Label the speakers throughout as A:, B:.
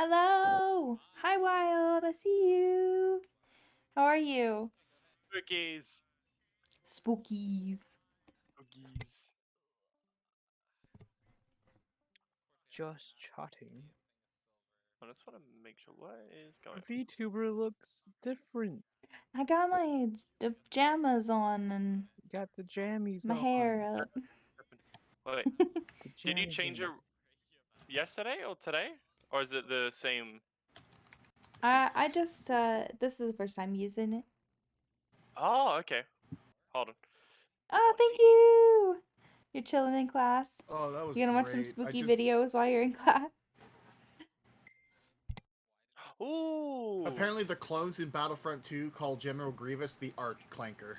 A: Hello. Hi, Wild. I see you. How are you?
B: Cookies.
A: Spookies.
B: Cookies.
C: Just chatting.
B: I just want to make sure what is going on.
C: VTuber looks different.
A: I got my pajamas on and
C: Got the jammies
A: my
C: on.
A: hair up.
B: Wait, did you change it
C: Pajamas.
B: yesterday or today? Or is it the same?
A: I just this is the first time using it.
B: Oh, okay. Hold on.
A: Oh,
B: I
A: thank
B: see.
A: you. You're chilling in class.
D: Oh, that was
A: You gonna watch some
D: great.
A: spooky videos while you're in class?
B: Ooh.
D: Apparently, the clones in Battlefront 2 call General Grievous the Arch Clanker.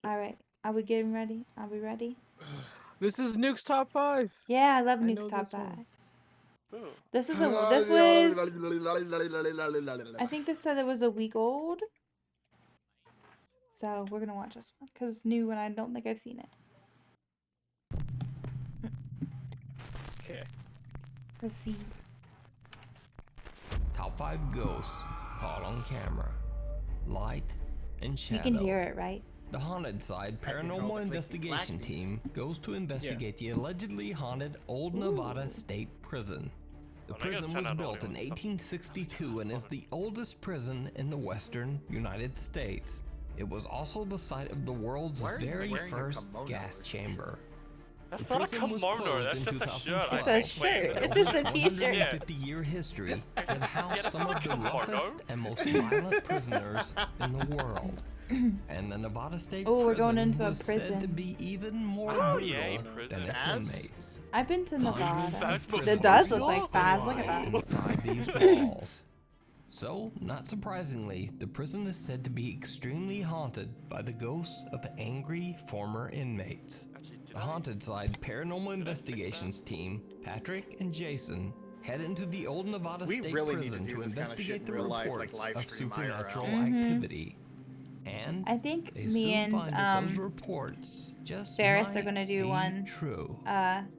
A: All right. Are we getting ready? Are we ready?
C: This is Nuke's top 5.
A: Yeah, I love
C: I
A: Nuke's
C: know
A: Top
C: this one.
A: 5.
B: Ooh.
A: This was. I think this said it was a week old. So we're gonna watch this one because it's new and I don't think I've seen it.
C: Okay.
A: Let's see.
E: Top 5 ghosts caught on camera. Light and shadow.
A: You can hear it, right?
E: The haunted side
D: I can hear all
E: paranormal
D: the
E: investigation
D: clicking
E: team goes to investigate the allegedly haunted Old Nevada State Prison. The
B: I'm gonna
E: prison
B: turn
E: was
B: that
E: built in
B: audio on, so-
E: 1862 and is the oldest prison in the western United States. It was also the site of the world's
D: Why are you
E: very
D: wearing a
E: first
D: kimono
E: gas
D: or
E: chamber.
B: That's
E: The
B: not a
E: prison was
B: kimono.
E: closed
B: That's
E: in
B: just a shirt.
E: 2012.
A: It's a shirt. It's just a t-shirt.
E: 150-year history and housed
B: that's
E: some
B: not
E: of the
B: a kimono.
E: roughest and most violent prisoners in the world. And the Nevada State
A: Oh, we're
E: Prison
A: going into a
E: was said to
A: prison.
E: be even more
B: Oh,
E: brutal
B: yay,
E: than
B: prison.
E: its
D: As?
E: inmates.
A: I've been to Nevada.
B: That's
A: It does look
B: before
A: like Spaz. Look at
E: Hospitalized
A: that.
E: inside these walls. So, not surprisingly, the prison is said to be extremely haunted by the ghosts of angry former inmates.
B: Actually, did
E: The
B: I-
E: Haunted Side Paranormal Investigations team, Patrick and Jason, head into the old Nevada
D: We
E: State
D: really need to
E: Prison
D: do
E: to
D: this kind of shit
E: investigate
D: in
E: the
D: real life, like
E: reports
D: live
E: of
D: stream
E: supernatural
D: IRL.
E: activity. And
A: I think
E: they
A: me
E: soon
A: and
E: find that those reports just
A: Ferris are
E: might
A: gonna do
E: be
A: one,
E: true.
A: Sometime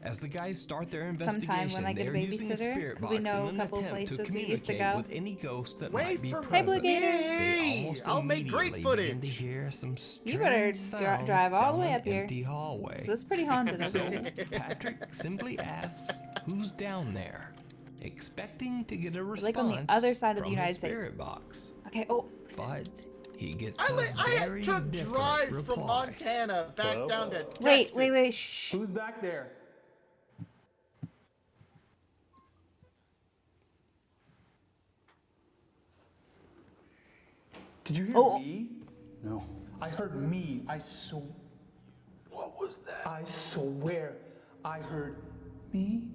E: As the guys start their
A: when
E: investigation,
A: I get a
E: they're using a
A: babysitter,
E: spirit
A: 'cause we
E: box
A: know
E: in
A: a
E: an
A: couple
E: attempt to
A: places we used to
E: communicate
A: go.
E: with any ghost that
D: Wait
E: might be
D: for me.
E: present.
A: Blue Gator.
E: They
D: Yay!
E: almost
D: I'll make great
E: immediately begin to
D: footage.
E: hear some
A: You better
E: strange sounds
A: drive all the
E: down
A: way
E: an
A: up here.
E: empty hallway.
A: This is pretty haunted,
E: So
A: isn't it?
E: Patrick simply asks who's down there, expecting to get a response
A: Like on the other side of the
E: from
A: United
E: his
A: States.
E: spirit box.
A: Okay. Oh. listen.
E: But he gets
D: I
E: a very
D: took
E: different
D: drives
E: reply.
D: from Montana back down to Texas.
A: Wait. Shh.
F: Who's back there? Did you hear
A: Oh.
F: me? No. I heard me. What was that? I swear I heard me.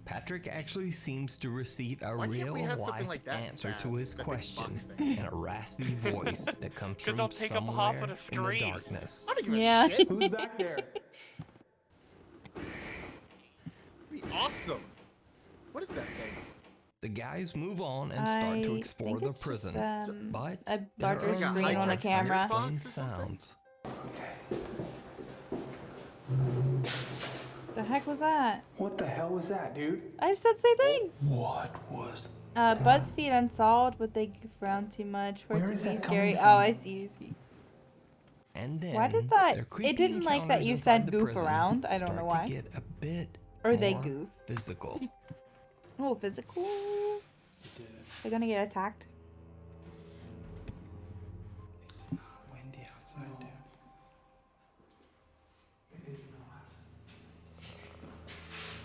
E: Patrick actually seems to receive a
D: Why can't we have something
E: real-life
D: like that
E: answer
D: fast,
E: to his
D: that big
E: question
D: box thing?
E: in a raspy voice that comes
B: 'Cause
E: from
B: they'll take up
E: somewhere
B: half of the
E: in the
B: screen.
E: darkness.
D: I don't give a
A: Yeah.
D: shit.
F: Who's back there?
D: Be awesome. What is that thing?
E: The guys move on and start to
A: I
E: explore
A: think
E: the
A: it's
E: prison,
A: just,
E: but
A: a
E: there
A: larger
E: are
D: screen on a
E: more
A: camera.
E: unexplained
D: Xbox or something?
E: sounds.
A: The heck was that?
F: What the hell was that, dude?
A: I just said the same thing.
F: What was
A: BuzzFeed unsolved, but they goof around too much for
F: Where
A: it to
F: is
A: be
F: that
A: scary.
F: coming
A: Oh,
F: from?
A: I see.
E: And then
A: Why did that?
E: their
A: It
E: creepy
A: didn't like that
E: encounters
A: you
E: inside
A: said
E: the
A: goof
E: prison
A: around. I don't know
E: start
A: why.
E: to get a bit
A: Or they
E: more
A: goof.
E: physical.
A: Oh, physical. They're gonna get attacked.
F: It's not windy outside, dude. It is not.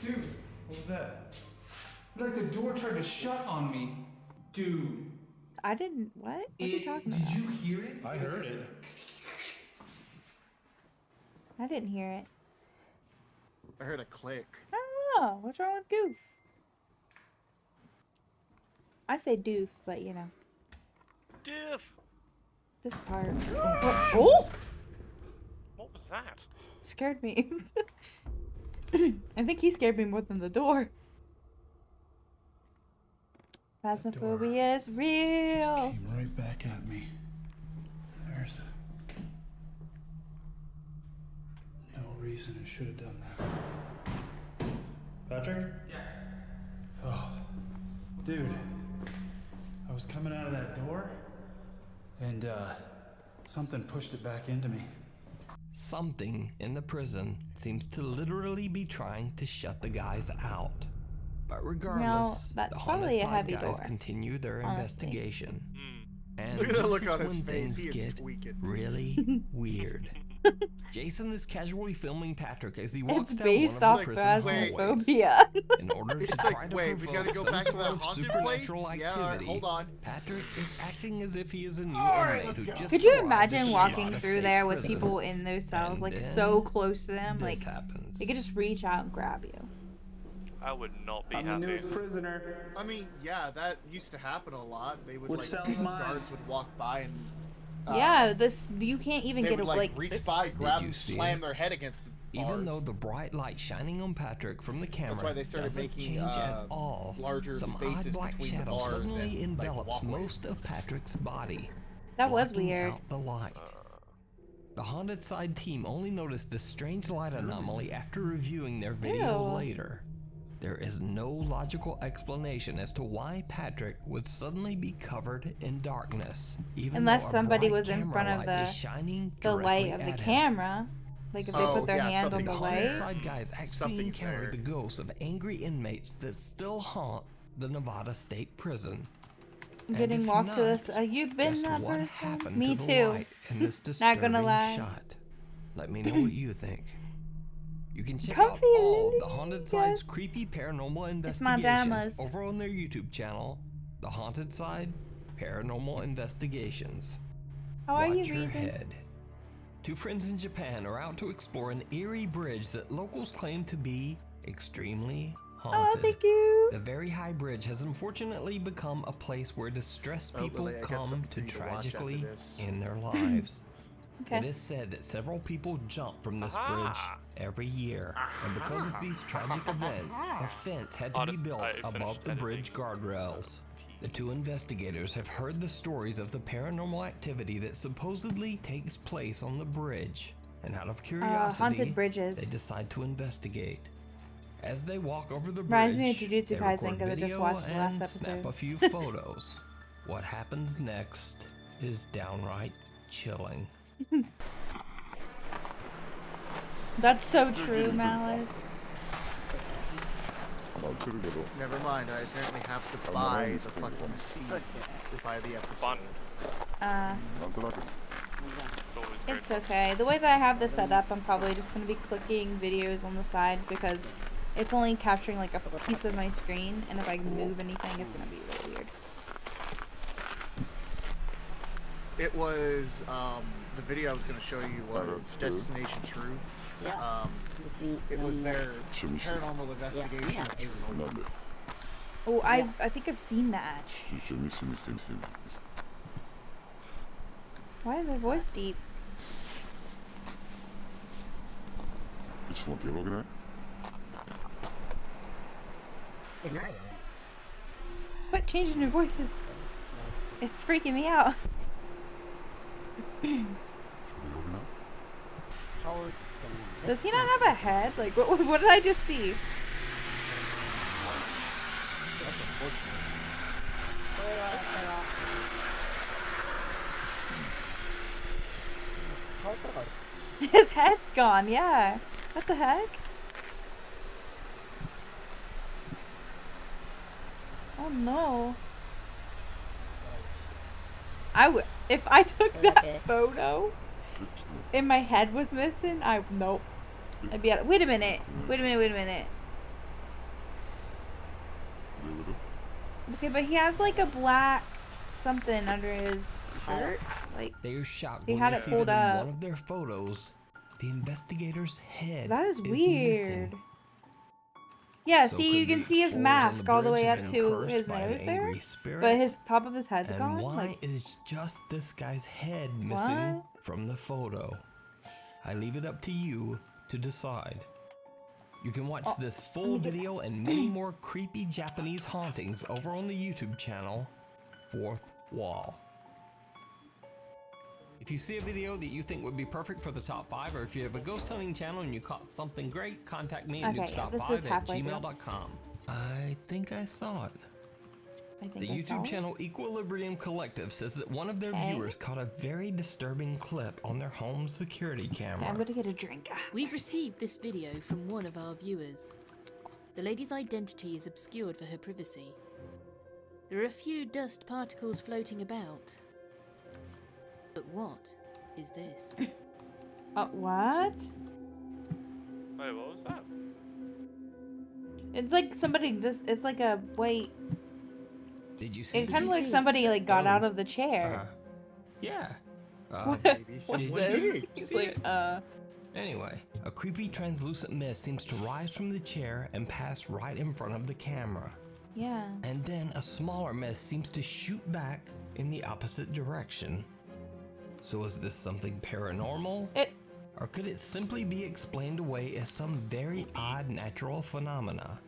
F: Dude, what was that? It's like the door tried to shut on me. Dude.
A: I didn't. What? What are you talking
F: Did
A: about?
F: you hear it?
G: I heard it.
A: I didn't hear it.
D: I heard a click.
A: I don't know. What's wrong with goof? I say doof, but you know.
B: Diff.
A: This part. Oh!
B: What was that?
A: Scared me. I think he scared me more than the door. Phasmophobia is real.
G: Came right back at me. There's no reason it should have done that. Patrick? Yeah. Oh, dude. I was coming out of that door, and something pushed it back into me.
E: Something in the prison seems to literally be trying to shut the guys out. But regardless,
A: that's
E: the
A: probably
E: haunted
A: a
E: side
A: heavy
E: guys
A: door,
E: continue their
A: honestly.
E: investigation. And
D: Look at the
E: this
D: look
E: is
D: on his
E: when
D: face.
E: things
D: He is
E: get
D: tweaking.
E: really weird. Jason is casually filming Patrick as he walks
A: It's
E: down one of
A: based
E: the
A: off
E: prison hallways
A: phasmophobia.
E: in order to
D: It's
E: try
D: like,
E: to
D: wait, we
E: provoke
D: gotta go
E: some
D: back to
E: sort
D: that
E: of
D: haunted
E: supernatural
D: place? Yeah, all right,
E: activity.
D: hold on.
E: Patrick is acting as if he is a new
D: Alright,
E: inmate who
D: let's go.
E: just
A: Could you
E: arrived
A: imagine
E: in
A: walking
E: Nevada
A: through
E: State
A: there with
E: Prison.
A: people in those cells,
E: And
A: like
E: then
A: so close to them,
E: This
A: like
E: happens.
A: they could just reach out and grab you?
B: I would not be
F: I'm the
B: happy.
F: newest prisoner.
D: I mean, yeah, that used to happen a lot. They would
F: Which
D: like
F: cell's mine?
D: guards would walk by and
A: Yeah, this you can't even
D: they
A: get
D: would
A: a
D: like
A: like
D: reach
A: this,
D: by, grab
E: you
D: and
E: see
D: slam
E: it?
D: their head against the bars.
E: Even though the bright light shining on Patrick from the camera
D: why they started
E: doesn't
D: making,
E: change at all,
D: larger
E: some
D: spaces
E: odd black
D: between the
E: shadow
D: bars
E: suddenly
D: and, like,
E: envelops
D: walkways.
E: most of Patrick's body.
A: that was
E: blocking
A: weird.
E: out the light. The haunted side team only noticed this strange light anomaly after reviewing their video
A: Ew.
E: later. There is no logical explanation as to why Patrick would suddenly be covered in darkness, even
A: Unless
E: though a
A: somebody
E: bright
A: was in
E: camera
A: front of
E: light
A: the
E: is shining
A: The light
E: directly
A: of the
E: at him.
A: camera, like if they
D: Oh,
A: put their
D: yeah,
A: hand on
D: something's
A: the
E: The
D: there.
A: light.
E: haunted side guys actually
D: Something's
E: encountered
D: there.
E: the ghosts of angry inmates that still haunt the Nevada State Prison. And
A: Getting
E: if
A: walked
E: not,
A: to this. You've been
E: just
A: that
E: what
A: person.
E: happened
A: Me
E: to the
A: too.
E: light in this
A: Not gonna
E: disturbing
A: lie.
E: shot? Let me know what you think. You can check
A: Comfy
E: out all of the
A: lily,
E: Haunted Side's
A: yes.
E: creepy paranormal
A: It's
E: investigations
A: Pajamas.
E: over on their YouTube channel, The Haunted Side Paranormal Investigations.
A: How are you,
E: Watch your
A: Reason?
E: head. Two friends in Japan are out to explore an eerie bridge that locals claim to be extremely
A: Oh,
E: haunted.
A: thank you.
E: The very high bridge has unfortunately become a place where distressed
D: Oh,
E: people
D: Lily, I got
E: come
D: something
E: to
D: for you to watch after
E: tragically
D: this.
E: end their lives.
A: Okay.
E: It is said that several people jump from this bridge every year, and because of these tragic events, a fence had to be
B: Artist,
E: built
B: I finished
E: above the
B: editing.
E: bridge guardrails. The two investigators have heard the stories of the paranormal activity that supposedly takes place on the bridge, and out of curiosity,
A: haunted bridges.
E: they decide to investigate. As they walk over the
A: Reminds
E: bridge,
A: me of Jujutsu
E: they
A: Kaisen,
E: record
A: 'cause I just
E: video
A: watched the last
E: and snap
A: episode.
E: a few photos. What happens next is downright chilling.
A: That's so true, Malice.
D: Never mind, I apparently have to buy the fucking season to buy the episode.
B: Fun. It's always great.
A: It's okay. The way that I have this set up, I'm probably just going to be clicking videos on the side because it's only capturing like a piece of my screen, and if I move anything, it's going to be really weird.
D: It was, the video I was going to show you was Destination Truth. It was their paranormal investigation of Truth.
A: Oh, I think I've seen that. Why is their voice deep? Quit changing your voices. It's freaking me out. Does he not have a head? Like, what did I just see? His head's gone, yeah. What the heck? Oh no. If I took that photo and my head was missing, nope. I'd be out. Wait a minute. Okay, but he has like a black something under his shirt. Like,
E: They are shocked
A: He
E: when
A: had
E: they
A: it
E: see
A: pulled
E: that in
A: up.
E: one of their photos, the investigator's head
A: that is
E: missing.
A: weird. Yeah,
E: So
A: see,
E: could
A: you can
E: the
A: see his
E: explorers on
A: mask
E: the
A: all the
E: bridge
A: way
E: have
A: up
E: been
A: to
E: cursed
A: his
E: by an
A: nose there,
E: angry spirit?
A: but his top of his head's
E: And
A: gone.
E: why
A: Like,
E: is just this guy's head missing
A: What?
E: from the photo? I leave it up to you to decide. You can watch this full video and many more creepy Japanese hauntings over on the YouTube channel, Fourth Wall. If you see a video that you think would be perfect for the top 5, or if you have a ghost hunting channel and you caught something great, contact me at
A: Okay, yeah, this is halfway through.
E: nukestop5@gmail.com. I think I saw it.
A: I think
E: The
A: I saw
E: YouTube
A: it.
E: channel Equilibrium Collective says that one of their
A: Okay.
E: viewers caught a very disturbing clip on their home security
A: Okay, I'm
E: camera.
A: gonna get a drink.
H: We've received this video from one of our viewers. The lady's identity is obscured for her privacy. There are a few dust particles floating about. But what is this?
A: What?
B: Wait, what was that?
A: It's like somebody just. It's like a white.
E: Did you see
A: It
E: the
A: kind of
H: you
A: like
H: see it?
A: somebody like got
E: Oh.
A: out of the chair.
E: Yeah.
D: Maybe.
A: What's
E: Did
A: this?
E: you
A: He's
E: see
A: like,
E: it? Anyway, a creepy translucent mist seems to rise from the chair and pass right in front of the camera.
A: yeah.
E: And then a smaller mist seems to shoot back in the opposite direction. So is this something paranormal? Or could it simply be explained away as some very odd natural phenomena?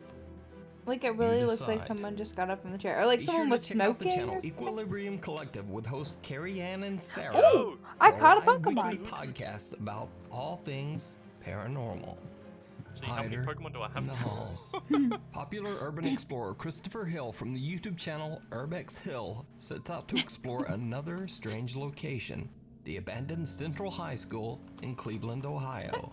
A: Like it really
E: You
A: looks like
E: decide.
A: someone just got up from the chair, or like
E: Be
A: someone
E: sure
A: was
E: to check out the
A: smoking.
E: channel
A: Or something.
E: Equilibrium Collective with hosts Carrie Ann and Sarah.
A: Oh, I
E: for
A: caught a
E: live
A: Pokemon.
E: weekly podcasts about all things paranormal.
B: Gee, how many
E: Hider
B: Pokemon do I have
E: in the
B: now?
E: halls. Popular urban explorer Christopher Hill from the YouTube channel Urbex Hill sets out to explore another strange location, the abandoned Central High School in Cleveland, Ohio.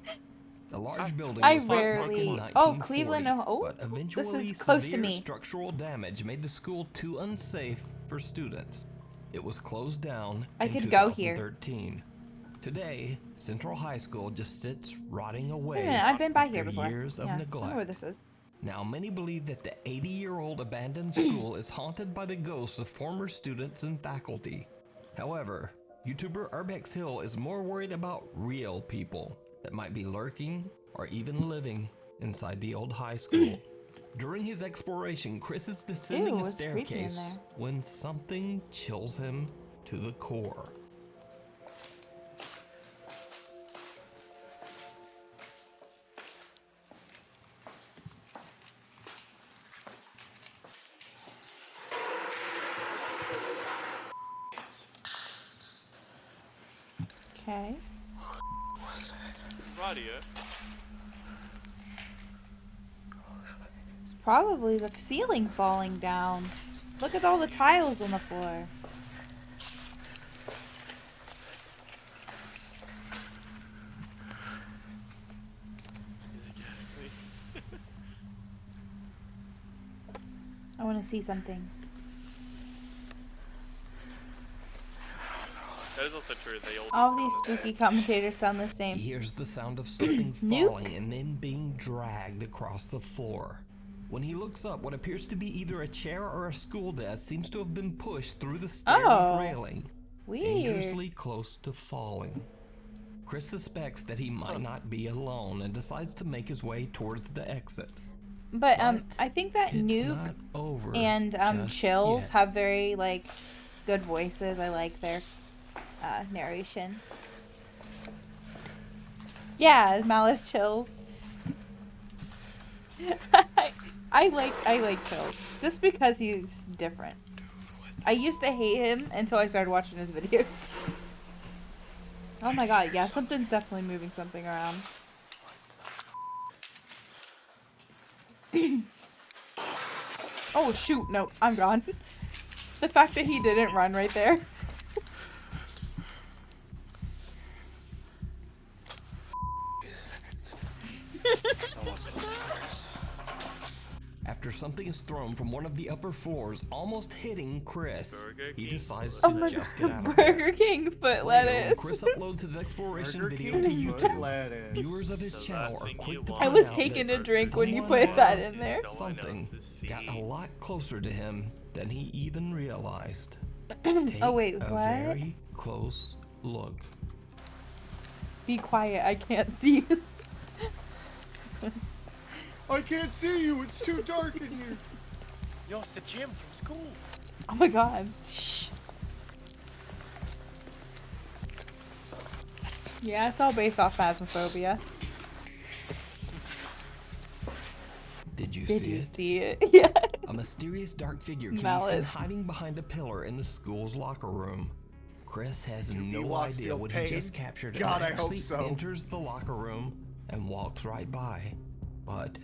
E: The large building
A: I
E: was built back in
A: rarely-
E: 1940,
A: oh, Cleveland, oh,
E: but
A: this
E: eventually
A: is close to
E: severe
A: me.
E: structural damage made the school too unsafe for students. It was closed down
A: I
E: in
A: could go here.
E: 2013. Today, Central High School just sits rotting
A: Wait a
E: away
A: minute, I've been by
E: after
A: here before.
E: years of
A: Yeah, I
E: neglect.
A: know where this is.
E: Now, many believe that the 80-year-old abandoned school is haunted by the ghosts of former students and faculty. However, YouTuber Urbex Hill is more worried about real people that might be lurking or even living inside the old high school. During his exploration, Chris is descending
A: Ew,
E: a
A: it's creepy in
E: staircase
A: there.
E: when something chills him to the core.
A: Okay.
B: Radio.
A: It's probably the ceiling falling down. Look at all the tiles on the floor.
B: Is it ghastly?
A: I want to see something.
B: That is also true. They all.
A: All
B: do
A: these
B: sound the
A: spooky commentators sound the
E: He
A: same.
E: hears the sound of something
A: Nuke?
E: falling and then being dragged across the floor. When he looks up, what appears to be either a chair or a school desk seems to have been pushed through the stairs
A: Oh,
E: railing,
A: Weird.
E: dangerously close to falling. Chris suspects that he might not be alone and decides to make his way towards the exit.
A: But
E: But
A: I think that
E: It's
A: Nuke
E: not over
A: and
E: just
A: Chills
E: yet.
A: have very like good voices. I like their narration. Yeah, Malice Chills. I like Chills just because he's different. I used to hate him until I started watching his videos. Oh my god, yeah, something's definitely moving something around. Oh shoot, no, I'm gone. The fact that he didn't run right there.
E: After something is thrown from one of the upper floors, almost hitting Chris,
B: Burger
E: he
B: King
E: decides
A: Oh
E: to
A: my
E: just get
A: god,
E: out of bed.
A: Burger King foot
E: Later, when
A: lettuce.
E: Chris uploads his exploration
D: Burger
E: video
D: King
E: to
D: foot
E: YouTube.
D: lettuce.
E: Viewers of his
B: The
E: channel
B: last
E: are
B: thing
E: quick
B: you
E: to
B: want
A: I
E: point
A: was
E: out
A: taking
E: that
A: a drink when you
E: someone
A: put that
E: else
A: in there.
E: Something got a lot closer to him than he even realized.
A: Oh
E: Take
A: wait,
E: a
A: what?
E: very close look.
A: Be quiet, I can't see you.
D: I can't see you. It's too dark in here.
B: Yo, it's the gym from school.
A: Oh my god. Shh. Yeah, it's all based off phasmophobia.
E: Did you
A: Did
E: see
A: you
E: it?
A: see it? Yeah.
E: A mysterious dark figure can be seen
A: Malice.
E: hiding behind a pillar in the school's locker room. Chris has
D: You
E: no
D: watched
E: idea
D: Bill
E: what
D: Payne?
E: he just captured
D: God,
E: and
D: I hope
E: actually
D: so.
E: enters the locker room and walks right by. But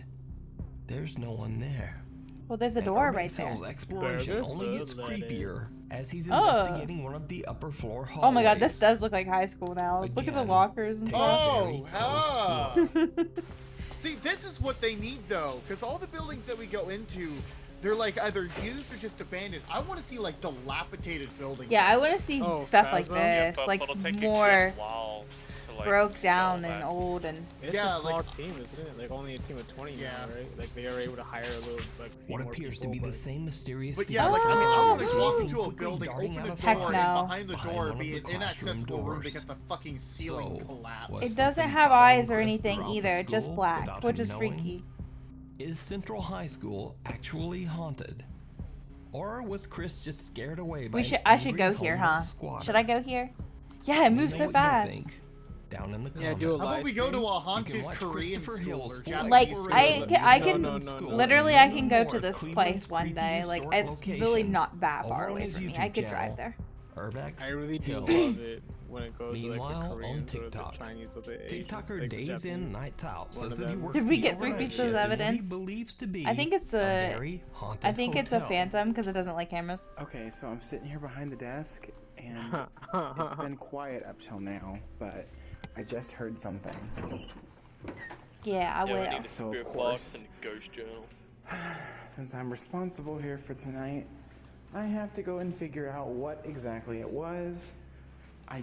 E: there's no one there.
A: Well, there's a
E: And
A: door
E: Urbex
A: right there.
E: Hill's exploration
C: Burger
E: only gets
C: food
E: creepier
C: lettuce.
E: as he's
A: Oh.
E: investigating one of the upper floor hallways.
A: Oh my god, this does look like high school now. Look at the
E: Again,
A: lockers and
E: take
A: stuff.
E: a very
D: Oh,
E: close look.
D: See, this is what they need though, because all the buildings that we go into, they're like either used or just abandoned. I want to see like dilapidated buildings.
A: Yeah, I want to see
C: Oh,
A: stuff like
C: Phasma?
A: this,
B: but
A: like
B: it'll take a
A: more
B: good while to, like,
A: broke
B: get
A: down
B: all
A: and
B: that.
A: old and.
C: It's
D: Yeah,
C: a small
D: like-
C: team, isn't it? Like only a team of 20
D: Yeah.
C: now, right? Like they are able to hire a little like few
E: What
C: more
E: appears
C: people,
E: to be the
C: but-
E: same mysterious
D: But yeah, like I mean, I
A: Oh,
D: want to walk
E: Jason
D: into a
E: quickly
D: building,
E: darting
D: open
E: out
D: a
E: of
A: Heck
D: door,
A: no.
D: and behind the
E: behind
D: door
E: one of
D: be
E: the
D: an
E: classroom
D: inaccessible room
E: doors.
D: because the fucking ceiling
E: So,
D: collapsed.
E: was
A: It doesn't
E: something
A: have
E: following
A: eyes or
E: Chris
A: anything
E: throughout the
A: either, just
E: school
A: black,
E: without
A: which
E: him
A: is
E: knowing?
A: freaky.
E: Is Central High School actually haunted? Or was Chris just scared away by
A: I should go here, huh?
E: Squatter?
A: Should I go here? Yeah, it
E: Let me
A: moves
E: know
A: so
E: what you
A: fast.
E: think down in the
C: Yeah,
E: comments.
C: do a
D: How about we go to a
E: You
D: haunted
E: can watch
D: Korean
E: Christopher
D: school
E: Hill's
D: or
E: full
D: Japanese
A: Like,
D: school?
A: I can
C: No.
A: literally I can go to
E: More
A: this
E: Cleveland's
A: place one
E: creepy
A: day. Like,
E: historic
A: it's really
E: locations
A: not that
E: over
A: far
E: on
A: away
E: his
A: from me.
E: YouTube
A: I could
E: channel.
A: drive there.
E: Urbex
C: I really do
E: Hill.
C: love it when it goes
E: Meanwhile,
C: to like the
E: on
C: Koreans or the
E: TikTok,
C: Chinese or the Asians,
E: TikToker
C: like the
E: Days In,
C: Japanese.
E: Nights Out
C: One
E: says
C: of
E: that he
C: them.
E: works
A: Did we
E: the
A: get 3
E: overnight
A: pieces of
E: shift in what
A: evidence?
E: he believes to be
A: I think it's
E: a
A: a.
E: very haunted
A: I think it's a
E: hotel.
A: phantom because it doesn't like cameras.
I: Okay, so I'm sitting here behind the desk, and it's been quiet up till now, but I just heard something.
A: Yeah, I
B: Yeah, we
A: will.
B: need a
I: So, of
B: spirit box
I: course-
B: and a ghost journal.
I: Since I'm responsible here for tonight, I have to go and figure out what exactly it was. I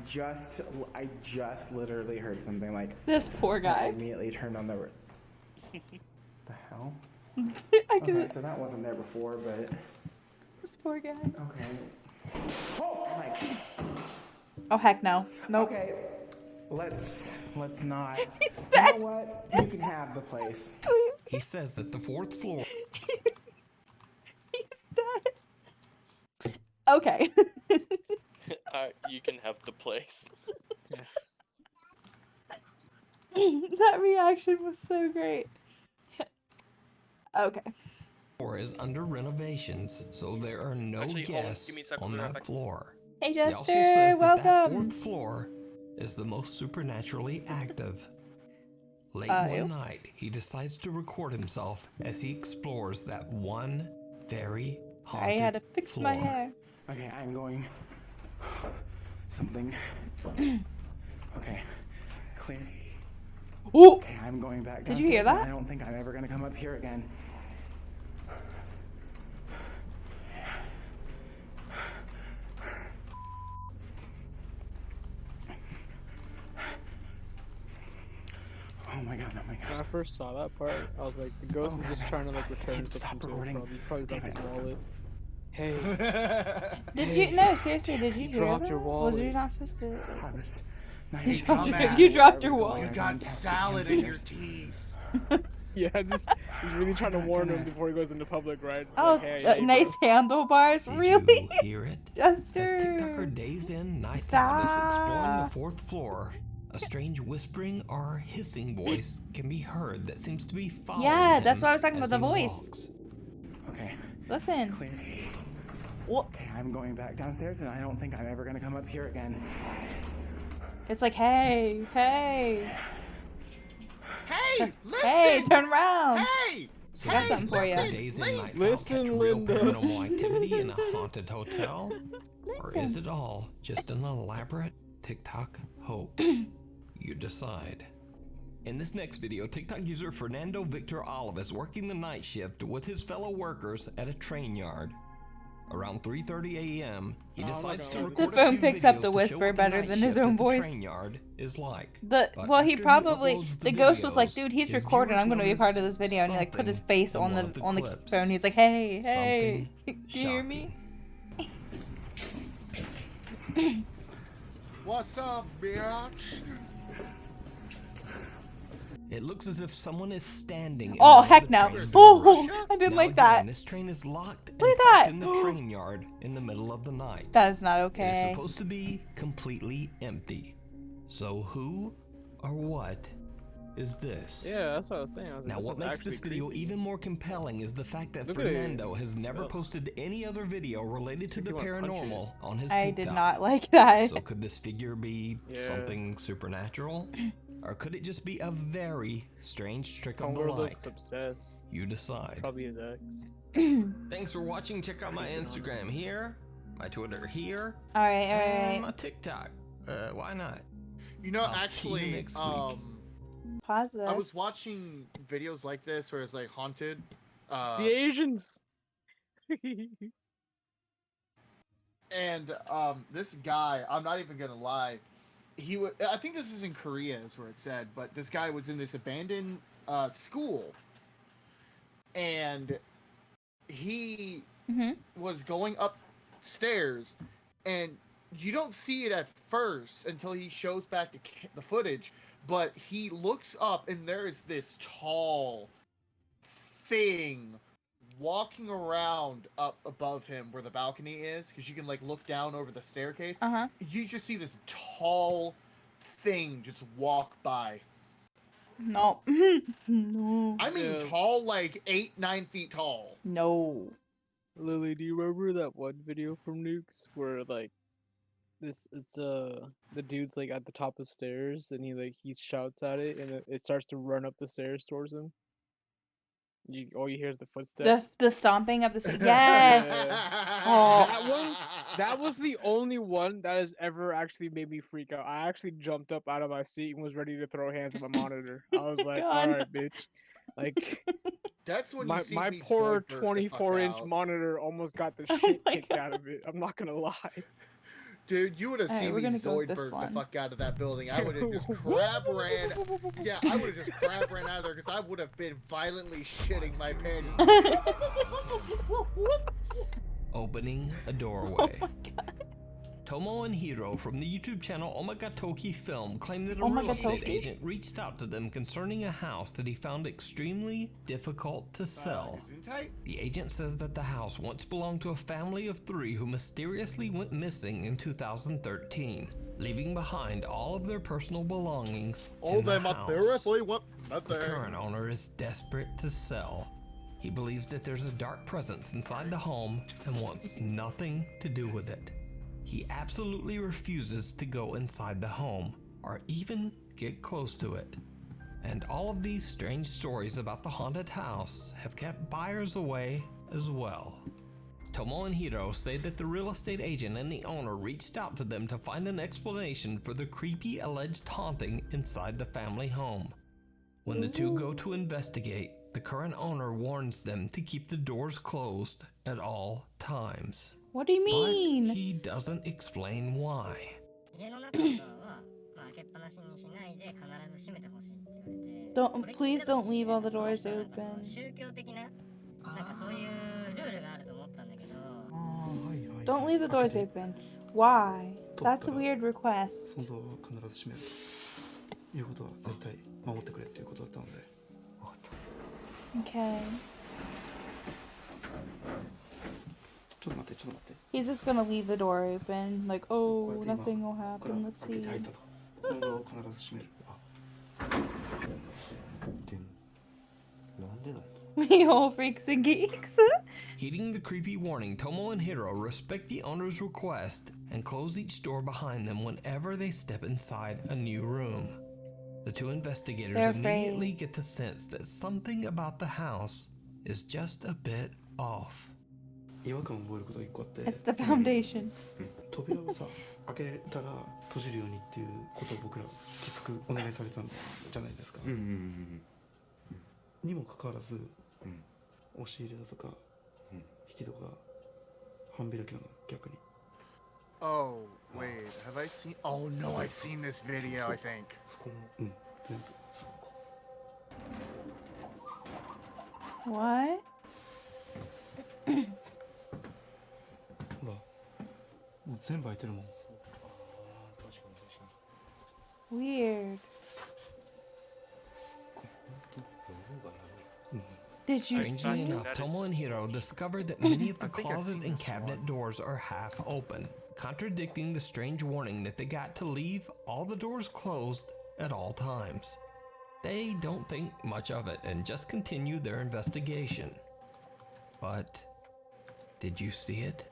I: just literally heard something like
A: This poor
I: I
A: guy.
I: immediately turned on the. The hell?
A: I
I: Okay,
A: can.
I: so that wasn't there before, but
A: This poor guy.
I: okay. Oh my.
A: Oh heck no. Nope.
I: Okay, let's not. You know what? You can have the place.
E: He says that the 4th floor
A: He's dead. Okay.
B: You can have the place.
A: That reaction was so great. Okay.
E: is under renovations, so there are no
B: Actually, hold on,
E: guests
B: give me a second,
E: on
B: I'll be right
E: that
B: back.
E: floor.
A: Hey
E: He also
A: Jester,
E: says that
A: welcome.
E: 4th floor is the most supernaturally active. Late
A: Ew.
E: one night, he decides to record himself as he explores that one very haunted
A: I had to fix
E: floor.
A: my hair.
I: Okay, I'm going. Something. Okay, clear.
A: Ooh.
I: Okay, I'm going back
A: Did
I: downstairs.
A: you hear
I: and
A: that?
I: I don't think I'm ever gonna come up here again. Oh my god, oh my
C: When I
I: god.
C: first saw that part, I was like, the ghost
I: Oh,
C: is just
I: God,
C: trying to like
I: I
C: return
I: can't
C: something
I: stop
C: to him.
I: recording.
C: Probably dropped
I: Damn
C: his
I: it.
C: wallet. Hey,
A: Did you? No, seriously. Did you
C: You
A: hear
C: dropped
A: that?
C: your
A: Was you
C: wallet.
A: not supposed to?
I: I was not
A: You
I: even
A: dropped
I: thinking
A: your-
I: about
A: you
I: what
A: dropped
I: was
A: your
I: going
A: wallet.
I: on.
D: You
I: I
D: got
I: was casting
D: salad in your
I: downstairs.
D: teeth.
C: yeah, he's really trying to
I: not
C: warn him
I: gonna-
C: before he goes into public, right? It's
A: Oh,
C: like, hey,
A: nice handlebars.
E: Did
A: Really?
E: you hear it?
A: Jester.
E: As TikToker Days In, Nights Out is exploring the
A: Stop.
E: 4th floor, a strange whispering or hissing voice can be heard that seems to be following
A: Yeah, that's
E: him
A: why I was talking
E: as
A: about the
E: he
A: voice.
E: walks.
I: Okay,
A: Listen.
I: clear.
A: What?
I: Okay, I'm going back downstairs, and I don't think I'm ever gonna come up here again.
A: It's like, hey, hey,
D: Hey, listen!
A: hey, turn around.
D: Hey!
E: So
A: I got
E: does
A: something for
E: TikToker
A: you.
E: Days In,
D: Listen,
E: Nights Out
C: Listen,
E: catch real
C: Linda.
E: paranormal activity in a haunted hotel? Or is
A: Listen.
E: it all just an elaborate TikTok hoax? You decide. In this next video, TikTok user Fernando Victor Olive is working the night shift with his fellow workers at a train yard. Around 3:30 a.m., he
C: Oh, I'm not
E: decides to
C: gonna
E: record
A: The phone
E: a few
A: picks up
E: videos
A: the
E: to show
A: whisper
E: what the
A: better
E: night
A: than his
E: shift
A: own
E: at the
A: voice.
E: train yard is like.
A: But
E: But
A: well, he
E: after
A: probably
E: uploads
A: the ghost was like,
E: videos,
A: dude, he's
E: his
A: recording.
E: viewers
A: I'm gonna be a part of
E: notice
A: this video, and he like put his
E: something
A: face
E: in
A: on
E: one
A: the
E: of the
A: on the
E: clips.
A: phone. He's like, hey, hey,
E: Something
A: do you hear me?
D: What's up, bitch?
E: It looks as if someone is standing. in
A: Oh
E: one of
A: heck
E: the
A: no!
E: train
A: Oh,
E: doors.
A: I didn't
E: Now
A: like
E: again,
A: that.
E: This train is locked and
A: Look at
E: parked
A: that.
E: in the train yard in the middle of the night.
A: That is not
E: It
A: okay.
E: is supposed to be completely empty. So who or what is this?
C: Yeah, that's what I was saying. I was like,
E: Now
C: this
E: what
C: was
E: makes this
C: actually
E: video
C: creepy.
E: even more compelling is the fact that
C: Look at it.
E: Fernando has never
C: Ugh.
E: posted any other video related to
C: Like
E: the
C: he wanna punch
E: paranormal on his
A: I
E: TikTok.
A: did not like that.
E: So could this figure be
C: Yeah.
E: something supernatural? Or could it just be a very strange trick of the
C: Homeworld
E: light?
C: looks obsessed.
E: You decide.
C: Probably his ex.
E: Thanks for watching. Check out my Instagram here, my Twitter here,
A: Alright,
E: and my
A: alright.
E: TikTok. Why not?
D: You know,
E: I'll see you
D: actually,
E: next week.
A: Pause this.
D: I was watching videos like this where it's like haunted.
C: The Asians.
D: And this guy, I'm not even gonna lie, I think this is in Korea, is where it said, but this guy was in this abandoned school, and he was going upstairs, and you don't see it at first until he shows back the footage, but he looks up, and there is this tall thing walking around up above him where the balcony is, because you can like look down over the staircase. You just see this tall thing just walk by.
A: No. No.
D: I mean tall, like 8-9 feet tall.
A: No.
C: Lily, do you remember that one video from Nukes where like the dude's like at the top of stairs and he shouts at it and it starts to run up the stairs towards him? All you hear is the footsteps.
A: The stomping of the yes.
C: Oh. That was the only one that has ever actually made me freak out. I actually jumped up out of my seat and was ready to throw hands at my monitor. I was like, all right, bitch. Like,
D: that's when
C: my poor 24-inch monitor almost got the shit kicked out of it. I'm not gonna lie.
D: Dude, you would have seen me Zoidberg the fuck out of that building. I would have just crab ran. Yeah, I would have just crab ran out of there because I would have been violently shitting my panties.
E: Opening a doorway. Tomo and Hiro from the YouTube channel Omagatoki Film claimed that a real estate agent reached out to them concerning a house that he found extremely difficult to sell. The agent says that the house once belonged to a family of 3 who mysteriously went missing in 2013, leaving behind all of their personal belongings in the house. The current owner is desperate to sell. He believes that there's a dark presence inside the home and wants nothing to do with it. He absolutely refuses to go inside the home or even get close to it. And all of these strange stories about the haunted house have kept buyers away as well. Tomo and Hiro say that the real estate agent and the owner reached out to them to find an explanation for the creepy alleged haunting inside the family home. When the two go to investigate, the current owner warns them to keep the doors closed at all times.
A: What do you mean?
E: But he doesn't explain why.
A: Please don't leave all the doors open. Don't leave the doors open. Why? That's a weird request. Okay. He's just gonna leave the door open, like, oh, nothing will happen, let's see. We all freaks and geeks.
E: Heeding the creepy warning, Tomo and Hiro respect the owner's request and close each door behind them whenever they step inside a new room. The two investigators immediately get the sense that something about the house is just a bit off.
A: It's the foundation.
J: 扉をさ、開けたら閉じるようにっていうことを僕らきつくお願いされたんじゃないですか。にもかかわらず、押し入れだとか引き戸が半開きなの逆に。
D: Oh, wait, have I seen? Oh no, I've seen this video, I think.
J: この全部。
A: What?
J: ほら、もう全部開いてるもん。
A: Weird. Did you
E: Strangely
A: see?
E: enough, Tomo and Hiro discovered that many of the closet and cabinet doors are half open, contradicting the strange warning that they got to leave all the doors closed at all times. They don't think much of it and just continue their investigation. But did you see it?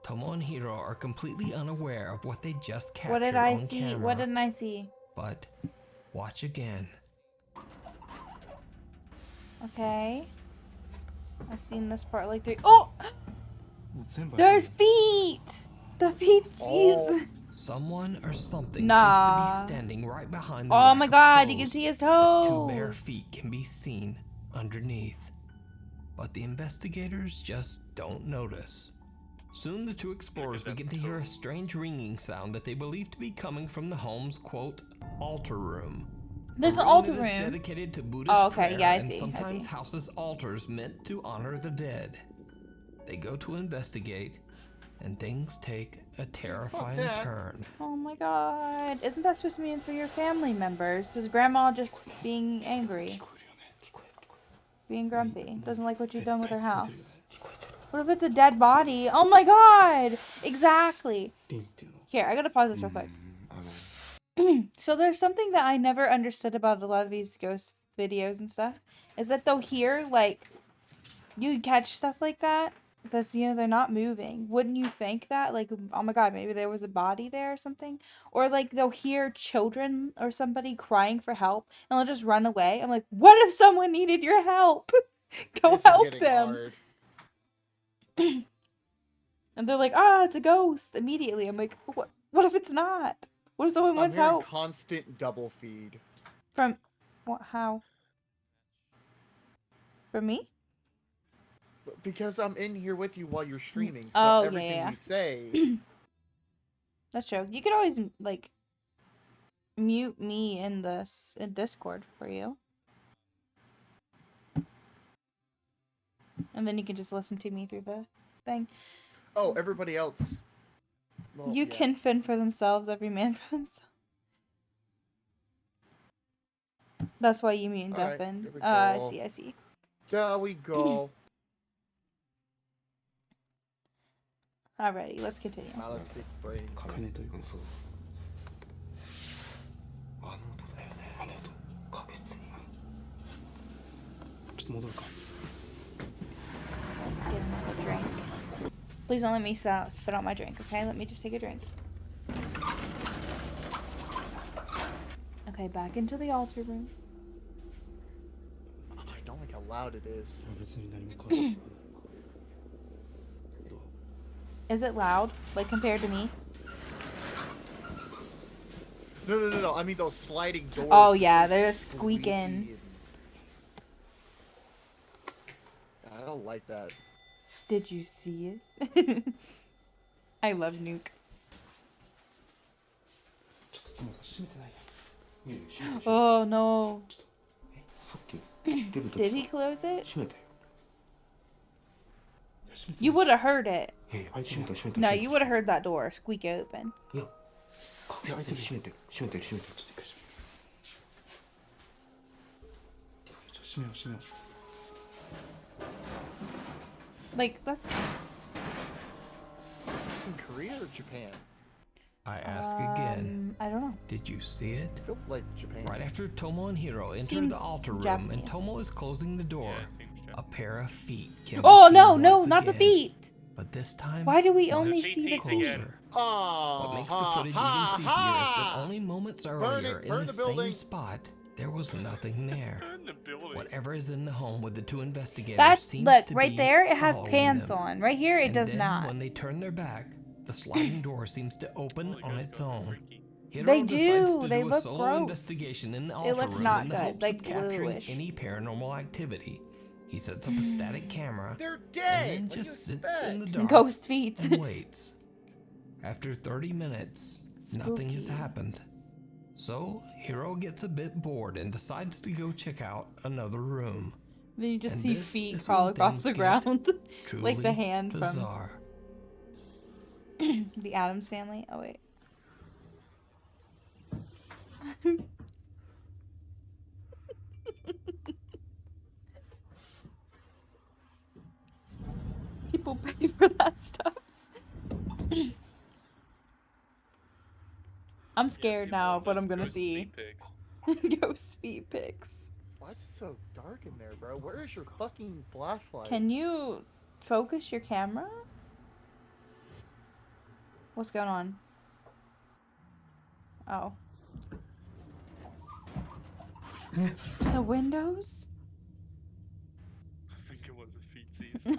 E: Tomo and Hiro are completely unaware of what they just captured
A: What did I
E: on
A: see?
E: camera.
A: What didn't I see?
E: But watch again.
A: Okay. I've seen this part like 3. Oh! There's feet! The feet.
D: Oh.
E: Someone or something
A: Nah.
E: seems to be standing right behind the
A: Oh
E: rack
A: my
E: of
A: god, you
E: clothes,
A: can see his
E: as 2 bare
A: toes.
E: feet can be seen underneath. But the investigators just don't notice. Soon the two explorers begin to hear a strange ringing sound that they believe to be coming from the home's, quote, altar room.
A: There's
E: a
A: an
E: room
A: altar
E: that is
A: room.
E: dedicated to Buddhist
A: Oh, okay,
E: prayer
A: yeah, I
E: and
A: see, I
E: sometimes
A: see.
E: houses altars meant to honor the dead. They go to investigate, and things take a terrifying
D: that.
E: turn.
A: Oh my god. Isn't that supposed to be for your family members? Is grandma just being angry? Being grumpy? Doesn't like what you've done with her house? What if it's a dead body? Oh my god! Exactly. Here, I gotta pause this real quick. So there's something that I never understood about a lot of these ghost videos and stuff. Is that they'll hear, like, you catch stuff like that. That's, you know, they're not moving. Wouldn't you think that? Like, oh my god, maybe there was a body there or something? Or, like, they'll hear children or somebody crying for help and they'll just run away. I'm like, what if someone needed your help? Go
D: This is
A: help
D: getting
A: them.
D: hard.
A: And they're like, ah, it's a ghost immediately. I'm like, what if it's not? What if someone
D: I'm
A: wants
D: hearing
A: help?
D: constant double feed.
A: From, what, how? From me?
D: Because I'm in here with you while you're streaming, so
A: Oh, yeah,
D: everything
A: yeah.
D: we say.
A: That's true. You could always, like, mute me in Discord for you. And then you can just listen to me through the thing.
D: Oh, everybody else. Well,
A: You
D: yeah.
A: can fend for themselves, every man for themselves. That's why you mute and
D: Alright,
A: deafen.
D: there we
A: I
D: go.
A: see, I see.
D: There we go.
A: Alrighty, let's continue.
D: Now let's take a break.
J: 鐘というかそうあの音だよねあの音確実にちょっと戻るか
A: Get another drink. Please don't let me spit out my drink, okay? Let me just take a drink. Okay, back into the altar room.
D: I don't like how loud it is.
J: 別に何も変わらない
A: Is it loud? Like, compared to me?
D: No. I mean those sliding doors.
A: Oh,
D: it's
A: yeah,
D: so
A: they're
D: squeaky
A: squeaking.
D: I don't like that.
A: Did you see it? I love Nuke.
J: ちょっとすみません閉めてない見る閉めて
A: Oh, no.
J: さっき出ると
A: Did he close it?
J: 閉めたよ
A: You would have heard it.
J: いやいや閉めた閉めた
A: No, you would have heard that door squeak open.
J: いや壁開いてる閉めてる閉めてる閉めてるちょっと一回閉めよう閉めよう
A: Like, that's...
D: Is this in Korea or Japan?
E: I ask again,
A: I don't know.
E: did you see it?
D: I feel like Japan.
E: Right after Tomo and Hiro enter
A: Seems
E: the altar room
A: Japanese.
E: and Tomo is closing the door,
B: Yeah, it seems
E: a pair of feet can
A: Oh,
E: be
A: no,
E: seen
A: no,
E: once
A: not the
E: again.
A: feet.
E: But this time,
A: Why do we
E: much
A: only
B: feet
A: see the
B: seats
A: feet?
B: again.
E: closer.
D: Oh,
E: What makes the footage even creepier is that only moments earlier in
D: burn
E: the
D: the building.
E: same spot, there was nothing there.
B: In the building.
E: Whatever is in the home with the two investigators
A: That's,
E: seems
A: look,
E: to
A: right
E: be
A: there, it has
E: following
A: pants
E: them.
A: on. Right here, it
E: And
A: does
E: then,
A: not.
E: when they turn their back, the sliding door seems to open
B: Holy
E: on
B: Ghost
E: its
B: goes
E: own.
B: freaky.
E: Hiro
A: They
E: decides
A: do,
E: to
A: they
E: do a
A: look
E: solo
A: gross.
E: investigation in the
A: They
E: altar
A: look
E: room
A: not
E: in the
A: good,
E: hopes
A: like
E: of capturing
A: bluish.
E: any paranormal activity. He sets up a static camera
D: They're
E: and
D: dead.
E: then
D: What do you
E: just sits in the
D: expect?
E: dark
A: Ghost feet.
E: and waits. After 30 minutes, nothing has
A: Spooky.
E: happened. So, Hiro gets a bit bored and decides to go check out another room.
A: Then you just
E: And
A: see
E: this
A: feet
E: is
A: crawl
E: when
A: across
E: things
A: the
E: get
A: ground.
E: Truly
A: Like the hand from-
E: bizarre.
A: The Addams Family. Oh, wait. People pay for that stuff. I'm scared
B: People
A: now
B: want
A: of what
B: those
A: I'm gonna
B: ghost
A: see.
B: feet pics.
A: Ghost feet pics.
D: Why is it so dark in there, bro? Where is your fucking flashlight?
A: Can you focus your camera? What's going on? Oh. The windows?
B: I think it was a feet Nazis.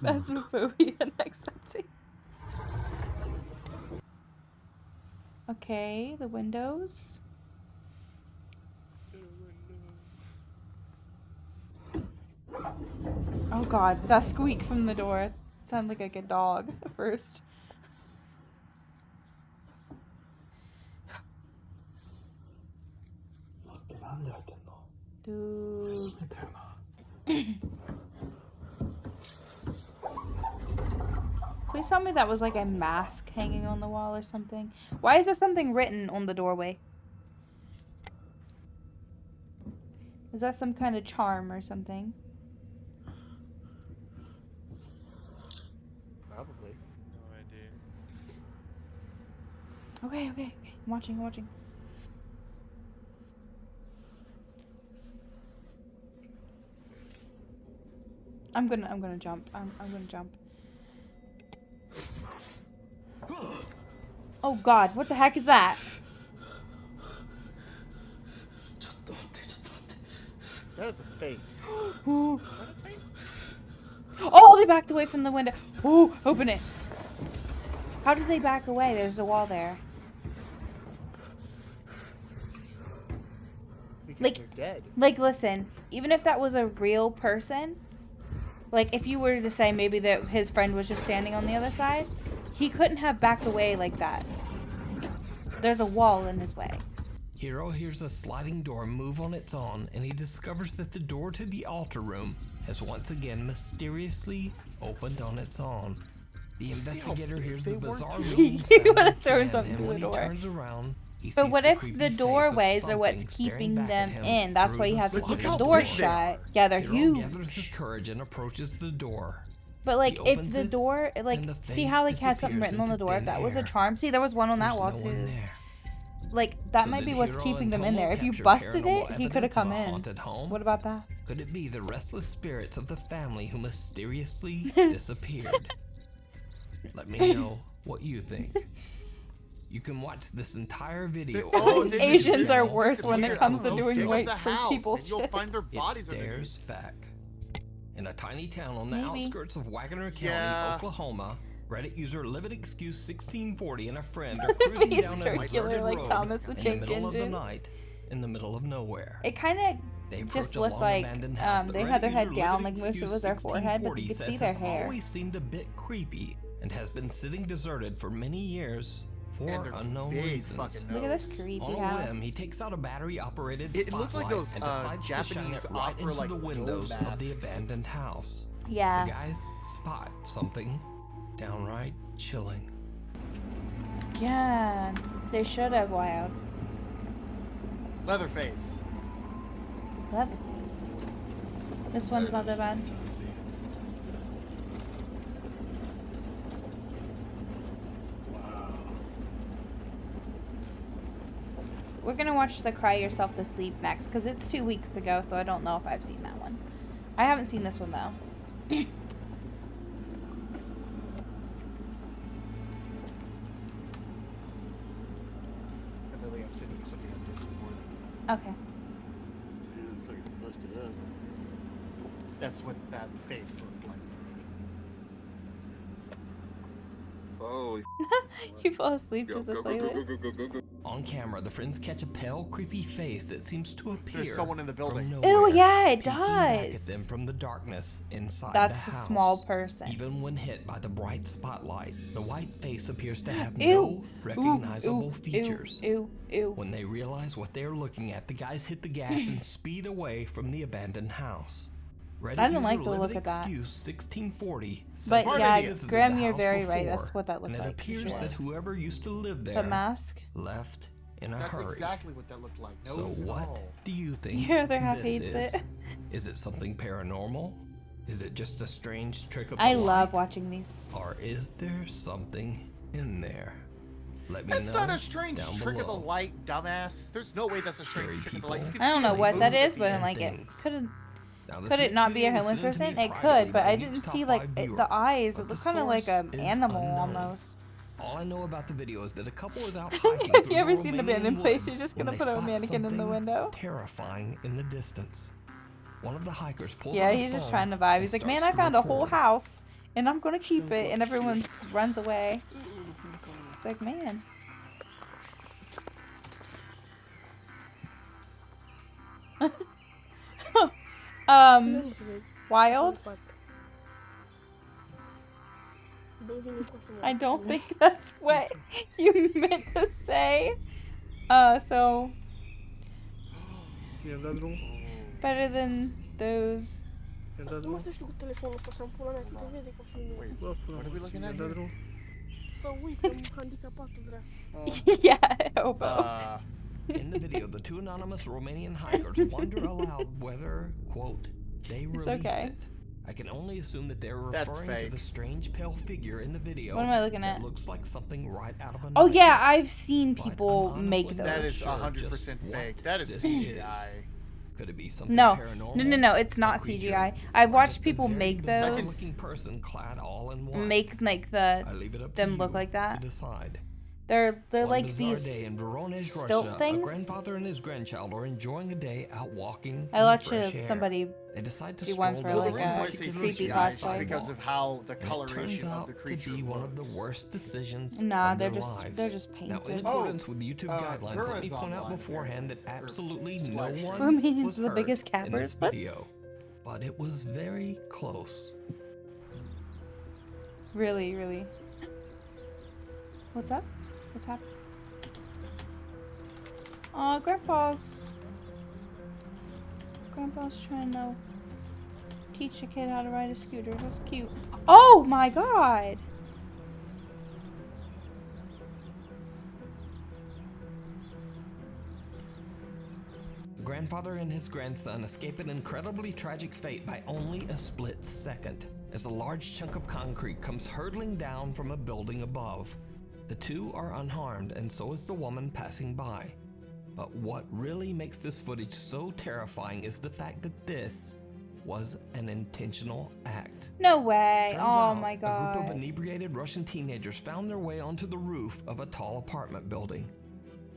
A: Phasmophobia and accepting. Okay, the windows. Oh god, that squeak from the door sounded like a dog at first. Dude. Please tell me that was like a mask hanging on the wall or something. Why is there something written on the doorway? Is that some kind of charm or something?
D: Probably.
B: No idea.
A: Okay, okay, okay. I'm watching, I'm watching. I'm gonna jump. I'm gonna jump. Oh god, what the heck is that?
D: That is a face.
A: Ooh. Oh, they backed away from the window. Ooh, open it. How did they back away? There's a wall there.
D: Because they're dead.
A: Like, listen, even if that was a real person, like, if you were to say maybe that his friend was just standing on the other side, he couldn't have backed away like that. There's a wall in his way.
E: Hiro hears a sliding door move on its own, and he discovers that the door to the altar room has once again mysteriously opened on its own. The investigator hears the bizarre ringing
A: You
E: sound
A: wanna
E: again,
A: throw something
E: and
A: through
E: when
A: the
E: he
A: door.
E: turns around, he
A: But
E: sees
A: what
E: the
A: if
E: creepy
A: the
E: face of
A: doorways are what's
E: something staring
A: keeping
E: back at
A: them
E: him
A: in? That's
E: through
A: why you
E: the
A: have to
D: Look
A: keep
E: sliding
A: the
D: how
A: door
D: big they are.
A: shut. Yeah, they're
E: Hiro
A: huge.
E: gathers his courage and approaches the door.
A: But like,
E: He
A: if
E: opens
A: the
E: it,
A: door, like,
E: and the
A: see
E: face
A: how like had something
E: disappears
A: written on the
E: into
A: door? If
E: thin
A: that was a
E: air.
A: charm, see, there was one on that
E: There's
A: wall
E: no
A: too.
E: one there.
A: Like, that
E: So
A: might
E: did
A: be what's
E: Hiro
A: keeping
E: and
A: them in
E: Tomo
A: there. If you
E: capture
A: busted
E: paranormal
A: it, he could have
E: evidence of
A: come
E: a
A: in.
E: haunted home?
A: What about that?
E: Could it be the restless spirits of the family who mysteriously disappeared? Let me know what you think. You can watch this entire video.
D: Oh,
E: on the
D: they
E: YouTube
A: Asians are
E: channel.
A: worse when it comes to
D: Go
A: doing
D: dig up
A: white
D: the
A: for
D: house,
A: people's
D: and you'll
A: shit.
D: find their
E: It
D: bodies
E: stares back. In a tiny town on the
A: Maybe.
E: outskirts of Wagoner County,
D: Yeah.
E: Oklahoma, Reddit user Livid Excuse 1640 and a friend are cruising
A: He's
E: down a
A: circular
E: deserted
A: like
E: road
A: Thomas the
E: in the
A: Tank
E: middle of the
A: Engine.
E: night, in the middle of nowhere.
A: It kind of
E: They
A: just
E: approach a
A: looked
E: long
A: like
E: abandoned house that
A: they had their
E: Reddit
A: head
E: user
A: down,
E: Livid
A: like most of it
E: Excuse
A: was their forehead, but you
E: 1640
A: could see
E: says
A: their
E: has
A: hair.
E: always seemed a bit creepy and has been sitting deserted for many years for
D: And their
E: unknown
D: big
E: reasons.
D: fucking
A: Look at this
D: nose.
A: creepy
E: On a
A: house.
E: whim, he takes out a battery-operated
D: It looked
E: spotlight
D: like those,
E: and decides to shine
D: Japanese
E: it right
D: opera,
E: into
D: like,
E: the windows
D: dome
E: of the
D: masks.
E: abandoned house.
A: Yeah.
E: The guys spot something downright chilling.
A: Yeah. They should have, wild.
D: Leatherface.
A: Leatherface. This one's not that bad. We're gonna watch the Cry Yourself to Sleep next, because it's 2 weeks ago, so I don't know if I've seen that one. I haven't seen this one, though.
D: Lily, I'm sending you something on Discord.
A: Okay.
D: That's what that face looked like.
K: Holy
A: You fall asleep to the playlist.
E: On camera, the friends catch a pale, creepy face that seems to appear
D: There's someone in the building.
E: from
A: Ew,
E: nowhere,
A: yeah, it
E: peeking back at
A: does.
E: them from the darkness inside
A: That's
E: the
A: a
E: house.
A: small person.
E: Even when hit by the bright spotlight, the white face appears to have
A: Ew.
E: no recognizable
A: Ooh,
E: features.
A: Ew, ew.
E: When they realize what they're looking at, the guys hit the gas and speed away from the abandoned house. Reddit
A: I didn't
E: user
A: like the
E: Livid
A: look of that.
E: Excuse 1640 says
A: But
E: that
A: yeah,
E: they visited
A: Graham,
E: the
A: you're
E: house
A: very right.
E: before,
A: That's what that looked
E: and it
A: like, for
E: appears
A: sure.
E: that whoever used to live
A: The
E: there
A: mask?
E: left in a
D: That's
E: hurry.
D: exactly what that looked like.
E: So
D: Nose and
E: what
D: all.
E: do you think
A: Your other half
E: this
A: hates
E: is?
A: it.
E: Is it something paranormal? Is it just a strange trick of the
A: I love
E: light?
A: watching these.
E: Or is there something in there? Let me
D: That's
E: know
D: not a strange
E: down
D: trick
E: below.
D: of the light, dumbass. There's no way that's a
E: Scary
D: strange trick of the light. You
E: people.
D: can
A: I don't
D: see
A: know
D: the
A: what that
D: faces
A: is,
D: at
A: but
D: the
A: I'm
D: end.
A: like, it
E: things.
A: couldn't.
E: Now, this
A: Could it
E: next
A: not be a
E: video was
A: homeless
E: sent to me
A: person? It
E: privately
A: could,
E: by
A: but
E: a
A: I
E: Geek's
A: didn't
E: Top
A: see like
E: 5
A: it,
E: viewer,
A: the eyes.
E: but
A: It
E: the
A: looked kind of like
E: source
A: an
E: is
A: animal
E: unknown.
A: almost.
E: All I know about the video is that a couple is out hiking
A: Have
E: through
A: you ever
E: the
A: seen
E: Romanian
A: Abandoned Place?
E: woods
A: You're just
E: when
A: gonna
E: they
A: put a
E: spot
A: mannequin in the
E: something
A: window.
E: terrifying in the distance. one of the hikers pulls
A: Yeah,
E: out a
A: he's just
E: phone
A: trying to vibe.
E: and
A: He's like,
E: starts
A: man, I
E: to
A: found a whole
E: record.
A: house, and I'm gonna keep it, and everyone runs away. It's like, man. Wild? I don't think that's what you meant to say. So better than those.
D: Wait, what are we looking at here?
A: Yeah, hobo.
E: In the video, the two anonymous Romanian hikers wonder aloud whether, quote, they released
A: okay.
E: it. I can only assume that they're
D: That's
E: referring to
D: fake.
E: the strange pale figure in the video.
A: What am I looking
E: that
A: at?
E: looks like something right out of a
A: Oh
E: nightmare.
A: yeah, I've seen
E: But
A: people
E: I'm
A: make
E: honestly
A: those.
D: That is
E: sure
D: 100%
E: just
D: fake.
E: what
D: That is
E: this
D: CGI.
E: Could it be something
A: No,
E: paranormal?
A: no, it's
E: a
A: not
E: creature,
A: CGI. I've
E: or
A: watched
E: just a
A: people
E: very
A: make
E: bizarre
A: those.
E: looking person clad all in white?
A: Make like
E: I leave it up to
A: them look
E: you
A: like that.
E: to decide.
A: They're
E: One
A: like
E: bizarre
A: these
E: day in Voronezh,
A: stilt
E: Russia, a
A: things.
E: grandfather and his grandchild are enjoying a day out walking
A: I
E: in the
A: watched
E: fresh air.
A: somebody
E: They decide to
A: do one
E: stroll
A: for
E: down
A: like
E: one
A: a
E: particular
A: creepy
E: city
A: cosplay.
E: sidewalk,
D: because of how the
E: and it
D: coloration
E: turns
D: of
E: out
D: the
E: to
D: creature
E: be one of the
D: looks.
E: worst decisions
A: Nah,
E: of
A: they're
E: their
A: just
E: lives.
A: they're just
E: Now, in
A: painted.
E: accordance with the YouTube guidelines, let me
D: Gurma's
E: point out
D: online
E: beforehand that
D: there, or
E: absolutely no
D: live stream.
E: one
A: Romanians
E: was
A: are the
E: hurt
A: biggest
E: in this
A: cappers. What?
E: video, but it was very close.
A: Really, really. What's up? What's happening? Aw, Grandpa's trying to teach a kid how to ride a scooter. That's cute. Oh my god!
E: The grandfather and his grandson escape an incredibly tragic fate by only a split second, as a large chunk of concrete comes hurtling down from a building above. The two are unharmed, and so is the woman passing by. But what really makes this footage so terrifying is the fact that this was an intentional act.
A: No way.
E: Turns
A: Oh
E: out,
A: my
E: a group of
A: god.
E: inebriated Russian teenagers found their way onto the roof of a tall apartment building.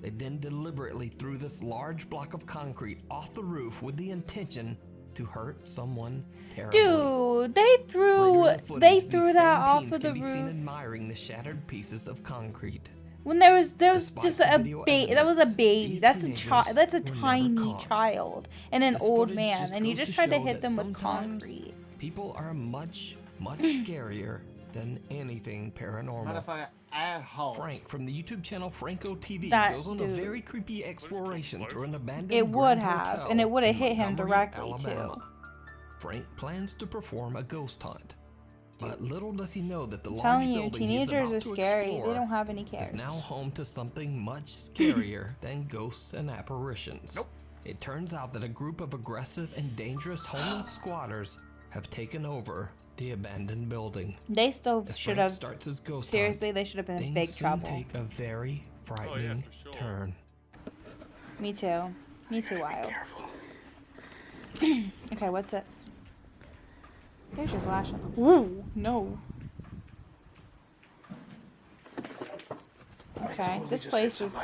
E: They then deliberately threw this large block of concrete off the roof with the intention to hurt someone terribly.
A: Dude, they
E: Later in
A: threw
E: the footage, these
A: that
E: same
A: off
E: teens
A: of the
E: can be seen
A: roof
E: admiring the shattered pieces of concrete.
A: when there was
E: Despite
A: just
E: the
A: a
E: video
A: baby. That was a
E: evidence,
A: baby.
E: these
A: That's a
E: teenagers
A: child. That's a
E: were never
A: tiny
E: caught.
A: child and an
E: This
A: old
E: footage
A: man,
E: just
A: and you
E: goes
A: just
E: to
A: tried to
E: show
A: hit
E: that
A: them with
E: sometimes
A: concrete.
E: People are much scarier than anything paranormal. Frank from the YouTube channel Franco TV
A: That
E: goes on a
A: dude.
E: very creepy exploration through an abandoned
A: It would
E: Grand
A: have,
E: Hotel
A: and it would have
E: in
A: hit him
E: Montgomery,
A: directly
E: Alabama.
A: too.
E: Frank plans to perform a ghost hunt, but little does he know that the
A: I'm
E: large
A: telling you,
E: building he's
A: teenagers
E: about
A: are
E: to
A: scary.
E: explore
A: They don't have any cares.
E: is now home to something much scarier than ghosts and apparitions.
D: Nope.
E: It turns out that a group of aggressive and dangerous homeless squatters have taken over the abandoned building.
A: They still
E: As
A: should
E: Frank
A: have.
E: starts his ghost
A: Seriously,
E: hunt,
A: they should have been in
E: things
A: big
E: soon
A: trouble.
E: take a very frightening
B: for sure.
E: turn.
A: Me too. Me too, Wild. Okay, what's this? There's your flashlight. Ooh, no. Okay, this place is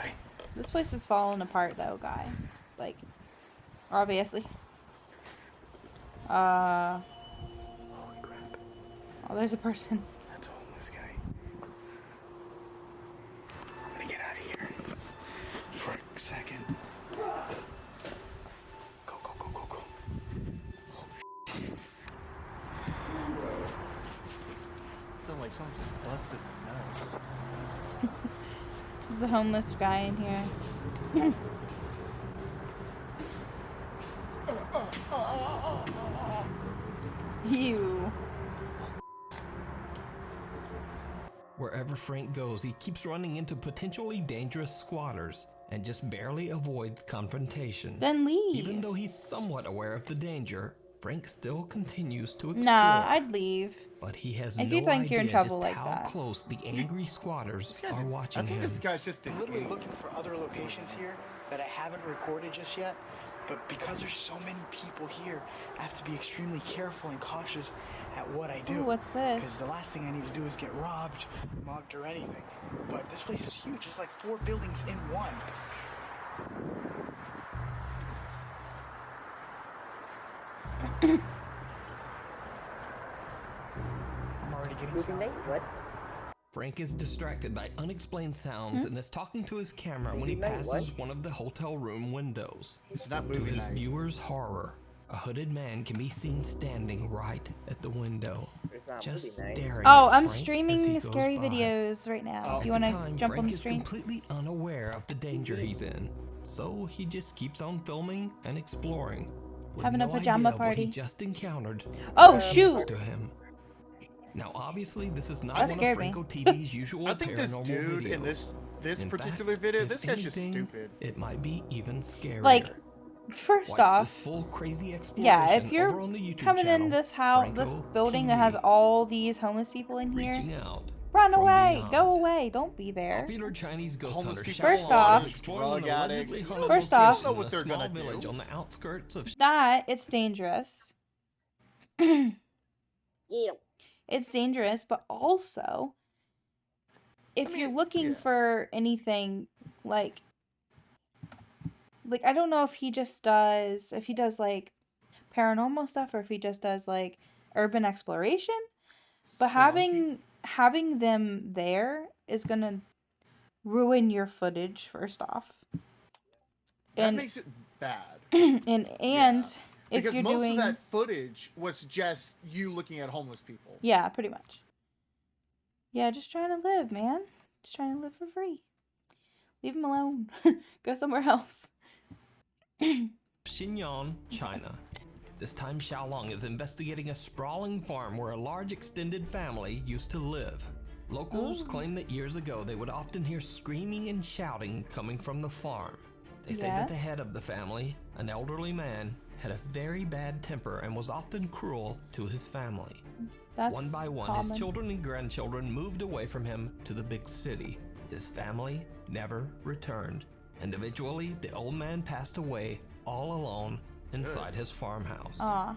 A: falling apart though, guys. Like, obviously.
J: Holy crap.
A: Oh, there's a person.
J: That's a homeless guy. I'm gonna get out of here for a second. Go, go, go, go, go.
D: Sounds like someone just busted my nose.
A: There's a homeless guy in here. Ew.
E: Wherever Frank goes, he keeps running into potentially dangerous squatters and just barely avoids confrontation.
A: Then leave.
E: Even though he's somewhat aware of the danger, Frank still continues to explore.
A: Nah, I'd leave.
E: But he has
A: If
E: no
A: you think you're in
E: idea
A: trouble
E: just
A: like
E: how
A: that.
E: close the angry squatters are watching
D: I think
E: him.
D: this guy's just
L: I'm literally looking for other locations here that I haven't recorded just yet, but because there's so many people here, I have to be extremely careful and cautious at what I do.
A: Ooh, what's this?
L: Because the last thing I need to do is get robbed, mugged, or anything. But this place is huge. It's like 4 buildings in one. I'm already getting some.
M: What?
E: Frank is distracted by unexplained sounds and is talking to his camera when he passes one of the hotel room windows.
D: It's not
E: To
D: moving.
E: his viewers' horror, a hooded man can be seen standing right at the window, just staring
A: Oh,
E: at
A: I'm
E: Frank as he
A: streaming
E: goes
A: scary
E: by.
A: videos right now.
E: At
A: You
E: the
A: want to
E: time,
A: jump on
E: Frank
A: the
E: is
A: stream?
E: completely unaware of the danger he's in, so he just keeps on filming and exploring, with
A: Having a
E: no
A: pajama
E: idea of what he
A: party.
E: just encountered.
A: Oh,
E: next
A: shoot.
E: to him. Now, obviously, this is not
A: That
E: one of
A: scared me.
E: Franco TV's usual
D: I think this
E: paranormal
D: dude
E: videos.
D: in this
E: In
D: particular
E: fact,
D: video,
E: if
D: this guy's just
E: anything,
D: stupid.
E: It might be even scarier.
A: Like, first
E: Watch
A: off,
E: this full crazy exploration
A: yeah, if
E: over
A: you're
E: on the YouTube
A: coming
E: channel,
A: in this house, this
E: Franco
A: building that
E: TV.
A: has all these homeless people in here,
E: Reaching out
A: run
E: from
A: away,
E: beyond.
A: go away, don't be there.
E: Popular Chinese ghost
D: Homeless
E: hunter
D: people
A: First
E: Xiaolong
A: off-
E: is exploring
D: drug
E: an allegedly
D: addict.
E: haunted
A: First
E: location
A: off-
D: know what
E: in
D: they're
E: a small
D: gonna do.
E: village on the outskirts of.
A: That it's dangerous.
M: Yeah.
A: It's dangerous, but also, if you're looking for anything like I don't know if he does like paranormal stuff or if he just does like urban exploration, but having them there is gonna ruin your footage first off.
D: That makes it bad.
A: and if
D: Because
A: you're
D: most
A: doing
D: of that footage was just you looking at homeless people.
A: yeah, pretty much. Yeah, just trying to live, man. Just trying to live for free. Leave him alone. Go somewhere else.
E: Xinjiang, China. This time Xiaolong is investigating a sprawling farm where a large extended family used to live. Locals claim that years ago they would often hear screaming and shouting coming from the farm. They say that the head of the family, an elderly man, had a very bad temper and was often cruel to his family.
A: That's
E: one by one,
A: common.
E: his children and grandchildren moved away from him to the big city. His family never returned, and eventually the old man passed away all alone inside his farmhouse.
A: Aw,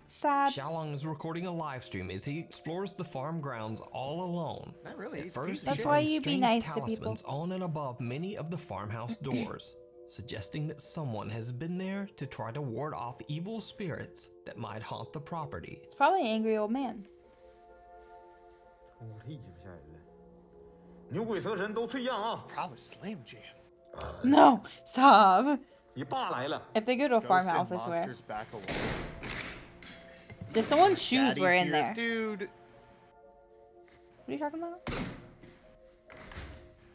A: sad.
E: Xiaolong is recording a live stream as he explores the farm grounds all alone.
D: Not really.
E: At
D: He's
E: first,
A: That's
E: he
A: why
E: finds
A: you be
E: strange
A: nice to
E: talismans
A: people.
E: on and above many of the farmhouse doors, suggesting that someone has been there to try to ward off evil spirits that might haunt the property.
A: It's probably an angry old man.
N: 我理解不下来了。牛鬼蛇神都退让啊！
D: Probably Slam Jam.
A: No, stop.
N: 你爸来了。
A: If they go to a
D: Ghosts
A: farmhouse,
D: and
A: I swear.
D: monsters back away.
A: Just someone's shoes
D: Daddy's
A: were in
D: here,
A: there.
D: dude.
A: What are you talking about?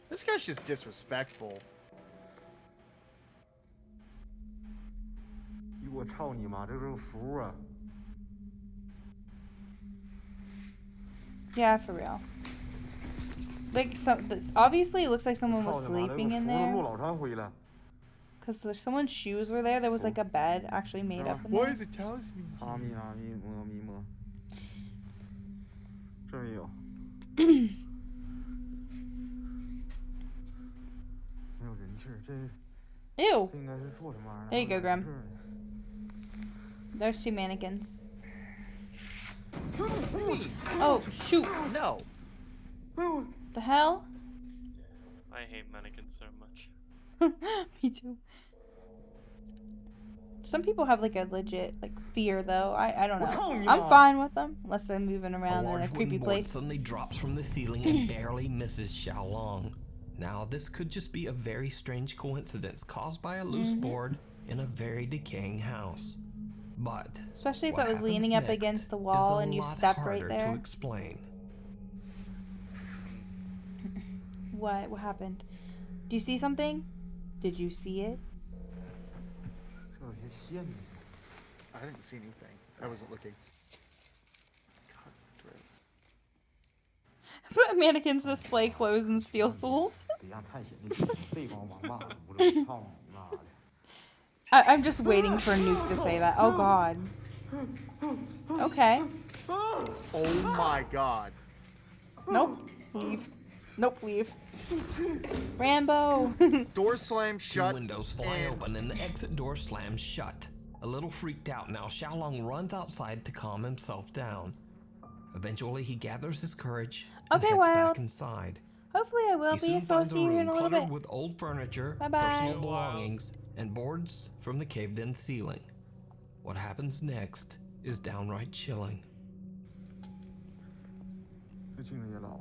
D: This guy's just disrespectful.
N: 我操你妈，这是服啊！
A: Yeah, for real. Like, obviously it looks like someone was sleeping in there.
N: 陆老长回来。
A: Because someone's shoes were there. There was like a bed actually made up in there.
D: Why is it talisman?
N: 阿弥阿弥摩弥摩。这没有。没有人气儿，这。
A: Ew.
N: 应该是做什么玩意儿？
A: There you go, Grim. There's two mannequins. Oh, shoot.
D: No.
A: The hell?
B: I hate mannequins so much.
A: Me too. Some people have like a legit like fear though. I don't know. I'm fine with them unless they're moving
E: A
A: around in a
E: large
A: creepy
E: wooden board
A: place.
E: suddenly drops from the ceiling and barely misses Xiaolong. Now, this could just be a very strange coincidence caused by a loose board in a very decaying house. But
A: Especially if
E: what
A: it was
E: happens
A: leaning up
E: next
A: against the
E: is
A: wall
E: a
A: and you
E: lot
A: stepped right
E: harder
A: there.
E: to explain.
A: What happened? Do you see something? Did you see it?
N: 这有些线呢。
D: I didn't see anything. I wasn't looking.
A: Mannequins display clothes and steal souls.
N: 得让探险那这帮王八犊子，操你妈的！
A: I'm just waiting for Nuke to say that. Oh god. Okay.
D: Oh my god.
A: Nope. Leave. Nope, leave. Rambo.
D: Door slam shut.
E: Two windows fly open and the exit door slams shut. A little freaked out now, Xiaolong runs outside to calm himself down. Eventually, he gathers his courage and
A: Okay,
E: heads
A: Wild.
E: back inside.
A: Hopefully I will
E: He
A: be,
E: soon
A: so I'll
E: finds a
A: see you here in
E: room
A: a little
E: cluttered
A: bit.
E: with old furniture,
A: Bye-bye.
E: personal belongings, and boards from the caved-in ceiling. What happens next is downright chilling.
N: 最近也老。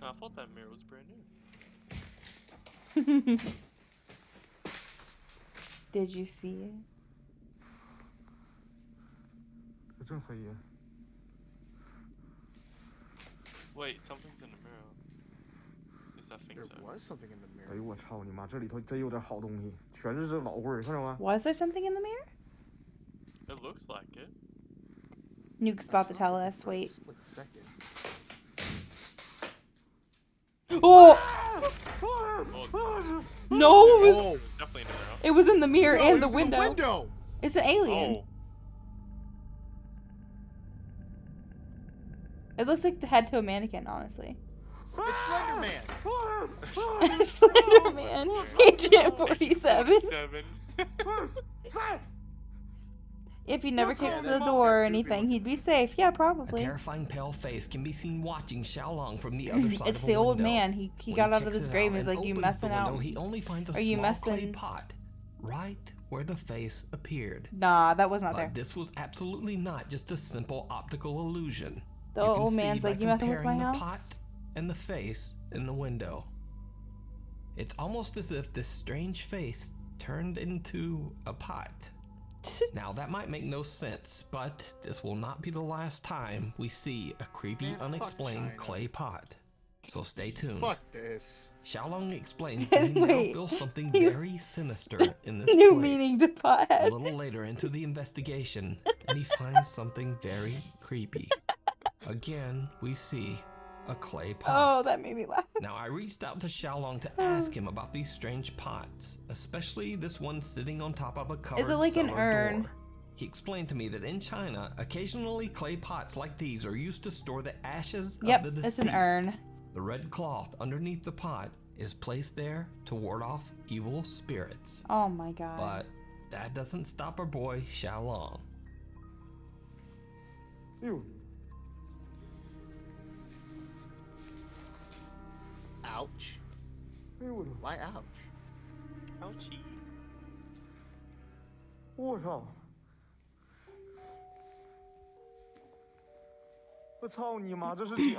B: I thought that mirror was brand new.
A: Did you see it?
N: 真黑呀！
B: Wait, something's in the mirror. At least I think so.
D: There was something in the
N: 哎
D: mirror.
N: 呦我操你妈！这里头真有点好东西，全是这老味儿，看着吗？
A: Was there something in the mirror?
B: It looks like it.
A: Nuke's about to tell us. Wait.
D: Split second.
A: Oh!
B: Oh,
A: No, it was,
D: Oh,
B: it was definitely in the mirror.
A: it was in the mirror
D: no,
A: and
D: it
A: the
D: was in
A: window. It's an alien.
B: Oh.
A: It looks like the head to a mannequin, honestly.
D: it's Slender Man.
A: Slender Man, Agent 47.
B: 47.
A: If he never kicked the door or anything, he'd be safe. Yeah,
E: A
A: probably.
E: terrifying pale face can be seen watching Xiaolong from the other side
A: It's
E: of a
A: the old
E: window.
A: man. He
E: When
A: got out of
E: checks
A: his
E: it
A: grave and
E: out
A: he's like, "You
E: opens
A: messing
E: the window,
A: out?
E: He only finds a
A: Are you
E: small clay
A: messing?"
E: pot right where the face appeared.
A: Nah, that was not
E: But
A: there.
E: this was absolutely not just a simple optical illusion.
A: The
E: You can
A: old
E: see
A: man's
E: by
A: like, "You messing with
E: comparing
A: my
E: the
A: house?"
E: pot and the face in the window. It's almost as if this strange face turned into a pot. Now that might make no sense, but this will not be the last time we see a creepy,
D: Man, fuck
E: unexplained
D: China.
E: clay pot. So stay tuned.
D: Fuck this.
E: Xiaolong explains that he now
A: Wait,
E: feels something
A: he's-
E: very sinister in this
A: New
E: place.
A: meaning to
E: A
A: pothead.
E: little later into the investigation, and he finds something very creepy. Again, we see a clay pot.
A: Oh, that made me laugh.
E: Now, I reached out to Xiaolong to ask him about these strange pots, especially this one sitting on top of a covered
A: like an
E: cellar
A: urn?
E: door. He explained to me that in China, occasionally clay pots like these are used to store the ashes
A: Yep,
E: of the
A: it's
E: deceased.
A: an urn.
E: The red cloth underneath the pot is placed there to ward off evil spirits.
A: Oh my god.
E: But that doesn't stop our boy Xiaolong.
N: Ew.
D: Ouch.
N: 哎呦我的，
D: Why ouch?
B: Ouchie.
N: 我操！我操你妈！这是井！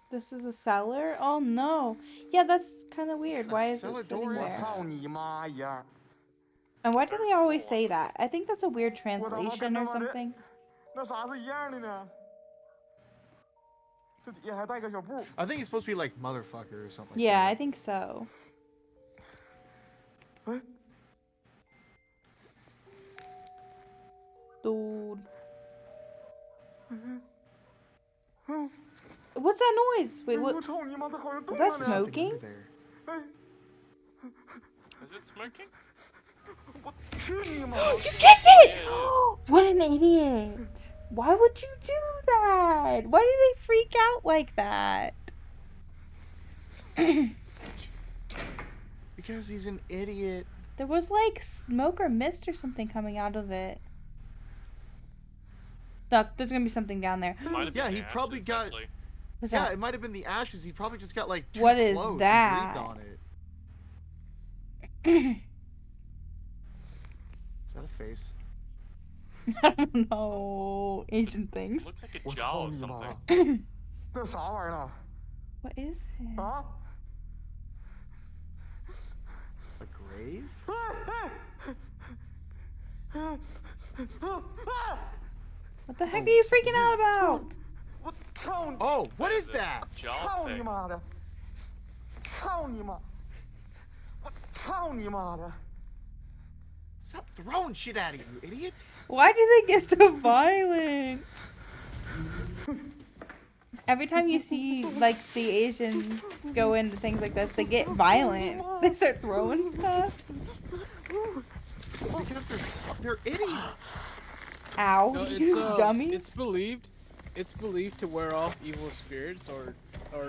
A: This is a cellar? Oh no. Yeah, that's kind of weird. Why is it
D: cellar
A: sitting
D: door is-
N: 我
A: there?
N: 操你妈呀！
A: And why do they always say that? I think that's a weird translation or
N: what?
A: something.
N: 那啥是一样的呢？这底下还带个小布。
D: I think it's supposed to be like motherfucker or something.
A: Yeah, I
D: like
A: think so.
N: 哎，
A: Dude. What's that noise? Wait,
N: 我
A: what?
N: 操你妈！这好像动
A: Is
N: 了
A: that
N: 呢！
D: that.
A: smoking?
D: Over there.
N: 哎，
B: Is it smoking?
N: 我去你妈！
A: You kicked it!
B: Yeah, it is.
A: What an idiot. Why would you do that? Why do they freak out like that?
D: Because he's an idiot.
A: There was like smoke or mist or something coming out of it. Look, there's gonna be something down there.
B: Might have
D: Yeah,
B: been
D: he
B: the
D: probably
B: ashes,
D: got-
B: actually.
A: What's
D: Yeah,
A: that?
D: it might have been the ashes. He probably just got like too
A: What is
D: close and
A: that?
D: breathed on it. Is that a face?
A: I don't know. Ancient things.
B: Looks like a
N: 我
B: jaw
N: 操
B: or
N: 你妈！
B: something.
N: 那啥玩意儿呢？
A: What is it?
N: 啊！
D: A grave?
A: What the heck are you freaking out about?
N: 我操你！
D: Oh, what is
B: Is it
D: that?
B: Jaw
N: 操你
B: thing.
N: 妈的！操你妈！我操你妈的！
D: Stop throwing shit at you, idiot!
A: Why do they get so violent? Every time you see like the Asians go into things like this, they get violent. They start throwing stuff.
D: Because they're idiots.
A: Ow,
C: No,
A: you dummy.
C: It's believed to wear off evil spirits or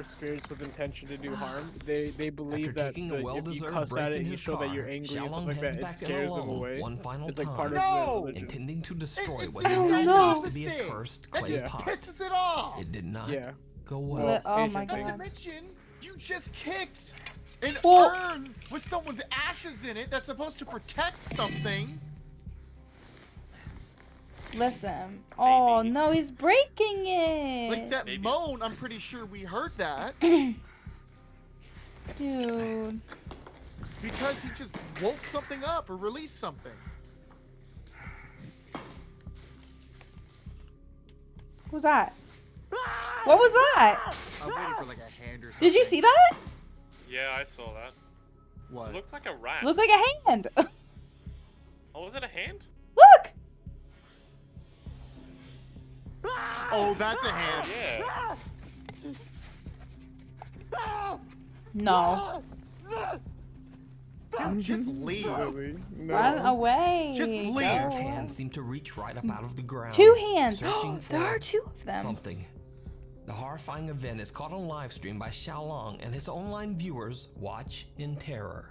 C: spirits with intention to do harm. They believe
E: After
C: that
E: taking a
C: if you
E: well-deserved
C: cuss
E: break
C: at it
E: in
C: and you
E: his
C: show
E: car,
C: that you're angry and stuff
E: Xiaolong
C: like
E: heads
C: that, it
E: back in
C: scares them
E: alone
C: away.
E: one final
C: It's like
E: time,
C: part of
D: No!
C: their religion.
E: intending to destroy
D: It's
E: what
D: the
E: he
A: Oh,
D: exact
E: believes to be a
D: opposite.
E: cursed
D: That
E: clay
C: Yeah.
E: pot.
D: pisses it off.
E: It did not
C: Yeah.
E: go
C: Well,
E: well.
A: Oh
C: Asian
A: my
C: things.
D: Not to
A: god.
D: mention, you just kicked An
A: Well-
D: urn with someone's ashes in it that's supposed to protect something.
A: Listen. Oh no, he's breaking it.
D: Like that moan, I'm pretty sure we heard that.
A: Dude.
D: Because he just woke something up or released something.
A: What was that? What was that?
D: I'm waiting for like a hand or something.
A: Did you see that?
B: Yeah, I saw that.
D: What?
B: It looked like a rat.
A: Looked like a hand.
B: Oh, was it a hand?
A: Look.
D: Oh, that's a hand.
B: Yeah.
A: No.
D: Dude, just leave.
A: Run away.
D: Just leave.
A: Go.
E: Pair of hands seem to reach right up out of the ground.
A: 2 hands.
E: Searching
A: There
E: for
A: are 2 of them.
E: something. The horrifying event is caught on live stream by Xiaolong, and his online viewers watch in terror.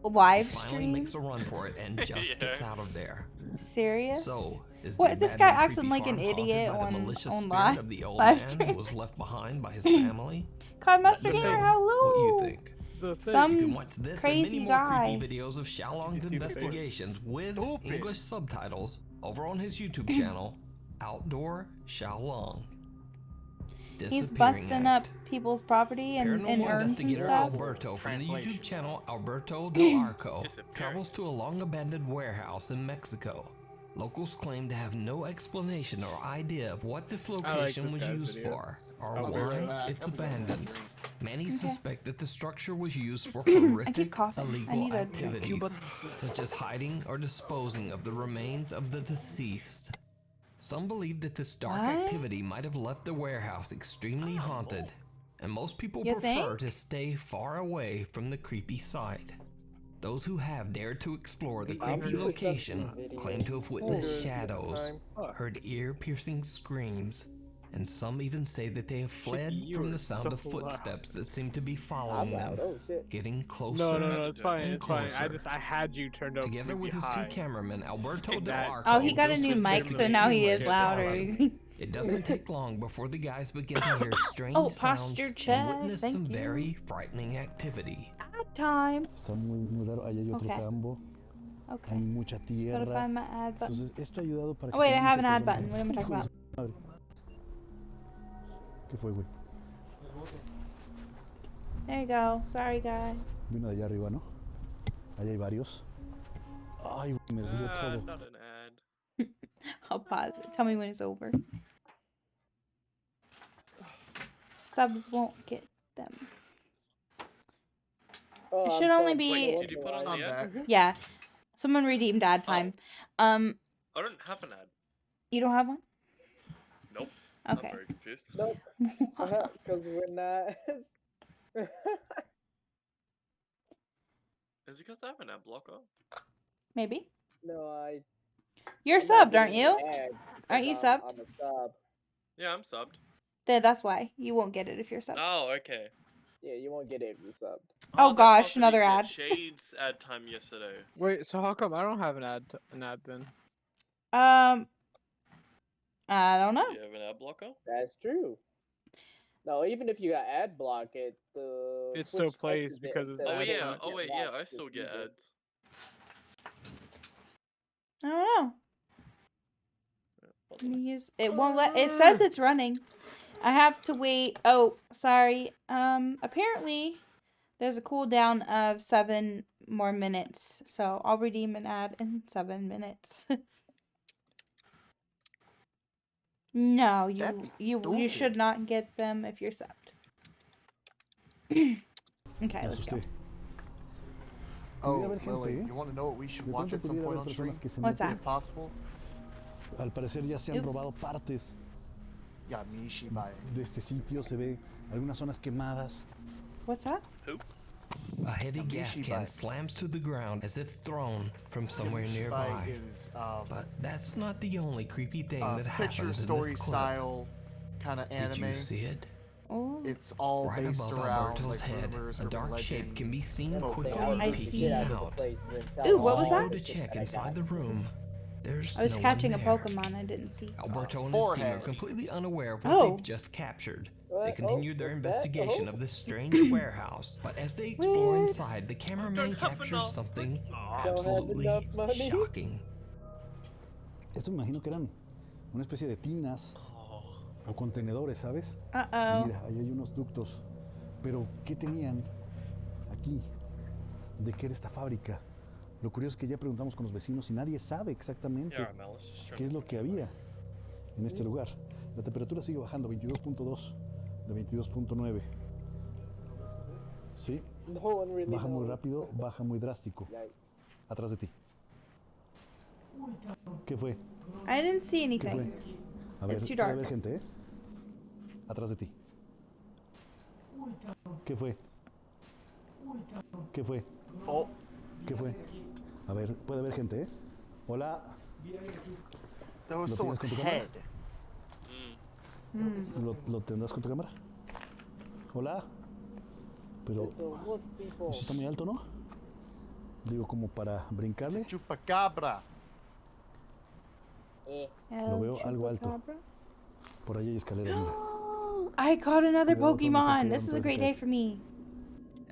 A: Live
E: He finally
A: stream?
E: makes a run for it and just gets out of there.
A: Serious?
E: So, is
A: What?
E: the
A: This guy
E: abandoned
A: acting
E: creepy
A: like an
E: farm haunted
A: idiot
E: by the
A: on
E: malicious spirit
A: live
E: of the old
A: live
E: man
A: stream.
E: who was left behind by his family?
A: Codmaster
E: Let me
A: Gamer,
E: know
A: hello.
E: What do you think?
A: Some
E: you can watch this and
A: crazy
E: many more
A: guy.
E: creepy videos of Xiaolong's investigations with
D: Stupid.
E: English subtitles over on his YouTube channel, Outdoor Xiaolong.
A: He's
E: Disappearing
A: busting
E: Act.
A: up people's property and
E: Paranormal
A: urns and
E: investigator
A: stuff.
E: Alberto from the
D: Translation.
E: YouTube channel Alberto Del Arco
B: Disappearing.
E: travels to a long-abandoned warehouse in Mexico. Locals claim to have no explanation or idea of what this location
C: this
E: was
C: guy's
E: used for
C: videos.
E: or
C: I'll be
E: why
D: right back.
E: it's
D: I'll be right
E: abandoned.
D: back.
E: Many suspect that the structure was used for
A: I keep
E: horrific
A: coughing. I
E: illegal
A: need a
E: activities, such as hiding or disposing of the remains of the deceased. Some believe that this dark
A: What?
E: activity might have left the warehouse extremely haunted, and most people
A: You
E: prefer
A: think?
E: to stay far away from the creepy site. Those who have dared to explore the creepy location claim to have witnessed shadows, heard ear-piercing screams, and some even say that they have fled
C: you
E: from
C: are
E: the sound of
C: so loud.
E: footsteps that seem to be following them, getting closer
C: No, it's fine.
E: and
C: It's fine.
E: closer.
C: I had you turned up.
E: Together with his
C: high.
E: 2 cameramen, Alberto Del
C: That-
E: Arco
A: Oh, he got a
E: goes
A: new
E: to
A: mic, so
E: investigate
A: now
E: the
A: he is
E: alleged
A: louder.
E: haunting. It doesn't take long before the guys begin to hear strange
A: Oh,
E: sounds
A: posture check,
E: and witness
A: thank
E: some
A: you.
E: very frightening activity.
A: Ad time.
M: Está muy raro. Ahí hay otro
A: Okay.
M: tambo.
A: Okay.
M: Hay mucha
A: Gotta
M: tierra.
A: find my ad button.
M: Entonces, esto ha ayudado para
A: Oh,
M: que
A: wait, I
M: haya
A: have an
M: muchas
A: ad
M: personas-
A: button. What am I talking
M: Hijo de
A: about?
M: su madre. ¿Qué fue, güey?
A: There you go. Sorry, guy.
M: Vino de allá arriba, ¿no? Allá hay varios. Ay, güey, me dolió todo.
B: Not an ad.
A: I'll pause it. Tell me when it's over. Subs won't get them. It should only be.
B: Wait, did you put on
D: I'm
B: the ad?
D: back.
A: Yeah. Someone redeemed ad time.
B: I don't have an ad.
A: You don't have one?
B: Nope.
A: Okay.
B: I'm very confused.
O: Nope. Because we're not.
B: Is it because I have an ad blocker?
A: Maybe.
O: No,
A: You're
O: I'm not
A: subbed, aren't
O: getting
A: you?
O: an ad
A: Aren't you
O: 'cause
A: subbed?
O: I'm a sub.
B: Yeah, I'm subbed.
A: That's why. You won't get it if you're subbed.
B: Oh, okay.
O: Yeah, you won't get it if you're subbed.
A: Oh,
B: that's
A: gosh,
B: after
A: another
B: you did
A: ad.
B: Shades ad time yesterday.
C: Wait, so how come I don't have an ad then?
A: I don't know.
B: Do you have an ad blocker?
O: That's true. No, even if you got ad block, it
C: Still
O: Twitch
C: plays
O: fixes it
C: because it's
O: instead
B: Oh
O: of
C: ad
B: yeah.
C: time.
O: making
B: Oh
O: it
B: wait, yeah.
O: watch,
B: I
O: just
B: still get
O: use it.
B: ads.
A: I don't know. Let me use it. Won't let. It says it's running. I have to wait. Oh, sorry. Apparently, there's a cooldown of 7 more minutes, so I'll redeem an ad in 7 minutes. No, you should not get them if you're subbed. Okay,
M: Me
A: let's go.
M: asusté.
D: Oh,
M: Pudiera haber gente,
D: Lily,
M: ¿eh?
D: you want to know what we should
M: De
D: watch
M: pronto
D: at some
M: pudiera
D: point
M: haber
D: on stream?
M: personas que se
A: What's
M: meten.
A: that?
D: If possible?
M: Al parecer ya se han
A: Oops.
M: robado partes
D: Yeah, Mishi by.
M: de este sitio. Se ve algunas zonas quemadas.
A: What's that?
B: Poop.
E: A heavy gas
D: Mishi
E: can
D: bite.
E: slams to the ground as if thrown from somewhere nearby.
D: Is
E: But that's not the only creepy thing that
D: picture
E: happens in
D: story
E: this clip.
D: style kind of anime.
E: Did you see it?
A: Oh.
D: It's all
E: Right
D: based
E: above
D: around
E: Alberto's
D: like
E: head,
D: rumors,
E: a
D: urban
E: dark shape
D: legend.
E: can be seen
D: Oh,
E: quickly
A: I see
E: peeking
A: it.
E: out.
A: Ooh, what was
E: When you
A: that?
E: go to check inside the room, there's
A: I was
E: no one
A: catching a
E: there.
A: Pokemon I didn't see.
E: Alberto and his team are
D: Forehead.
E: completely unaware of what
A: Oh.
E: they've just captured. They
O: What?
E: continued their
O: What's that?
E: investigation of this strange warehouse, but as they explore inside, the cameraman captures something absolutely
O: enough money.
E: shocking.
M: Esto me imagino que eran una especie de tinas o contenedores, ¿sabes?
A: Uh-oh.
M: Mira, ahí hay unos ductos. Pero, ¿qué tenían aquí? ¿De qué era esta fábrica? Lo curioso es que ya preguntamos con los vecinos y nadie sabe exactamente qué es lo que había en este lugar. La temperatura sigue bajando, 22.2 de 22.9. Sí,
O: No one really
M: baja muy
O: knows.
M: rápido, baja muy drástico. Atrás de ti. ¿Qué fue?
A: I didn't see
M: ¿Qué fue?
A: anything.
M: A ver,
A: It's too
M: puede
A: dark.
M: haber gente, ¿eh? Atrás de ti. ¿Qué fue? ¿Qué fue?
D: Oh.
M: ¿Qué fue? A ver, puede haber gente, ¿eh? Hola.
D: That was
M: ¿Lo
D: someone's
M: tienes con tu cámara?
D: head.
M: ¿Lo tendrás con tu cámara? Hola. Pero eso está muy alto, ¿no? Digo, como para brincarle.
D: Chupacabra.
M: Lo veo algo alto. Por ahí hay escaleras, mira.
A: I caught another
M: Cuidado, Tony,
A: Pokemon.
M: porque
A: This is a
M: no te
A: great
M: dejes
A: day for me.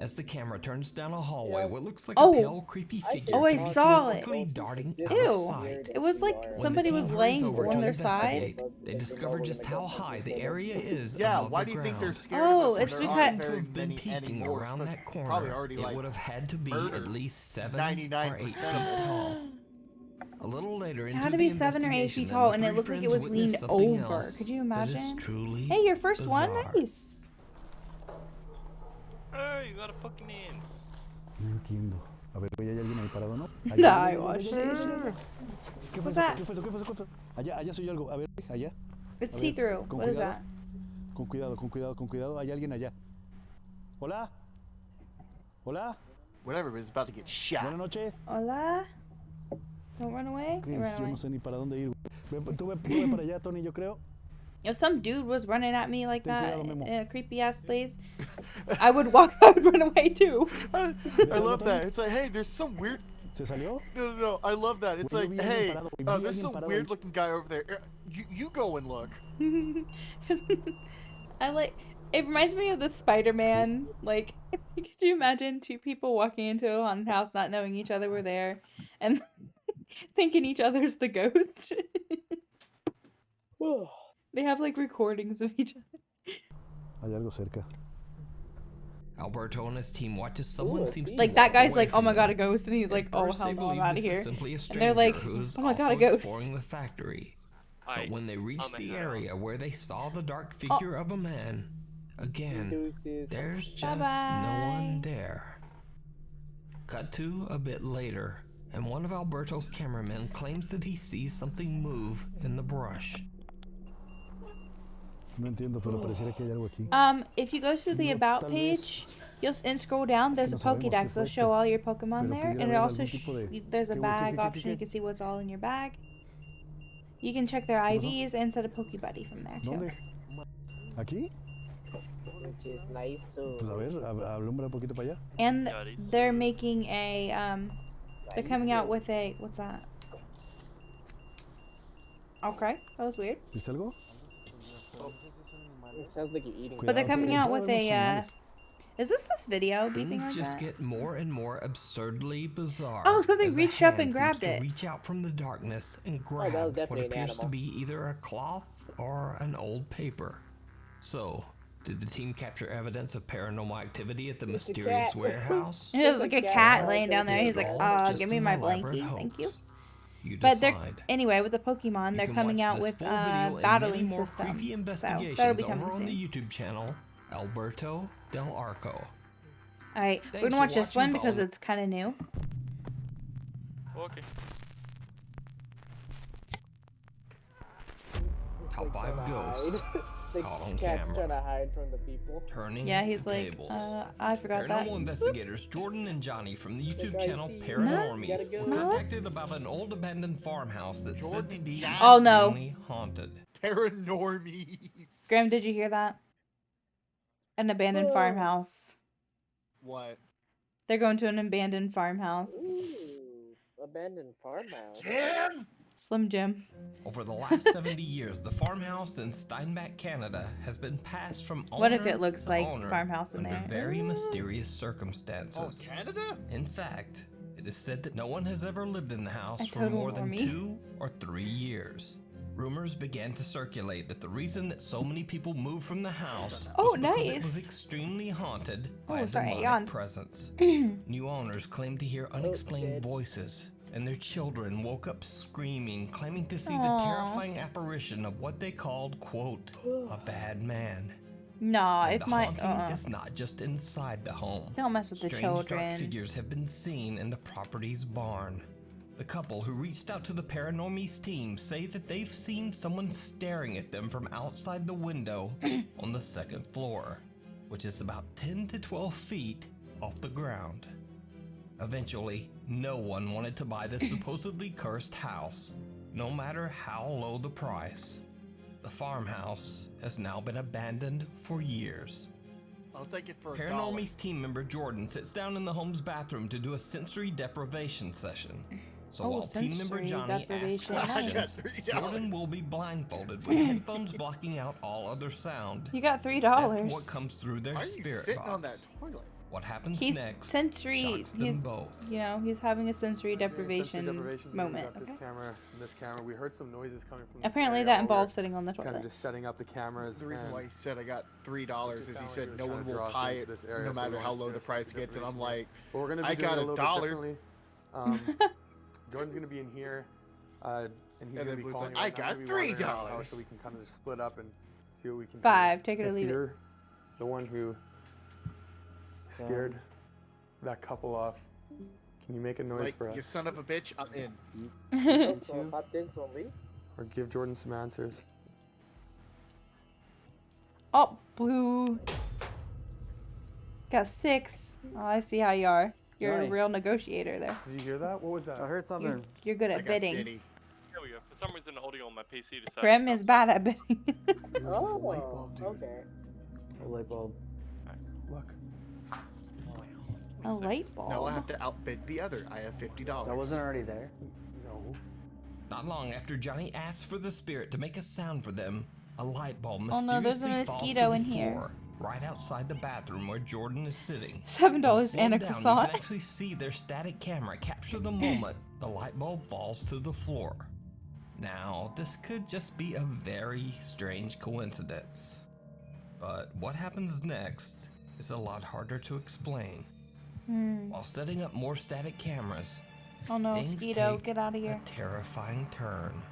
E: As the camera turns down a hallway, what looks like
A: Oh.
E: a pale, creepy figure
A: Oh, I
E: can be
A: saw
E: seen
A: it.
E: quickly darting out of
A: Ew.
E: sight.
A: It was like
E: When
A: somebody
E: the
A: was
E: team hurries
A: laying
E: over
A: on
E: to
A: their side.
E: investigate, they discover just how high the area is
D: Yeah,
E: above
D: why
E: the
D: do you think
E: ground.
D: they're scared
A: Oh,
D: of us?
A: it's
D: There
A: because-
D: aren't
E: To
D: very
E: have been
D: many
E: peeking
D: anymore,
E: around
D: but
E: that
D: probably
E: corner,
D: already
E: it
D: like
E: would have had to be at
D: murdered
E: least 7 or
D: 99%
E: 8
D: of
E: feet
D: them.
E: tall. A little later
A: It
E: into
A: had to
E: the
A: be 7 or 8
E: investigation,
A: feet tall,
E: the
A: and it
E: three
A: looked like it
E: friends
A: was
E: witness
A: leaned
E: something
A: over.
E: else
A: Could you
E: that is
A: imagine?
E: truly
A: Hey, your first
E: bizarre.
A: one? Nice.
B: Hey, you got a Pokemans.
M: No entiendo. A ver, ¿hay alguien ahí parado, no?
A: Nah, I watched it.
M: ¿Qué fue
A: What's
M: eso?
A: that?
M: ¿Qué fue eso? ¿Qué fue eso? ¿Qué fue eso? Allá soy yo algo. A ver, allá.
A: It's
M: A ver,
A: see-through.
M: con
A: What is
M: cuidado.
A: that?
M: Con cuidado, con cuidado, con cuidado. Hay alguien allá. Hola. Hola.
D: Whatever, but it's about to get shot.
M: Buenas noches.
A: Hola. Don't run away.
M: Okay,
A: Don't run
M: yo
A: away.
M: no sé ni para dónde ir. Tú ve para allá, Tony, yo creo.
A: If some dude was running at me like
M: Ten
A: that
M: cuidado, Memo.
A: in a creepy ass place, I would run away too.
D: I love that. It's like, hey, there's some weird.
M: ¿Se salió?
D: No. I love that. It's
M: Güey,
D: like,
M: yo vi a alguien
D: hey,
M: parado, güey, vi a
D: there's
M: alguien
D: some
M: parado ahí.
D: weird looking guy over there. You go and look.
A: I like. It reminds me of the Spider-Man. Like, could you imagine two people walking into a haunted house, not knowing each other were there, and thinking each other's the ghost? They have like recordings of each other.
M: Hay algo cerca.
E: Alberto and his team watch as someone seems to
A: Like that
E: walk
A: guy's
E: away
A: like, oh my
E: from
A: god, a
E: them.
A: ghost, and he's like,
E: At
A: oh
E: first,
A: hell
E: they
A: no, I'm
E: believe
A: out of
E: this
A: here.
E: is simply a
A: And
E: stranger
A: they're like,
E: who's
A: oh my god,
E: also
A: a ghost.
E: exploring the factory. But when they reach the area where they saw the dark figure of a man, again, there's just no one there. Cut to a bit later, and one of Alberto's cameramen claims that he sees something move in the brush.
M: No entiendo, pero pareciera que hay algo aquí.
A: If you go to the about page, and scroll down, there's a
M: no sabemos qué
A: Pokédex.
M: fue
A: It'll show
M: esto.
A: all your Pokemon
M: Pero
A: there,
M: pudiera
A: and it
M: haber
A: also
M: algún tipo de-
A: there's a
M: ¿Qué,
A: bag
M: qué?
A: option. You can see what's all in your bag. You can check their IVs and set a Pokebuddy from there too.
M: ¿Dónde? ¿Aquí?
O: Which is nice.
M: Pues a ver, alumbra un poquito para allá.
A: And they're making a they're coming out with a what's that? Okay, that was weird.
M: ¿Viste algo?
O: It sounds like you're eating.
A: But they're coming out
M: puede
A: with
M: haber muchos
A: a
M: animales.
A: is this video beeping
E: Things
A: like
E: just
A: that?
E: get more and more absurdly bizarre.
A: Oh, something
E: as a
A: reached up
E: hand
A: and
E: seems
A: grabbed
E: to
A: it.
E: reach out from the darkness and
O: that
E: grab
O: was
E: what
O: definitely an
E: appears to
O: animal.
E: be either a cloth or an old paper. So, did the team capture evidence of paranormal activity at the
O: It's a
E: mysterious
O: cat.
E: warehouse?
A: It was like a cat laying down there.
E: Is
A: He's
E: it
A: like,
E: all just
A: give me
E: an
A: my
E: elaborate
A: blankie, thank you.
E: hoax? You
A: But they're
E: decide.
A: anyway with the Pokemon,
E: You
A: they're
E: can
A: coming
E: watch
A: out
E: this
A: with
E: full video and many
A: battling
E: more
A: system.
E: creepy
A: So
E: investigations
A: that'll be
E: over
A: coming
E: on the
A: soon.
E: YouTube channel Alberto Del Arco.
A: All right, we're
E: Thanks
A: gonna
E: for
A: watch this one
E: watching,
A: because
E: Paul.
A: it's kind of new.
B: Okay.
E: How vibe goes.
O: The
E: Caught on
O: cat's
E: camera.
O: trying to hide from the people.
E: Turning
A: Yeah, he's
E: the
A: like,
E: tables.
A: I forgot that.
E: Paranormal investigators Jordan and Johnny from the YouTube
O: guy
E: channel
O: see you.
E: Paranormies
O: Gotta
E: were
O: go.
E: contacted about an old abandoned farmhouse that's said to be
A: Oh, no.
E: extremely haunted.
D: Paranormies.
A: Graham, did you hear that? An abandoned farmhouse.
D: What?
A: They're going to an abandoned farmhouse.
O: Ooh, abandoned farmhouse.
D: Jim!
A: Slim Jim.
E: Over the last 70 years, the farmhouse in Steinbach, Canada has been passed from owner
A: What if it looks
E: to
A: like
E: owner
A: farmhouse in
E: under
A: there?
E: very mysterious circumstances.
D: Oh, Canada?
E: In fact, it is said that no one has ever lived in the house
A: A
E: for
A: total
E: more than
A: normie.
E: 2 or 3 years. Rumors began to circulate that the reason that so many people moved from the house
A: Oh,
E: was because it
A: nice.
E: was extremely haunted by
A: Oh,
E: a
A: sorry, I
E: demonic
A: yawned.
E: presence. New owners claimed to hear unexplained voices, and their children woke up screaming, claiming to see the
A: Aw.
E: terrifying apparition of what they called, quote, a bad man.
A: Nah,
E: And
A: if
E: the
A: my
E: haunting is not just inside the home.
A: don't mess with the
E: Strange dark
A: children.
E: figures have been seen in the property's barn. The couple who reached out to the Paranormies team say that they've seen someone staring at them from outside the window on the 2nd floor, which is about 10 to 12 feet off the ground. Eventually, no one wanted to buy this supposedly cursed house, no matter how low the price. The farmhouse has now been abandoned for years.
D: I'll take it for $1.
E: Paranormies team member Jordan sits down in the home's bathroom to do a sensory deprivation session. So
A: Oh,
E: while team member
A: sensory
E: Johnny asks
A: deprivation,
E: questions,
A: nice.
E: Jordan will be blindfolded with headphones blocking out all other sound.
A: You got $3.
E: Except what comes through their
D: Why are you
E: spirit
D: sitting
E: box.
D: on that toilet?
E: What happens
A: He's
E: next
A: sensory.
E: shocks them
A: He's
E: both.
A: you know he's having a sensory deprivation moment.
P: This
A: Okay.
P: camera and this camera. We heard some noises coming from.
A: Apparently that involves sitting on the
P: Kind
A: toilet.
P: of just setting up the cameras.
D: The reason
P: and
D: why he said I got $3 is he
P: sound
D: said
P: like
D: no
P: he was
D: one
P: trying to
D: will
P: draw us
D: buy
P: into
D: it
P: this area,
D: no
P: so
D: matter
P: we
D: how
P: wanted to
D: low
P: do
D: the
P: a
D: price
P: sensory
D: gets, and I'm
P: deprivation
D: like,
P: But we're gonna be
D: I
P: doing
D: got
P: it a little
D: $1.
P: bit differently. Jordan's gonna be in here, and he's
D: And
P: gonna
D: then
P: be
D: Blue's
P: calling.
D: like,
P: right
D: I
P: now.
D: got
P: I'm gonna be wandering around the
D: $3.
P: house, so we can kind of just split up and see what we can.
A: 5,
P: do.
A: take it or
P: If
A: leave it.
P: you're the one who scared that couple off, can you make a noise
D: like
P: for us?
D: you son of a bitch, I'm in.
O: So hop in, so leave.
P: Or give Jordan some answers.
A: Oh, blue. Got 6. Oh, I see how you are. You're
P: Johnny.
A: a real negotiator there.
P: Did you hear that? What was that?
J: I heard something.
A: You're good
D: I
A: at
D: got
A: bidding.
D: 50.
B: There we go. For some reason, the audio on my PC decided
A: Grim
B: to
A: is
B: stop.
A: bad at bidding.
O: Oh, okay.
J: A light bulb.
P: Look.
A: A light bulb.
D: Now I have to outbid the other. I have $50.
J: That wasn't already there.
P: No.
E: Not long after Johnny asks for the spirit to make a sound for them, a light bulb
A: Oh no, there's a
E: mysteriously falls to
A: mosquito
E: the
A: in here.
E: floor, right outside the bathroom where Jordan is sitting.
A: $7 and a
E: Slowed down,
A: croissant.
E: You can actually see their static camera capture the moment the light bulb falls to the floor. Now, this could just be a very strange coincidence. But what happens next is a lot harder to explain. While setting up more static cameras,
A: Oh no,
E: things
A: mosquito,
E: take
A: get out of
E: a
A: here.
E: terrifying turn.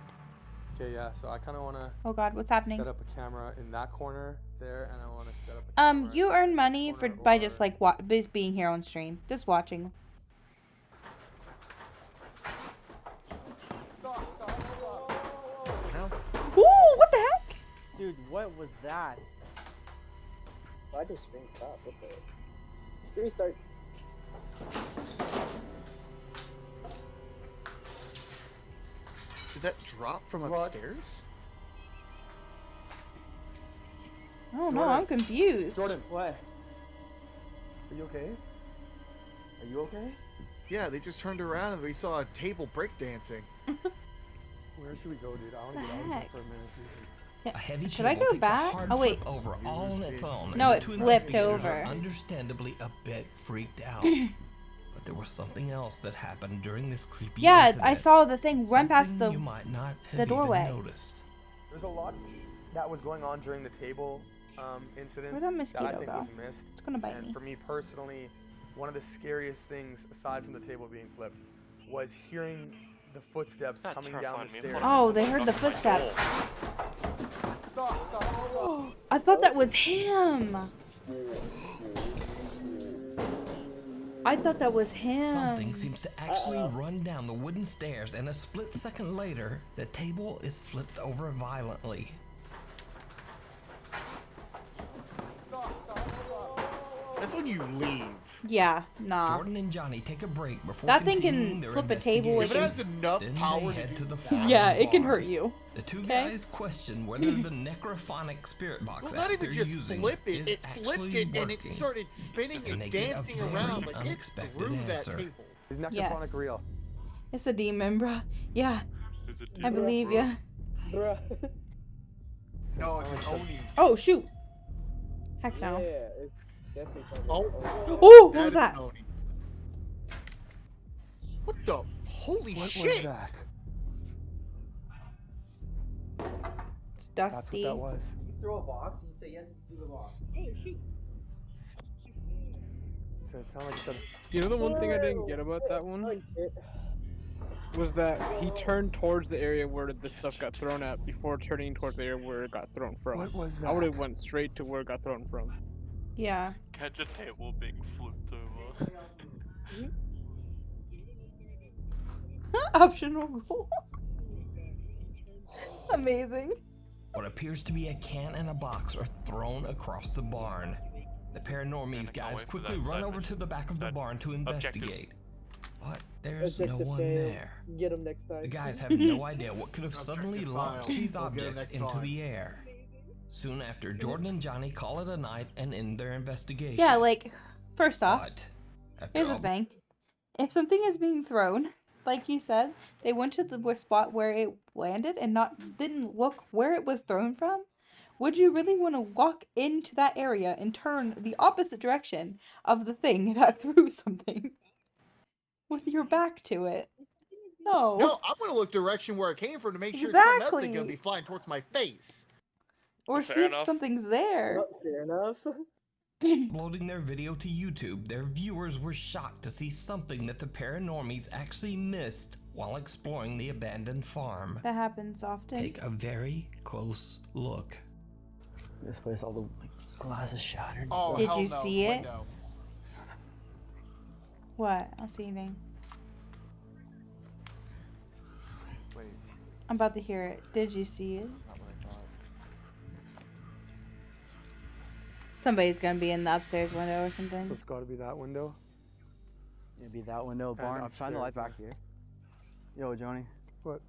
P: Okay, yeah. So I kind of want to
A: Oh god, what's happening?
P: set up a camera in that corner there, and I want to set up. A camera
A: You earn
P: in
A: money
P: this
A: for
P: corner,
A: by
P: or-
A: just like just being here on stream, just watching. Ooh, what the heck?
J: Dude, what was that?
O: Why does stream stop? What the? Restart.
D: Did that drop from upstairs?
A: I don't know,
P: Jordan.
A: I'm confused.
P: Jordan,
J: What?
P: are you okay? Are you okay?
D: Yeah, they just turned around and we saw a table breakdancing.
P: Where should we go, dude? I want to
A: The
P: get out of here
A: heck?
P: for a minute, dude.
E: A heavy
A: Should I
E: table
A: go
E: takes
A: back?
E: a hard
A: Oh, wait.
E: flip over all on its own.
A: No,
E: and
A: it
E: the two
A: flipped
E: investigators
A: over.
E: are understandably a bit freaked out. But there was something else that happened during this creepy
A: Yeah,
E: incident.
A: I saw the thing run past
E: Something
A: the
E: you might not have
A: the doorway.
E: even noticed.
P: There's a lot that was going on during the table incident
A: Where'd that
P: that I
A: mosquito
P: think
A: go?
P: was missed.
A: It's gonna bite
P: and
A: me.
P: for me personally, one of the scariest things, aside from the table being flipped, was hearing the footsteps
B: That
P: coming down
B: terrified
P: the
B: me.
P: stairs.
A: Oh, they heard the footsteps. I thought that was him. I thought that was him.
E: Something seems to actually run down the wooden stairs, and a split second later, the table is flipped over violently.
D: That's when you leave.
A: Yeah, nah.
E: Jordan and Johnny take a break before
A: That thing
E: continuing
A: can
E: their
A: flip a table.
D: If it has enough
E: Then
D: power
E: they
D: to
E: head
D: do
E: to the
D: that.
E: farmer's
A: Yeah, it can
E: barn.
A: hurt you.
E: The two
A: Okay.
E: guys question whether the necrophonic spirit box
D: Well,
E: app
D: not even
E: they're
D: just
E: using
D: flip it.
E: is
D: It flipped
E: actually
D: it and it
E: working.
D: started spinning
E: And they
D: and
E: get a
D: dancing
E: very
D: around like it
E: unexpected
D: threw that
E: answer.
D: table.
P: Is necrophonic
A: Yes.
P: real?
A: It's a demon, bro. Yeah.
B: Is it
A: I believe you.
O: Bruh.
D: No, it's an Oni.
A: Oh shoot! Heck
O: Yeah,
A: no.
O: it's definitely something.
D: Oh,
A: Oh, what was
D: is
A: that?
D: an Oni. What the? Holy
M: What
D: shit!
M: was that?
A: It's dusty.
P: That's what that was.
O: You throw a box, you say yes, you do the box. Hey, shoot.
P: So it sounded like it said.
C: You know the one thing I didn't get about that one was that he turned towards the area where the stuff got thrown at before turning towards the area where it got thrown from.
P: What was
C: I would have
P: that?
C: went straight to where it got thrown from.
A: Yeah.
B: Catch a table being flipped over.
A: Optional goal. Amazing.
E: What appears to be a can and a box are thrown across the barn. The paranormies guys quickly run over to the back of the barn to investigate. But there's no one there.
O: Get him next time.
E: The guys have no idea what could have suddenly launched these objects into the air. Soon after, Jordan and Johnny call it a night and end their investigation.
A: Yeah, like, first off,
E: But
A: here's the thing. If something is being thrown, like you said, they went to the spot where it landed and didn't look where it was thrown from. Would you really want to walk into that area and turn the opposite direction of the thing that threw something with your back to it? No.
D: No, I'm gonna look direction where it came from to make sure something else
A: Exactly.
D: ain't gonna be flying towards my face.
A: Or see if something's there.
O: Fair enough.
E: Uploading their video to YouTube, their viewers were shocked to see something that the paranormies actually missed while exploring the abandoned farm.
A: That happens often.
E: Take a very close look.
O: This place, all the glass is shattered.
D: Oh,
A: Did
D: hell
A: you
D: no,
A: see it?
D: window.
A: What? I don't see anything.
D: Wait,
A: I'm about to hear it. Did you see it?
D: that's not what I thought.
A: Somebody's gonna be in the upstairs window or something.
P: So it's got to be that window.
O: It'd be that window,
P: And
O: barn. Shine the light
P: upstairs,
O: back here. Yo, Joni.
P: What?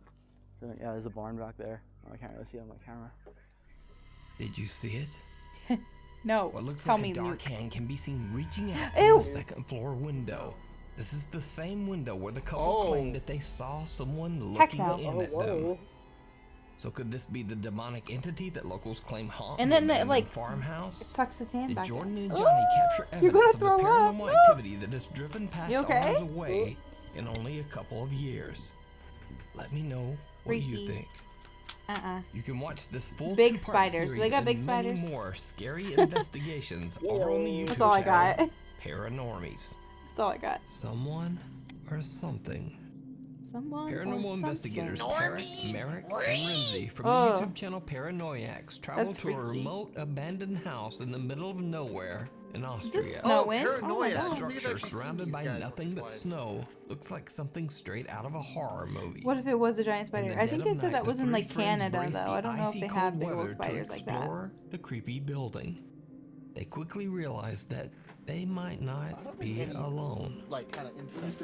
O: Yeah, there's a barn back there. Oh, I can't really see it on my camera.
E: Did you see it?
A: No.
E: What looks
A: tell
E: like
A: me,
E: a dark
A: Luke.
E: hand can be seen reaching out
A: Ew.
E: from the second floor window. This is the same window where the couple claimed that they saw someone
A: Heck
E: looking
A: no.
E: in at them. So could this be the demonic entity that locals claim haunt
A: And
E: the
A: then
E: abandoned
A: it
E: farmhouse?
A: sucks its hand
E: Did
A: back
E: Jordan
A: in.
E: and Johnny capture
A: You're gonna
E: evidence of the
A: throw up.
E: paranormal activity that has driven past
A: You okay?
E: owners away in only a couple of years? Let me know what you
A: Freaky.
E: think.
A: Uh-uh.
E: You can watch this full
A: Big
E: two-part
A: spiders.
E: series
A: They got
E: and
A: big
E: many
A: spiders?
E: more scary investigations over on the YouTube
A: That's all I
E: channel
A: got.
E: Paranormies.
A: That's all I got.
E: Someone or something.
A: Someone or
E: Paranormal
A: something.
E: investigators Tarek, Merrick, and Renzi from
A: Oh.
E: the YouTube channel Paranoiacs traveled
A: That's
E: to a
A: freaky.
E: remote abandoned house in the middle of nowhere in Austria.
A: snowing? Oh my
D: Paranoia.
A: God.
D: I don't believe
E: Structure
D: I've seen
E: surrounded
D: these
E: by
D: guys
E: nothing but
D: twice.
E: snow looks like something straight out of a horror movie.
A: What if it was a giant
E: In
A: spider?
E: the
A: I
E: dead
A: think
E: of
A: it said
E: night,
A: that
E: the
A: was in
E: three
A: like
E: friends
A: Canada
E: braced
A: though.
E: the
A: I don't know if
E: icy
A: they
E: cold
A: have big
E: weather
A: old
E: to
A: spiders like that.
E: explore the creepy building. They quickly realized that they might not be alone.
D: Like kind of insect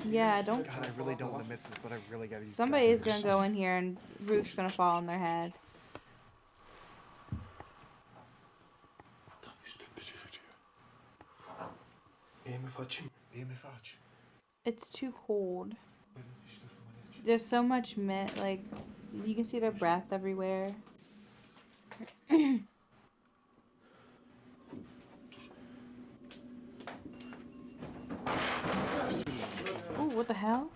A: Yeah, don't.
D: God, I really don't want to miss this, but I really gotta use.
A: Somebody is gonna go in here and roof's gonna fall on their head. It's too cold. There's so much mist, like, you can see their breath everywhere. Ooh, what the hell?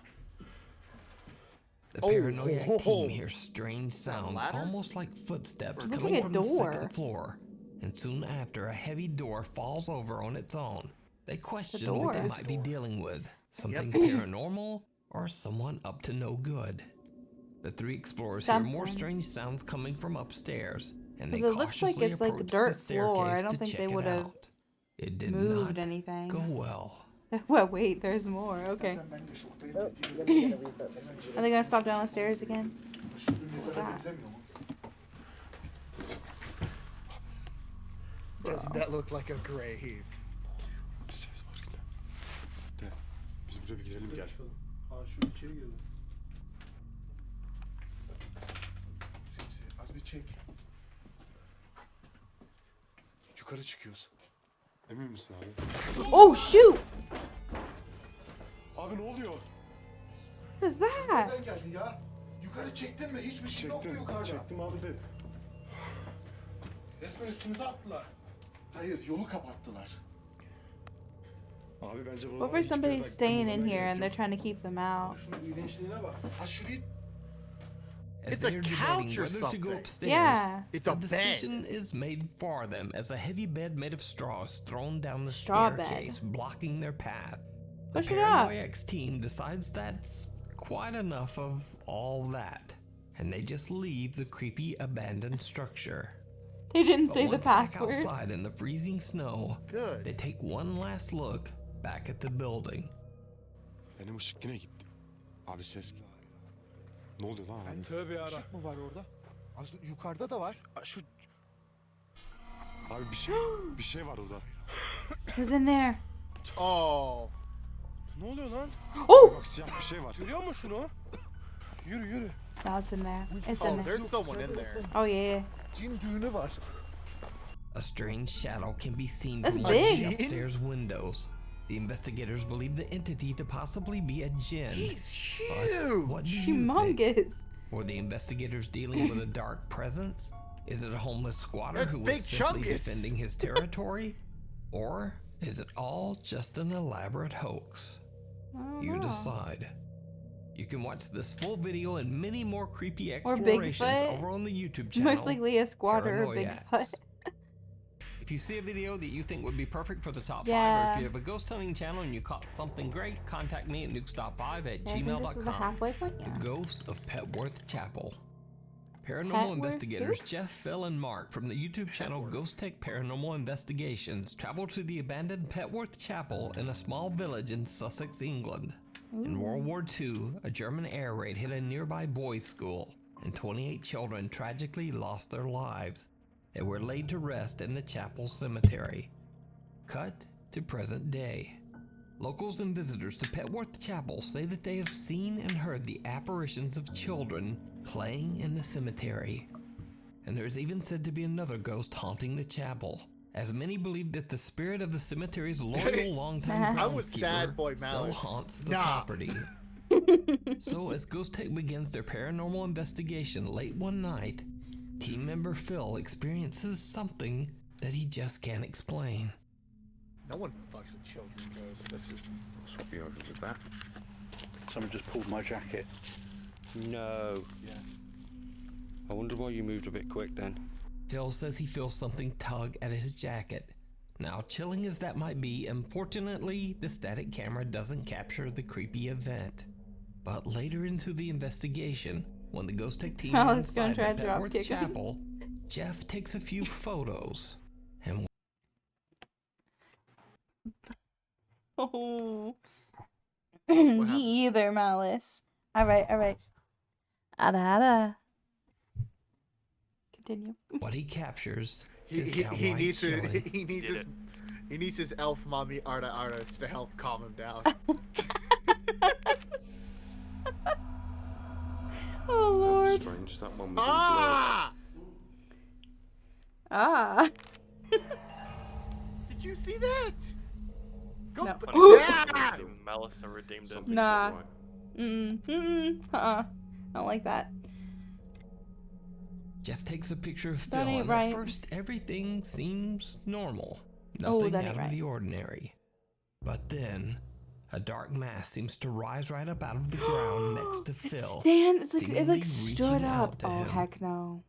E: The
D: Oh,
E: paranoia
D: ho, ho, ho.
E: team hears strange sounds,
D: ladder?
E: almost like footsteps
A: It looks
E: coming
A: like a
E: from the
A: door.
E: second floor. And soon after, a heavy door falls over on its own. They question what they
A: door.
E: might be dealing with. Something paranormal or someone up to no good. The three explorers hear more
A: Something.
E: strange sounds coming from upstairs, and they
A: 'Cause it looks like
E: cautiously
A: it's like
E: approach
A: dirt
E: the staircase
A: floor. I don't
E: to
A: think
E: check
A: they
E: it
A: would've
E: out. It did
A: moved
E: not
A: anything.
E: go well.
A: Well, wait, there's more. Okay. Are they gonna stop down the stairs again? What's that?
D: Doesn't that look like a grave?
G: Bizim bir girelim gel.
C: Şu içeri girelim.
G: Az bir çek.
Q: yukarı çıkıyoruz. Emin misin abi?
A: Oh shoot!
Q: Abi ne oluyor?
A: What is that?
Q: Nereden geldin ya? Yukarı çektin mi? Hiçbir şey yok mu yukarıda?
G: Çektim abi de. Resmen üstümüze attılar.
Q: Hayır, yolu kapattılar.
G: Abi bence
A: What if somebody's staying in here and they're trying to keep them out?
G: Şunun iğrençliğine bak.
Q: Ha şurayı...
E: As
D: It's a
E: they're
D: couch
E: debating
D: or
E: whether to go
D: something.
E: upstairs,
A: Yeah.
D: It's a
E: the
D: bed.
E: decision is made for them as a heavy bed made of straw is thrown down the
A: Straw bed.
E: staircase, blocking their path.
A: Push
E: the
A: it up.
E: Paranoiacs team decides that's quite enough of all that, and they just leave the creepy abandoned structure.
A: They didn't
E: But
A: say the
E: once back
A: password.
E: outside in the freezing snow,
D: Good.
E: they take one last look back at the building.
Q: Benim ışık yine gitti. Abi ses... Ne oluyor lan abi?
G: Tövbe yara.
D: Işık mı var orada? Az yukarıda da var.
Q: Şu... Abi bir şey var orada.
A: Who's in there?
D: Oh.
G: Ne oluyor lan?
A: Oh!
Q: Bak siyah bir şey var.
G: Görüyor musun şunu? Yürü yürü.
A: No, it's in there. It's in
D: Oh,
A: there.
D: there's someone in there.
A: Oh yeah.
Q: Cin düğünü var.
E: A strange shadow can be seen
A: That's
E: from one of
A: big.
E: the upstairs windows. The investigators believe the entity to possibly be a djinn.
D: He's
E: But
D: huge.
E: what do you think?
A: Humongous.
E: Were the investigators dealing with a dark presence? Is it a homeless squatter
D: That's
E: who
D: Big
E: was simply
D: Chungus.
E: defending his territory? Or is it all just an elaborate hoax? You decide. You can watch this full video and many more creepy
A: Or
E: explorations
A: Bigfoot.
E: over on the YouTube channel.
A: Most likely a squatter or
E: Paranoiacs.
A: Bigfoot.
E: If you see a video that you think would be perfect for the top 5, or
A: Yeah.
E: if you have a ghost hunting channel and you caught something great, contact me at nukestop5 at
A: Yeah, I think this is the
E: gmail.com.
A: halfway point.
E: The
A: Yeah.
E: Ghosts of Petworth Chapel. Paranormal
A: Petworth
E: investigators
A: who?
E: Jeff, Phil, and Mark from the YouTube channel Ghost Tech Paranormal Investigations traveled to the abandoned Petworth Chapel in a small village in Sussex, England. In World War II, a German air raid hit a nearby boys' school, and 28 children tragically lost their lives. They were laid to rest in the chapel cemetery. Cut to present day. Locals and visitors to Petworth Chapel say that they have seen and heard the apparitions of children playing in the cemetery. And there is even said to be another ghost haunting the chapel, as many believe that the spirit of the cemetery's loyal longtime
D: I was sad, boy
E: groundskeeper still
D: Malice.
E: haunts the
D: Nah.
E: property. So as Ghost Tech begins their paranormal investigation late one night, team member Phil experiences something that he just can't explain.
D: No one fucks with children ghosts. That's just...
Q: Swap you over with that.
R: Someone just pulled my jacket. No.
G: Yeah.
R: I wonder why you moved a bit quick then.
E: Phil says he feels something tug at his jacket. Now, chilling as that might be, unfortunately, the static camera doesn't capture the creepy event. But later into the investigation, when the Ghost Tech team are
A: It's gonna
E: inside
A: try
E: the
A: to drop
E: Petworth
A: kick him.
E: Chapel, Jeff takes a few photos. And
A: Oh. Me either, Malice. Alright, alright. Ada. Continue.
E: what he captures
D: He,
E: is
D: he,
E: downright
D: he needs to,
E: chilling.
D: he needs his elf mommy artists to help calm him down.
A: Oh lord.
Q: Strange, that one was
D: Ah!
A: Ah.
D: Did you see that? Go
A: No.
D: Yeah!
B: Malice and redeemed him.
A: Nah. I don't like that.
E: Jeff takes a picture of Phil,
A: That ain't
E: and
A: right.
E: at first everything seems normal.
A: Oh,
E: Nothing
A: that
E: out
A: ain't
E: of
A: right.
E: the ordinary. But then, a dark mass seems to rise right up out of the ground next to Phil.
A: It's like it
E: seemingly
A: like
E: reaching
A: stood
E: out
A: up.
E: to
A: Oh
E: him.
A: heck no.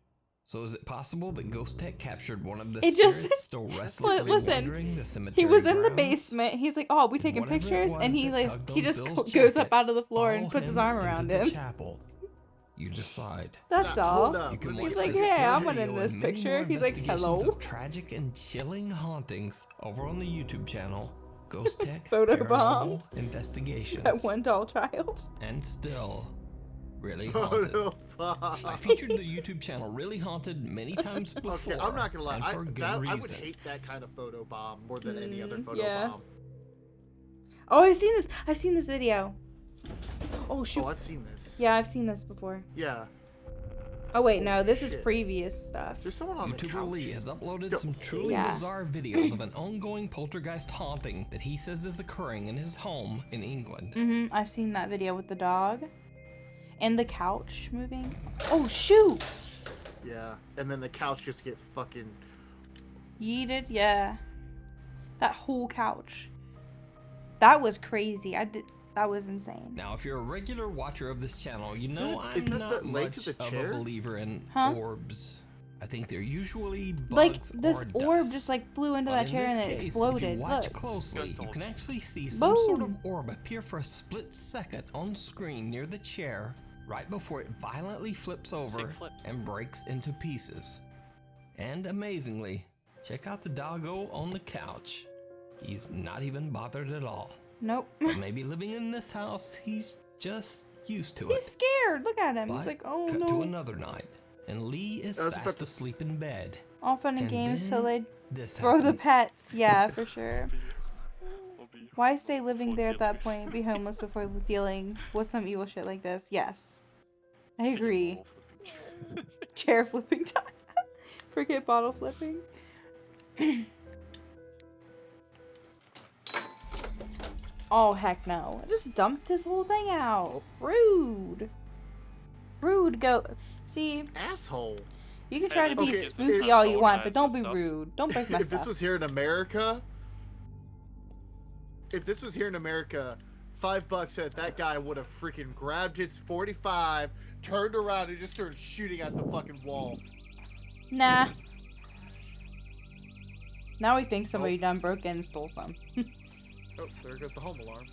E: So is it possible that Ghost Tech captured one of the
A: It just
E: spirits still restlessly
A: listen.
E: wandering the cemetery
A: He was in the
E: grounds?
A: basement. He's like, "Oh, we taking
E: Whatever it
A: pictures," and
E: was
A: he
E: that
A: like
E: tugged
A: he
E: on
A: just
E: Phil's
A: goes
E: jacket,
A: up out of the floor and
E: follow
A: puts his
E: him
A: arm
E: into
A: around
E: the
A: him.
E: chapel. You decide.
A: That's
D: Nah,
A: all.
D: hold up.
E: You can
D: He's
E: watch
A: He's like,
E: this
A: "Yeah, I'm
E: full
A: in
E: video
A: this
E: and many
A: picture."
E: more
A: He's like,
E: investigations
A: "Hello."
E: of tragic and chilling hauntings over on the YouTube channel Ghost Tech
A: Photo
E: Paranormal
A: bombs.
E: Investigations.
A: That one doll child.
E: And still, really
D: Oh,
E: haunted.
D: no,
E: I featured the YouTube channel Really Haunted many times before.
D: Okay, I'm not gonna lie.
E: and for good
D: I would
E: reason.
D: hate that kind of photo bomb more than any other photo
A: yeah.
D: bomb.
A: Oh, I've seen this. I've seen this video. Oh shoot.
D: Oh, I've seen this.
A: Yeah, I've seen this before.
D: Yeah.
A: Oh wait, no, this is
D: shit.
A: previous stuff.
D: Is there someone on the
E: YouTuber
D: couch?
E: Lee has uploaded some truly
A: Yeah.
E: bizarre videos of an ongoing poltergeist haunting that he says is occurring in his home in England.
A: I've seen that video with the dog. And the couch moving. Oh, shoot!
D: Yeah, and then the couch just get fucking...
A: Yeeted, yeah. That whole couch. That was crazy. That was insane.
E: Now, if you're a regular watcher of this channel, you know
D: Is that
E: I'm not
D: the leg
E: much
D: of the
E: of
D: chair?
E: a believer in
A: Huh?
E: orbs. I think they're usually
A: Like,
E: bugs
A: this
E: or
A: orb
E: dust.
A: just like flew into
E: But
A: that
E: in
A: chair
E: this
A: and it
E: case,
A: exploded.
E: if you watch
A: Look.
E: closely, you can actually see some sort of orb appear for a split second on screen near the chair, right before it violently flips over and breaks into pieces. And amazingly, check out the doggo on the couch. He's not even bothered at all.
A: Nope.
E: But maybe living in this house, he's just used to
A: He's
E: it.
A: scared. Look at him.
E: But
A: He's like, oh
E: cut
A: no.
E: to another night, and Lee is fast asleep in bed.
A: All fun and
E: And
A: games till
E: then
A: they
E: this
A: throw the
E: happens.
A: pets. Yeah, for sure. Why stay living there at that point? Be homeless before dealing with some evil shit like this. Yes. I agree. Chair flipping time. Forget bottle flipping. Oh, heck no. I just dumped this whole thing out. Rude. Rude go. See?
D: Asshole.
A: You can try to be
D: Okay,
A: spooky all you want, but don't be rude. Don't break my
D: If
A: stuff.
D: this was here in America, $5 said that guy would have freaking grabbed his 45, turned around, and just started shooting at the fucking wall.
A: Nah. Now he thinks somebody done broke in and stole some.
D: Oh, there goes the home alarm.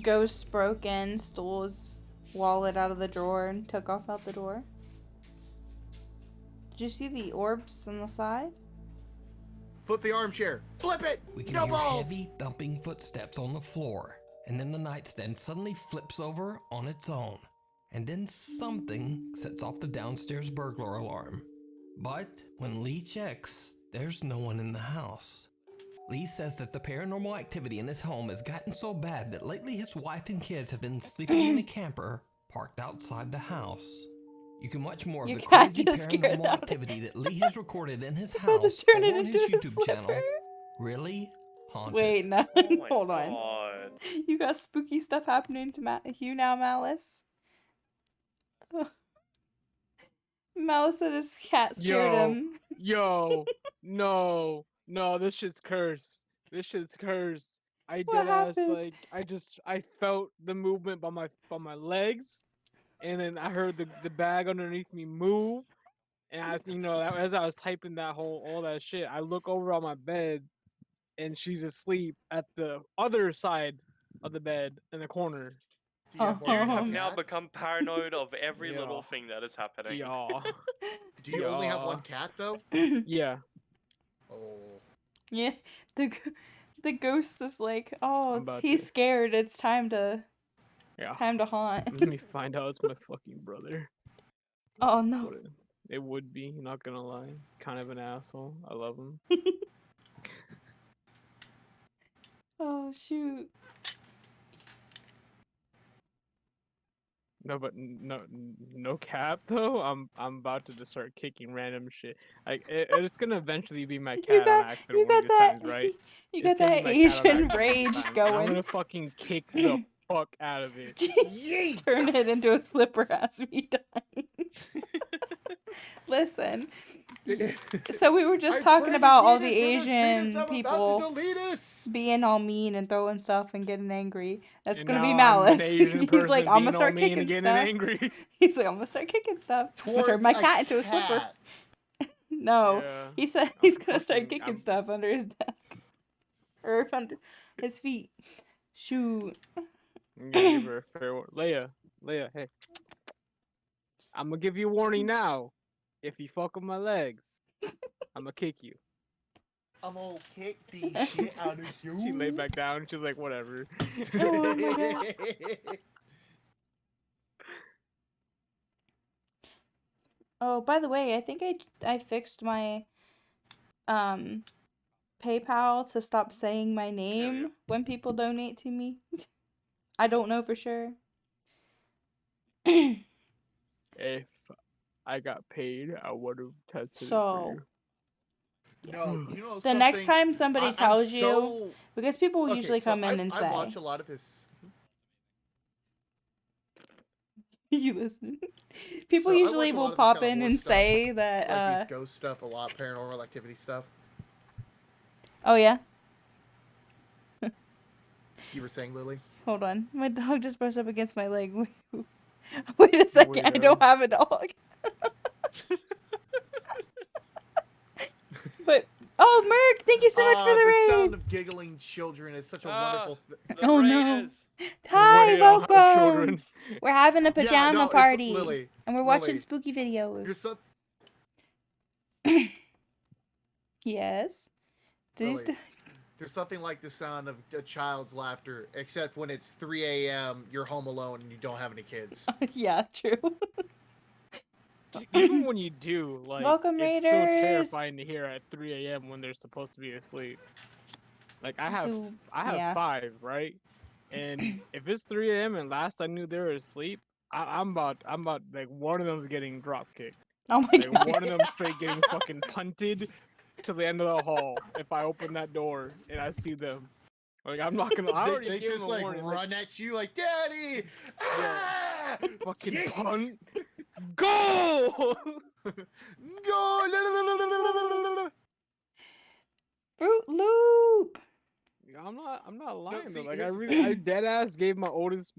A: Ghost broke in, stole his wallet out of the drawer, and took off out the door. Did you see the orbs on the side?
D: Flip the armchair. Flip it!
E: We can
D: No
E: hear
D: balls!
E: heavy thumping footsteps on the floor, and then the nightstand suddenly flips over on its own. And then something sets off the downstairs burglar alarm. But when Lee checks, there's no one in the house. Lee says that the paranormal activity in his home has gotten so bad that lately his wife and kids have been sleeping in a camper parked outside the house. You can watch more of
A: Your
E: the
A: cat
E: crazy
A: just scared
E: paranormal
A: out.
E: activity that Lee has recorded in his
A: About to
E: house
A: turn
E: over
A: it
E: on his
A: into a
E: YouTube channel.
A: slipper.
E: Really Haunted.
A: Wait, no.
B: Oh
A: Hold on. You got spooky stuff happening to Hugh now, Malice? Ugh. Malice said his cat scared him.
C: No, this shit's cursed. This shit's cursed. I
A: What
C: deadass
A: happened?
C: like I felt the movement by my legs, and then I heard the bag underneath me move, and as I was typing all that shit, I look over on my bed, and she's asleep at the other side of the bed in the corner.
B: You have now become paranoid of every
C: Yeah.
B: little thing that is happening.
C: Yeah.
D: Do you only have
C: Yeah.
D: one cat though?
C: Yeah.
D: Oh.
A: Yeah, the ghost is like, oh,
C: about
A: he's
C: to-
A: scared. It's time to haunt.
C: Let me find out it's my fucking brother.
A: Oh no.
C: What it would be, not gonna lie. Kind of an asshole. I love him.
A: Oh shoot.
C: No, but no cap though. I'm about to just start kicking random shit. Like it's gonna eventually be my cat on accident one of these times, right?
A: You
C: It's
A: got
C: gonna
A: that
C: be my cat on
A: Asian
C: accident one of these
A: rage
C: times, and
A: going.
C: I'm gonna fucking kick the fuck out of it.
A: Turn it into a slipper as we die. Listen. So we were just talking about all the Asian people being all mean and throwing stuff and getting angry. That's
C: And
A: gonna be
C: now I'm an
A: Malice.
C: Asian
A: He's
C: person
A: like, I'm
C: being
A: gonna
C: all
A: start
C: mean
A: kicking
C: and getting
A: stuff.
C: angry.
A: He's like, I'm gonna start kicking stuff. I'm gonna turn my
D: Towards
A: cat
D: a
A: into a slipper.
D: cat.
A: No,
C: Yeah.
A: he said he's gonna start
C: fucking-
A: kicking stuff under his desk or under his feet. Shoot.
C: I'm gonna give her a fair warning. Leia, hey. I'm gonna give you a warning now. If you fuck with my legs, I'm gonna kick you.
D: I'm gonna kick the shit out of you.
C: She laid back down. She's like, whatever.
A: Oh my God. Oh, by the way, I think I fixed my PayPal to stop saying my name when people donate to me. I don't know for sure.
C: If I got paid, I would have tested it
A: So,
C: for you.
D: No, you know
A: the next
D: something?
A: time somebody tells you, because people will usually come in and
D: I
A: say,
D: watch a lot of his.
A: you listen. People
D: So I
A: usually
D: watch a
A: will
D: lot of this
A: pop
D: kind of
A: in
D: horror
A: and
D: stuff,
A: say that,
D: like these ghost stuff, a lot paranormal activity stuff.
A: oh yeah?
D: You were saying, Lily?
A: Hold on. My dog just brushed up against my leg. Wait a second. I don't have a dog. But, oh, Merc, thank you so much for the
D: The
A: raid.
D: sound of giggling children is such a wonderful thing.
A: Oh no. Hi, welcome. We're having a pajama party.
D: Lily,
A: and we're watching spooky videos. Yes.
D: Lily, there's nothing like the sound of a child's laughter, except when it's 3 a.m., you're home alone, and you don't have any kids.
A: Yeah, true.
C: Even when you do, like,
A: Welcome,
C: it's still
A: Raiders.
C: terrifying to hear at 3 a.m. when they're supposed to be asleep. Like, I have
A: yeah.
C: 5, right? And if it's 3 a.m. and last I knew they were asleep, I'm about like one of them's getting drop kicked.
A: Oh my
C: like,
A: god.
C: One of them straight getting fucking punted to the end of the hall if I open that door and I see them. Like, I'm not gonna. I already
D: they
C: gave
D: just
C: them a
D: like
C: warning.
D: run at you like, Daddy! Ah!
C: Fucking punt. Go!
D: Go!
A: Fruit Loop.
C: I'm not lying though. Like I dead ass gave my oldest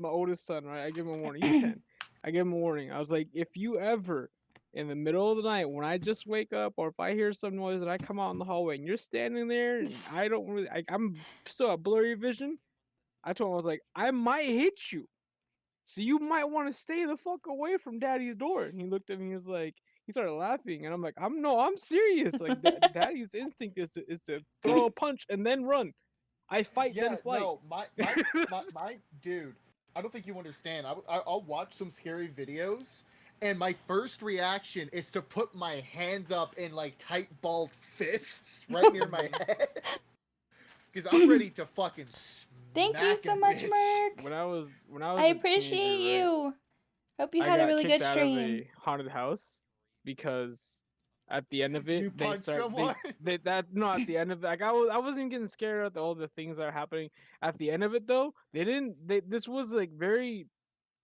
C: son, right? I gave him a warning. He's 10. I gave him a warning. I was like, if you ever in the middle of the night when I just wake up, or if I hear some noise and I come out in the hallway and you're standing there and I don't really, I'm still at blurry vision. I told him, I was like, I might hit you, so you might want to stay the fuck away from Daddy's door. And he looked at me. He was like, he started laughing, and I'm like, I'm serious. Like Daddy's instinct is to throw a punch and then run. I fight then flight.
D: No, my dude, I don't think you understand. I'll watch some scary videos, and my first reaction is to put my hands up in like tight balled fists right near my head, because I'm ready to fucking
A: Thank you so much, Merc.
C: When I was
A: I appreciate you. Hope you had a really good stream.
C: I got kicked out of a haunted house because at the end of it,
D: you punched someone.
C: At the end of it, like I wasn't even getting scared at all the things that are happening. At the end of it, though, this was like very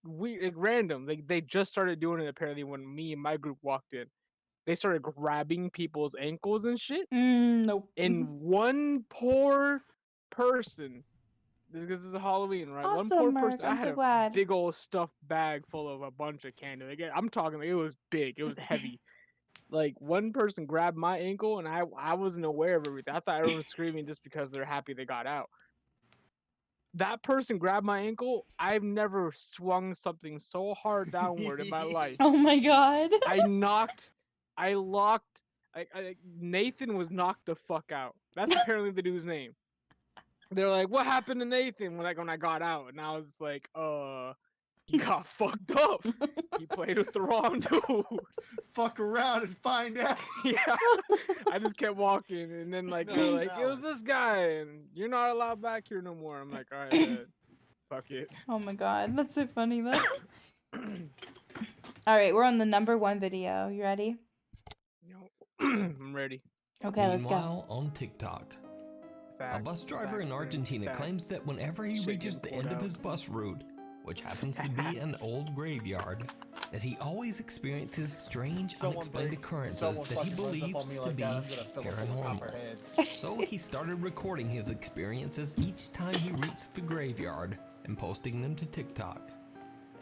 C: weird, like random. Like they just started doing it apparently when me and my group walked in. They started grabbing people's ankles and shit.
A: Nope.
C: And one poor person. This is Halloween, right?
A: Awesome,
C: One poor
A: Merc.
C: person.
A: I'm
C: I had
A: so
C: a
A: glad.
C: big old stuffed bag full of a bunch of candy. Again, I'm talking like it was big. It was heavy. Like one person grabbed my ankle, and I wasn't aware of everything. I thought everyone was screaming just because they're happy they got out. That person grabbed my ankle. I've never swung something so hard downward in my life.
A: Oh my god.
C: Nathan was knocked the fuck out. That's apparently the dude's name. They're like, what happened to Nathan when I got out? And I was like, he got fucked up. He played with the wrong dude.
D: Fuck around and find out.
C: Yeah. I just kept walking, and then like they're like, it was this guy, and you're not allowed back here no more. I'm like, all right, fuck it.
A: Oh my god, that's so funny though. All right, we're on the #1 video. You ready?
C: I'm ready.
A: Okay, let's go.
E: Meanwhile, on TikTok, a bus driver in Argentina claims that whenever he reaches the end of his bus route, which happens to be an old graveyard, that he always experiences strange, unexplained occurrences that he believes to be paranormal. So he started recording his experiences each time he reached the graveyard and posting them to TikTok.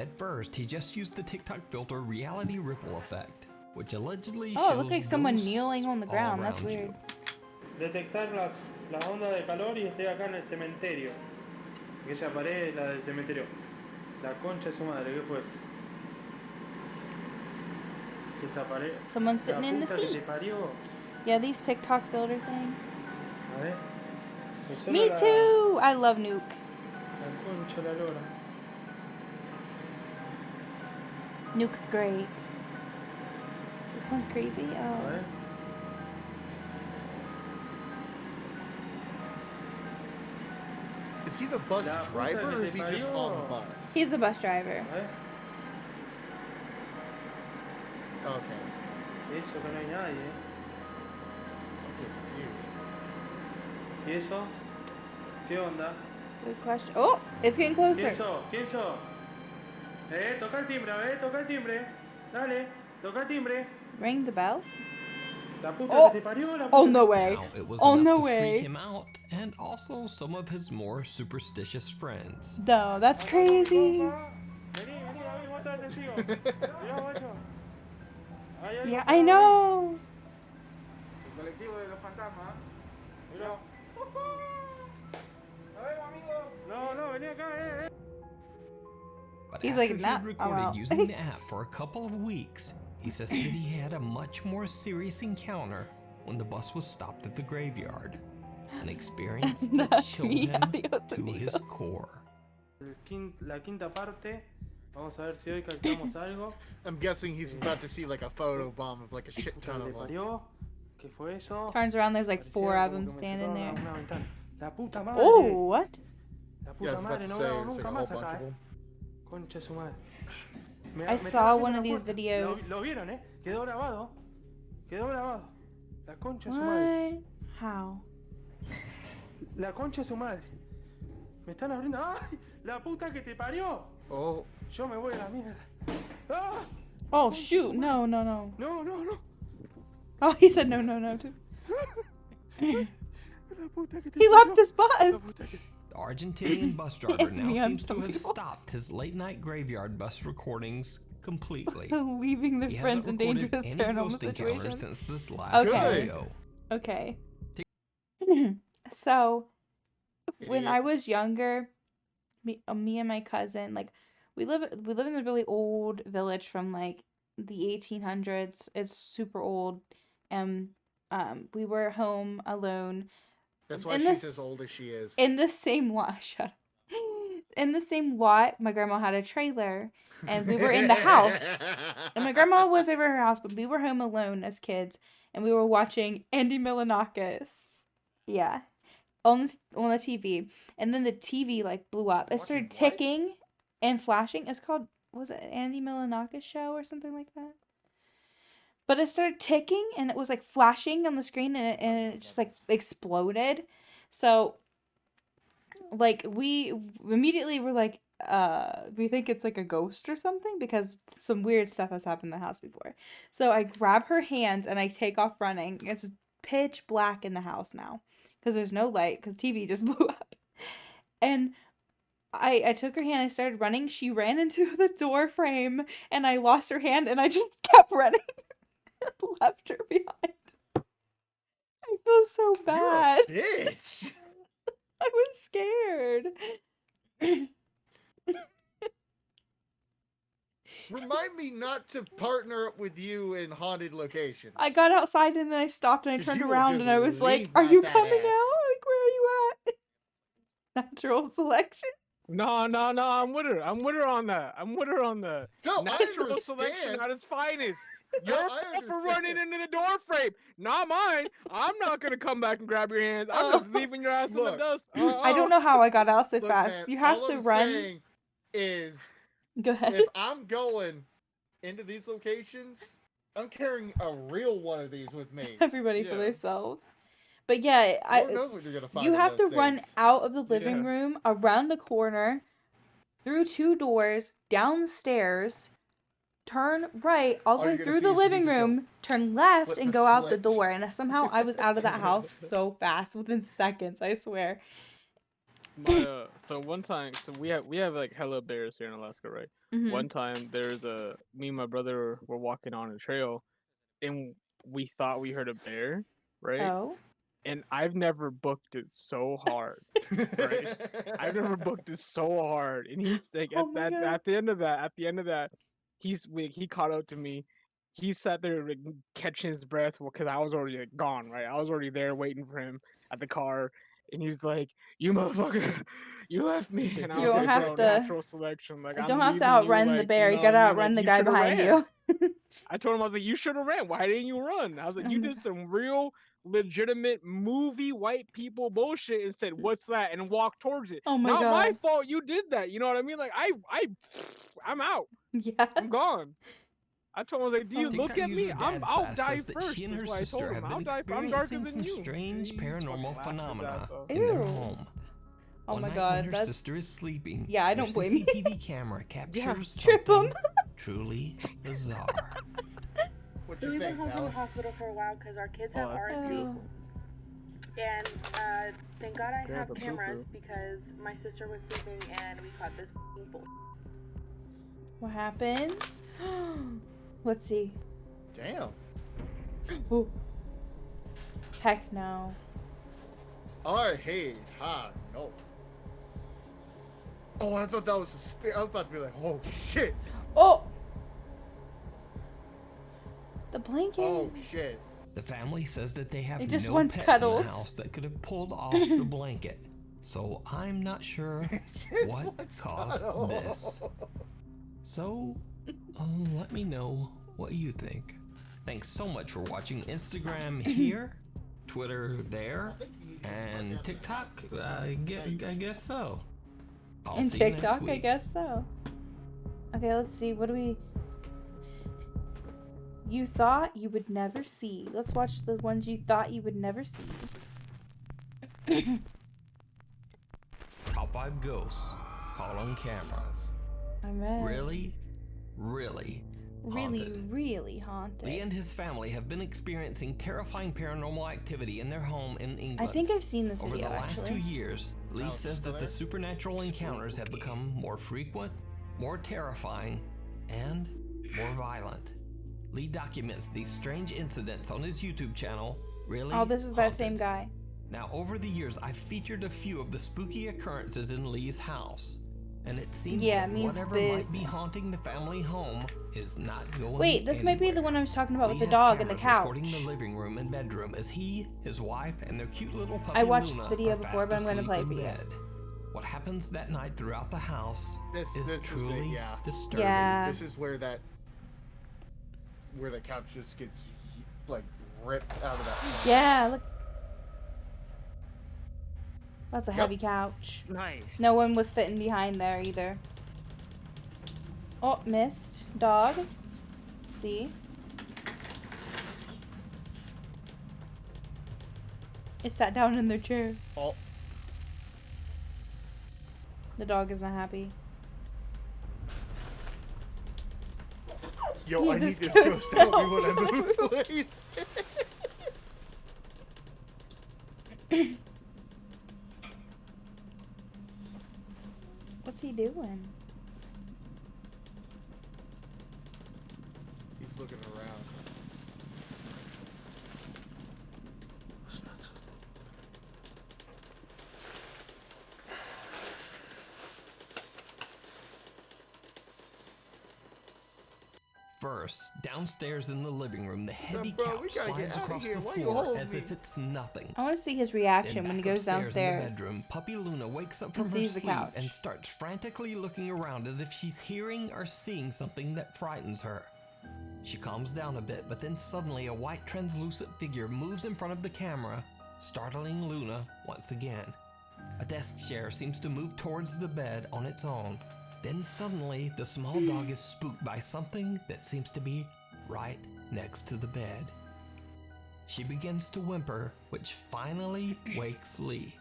E: At first, he just used the TikTok filter Reality Ripple Effect, which allegedly shows
A: it looked like someone
E: ghosts
A: kneeling on the
E: all
A: ground. That's
E: around
A: weird.
E: you.
S: Detectar las ondas de calor y estoy acá en el cementerio. Aquella pared, la del cementerio. La concha de su madre, ¿qué fue eso? Esa pared.
A: Someone sitting
S: La
A: in the
S: puta que
A: seat.
S: te parió.
A: Yeah, these TikTok filter things.
S: A ver. Me suena
A: Me
S: la-
A: too. I love Nuke.
S: La concha de la lora.
A: Nuke's great. This one's creepy.
S: A
A: Oh.
S: ver.
D: Is he the bus driver or is he just on the bus?
A: He's the bus driver.
D: Okay.
S: Eso que no hay nadie.
D: I'm confused.
S: ¿Y eso? ¿Qué onda?
A: Good question. Oh, it's getting closer.
S: ¿Quién sos? ¿Quién sos? Toca el timbre, toca el timbre. Dale, toca el timbre.
A: Ring the bell.
S: La puta
A: Oh,
S: que te parió, la puta
A: oh no
S: que...
A: way.
E: Now, it was
A: Oh
E: enough
A: no
E: to
A: way.
E: freak him out, and also some of his more superstitious friends.
A: No, that's crazy. Yeah, I know.
I: El colectivo de los fantasmas. Mira.
S: No, vení acá,
E: But
A: He's
E: after
A: like,
E: he
A: nah,
E: had
A: I'm
E: recorded
A: out.
E: using the app for a couple of weeks, he says that he had a much more serious encounter when the bus was stopped at the graveyard, an experience that chilled him to his core.
S: La quinta parte. Vamos a ver si hoy calculamos algo.
D: I'm guessing he's about to see like a photo bomb of like a shit ton of them.
S: ¿Qué fue eso?
A: Turns around, there's like 4 of them
S: Como que me
A: standing
S: cerraron
A: there.
S: una ventana. La puta madre.
A: Oh, what?
S: La
D: Yeah, I
S: puta
D: was about
S: madre,
D: to
S: no
D: say,
S: veo
D: it's like
S: nunca
D: a whole
S: más
D: bunch
S: acá,
D: of them.
S: Concha su madre.
A: I saw one of these videos.
S: Lo vieron, Quedó grabado. Quedó grabado. La concha de su madre.
A: What? How?
S: La concha de su madre. Me están abriendo. ¡Ay! La puta que te parió.
D: Oh.
S: Yo me voy a la mierda. ¡Ah!
A: Oh shoot! No, no, no.
S: No, no, no.
A: Oh, he said no, no, no too.
S: La puta que te
A: He
S: parió.
A: left his bus.
E: The Argentinian bus driver
A: It's
E: now
A: me on
E: seems to
A: some
E: have
A: people.
E: stopped his late-night graveyard bus recordings completely.
A: Leaving their
E: He
A: friends
E: hasn't
A: in
E: recorded
A: dangerous
E: any
A: paranormal
E: ghost encounters
A: situations.
E: since this last
A: Okay.
E: video.
A: Okay. So, when I was younger, me and my cousin, like, we live in a really old village from like the 1800s. It's super old, and we were home alone.
D: That's why
A: in
D: she's
A: this-
D: as old as she is.
A: In the same lot, shut up. In the same lot, my grandma had a trailer, and we were in the house. And my grandma was over her house, but we were home alone as kids, and we were watching Andy Milonakis. Yeah, on the TV, and then the TV like blew up. It started ticking and flashing. It's called, was it Andy Milonakis show or something like that? But it started ticking and it was like flashing on the screen, and it just like exploded. So like we immediately were like, we think it's like a ghost or something because some weird stuff has happened in the house before. So I grab her hand and I take off running. It's pitch black in the house now because there's no light because TV just blew up. And I took her hand, I started running. She ran into the door frame and I lost her hand and I just kept running. Left her behind. I feel so bad.
D: You're a bitch.
A: I was scared.
D: Remind me not to partner up with you in haunted locations.
A: I got outside and then I stopped and I
D: 'Cause
A: turned
D: you will
A: around
D: just
A: and I was like,
D: leave
A: "Are
D: my
A: you
D: fat
A: coming
D: ass."
A: out? Like, where are you at?" Natural selection.
C: No, I'm with her. I'm with her on that. I'm with her on that.
D: No, I
C: Natural selection
D: understand.
C: at its finest.
D: No,
C: Your
D: I
C: fault for
D: understand.
C: running into the door frame, not mine. I'm not gonna come back and grab your hands. I'm just leaving your ass in the
D: Look,
C: dust.
A: I don't know how I got out so
D: Look,
A: fast.
D: man,
A: You have
D: all
A: to
D: I'm
A: run.
D: saying is,
A: Go ahead.
D: if I'm going into these locations, I'm carrying a real one of these with me.
A: Everybody for themselves. But yeah,
D: Lord knows what you're gonna find
A: you
D: in
A: have to
D: those
A: run
D: things.
A: out of the living
C: Yeah.
A: room, around the corner, through 2 doors, down the stairs, turn right all the
D: All
A: way
D: you're gonna
A: through
D: see
A: the
D: is you
A: living
D: just go,
A: room, turn left,
D: flip
A: and
D: the
A: go out the
D: switch.
A: door. And somehow I was out of that house so fast, within seconds, I swear.
C: My so one time, so we have like hella bears here in Alaska, right?
A: Mhm.
C: One time there's me and my brother were walking on a trail, and we thought we heard a bear, right?
A: Oh.
C: And I've never booked it so hard, right? I've never booked it so hard, and he's like
A: Oh my God.
C: at the end of that, he caught up to me. He sat there like, catching his breath because I was already like, gone, right? I was already there waiting for him at the car, and he's like, "You motherfucker, you left me." And I
A: You
C: was
A: don't
C: like,
A: have
C: "Bro,
A: to-
C: natural selection. Like
A: You
C: I'm
A: don't have to
C: leaving you,
A: outrun the
C: like,
A: bear. You
C: know
A: gotta
C: what I mean?
A: outrun
C: Like,
A: the
C: you
A: guy
C: shoulda
A: behind
C: ran."
A: you.
C: I told him, I was like, "You should have ran. Why didn't you run?" I was like, "You did some real legitimate movie white people bullshit and said, 'What's that?' and walked towards it.
A: Oh my
C: Not my
A: God.
C: fault you did that. You know what I mean? Like I'm out.
A: Yeah.
C: I'm gone." I told him, I was like, do you look
E: TikTok
C: at me?
E: user
C: I'll
E: Dad
C: die
E: says that
C: first.
E: she and her
C: That's why I told
E: sister
C: him,
E: have
C: I'll
E: been
C: die. I'm darker
E: experiencing
C: than
E: some
C: you.
E: strange
C: He's fucking
E: paranormal
C: laughing his
E: phenomena
C: ass off.
E: in their
A: Ew.
E: home.
A: Oh
E: One
A: my
E: night
A: god,
E: when her
A: that's
E: sister is sleeping,
A: yeah. I
E: their
A: don't blame you.
E: CCTV camera captures
A: Trip 'em.
E: something truly bizarre.
T: So we've been home from the hospital for a while because our kids have
C: that's
T: RSV.
C: beautiful.
T: And thank God I
C: Grab
T: have
C: a
T: cameras
C: poo-poo.
T: because my sister was sleeping and we caught this bull.
A: What happens? Let's see.
D: Damn.
A: Ooh. Heck no.
D: I hate no. Oh, I thought that was a spirit. I was about to be like, oh shit.
A: Oh. The blanket.
D: Oh shit.
E: The family says that they have
A: It just
E: no
A: wants
E: pets
A: cuddles.
E: in the house that could have pulled off the blanket. So I'm not sure what caused this. So let me know what you think. Thanks so much for watching. Instagram here, Twitter there, and TikTok, I guess so. I'll
A: And
E: see you next
A: TikTok, I
E: week.
A: guess so. Okay, let's see. What do we... You thought you would never see. Let's watch the ones you thought you would never see.
E: Top 5 ghosts caught on camera.
A: I'm ready.
E: Really haunted.
A: Really haunted.
E: Lee and his family have been experiencing terrifying paranormal activity in their home in England.
A: I think I've seen this
E: Over
A: video,
E: the last
A: actually.
E: 2 years, Lee says that the supernatural encounters have become more frequent, more terrifying, and more violent. Lee documents these strange incidents on his YouTube channel, Really
A: Oh, this is that
E: Haunted.
A: same guy.
E: Now, over the years, I've featured a few of the spooky occurrences in Lee's house. And it seems
A: Yeah,
E: that
A: means
E: whatever might be
A: business.
E: haunting the family home is not going
A: Wait, this might be the one I was talking about with the dog and the couch.
E: recording the living room and bedroom as he, his wife, and their cute little puppy
A: I watched
E: Luna
A: this video
E: are
A: before,
E: fast
A: but I'm gonna
E: asleep
A: play it
E: in
A: for you.
E: bed. What happens that night throughout the house
D: This
E: is
D: is
E: truly
D: it, yeah.
E: disturbing.
A: Yeah.
D: This is where the couch just gets like ripped out of that.
A: Yeah, look. That's a
D: Yep.
A: heavy couch.
O: Nice.
A: No one was fitting behind there either. Oh, missed. Dog. See? It sat down in their chair.
D: Oh.
A: The dog is not happy.
D: Yo, I need
A: This
D: this
A: ghost
D: ghost to help me
A: help
D: when I
A: me
D: move, please.
A: What's he doing?
D: He's looking around.
E: First, downstairs in the living room, the heavy
D: bro? We
E: couch
D: gotta get
E: slides
D: outta
E: across
D: here.
E: the
D: Why you
E: floor
D: holding
E: as
D: me?
E: if it's nothing.
A: I want to see his reaction
E: Then
A: when he
E: back
A: goes
E: upstairs in
A: downstairs.
E: the bedroom, puppy Luna wakes up
A: and
E: from her
A: sees the
E: sleep
A: couch.
E: and starts frantically looking around as if she's hearing or seeing something that frightens her. She calms down a bit, but then suddenly a white translucent figure moves in front of the camera, startling Luna once again. A desk chair seems to move towards the bed on its own. Then suddenly, the small dog is spooked by something that seems to be right next to the bed. She begins to whimper, which finally wakes Lee.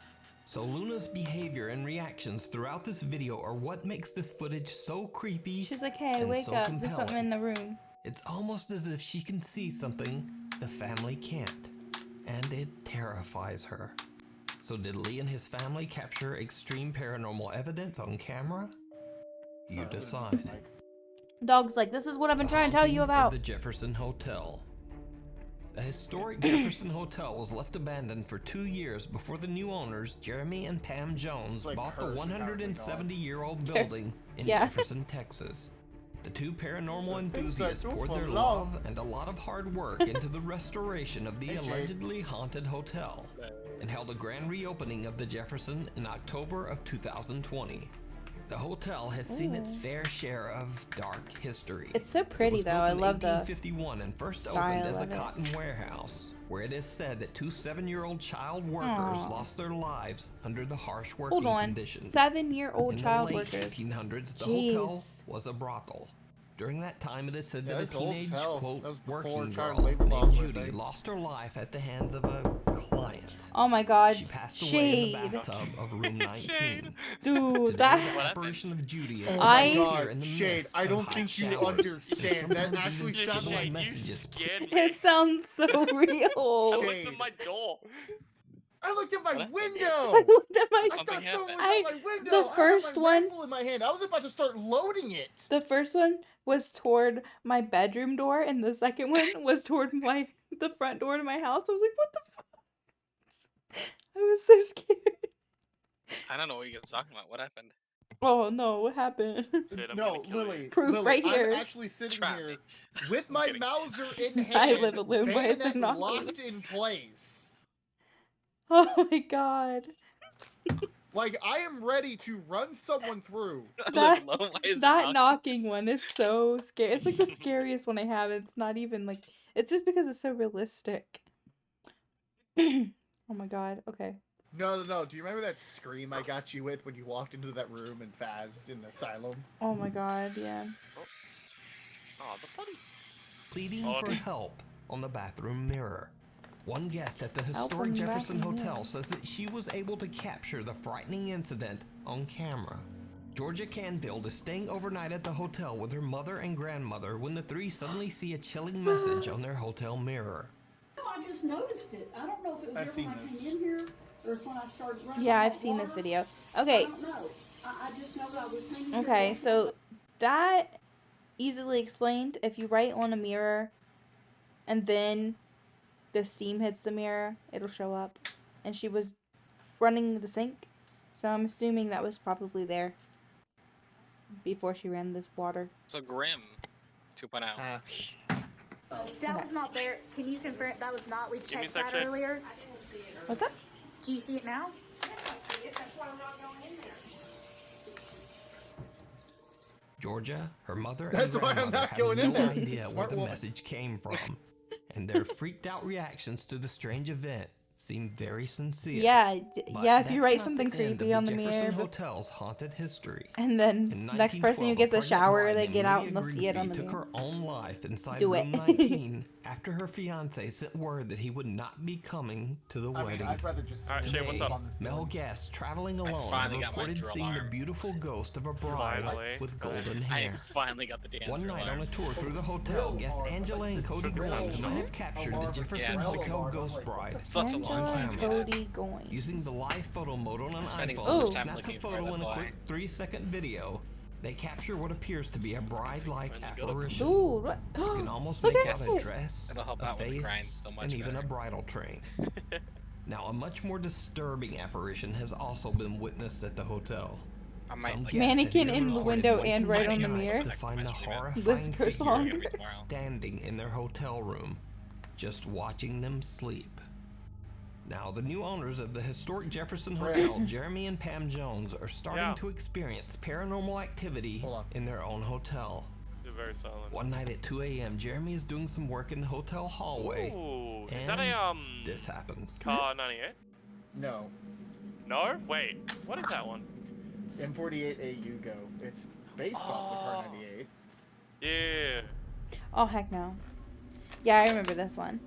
E: So Luna's behavior and reactions throughout this video are what makes this footage so creepy.
A: She's like, hey,
E: and
A: wake
E: so
A: up.
E: compelling.
A: There's something in the room.
E: It's almost as if she can see something the family can't, and it terrifies her. So did Lee and his family capture extreme paranormal evidence on camera? You decide.
A: Dog's like, this is what I've been trying to tell you
E: Haunting
A: about.
E: of the Jefferson Hotel. The historic Jefferson Hotel was left abandoned for 2 years before the new owners, Jeremy and Pam Jones,
D: Like
E: bought the
D: Hershey
E: 170-year-old building in
A: Yeah.
E: Jefferson, Texas. The two paranormal
D: things
E: enthusiasts
D: I do
E: poured
D: for
E: their
D: love.
E: love and a lot of hard work into the restoration of the
D: Hey, Shay.
E: allegedly haunted hotel and held a grand reopening of the Jefferson in October of 2020. The hotel has seen its
A: Ooh.
E: fair share of dark history.
A: It's so
E: It
A: pretty
E: was
A: though.
E: built
A: I
E: in
A: love the
E: 1851 and first
A: style
E: opened as a
A: of it.
E: cotton warehouse, where it is said that 2 7-year-old child workers
A: Aw.
E: lost their lives under the harsh working
A: Hold on.
E: conditions.
A: 7-year-old
E: In
A: child
E: the late
A: workers.
E: 1800s, the hotel
A: Jeez.
E: was a brothel. During that time, it is said
D: Yeah,
E: that a
D: that's old as
E: teenage,
D: hell.
E: quote,
D: That was before
E: working
D: child
E: girl
D: labor
E: named
D: laws were a
E: Judy
D: thing.
E: lost her life at the hands of a client.
A: Oh my god.
E: She passed away in the
A: Shade.
E: bathtub of room 19.
A: Dude,
E: Today,
A: that.
E: the apparition of Judy is
D: Oh
E: said
D: my
E: to appear
D: god,
E: in the
D: Shade,
E: mist
D: I
E: of
D: don't
E: hot
D: think you
E: showers, and
D: understand. That
E: sometimes
D: actually
E: even
D: sounds
E: scribbles
D: like
E: messages.
A: It sounds so real.
B: I looked at my door.
D: I looked at my
A: I
D: window.
A: looked at my.
D: I thought someone was
A: I-
D: out my window.
A: the
D: I
A: first
D: had my
A: one-
D: rifle in my hand. I was about to start loading it.
A: The first one was toward my bedroom door, and the second one was toward the front door to my house. I was like, what the fuck? I was so scared.
U: I don't know what you guys are talking about. What happened?
A: Oh no, what happened?
D: No, Lily.
A: Proof
D: Lily,
A: right here.
D: I'm actually sitting
U: Trap
D: here with my Mauser in
A: I
D: hand,
A: live alone. Why is there
D: bayonet
A: knocking?
D: locked in place.
A: Oh my god.
D: Like, I am ready to run someone through.
A: That,
U: Why is
A: that
U: there
A: knocking one is so scary. It's like the scariest one I have. It's not even like, it's just because it's so realistic. Oh my god. Okay.
D: No. Do you remember that scream I got you with when you walked into that room in Faz in Asylum?
A: Oh my god, yeah.
B: Oh, the buddy.
E: Pleading for help on the bathroom mirror. One guest at the historic
A: on the
E: Jefferson
A: bathroom
E: Hotel
A: mirror.
E: says that she was able to capture the frightening incident on camera. Georgia Canfield is staying overnight at the hotel with her mother and grandmother when the three suddenly see a chilling message on their hotel mirror.
V: I just noticed it. I don't know if it was
D: I've
V: here when I
D: seen
V: came in here or if when I started running.
A: Yeah, I've
V: hot
A: seen this
V: water.
A: video.
V: I
A: Okay.
V: don't know. I just know that I was cleaning your
A: Okay,
V: water.
A: so that easily explained. If you write on a mirror and then the steam hits the mirror, it'll show up. And she was running the sink, so I'm assuming that was probably there before she ran this water.
U: So Grim 2.0.
V: That was not there. Can you confirm that was not? We
B: Give me a
V: checked
B: sec,
V: that
B: Shay.
V: earlier.
A: What's that?
V: Do you see it now?
E: Georgia, her mother,
D: That's
E: and
D: why I'm
E: grandmother
D: not
E: have
D: going
E: no
D: in there.
E: idea where
D: Smart
E: the
D: woman.
E: message came from, and their freaked out reactions to the strange event seem very sincere.
A: Yeah,
E: But
A: yeah, if you
E: that's
A: write
E: not
A: something
E: the end
A: creepy
E: of
A: on the
E: Jefferson
A: mirror,
E: Hotel's haunted history.
A: and then
E: In
A: next person who
E: 1912,
A: gets a
E: pregnant
A: shower,
E: bride
A: they
E: named
A: get out
E: Lydia
A: and they'll see it on the
E: Grigsby took
A: mirror.
E: her own life inside
A: Do
E: room
A: it.
E: 19 after her fiance sent word that he would not be coming to the
D: I mean,
E: wedding.
D: I'd rather just.
B: Alright, Shay,
E: Today,
B: what's up?
E: male guests traveling alone
U: finally
E: have
U: got my
E: reported
U: drill
E: seeing the
U: arm.
E: beautiful ghost of a bride
B: Finally.
E: with golden
U: I
E: hair.
U: finally got the damn
E: One
U: drill
E: night
U: arm.
E: on a tour through the hotel, guests Angela and Cody Goins might have captured the Jefferson
U: Yeah.
E: Hotel ghost bride
U: Such a long
A: Angela
U: time.
A: and
U: Yeah.
A: Cody going.
E: using the live photo mode on an
U: Spending so
E: iPhone.
U: much
E: To
U: time
E: snap a
U: looking for it,
E: photo
U: that's
E: in a
U: why.
E: quick 3-second video. They capture what appears to be a bride-like apparition.
A: Dude, what?
E: You can almost
A: Look
E: make
A: at
E: out a
A: it.
E: dress,
U: It'll help
E: a
U: out with the grind
E: face,
U: so much
E: and even
U: better.
E: a bridal train. Now, a much more disturbing apparition has also been witnessed at the hotel.
U: I might,
E: Some
U: like,
E: guests
A: Mannequin
E: have
A: in
E: even
A: the
E: reported
A: window
E: waking
A: and right
E: up
A: on the
E: at night
A: mirror.
E: to find the
A: List
E: horrifying
A: her song.
E: figure standing in their hotel room, just watching them sleep. Now, the new owners of the historic Jefferson Hotel, Jeremy and Pam Jones, are starting to experience paranormal activity in their own hotel.
B: You're very silent.
E: One night at 2 a.m., Jeremy is doing some work in the hotel hallway.
B: Ooh,
E: and
B: is that a
E: this happens.
B: car 98?
D: No.
B: No? Wait, what is that one?
D: M48A Yugo. It's based off the car 98.
B: Yeah.
A: Oh heck no. Yeah, I remember this one.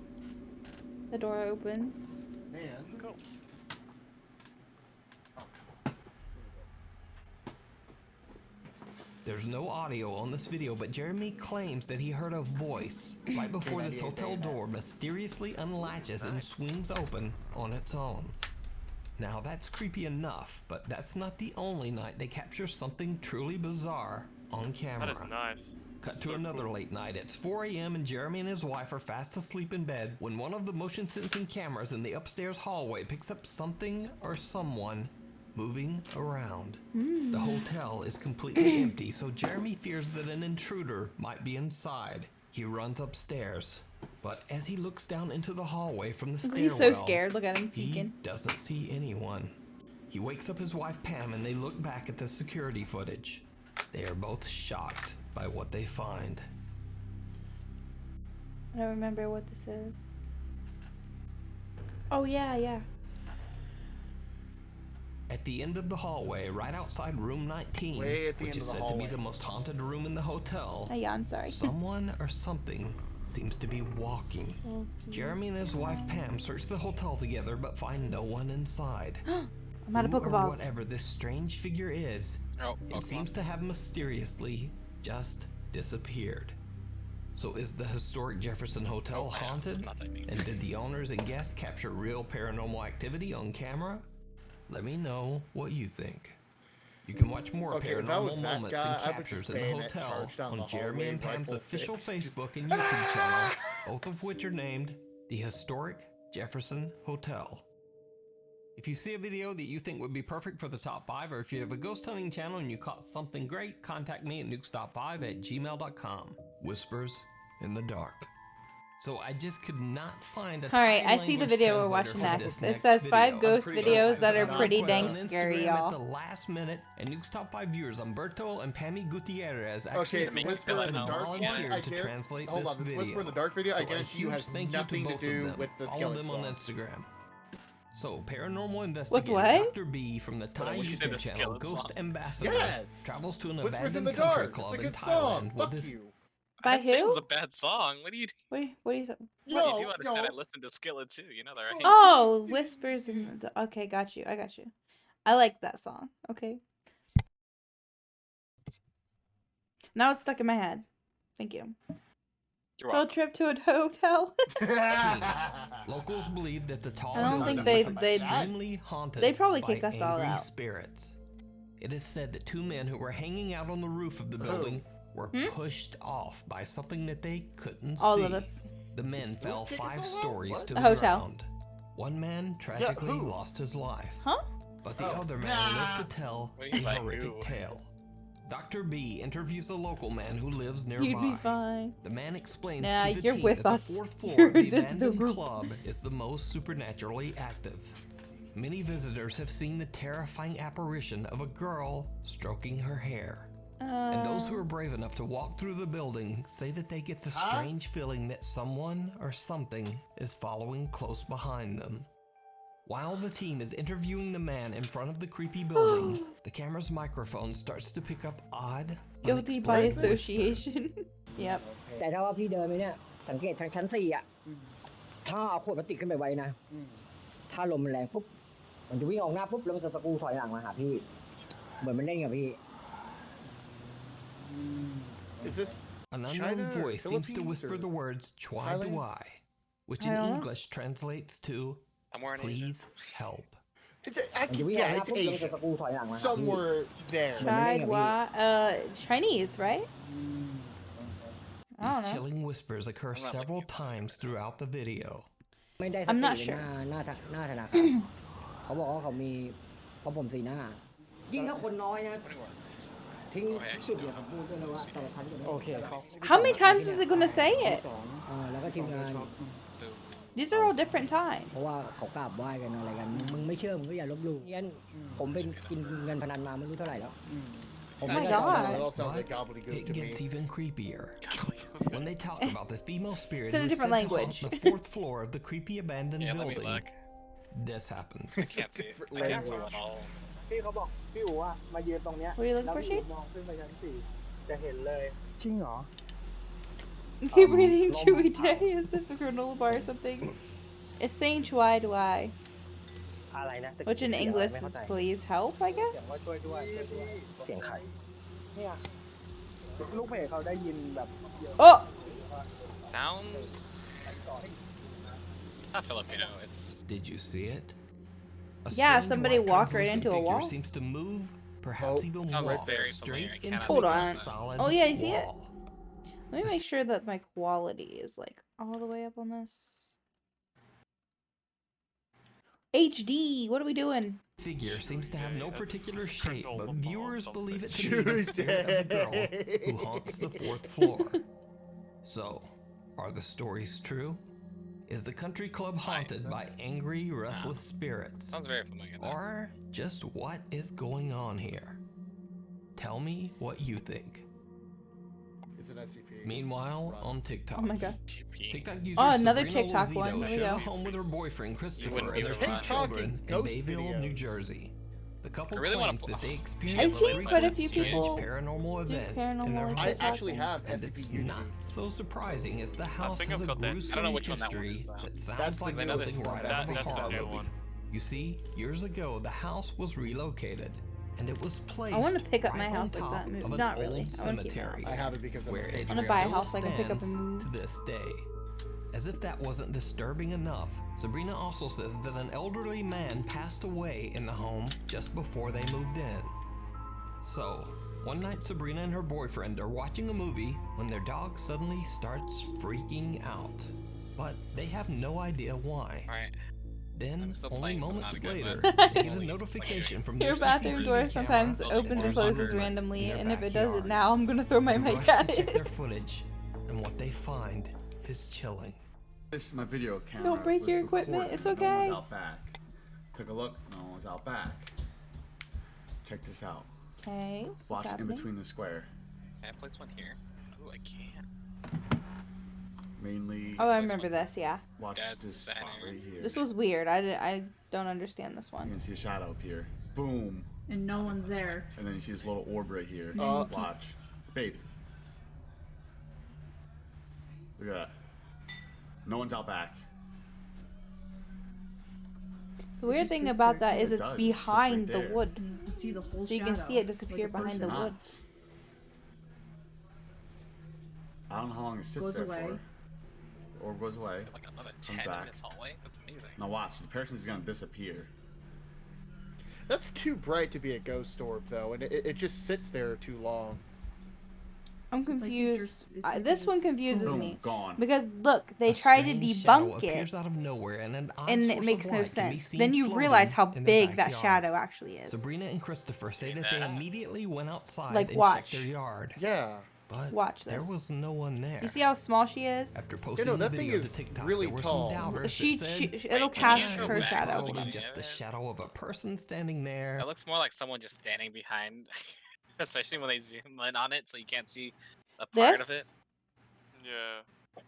A: The door opens.
D: Man.
B: Cool.
E: There's no audio on this video, but Jeremy claims that he heard a voice right before this hotel door mysteriously unlatches and swings open on its own. Now that's creepy enough, but that's not the only night they capture something truly bizarre on camera.
B: That is nice.
E: Cut to another late night. It's 4 a.m. and Jeremy and his wife are fast asleep in bed when one of the motion sensing cameras in the upstairs hallway picks up something or someone moving around. The hotel is completely empty, so Jeremy fears that an intruder might be inside. He runs upstairs, but as he looks down into the hallway from the stairwell,
A: He's so scared. Look at him
E: he
A: peeking.
E: doesn't see anyone. He wakes up his wife Pam and they look back at the security footage. They are both shocked by what they find.
A: I don't remember what this is. Oh yeah, yeah.
E: At the end of the hallway, right outside room 19,
D: Way at the
E: which
D: end
E: is
D: of the
E: said to be
D: hallway.
E: the most haunted room in the hotel,
A: I'm sorry.
E: someone or something seems to be walking. Jeremy and his wife Pam search the hotel together but find no one inside.
A: I'm out of
E: Who or
A: Pokeballs.
E: whatever this strange figure is, it seems to have mysteriously just disappeared. So is the historic Jefferson Hotel haunted? And did the owners and guests capture real paranormal activity on camera? Let me know what you think. You can watch more
D: Okay, if I was
E: paranormal
D: that
E: moments
D: guy,
E: and
D: I would
E: captures
D: just
E: in the
D: bayonet
E: hotel
D: charge down
E: on
D: the
E: Jeremy
D: hallway,
E: and Pam's
D: rifle
E: official
D: fixed.
E: Facebook and YouTube channel, both of which are named the Historic Jefferson Hotel. If you see a video that you think would be perfect for the top 5, or if you have a ghost hunting channel and you caught something great, contact me at nukestop5@gmail.com. Whispers in the dark. So I just could not find a
A: Alright, I
E: Thai
A: see the
E: language
A: video we're
E: translator
A: watching
E: for
A: next.
E: this
A: It
E: next
A: says
E: video.
A: 5 ghost videos that are pretty dang
E: On
A: scary,
E: Instagram
A: y'all.
E: at the last minute, and Nuke's top 5 viewers Umberto and Pammy Gutierrez actually
D: Okay,
E: stepped
D: Whisper
E: up
D: in
E: and
D: the Dark one,
E: volunteered
D: I
E: to
D: guarantee-
E: translate
D: hold
E: this
D: on, this
E: video.
D: Whisper in the Dark video, I
E: So a
D: guarantee you
E: huge
D: has
E: thank
D: nothing
E: you
D: to
E: both
D: do
E: of them.
D: with the
E: Follow them
D: skeleton
E: on
D: song.
E: Instagram. So, paranormal investigator
A: what?
E: Dr. B from the Thai
U: What did you say,
E: YouTube
U: the
E: channel
U: skeleton
E: Ghost
U: song?
E: Ambassador
D: Yes!
E: travels to an
D: Whispers in
E: abandoned
D: the
E: country
D: Dark.
E: club
D: It's a
E: in
D: good song.
E: Thailand with
D: Fuck
E: his
D: you.
A: By
U: I didn't say it
A: who?
U: was a bad song. What are you?
A: What are you talking?
U: You do understand? I listened to Skillet too. You know they're right.
A: Oh, whispers in the. Okay, got you. I got you. I like that song. Okay. Now it's stuck in my head. Thank you.
U: You're
A: Field trip to a hotel.
E: Locals believe that the tall
A: I don't
E: building
A: think
E: was
A: they'd
E: extremely haunted
A: they'd probably
E: by
A: kick us all
E: angry
A: out.
E: spirits. It is said that 2 men who were hanging out on the roof of the building were pushed off by something that they couldn't
A: All
E: see.
A: of us.
E: The men fell 5 stories to
A: The
E: the
A: hotel.
E: ground. One man tragically lost his life.
A: Huh?
E: But the other man lived to tell
U: What do
E: the
U: you mean by
E: horrific
U: who?
E: tale. Dr. B interviews a local man who lives nearby.
A: You'd be fine.
E: The man explains
A: Nah,
E: to the
A: you're
E: team
A: with
E: that
A: us.
E: the 4th floor
A: You're
E: of the
A: this
E: abandoned
A: group.
E: club is the most supernaturally active. Many visitors have seen the terrifying apparition of a girl stroking her hair. And those who are brave enough to walk through the building say that they get the strange feeling that someone or something is following close behind them. While the team is interviewing the man in front of the creepy building, the camera's microphone starts to pick up odd,
A: Guilty by
E: unexplained
A: association. Yep.
F: แต่ถ้าว่าพี่เดินไปเนี่ยสังเกตทางชั้น4อ่ะถ้าเอาขวดพลาสติกขึ้นไปไว้นะถ้าลมมันแรงปุ๊บมันจะวิ่งออกหน้าปุ๊บแล้วมันจะสกรูถอยหลังมาหาพี่เหมือนมันเล่นกับพี่
D: Is this
E: An unknown
D: China or
E: voice seems to
D: Philippines
E: whisper
D: or
E: the words Chwai
D: Thailand?
E: Duai, which
A: I
E: in
A: don't know.
E: English translates to
U: Somewhere in
E: please help.
D: yeah, it's Asian. Somewhere there.
A: Tried Chinese, right? I don't
E: These
A: know.
E: chilling whispers occur several times throughout the video.
F: ไม่ได้ส
A: I'm
F: ติ
A: not
F: เลย
A: sure.
F: หน้าธนาคารเขาบอกว่าเขามีเพราะผมสีหน้า ยิ่งถ้าคนน้อยนะทิ้งสุดเนี่ยผมพูดเลยว่าแต่ละครั้งจะไม่
S: โอเคเขา
A: How many times is it gonna say it?
F: แล้วก็ทีมงาน
A: These are all different times.
F: เพราะว่าเขากราบไหว้กันอะไรกันมึงไม่เชื่อมึงก็อย่าลบหลู่งั้นผมเป็นกินเงินพนันมาไม่รู้เท่าไหร่แล้ว
A: Oh my god.
D: It all sounds
E: But
D: like gobbledygook
E: it
D: to me.
E: gets even creepier. When they talk about the female spirit
A: It's in a
E: who is
A: different
E: said to
A: language.
E: haunt the 4th floor of the creepy abandoned
U: Yeah, let me
E: building,
U: look.
E: this happens.
U: I can't see it. I can't see it at all.
O: พี่เขาบอกพี่อู๋ว่ามายืนตรงเนี้ย
A: Were you looking
O: แล้ว
A: for
O: พี่อู๋
A: shade?
O: มองขึ้นไปชั้น4จะเห็นเลย
S: จริงเหรอ
A: Keep reading Chewy Day as if a granola bar or something. It's saying Chwai Duai,
O: อะไรนะแต่
A: which in
O: เสียง
A: English
O: ไม่เข้า
A: is
O: ใจ
A: please help, I
O: เสียง
A: guess.
O: ว่าช่วยด้วยช่วยด้วยเสียงใครเนี่ยลูกเพจเขาได้ยินแบบ
A: Oh!
U: Sounds. It's not Filipino. It's.
E: Did you see it? A
A: Yeah,
E: strange
A: somebody
E: white
A: walked right
E: translucent
A: into a
E: figure
A: wall.
E: seems to move, perhaps even
U: Sounds
E: walk
U: very
E: straight
U: familiar. I
E: into
A: Hold
E: a
A: on.
E: solid
A: Oh yeah, you see it?
E: wall.
A: Let me make sure that my quality is like all the way up on this. HD, what are we doing?
E: Figure seems to have no
B: Tuesday,
E: particular
B: as
E: shape,
B: Crystal
E: but
B: Ball
E: viewers
B: something.
E: believe it to be the spirit of the girl who haunts the 4th floor. So, are the stories true? Is the country club haunted by angry, restless spirits?
U: Sounds very familiar. Though.
E: Or just what is going on here? Tell me what you think.
D: It's an SCP.
E: Meanwhile, on TikTok.
A: Oh my god.
E: TikTok user
A: Oh, another
E: Sabrina
A: TikTok
E: Lozito
A: one. There we
E: shares
A: go.
E: a home with her boyfriend Christopher
U: wouldn't
E: and
U: be
E: their
U: the
E: 2
U: one.
E: children in
D: Ghost
E: Bayville,
D: videos.
E: New Jersey. The couple
U: really wanna
E: claims that they
A: I've
E: experienced
A: seen quite a few
E: strange
A: people
E: paranormal
A: do
E: events in their
A: paranormal
E: home.
D: I actually
A: things.
D: have
E: And it's
D: SCP
E: not so surprising as the house
B: think
E: has
B: I've
E: a
B: got that. I
E: gruesome
U: don't know which one that one is,
E: history
U: though.
E: that
D: That's
E: sounds
D: the
E: like
D: newest
E: something
D: one.
E: right out of a
B: That's the
E: horror
B: new
E: movie.
B: one.
E: You see, years ago the house was relocated, and it was placed
A: I want to pick up
E: right
A: my
E: on
A: house like
E: top
A: that movie.
E: of an
A: Not
E: old
A: really. I want to keep my
E: cemetery
A: house.
D: I have it because I'm
E: where it
A: I want to buy a
E: still
A: house so I can pick up
E: stands
A: and move.
E: to this day. As if that wasn't disturbing enough, Sabrina also says that an elderly man passed away in the home just before they moved in. So, one night Sabrina and her boyfriend are watching a movie when their dog suddenly starts freaking out. But they have no idea why.
U: Alright.
E: Then,
U: still
E: only
U: playing, so I'm
E: moments
U: not good,
E: later,
U: but
E: they get a
U: only
E: notification from their
A: Your bathroom
E: CCTV
A: door
E: camera
A: sometimes
E: that
A: opens and
E: there's
A: closes
E: underneath
A: randomly,
E: in
A: and
E: their
A: if it does it
E: backyard.
A: now, I'm gonna throw my
E: They
A: mic
E: rush
A: at
E: to check
A: it.
E: their footage, and what they find is chilling.
H: This is my video camera.
A: Don't break
H: was
A: your equipment.
H: recording.
A: It's
H: No one
A: okay.
H: was out back. Took a look. No one was out back. Check this out.
A: Okay. What's
H: Watch in
A: happening?
H: between the square.
U: Can I place one here? Ooh, I can't.
H: Mainly.
A: Oh, I remember this. Yeah.
H: Watch
U: Dead
H: this spot
U: center.
H: right here.
A: This was weird. I don't understand this
H: You
A: one.
H: can see a shadow up here. Boom.
V: And no one's there.
H: And then you see this little orb right here. Watch. Babe. Look at that. No one's out back.
A: The weird
V: just
A: thing
V: sits
A: about
V: there,
A: that
V: too.
A: is
H: It
A: it's
H: does. It's just
A: behind
H: right
A: the
H: there.
A: wood.
V: You can see the whole
A: So you
V: shadow.
A: can see it disappear
V: like a
A: behind
V: person.
A: the wood.
H: Nuts. I don't know how long it sits
V: Goes
H: there
V: away.
H: for. Orb goes away.
U: Like another
H: Comes
U: 10
H: back.
U: in this hallway? That's amazing.
H: Now watch. The person's gonna disappear.
D: That's too bright to be a ghost orb, though, and it just sits there too long.
A: I'm
V: It's like you
A: confused.
V: just- it's like you
A: This
V: just-
A: one confuses
H: Boom,
A: me
H: gone.
A: because look, they
E: A
A: try to
E: strange shadow
A: debunk it,
E: appears out of nowhere, and an odd
A: and
E: source
A: it
E: of
A: makes no
E: light can be
A: sense.
E: seen
A: Then you
E: floating
A: realize how
E: in their
A: big that
E: backyard.
A: shadow actually is.
E: Sabrina and Christopher say that they immediately went outside
A: Like,
E: and
A: watch.
E: checked their yard.
D: Yeah.
E: But
A: Watch
E: there
A: this.
E: was no one there.
A: You see how small she is?
E: After posting
D: no,
E: the
D: that thing
E: video
D: is
E: to TikTok,
D: really
E: there were
D: tall.
E: some doubters
A: She-
E: that
A: she-
E: said,
A: it'll
U: Wait,
A: cast
U: can you
A: her
U: show back
A: shadow.
U: to the
E: probably
U: beginning
E: just
U: of
E: the
U: it?
E: shadow of a person standing there.
U: It looks more like someone just standing behind, especially when they zoom in on it, so you can't see a part of it.
A: This?
B: Yeah.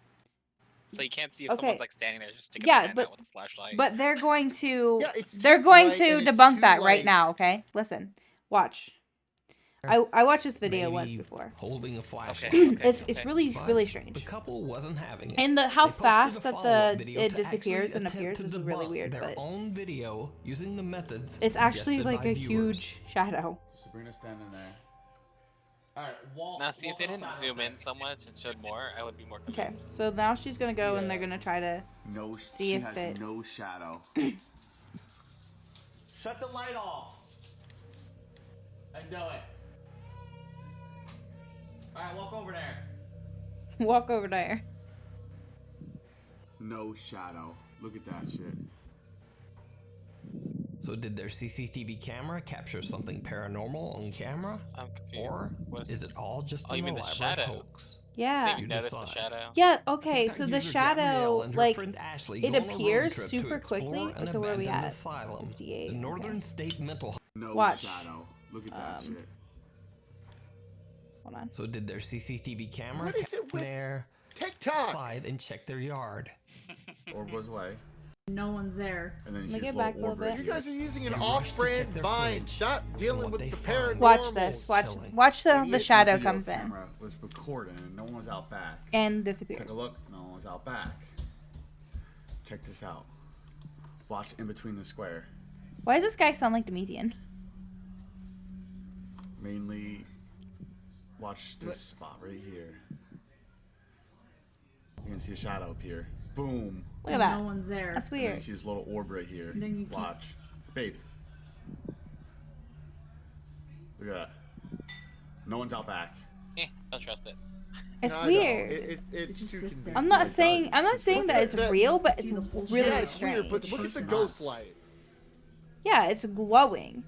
U: So you can't see if
A: Okay.
U: someone's like standing there just sticking
A: Yeah,
U: behind
A: but
U: that with a flashlight.
A: but they're going to
D: Yeah, it's
A: they're
D: too
A: going
D: bright
A: to
D: and it's
A: debunk
D: too,
A: that right
D: like-
A: now. Okay, listen, watch. I watched this video once
E: Maybe
A: before.
E: holding a flashlight.
A: It's really
E: But
A: really strange.
E: The couple wasn't having it.
A: And how
E: They posted
A: fast
E: a
A: that
E: follow-up video
A: it
E: to
A: disappears
E: actually
A: and
E: attempt
A: appears
E: to
A: is really
E: debunk
A: weird,
E: their
A: but
E: own video using the methods
A: it's actually
E: suggested
A: like
E: by
A: a
E: viewers.
A: huge shadow.
H: Sabrina's standing there.
D: Alright,
U: Now, see if they didn't zoom in so much and showed more, I would be more
A: Okay,
U: convinced.
A: so now she's gonna go and they're gonna try to
H: No,
A: see
H: she
A: if
H: has
A: it.
H: no shadow.
D: Shut the light off. And do it. Alright, walk over there.
A: Walk over there.
H: No shadow. Look at that shit.
E: So did their CCTV camera capture something paranormal on camera?
U: I'm confused.
E: Or
U: What's-
E: is it all just
U: Oh,
E: an
U: you mean the
E: elaborate
U: shadow?
E: hoax?
A: Yeah.
U: You noticed the
E: decide.
U: shadow?
A: Yeah. Okay.
E: TikTok
A: So the
E: user Gabrielle
A: shadow,
E: and her
A: like,
E: friend Ashley
A: it
E: go on a road
A: appears
E: trip to
A: super
E: explore
A: quickly.
E: an
A: So where are we
E: abandoned
A: at?
E: asylum,
A: 58.
E: the Northern
A: Okay.
E: State Mental.
H: No
A: Watch.
H: shadow. Look at that shit.
A: Hold on.
E: So did their CCTV camera
D: What is
E: capture
D: it with
E: their
D: TikTok?
E: side and check their yard?
H: Orb goes away.
V: No one's there.
H: And then you
A: Let
H: see
A: me
H: this
A: get back
H: little
A: a
H: orb
A: little
H: right
A: bit.
D: You guys are using an
E: They rushed to check
D: off-brand
E: their
D: vine.
E: footage,
D: Stop dealing
E: what
D: with
E: they
D: the
E: find.
D: paranormal.
A: Watch this. Watch
E: Chilling.
A: watch the
H: This
A: shadow
H: video
A: comes in
H: camera was recording and no one was out back.
A: and
H: Take
A: disappears.
H: a look. No one was out back. Check this out. Watch in between the square.
A: Why does this guy sound like the median?
H: Mainly, watch this spot right here. You can see a shadow up here. Boom.
A: Look at that.
V: No one's there.
A: That's
H: And then you
A: weird.
H: see this little orb right here.
V: And then you keep-
H: Watch. Babe. Look at that. No one's out back.
U: Don't trust it.
A: It's
D: No, I know.
A: weird.
D: It's too convenient.
A: I'm not
H: It
A: saying
H: does.
A: that it's real, but it's really
D: yeah, it's
A: strange.
D: weird, but look at the ghost light.
A: Yeah, it's glowing.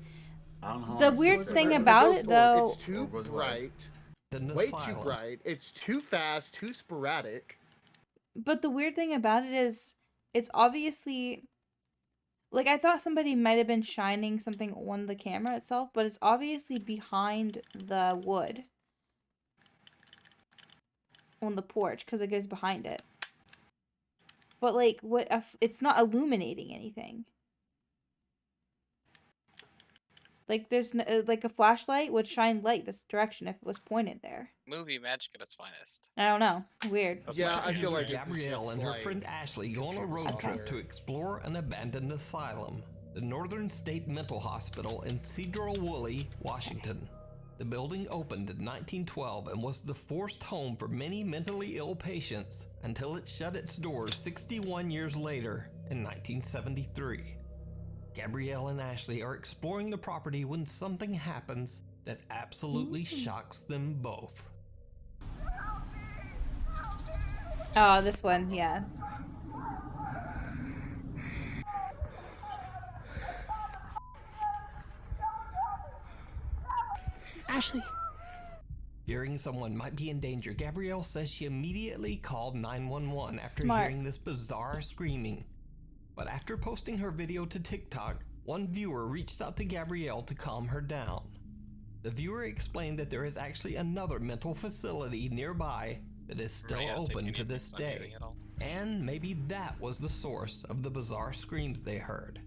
H: I don't know how
A: The
H: long it
A: weird
H: sits
A: thing
H: there.
A: about
D: ghost
A: it,
D: orb,
A: though,
D: it's too
H: Orb goes away.
D: bright.
E: The
D: Way too
E: asylum.
D: bright. It's too fast, too sporadic.
A: but the weird thing about it is, it's obviously, like, I thought somebody might have been shining something on the camera itself, but it's obviously behind the wood on the porch because it goes behind it. But like, what if it's not illuminating anything? Like there's like a flashlight would shine light this direction if it was pointed there.
U: Movie magic at its finest.
A: I don't know. Weird.
D: Yeah, I feel like
E: Gabrielle and her friend Ashley go on a road trip to explore an abandoned asylum, the Northern State Mental Hospital in Cedro Woolley, Washington. The building opened in 1912 and was the forced home for many mentally ill patients until it shut its doors 61 years later in 1973. Gabrielle and Ashley are exploring the property when something happens that absolutely shocks them both.
A: Oh, this one, yeah.
T: Ashley.
E: Fearing someone might be in danger, Gabrielle says she immediately called 911 after
A: Smart.
E: hearing this bizarre screaming. But after posting her video to TikTok, one viewer reached out to Gabrielle to calm her down. The viewer explained that there is actually another mental facility nearby that is still open to this day, and maybe that was the source of the bizarre screams they heard.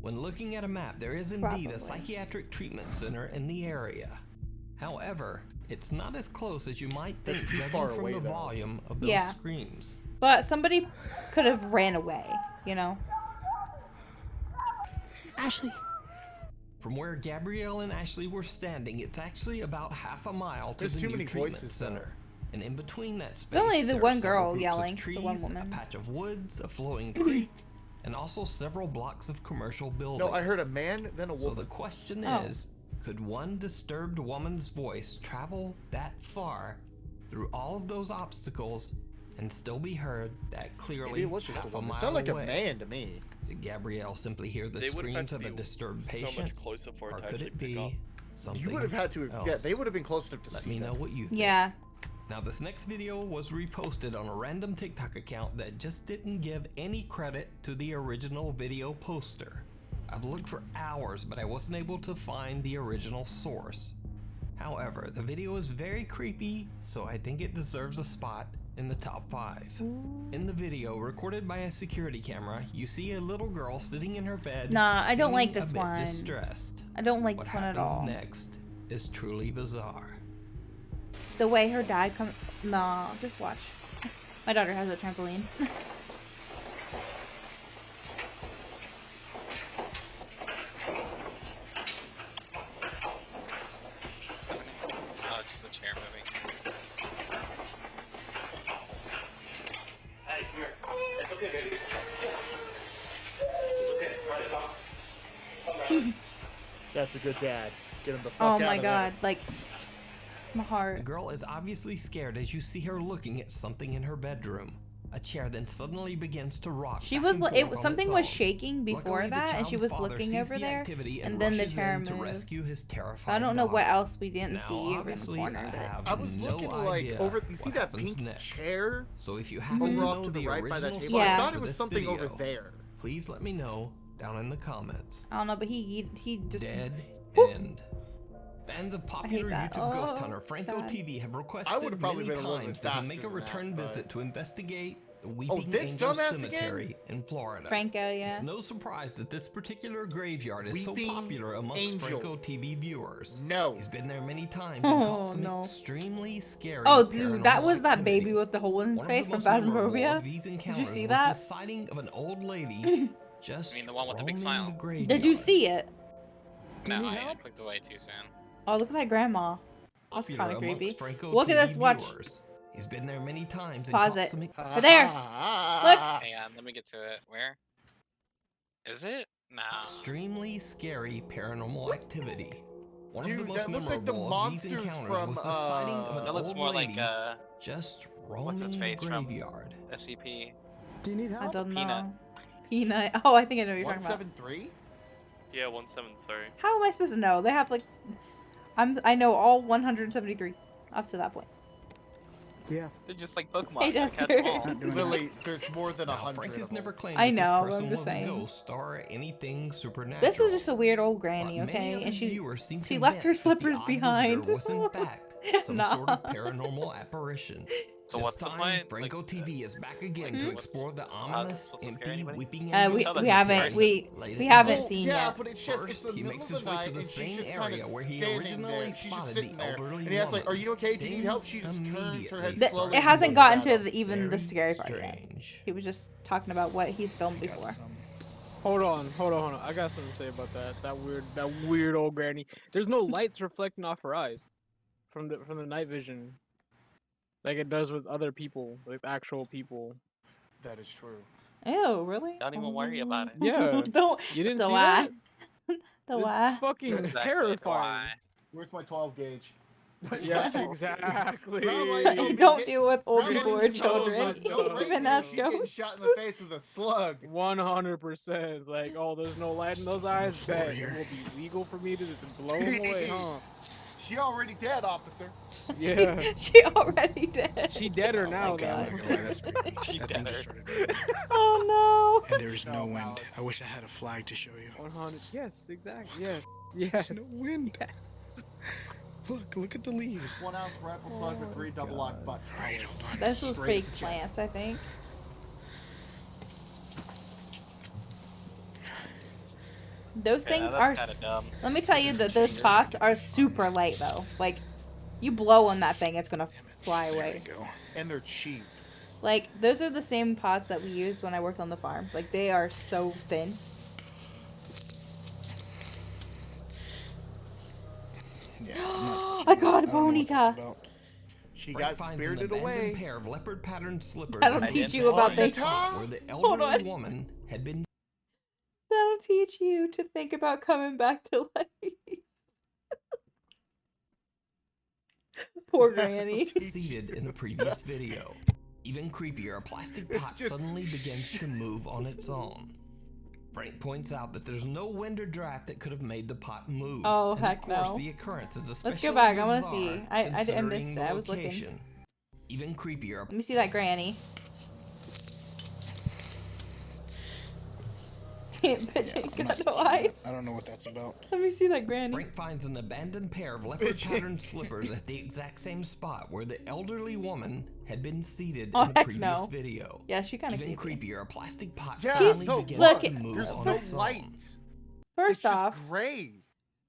E: When looking at a map, there is indeed a psychiatric treatment center in the area. However, it's not as close as you might think
D: It's too
E: judging
D: far
E: from
D: away,
E: the
D: though.
E: volume of those
A: Yeah.
E: screams.
A: But somebody could have ran away, you know?
T: Ashley.
E: From where Gabrielle and Ashley were standing, it's actually about half a mile to
D: There's
E: the
D: too
E: new
D: many
E: treatment
D: voices,
E: center. And in between that space,
A: only the
E: there are
A: one
E: several
A: girl
E: groups
A: yelling,
E: of
A: the
E: trees,
A: one woman.
E: a patch of woods, a flowing creek, and also several blocks of commercial buildings.
D: No, I heard a man, then a
E: So
D: woman.
E: the question
A: Oh.
E: is, could one disturbed woman's voice travel that far through all of those obstacles and still be heard that clearly
D: Maybe it was just
E: half
D: a
E: a
D: woman.
E: mile
D: It sounded like
E: away?
D: a man to me.
E: Did Gabrielle simply hear the
B: They would've had
E: screams
B: to
E: of a
B: be
E: disturbed
B: so much
E: patient?
B: closer for it
E: Or
B: to
E: could
B: actually
E: it
B: pick up.
E: be something
D: You would have had to.
E: else?
D: Yeah, they would have been close enough to
E: Let
D: see
E: me know
D: that.
E: what you think.
A: Yeah.
E: Now, this next video was reposted on a random TikTok account that just didn't give any credit to the original video poster. I've looked for hours, but I wasn't able to find the original source. However, the video is very creepy, so I think it deserves a spot in the top 5. In the video, recorded by a security camera, you see a little girl sitting in her bed.
A: Nah, I don't like
E: seeming
A: this
E: a bit
A: one.
E: Distressed.
A: I don't like
E: What
A: this one at
E: happens
A: all.
E: next is truly bizarre.
A: The way her dad comes. Nah, just watch. My daughter has a trampoline.
U: Oh, it's just the chair moving.
S: Hey, come here. It's okay, baby. It's okay. Try to talk.
D: That's a good dad. Get him the fuck
A: Oh
D: out
A: my
D: of
A: god,
D: there.
A: like my
E: The
A: heart.
E: girl is obviously scared as you see her looking at something in her bedroom. A chair then suddenly begins to rock.
A: She
E: back
A: was
E: and
A: it
E: forth on
A: something
E: its
A: was
E: own.
A: shaking before
E: Luckily, the
A: that, and she
E: child's
A: was
E: father
A: looking
E: sees
A: over
E: the
A: there,
E: activity
A: and then the
E: rushes
A: chair
E: in to
A: moved.
E: rescue his terrified
A: I don't know what
E: daughter.
A: else we didn't
E: Now,
A: see over in the
E: obviously,
A: corner.
E: I
A: But
E: have
D: I was
E: no
D: looking like
E: idea
D: over. You see
E: what
D: that
E: happens
D: pink
E: next.
D: chair
E: So if you happen to
D: over off
E: know
D: to the
E: the
D: right by that
E: original
D: table?
E: source
A: Yeah.
D: I thought
E: for
D: it was
E: this
D: something
E: video,
D: over there.
E: please let me know down in the comments.
A: I don't know, but he just
E: Dead end. Fans of popular
A: that.
E: YouTube ghost
A: Oh,
E: hunter Franco
A: God.
E: TV have
D: I
E: requested
D: would've probably
E: many
D: been a little bit
E: times that he
D: faster
E: make a
D: than that,
E: return
D: but-
E: visit to investigate the Weeping
D: this
E: Angel
D: dumbass
E: Cemetery in Florida.
A: Franco, yeah.
E: It's no surprise that this particular graveyard is so
D: Weeping
E: popular amongst
D: Angel.
E: Franco TV viewers.
D: No.
E: He's been there many times and
A: Oh,
E: caught some
A: no.
E: extremely scary
A: Oh, dude, that
E: paranormal
A: was that
E: activity.
A: baby with the hole in his
E: One of
A: face
E: the
A: from
E: most memorable
A: Phasmophobia.
E: of these
A: Did you
E: encounters
A: see
E: was
A: that?
E: the sighting of an old lady just
U: I mean, the one with the big
E: roaming
U: smile.
E: the graveyard.
A: Did you see it?
U: No, I clicked away too soon.
A: Oh, look at that grandma. That's
E: Popular
A: kind of
E: amongst
A: creepy.
E: Franco
A: Look at
E: TV
A: this. Watch.
E: viewers. He's been there many times and
A: Pause
E: caught
A: it.
E: some
A: Right there. Look.
U: Hang on, let me get to it. Where? Is it? Nah.
E: extremely scary paranormal activity. One of
D: Dude,
E: the most
D: that looks like the
E: memorable of these
D: monsters
E: encounters
D: from,
E: was the sighting of an
U: That looks
E: old
U: more
E: lady
U: like
E: just
U: what's his
E: roaming the
U: face from
E: graveyard.
U: SCP.
C: Do you need help?
A: I don't know.
U: Peanut.
A: Peanut. Oh, I think I know what you're talking about.
D: 173?
B: Yeah, 173.
A: How am I supposed to know? They have like, I know all 173 up to that point.
C: Yeah.
U: They're just like Pokemon.
A: Hey,
U: you gotta catch
A: Duster.
U: 'em all.
D: Lily, there's more than
E: Now,
D: 100
E: Frank has
D: of
E: never
D: them.
E: claimed
A: I
E: that
A: know,
E: this
A: I'm
E: person
A: just
E: was
A: saying.
E: a ghost or anything supernatural.
A: This is just a weird old granny,
E: But many
A: okay?
E: of
A: And
E: his
A: she
E: viewers seem
A: left her
E: convinced that the
A: slippers
E: odd
A: behind.
E: visitor was in fact some
A: Nah.
E: sort of paranormal apparition.
U: So
E: This
U: what's the
E: time,
U: point?
E: Franco TV is back again
U: like,
E: to
U: what's-
E: explore the
U: how's it
E: ominous,
U: supposed to scare
E: empty,
U: anybody?
E: weeping
A: We
E: angel
A: we
E: cemetery
A: haven't
E: late
A: we
E: at
A: haven't
E: night.
A: seen
D: yeah,
A: yet.
D: but it's just it's
E: First,
D: the
E: he
D: middle
E: makes
D: of
E: his
D: the
E: way
D: night
E: to the
D: and she's
E: same
D: just kind
E: area
D: of
E: where he
D: standing
E: originally
D: there. She's just
E: spotted
D: sitting
E: the
D: there,
E: elderly
D: and he asks like,
E: woman.
D: "Are you okay? Do you need help?"
E: Things
D: She just turns her
E: immediately
D: head
A: Th-
D: slowly.
A: it
D: to
A: hasn't
D: the
A: gotten
D: shadow.
A: to even the
E: Very
A: scary part yet.
E: strange.
A: He was just talking about what he's filmed before.
C: Hold on. I got something to say about that. That weird old granny. There's no lights reflecting off her eyes from the night vision, like it does with other people, like actual people.
D: That is true.
A: Ew, really?
U: Don't even worry about it.
C: Yeah.
A: Don't.
C: You didn't
A: don't
C: see
A: lie.
C: that?
A: Don't
C: It's
A: lie.
C: fucking
U: Exactly
C: terrifying.
D: Where's my 12 gauge?
C: Yeah, exactly.
D: Grandma, you told me
A: Don't
D: get-
A: deal with old
D: Grandma
A: people or
D: needs to know
A: children.
D: those are so
A: Even
D: great,
A: us
D: she's getting
A: go.
D: shot in the face with a slug.
C: 100%. Like, oh, there's no light in those eyes. Bet it will be legal for me to just blow them away, huh?
D: She already dead, officer.
C: Yeah.
A: She already did.
C: She deader now,
K: Okay, I'm
C: though.
K: not gonna lie, that's pretty neat.
U: She
K: That thing
U: dead
K: just
U: her.
K: started raining.
A: Oh
K: And there's no wind. I wish I had a flag to show you.
C: 100. Yes, exactly. Yes.
K: There's no wind. Look at the leaves.
D: 1 ounce rifle slug with 3 double lock butt.
K: Right, hold on.
A: This was
D: Straight
A: fake
D: to the chest.
A: plants, I think. Those
U: Yeah,
A: things
U: that's
A: are.
U: kinda dumb.
A: Let me tell you that those pots are super light though. Like, you blow on that thing, it's gonna fly away.
D: And they're cheap.
A: Like, those are the same pots that we used when I worked on the farm. Like, they are so thin.
K: Yeah, I'm not
A: I got a
K: I don't know what that's
A: bonita.
K: about.
D: She
E: Frank
D: got
E: finds
D: spirited
E: an abandoned
D: away.
E: pair of leopard-patterned slippers.
A: That'll
E: at the
A: teach you about
E: exact
A: the-
E: spot where the
A: Hold
E: elderly
A: on.
E: woman had been
A: That'll teach you to think about coming back to life. Poor granny.
E: seated in the previous video. Even creepier, a plastic pot suddenly begins to move on its own. Frank points out that there's no wind or draft that could have made the pot move.
A: Oh,
E: and
A: heck
E: of course,
A: no.
E: the occurrence is
A: Let's
E: especially
A: go back. I wanna
E: bizarre
A: see. I missed
E: considering
A: it.
E: the
A: I was looking.
E: location. Even creepier,
A: Let me see that granny. Bitch ain't got no eyes.
K: I don't know what that's about.
A: Let me see that granny.
E: Frank finds an abandoned pair of leopard-patterned slippers at the exact same spot where the elderly woman had been seated
A: Oh,
E: in the
A: heck
E: previous
A: no.
E: video.
A: Yeah, she kinda
E: Even
A: creepy.
E: creepier, a plastic pot
D: Yeah,
E: suddenly
D: no,
E: begins
A: look,
E: to move
D: There's
E: on
D: no
E: its own.
D: lights.
A: First off,
D: Gray.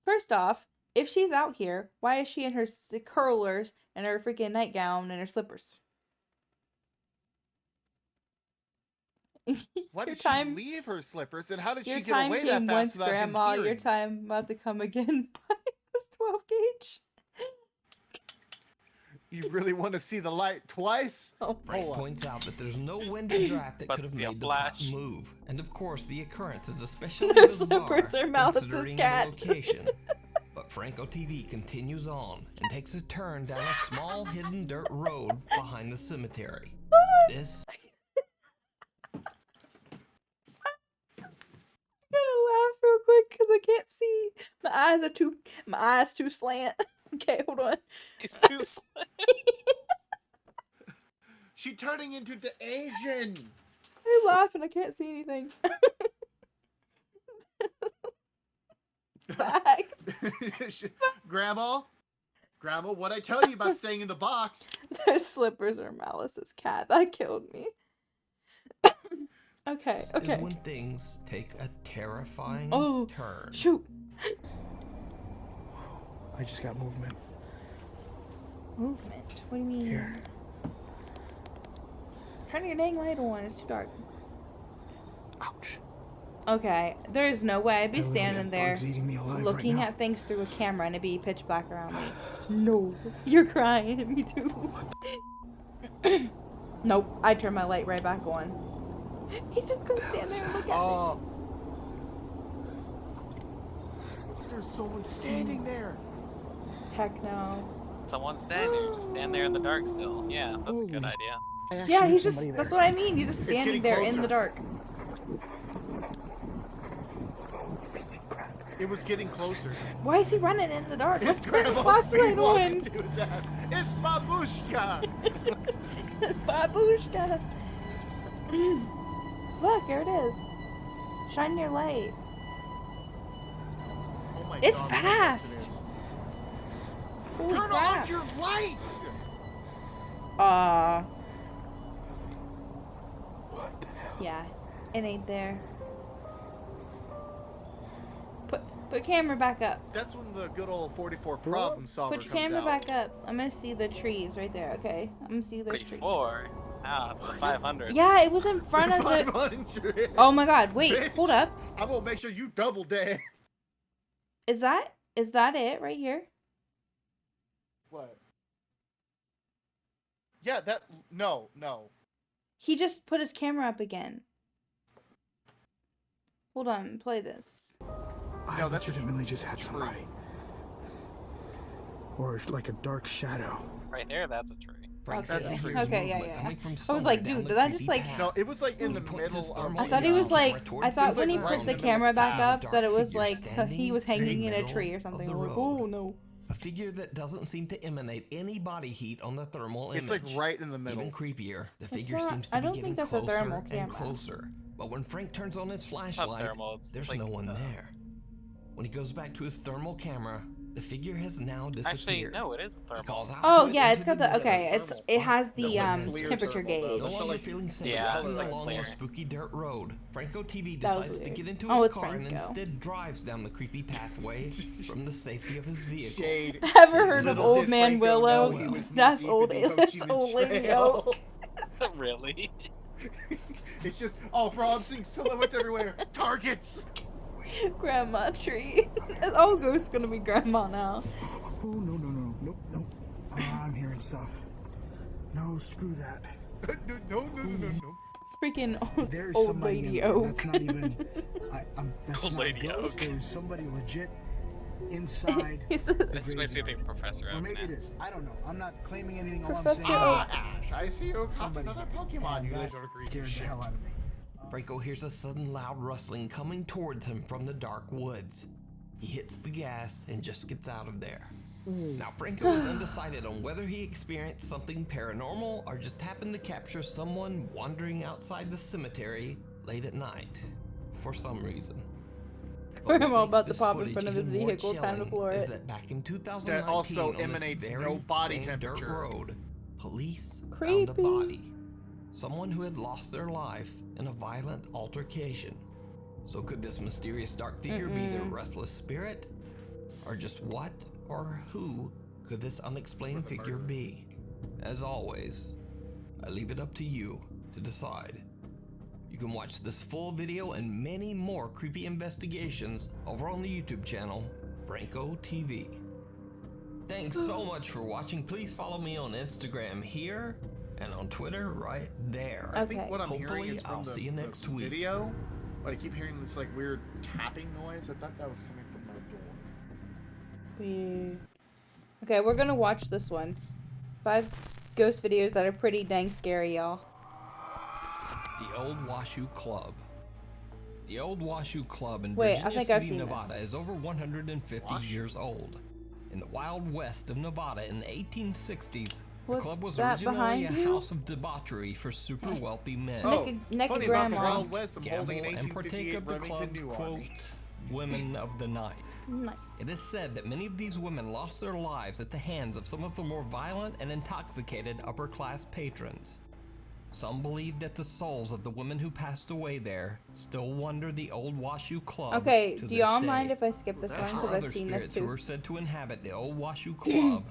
A: First off, if she's out here, why is she in her curlers and her freaking nightgown and her slippers?
D: Why
A: Your
D: did
A: time-
D: she leave her slippers, and how did
A: Your
D: she get
A: time
D: away that
A: came
D: fast
A: once,
D: without him
A: Grandma. Your
D: hearing?
A: time about to come again. Buy this 12 gauge.
D: You really want to see the light twice?
A: Oh,
E: Frank points out that there's no wind or draft that
U: About
E: could
U: to
E: have
U: see a
E: made the pot
U: flash.
E: move, and of course the occurrence is especially
A: Her
E: bizarre
A: slippers are Malice's
E: considering
A: cat.
E: the location. But Franco TV continues on and takes a turn down a small hidden dirt road behind the cemetery. This
A: I'm gonna laugh real quick because I can't see. My eyes too slant. Okay, hold on.
U: It's too slant.
D: She turning into the Asian.
A: I'm laughing. I can't see anything. Back.
D: Grandma, what I tell you about staying in the box?
A: Those slippers are Malice's cat. That killed me. Okay.
E: is when things take a terrifying turn.
A: Shoot.
K: I just got movement.
A: Movement? What do you mean?
K: Here.
A: Turn your dang light on. It's too dark.
K: Ouch.
A: Okay. There's no way I'd be
K: I literally
A: standing
K: have
A: there
K: bugs eating me alive right
A: looking
K: now.
A: at things through a camera and it'd be pitch black around me. No. You're crying. Me too. Nope. I turn my light right back on. He's just gonna stand there and look at me.
D: There's someone standing there.
A: Heck no.
U: Someone's standing there. Just stand there in the dark still. Yeah, that's a good idea.
A: Yeah, he's just, that's what I mean. He's just standing
D: getting
A: there in
D: closer.
A: the dark.
D: It was getting closer.
A: Why is he running in the dark?
D: It's
A: Let's turn the
D: Grandma's
A: flashlight
D: walking
A: on.
D: to his ass. It's Babushka.
A: Babushka. Look, there it is. Shine your light.
D: Oh my
A: It's
D: God,
A: fast.
D: what a mess it is.
A: Holy
D: Turn
A: crap.
D: on your lights.
A: What the hell? Yeah, it ain't there. Put camera back up.
D: That's when the good old 44 problem solver
A: Put your
D: comes
A: camera
D: out.
A: back up. I'm gonna see the trees right there. Okay, I'm gonna see those trees.
U: 44. Ah, it's a 500.
A: Yeah, it was in front of the.
D: 500.
A: Oh my God! Wait,
D: Bitch.
A: hold up.
D: I'm gonna make sure you double dead.
A: Is that it right here?
D: What? Yeah, that. No.
A: He just put his camera up again. Hold on, play this.
G: I legitimately just had somebody. Or like a dark shadow.
U: Right there, that's a tree.
A: Okay, yeah. I was like, dude, did I just like?
D: No, it was like in the middle of.
A: I thought he was like. I thought when he put the camera back up that it was like so he was hanging in a tree or something. I'm like, oh no.
E: A figure that doesn't seem to emanate any body heat on the thermal image.
D: It's like right in the middle.
E: Even creepier, the
A: It's
E: figure
A: not-
E: seems
A: I
E: to be
A: don't
E: getting
A: think that's a
E: closer
A: thermal
E: and
A: camera.
E: closer. But when Frank turns on his flashlight,
U: thermal, it's
E: there's
U: like,
E: no one there. When he goes back to his thermal camera, the figure has now disappeared.
U: Actually, no, it is a thermal.
E: He calls out
A: Oh
E: to
A: yeah,
E: into
A: it's got the okay.
E: distance.
A: It has the
E: Clear
A: temperature gauge.
E: No longer feeling safe
U: Yeah,
E: walking
U: like
E: along
U: clear.
E: the spooky dirt road. Franco TV
A: That was
E: decides to
A: weird.
E: get into
A: Oh,
E: his
A: it's
E: car and
A: Franco.
E: instead drives down the creepy pathway from the safety of his vehicle.
D: Shade.
A: Ever heard of
D: Little
A: Old
D: did
A: Man
D: Franco know
A: Willow?
D: he was
A: That's
D: knee-deep
A: old.
D: in the Ho Chi
A: That's
D: Minh
A: old Lady
D: Trail.
A: Oak.
U: Really?
D: It's just, oh, bro, I'm seeing silhouettes everywhere. Targets.
A: Grandma tree. All ghosts gonna be grandma now.
G: Oh, no. Nope. I'm hearing stuff. No, screw that.
D: No.
A: Freaking
G: There's
A: old
G: somebody
A: Lady
G: in there.
A: Oak.
G: That's not even. That's
U: Old
G: not
U: Lady
G: a ghost.
U: Oak.
G: There was somebody legit inside.
A: This
U: This makes me think Professor
G: Or
U: Oak
G: maybe
U: now.
G: it is. I don't know. I'm not claiming anything. All I'm
A: Professor
G: saying
A: Oak.
D: Ash, I see you caught
G: Somebody's
D: another Pokemon. You guys are agreeing.
G: scared the hell out of me.
E: Franco hears a sudden loud rustling coming towards him from the dark woods. He hits the gas and just gets out of there. Now Franco is undecided on whether he experienced something paranormal or just happened to capture someone wandering outside the cemetery late at night for some reason. But what
A: Grandma
E: makes
A: about to
E: this
A: pop in
E: footage
A: front of his
E: even more
A: vehicle, time to
E: chilling
A: floor
E: is
A: it.
E: that back in 2019
D: That also
E: on this
D: emanates
E: very
D: no body
E: same dirt
D: temperature.
E: road, police found a
A: Creepy.
E: body. Someone who had lost their life in a violent altercation. So could this mysterious dark figure be their restless spirit? Or just what or who could this unexplained figure be? As always, I leave it up to you to decide. You can watch this full video and many more creepy investigations over on the YouTube channel, Franco TV. Thanks so much for watching. Please follow me on Instagram here and on Twitter right there.
D: I think what I'm
E: Hopefully,
D: hearing is from
E: I'll see you next
D: the
E: week.
D: video, but I keep hearing this like weird tapping noise. I thought that was coming from my door.
A: Weird. Okay, we're gonna watch this one. 5 ghost videos that are pretty dang scary, y'all.
E: The Old Washoe Club. The Old Washoe Club in
A: Wait, I
E: Virginia
A: think I've
E: City,
A: seen
E: Nevada is over 150 years old. In the wild west of Nevada in the 1860s, the
A: What's
E: club was
A: that
E: originally
A: behind
E: a
A: you?
E: house of debauchery for super wealthy men.
A: Naked
D: funny
A: grandma.
D: about the Wild West, I'm
E: Gamble
D: holding an
E: and partake
D: 1858
E: of the
D: Remington
E: club's
D: New
E: quote,
D: Army.
E: women of the night.
A: Nice.
E: It is said that many of these women lost their lives at the hands of some of the more violent and intoxicated upper-class patrons. Some believe that the souls of the women who passed away there still wander the Old Washoe Club.
A: Okay,
E: to
A: do y'all
E: this
A: mind
E: day.
A: if I skip this one?
E: As for
A: Because I've
E: other
A: seen this
E: spirits who
A: too.
E: are said to inhabit the Old Washoe Club,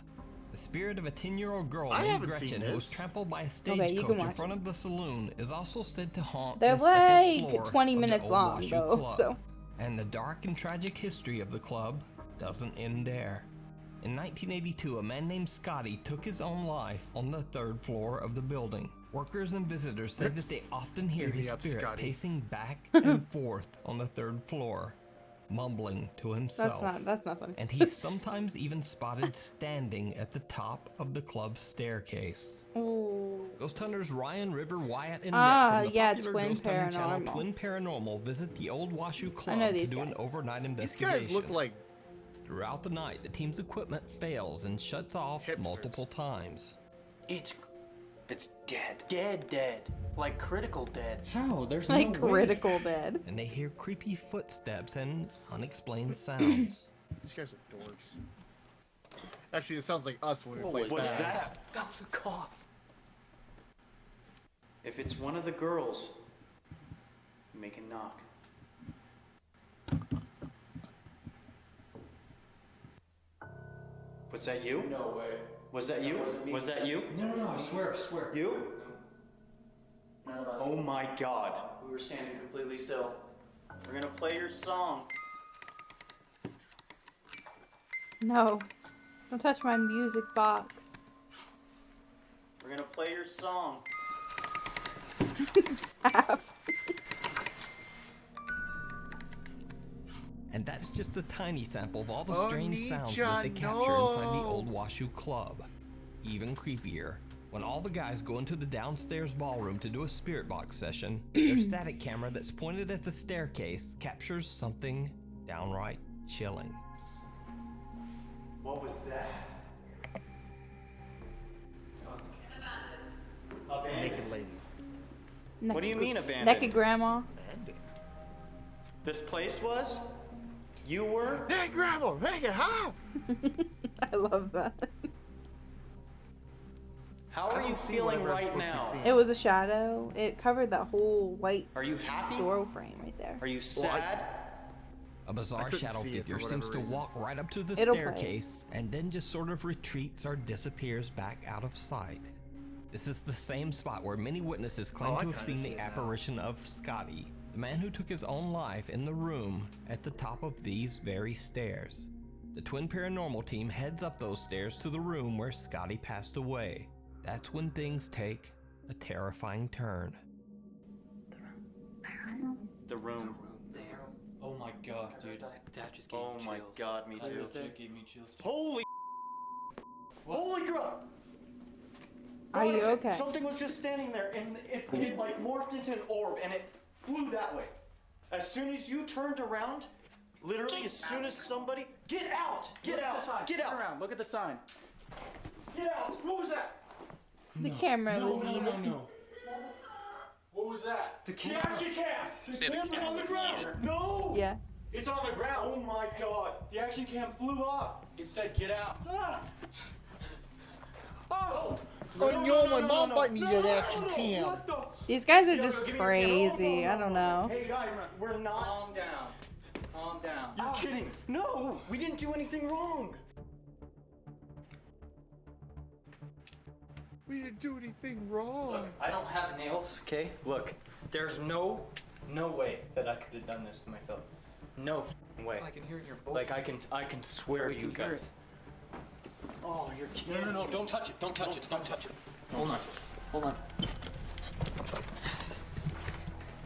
E: the spirit of a 10-year-old girl
D: I
E: named
D: haven't seen
E: Gretchen who was
D: this.
E: trampled by a
A: Okay, you
E: stagecoach
A: can
E: in
A: watch
E: front of the saloon is also said to haunt
A: They're
E: the second
A: like
E: floor
A: 20
E: of the
A: minutes
E: Old
A: long,
E: Washoe
A: though,
E: Club.
A: so.
E: And the dark and tragic history of the club doesn't end there. In 1982, a man named Scotty took his own life on the 3rd floor of the building. Workers and visitors say that they often hear
D: Beat me
E: his
D: up,
E: spirit
D: Scotty.
E: pacing back and forth on the 3rd floor, mumbling to himself.
A: That's not funny.
E: And he's sometimes even spotted standing at the top of the club's staircase.
A: Ooh.
E: Ghost hunters Ryan, River, Wyatt, and
A: Ah,
E: Nick from the
A: yeah,
E: popular
A: Twin
E: ghost hunting channel
A: Paranormal.
E: Twin Paranormal visit the Old Washoe Club
A: know
E: to
A: these
E: do an
A: guys.
E: overnight
D: These
E: investigation.
D: guys look like
E: Throughout the night, the team's equipment fails and shuts off
D: Hipsters.
E: multiple times.
L: It's dead. Like critical dead.
J: How? There's
A: Like
J: no way.
A: critical dead.
E: And they hear creepy footsteps and unexplained sounds.
D: these guys are dorks. Actually, it sounds like us when we
L: What
D: play
L: was
D: Pajamas.
L: that? That was a cough.
M: If it's one of the girls, make a knock. Was that you?
L: No way.
M: Was that you? Was that you?
L: No, I swear.
M: You?
L: None of us.
M: Oh my god.
L: We were standing completely still.
M: We're gonna play your song.
A: No. Don't touch my music box.
M: We're gonna play your song.
E: And that's just a tiny sample of all the strange sounds that they capture inside the old Washoe Club. Even creepier, when all the guys go into the downstairs ballroom to do a spirit box session, their static camera that's pointed at the staircase captures something downright chilling.
M: What was that? Abandoned.
D: Naked lady.
M: What do you mean abandoned?
A: Naked grandma.
M: This place was? You were?
D: Hey, grandma, make it hop.
A: I love that.
M: How are you feeling right now?
A: It was a shadow. It covered that whole white
M: Are you happy?
A: door frame right there.
M: Are you sad?
E: A bizarre
M: couldn't
E: shadow
M: see it
E: figure
M: for
E: seems to
M: whatever reason.
E: walk right up to the
A: It'll play.
E: staircase and then just sort of retreats or disappears back out of sight. This is the same spot where many witnesses claim
D: I
E: to have
D: kinda
E: seen
D: see
E: the
D: it now.
E: apparition of Scotty, the man who took his own life in the room at the top of these very stairs. The Twin Paranormal team heads up those stairs to the room where Scotty passed away. That's when things take a terrifying turn.
M: The room.
L: Oh my god, dude. That just gave
M: Oh
L: me
M: my
L: chills.
M: god, me too.
L: That gave me chills.
M: Holy Holy crap!
A: Are you okay?
M: Something was just standing there and it like morphed into an orb and it flew that way. As soon as you turned around, literally as soon as somebody get out! Get out! Get out!
L: Around. Look at the sign.
M: Get out! What was that?
A: The camera
L: No,
A: was
L: no,
A: needed.
L: no, no.
M: What was that?
L: The
M: The
L: camera.
M: action cam! The
L: Say the
M: camera's
L: camera
M: on the
L: was
M: ground!
L: needed.
M: No!
A: Yeah.
M: It's on the ground! Oh my god! The action cam flew off! It said get out! Ah! Oh!
D: Oh, yo, my mom bought me that action cam.
M: What the?
A: These guys are
M: Yo,
A: just
M: give me your camera.
A: crazy. I don't know.
M: Hey guys, we're not.
L: Calm down. Calm down.
M: You're kidding. No! We didn't do anything wrong!
D: We didn't do anything wrong.
M: Look, I don't have nails, okay? Look, there's no way that I could have done this to myself. No f***ing way.
L: I can hear it in your voice.
M: Like I can swear to you
L: can hear
M: guys. Oh, you're kidding. No, don't touch it. Don't touch it. Don't touch it. Hold on. Hold on.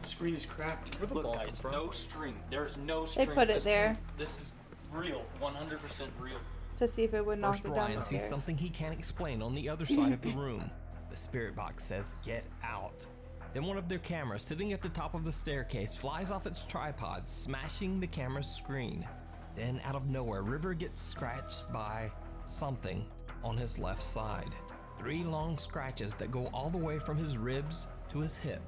L: The screen is cracked.
D: Where the
M: Look,
D: ball
M: guys,
D: come from?
M: no string. There's no
A: They
M: string.
A: put it there
M: This is real. 100% real.
A: to see if it would knock
E: First,
A: it down
E: Ryan
A: the
E: sees
A: stairs.
E: something he can't explain on the other side of the room. The spirit box says, "Get out." Then one of their cameras sitting at the top of the staircase flies off its tripod, smashing the camera's screen. Then out of nowhere, River gets scratched by something on his left side. 3 long scratches that go all the way from his ribs to his hip.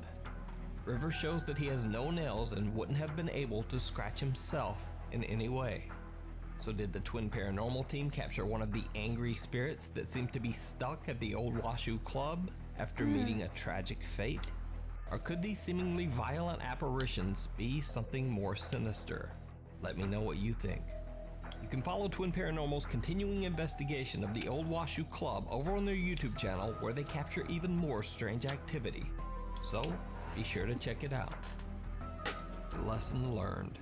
E: River shows that he has no nails and wouldn't have been able to scratch himself in any way. So did the Twin Paranormal team capture one of the angry spirits that seemed to be stuck at the old Washoe Club after meeting a tragic fate? Or could these seemingly violent apparitions be something more sinister? Let me know what you think. You can follow Twin Paranormal's continuing investigation of the old Washoe Club over on their YouTube channel, where they capture even more strange activity. So be sure to check it out. Lesson learned.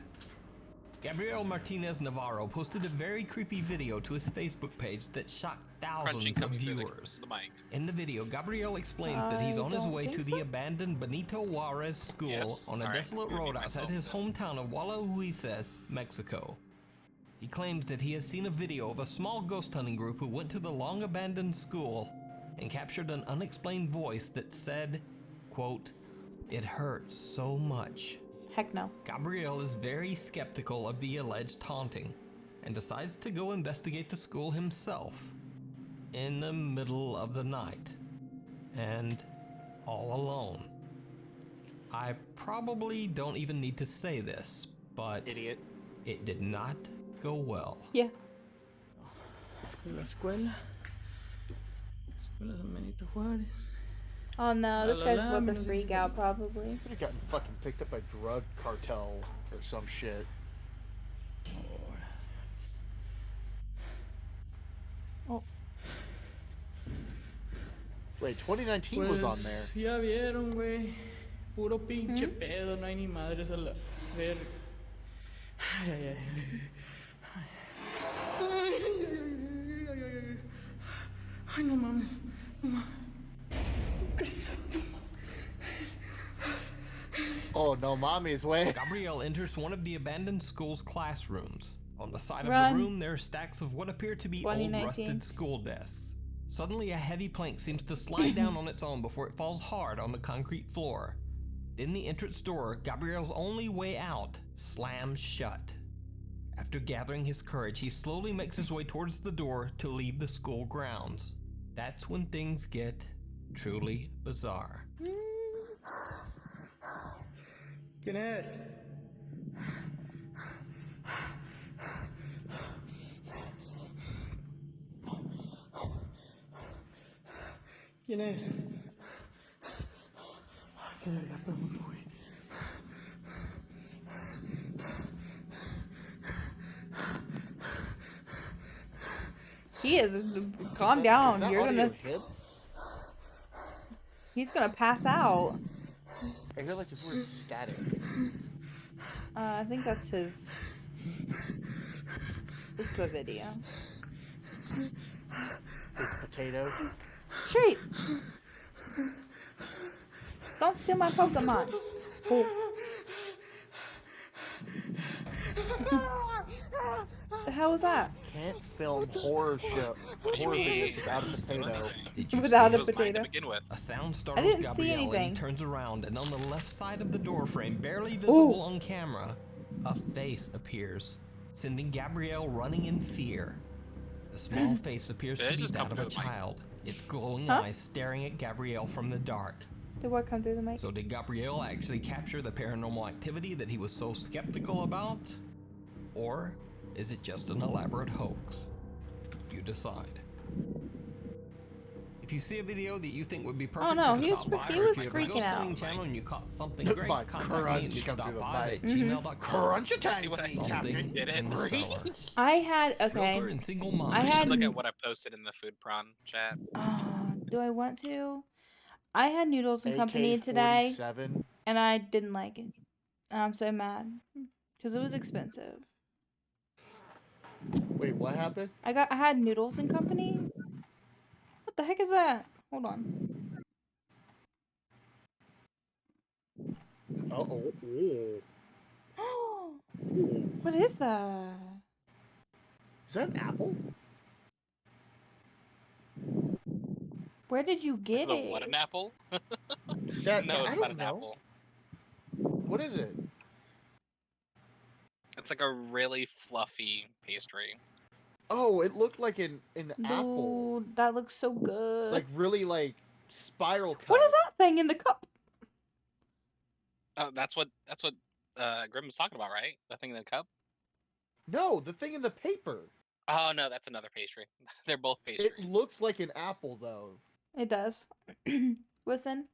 E: Gabriel Martinez Navarro posted a very creepy video to his Facebook page that shocked thousands of
U: coming through
E: viewers.
U: the mic.
E: In the video, Gabriel explains that he's
A: I
E: on his
A: don't
E: way
A: think
E: to the
A: so.
E: abandoned Benito Juarez school
U: Yes.
E: on a
U: All right,
E: desolate
U: I'm gonna
E: road
U: mute
E: outside
U: myself
E: his hometown of Guadalupe, Mexico. He claims that he has seen a video of a small ghost hunting group who went to the long abandoned school and captured an unexplained voice that said, quote, "It hurts so much."
A: Heck no.
E: Gabriel is very skeptical of the alleged haunting and decides to go investigate the school himself in the middle of the night and all alone. I probably don't even need to say this, but
M: Idiot.
E: it did not go well.
A: Yeah.
L: Esta es la escuela. Escuela San Benito Juárez.
A: Oh no, this guy's about to freak out probably.
D: Could have gotten fucking picked up by drug cartel or some shit.
A: Oh.
D: Wait, 2019 was on there.
L: Ya vieron, güey. Puro pinche pedo, no hay ni madres a la verga. Ay, ay, ay. Ay, no mames. No mames. ¿Qué es esto?
D: Oh no, mommy's way.
E: Gabrielle enters one of the abandoned school's classrooms. On the side of
A: Run.
E: the room, there are stacks of what appear to be old
A: 2019.
E: rusted school desks. Suddenly, a heavy plank seems to slide down on its own before it falls hard on the concrete floor. Then the entrance door, Gabrielle's only way out, slams shut. After gathering his courage, he slowly makes his way towards the door to leave the school grounds. That's when things get truly bizarre.
L: ¿Quién es? ¿Quién es? ¿Qué vergas pregunto, güey?
A: He is. Calm down.
D: Is that
A: You're
D: audio
A: gonna.
D: hip?
A: He's gonna pass out.
D: I hear like this word static.
A: I think that's his. It's the video.
D: It's potato.
A: Treat. Don't steal my Pokemon. Oh. The hell was that?
D: Can't film horror videos without a potato.
A: Without a
U: He was mine to
A: potato.
U: begin with.
E: A sound
A: I
E: startles
A: didn't see
E: Gabrielle and he
A: anything.
E: turns around, and on the left side of the door frame, barely visible on camera, a face appears, sending Gabrielle running in fear. The small face appears
U: Did
E: to
U: it
E: be
U: just
E: that
U: come
E: of a
U: through the mic?
E: child, its glowing
A: Huh?
E: eyes staring at Gabrielle from the dark.
A: Did what come through the mic?
E: So did Gabrielle actually capture the paranormal activity that he was so skeptical about? Or is it just an elaborate hoax? You decide. If you see a video that you think would be perfect,
A: no,
E: you
A: he
E: can
A: was-
E: stop by,
A: he
E: or
A: was
E: if you have a
A: freaking
E: ghost
A: out.
E: hunting channel and you caught something
D: My
E: great, contact me at
D: crunch come through the
E: nukestop5@gmail.com.
D: Crunch
U: See what I
E: Something
U: did
E: in the cellar.
A: I had
E: Realtor
A: okay.
E: and single mom.
A: I
U: You should
A: had.
U: look at what I posted in the food prawn chat.
A: Do I want to? I had noodles and company today,
D: AK-47.
A: and I didn't like it. I'm so mad because it was expensive.
D: Wait, what happened?
A: I had noodles and company. What the heck is that? Hold on.
D: Uh-oh.
A: What is that?
D: Is that an apple?
A: Where did you
U: Is
A: get
U: the
A: it?
U: what, an apple?
D: Yeah,
U: No,
D: I
U: it's
D: don't
U: not an
D: know.
U: apple.
D: What is it?
U: It's like a really fluffy pastry.
D: Oh, it looked like an apple.
A: Dude, that looks so good.
D: Like really like spiral cut.
A: What is that thing in the cup?
U: Oh, that's what Grim was talking about, right? The thing in the cup?
D: No, the thing in the paper.
U: Oh no, that's another pastry. They're both pastries.
D: It looks like an apple though.
A: It does. Listen.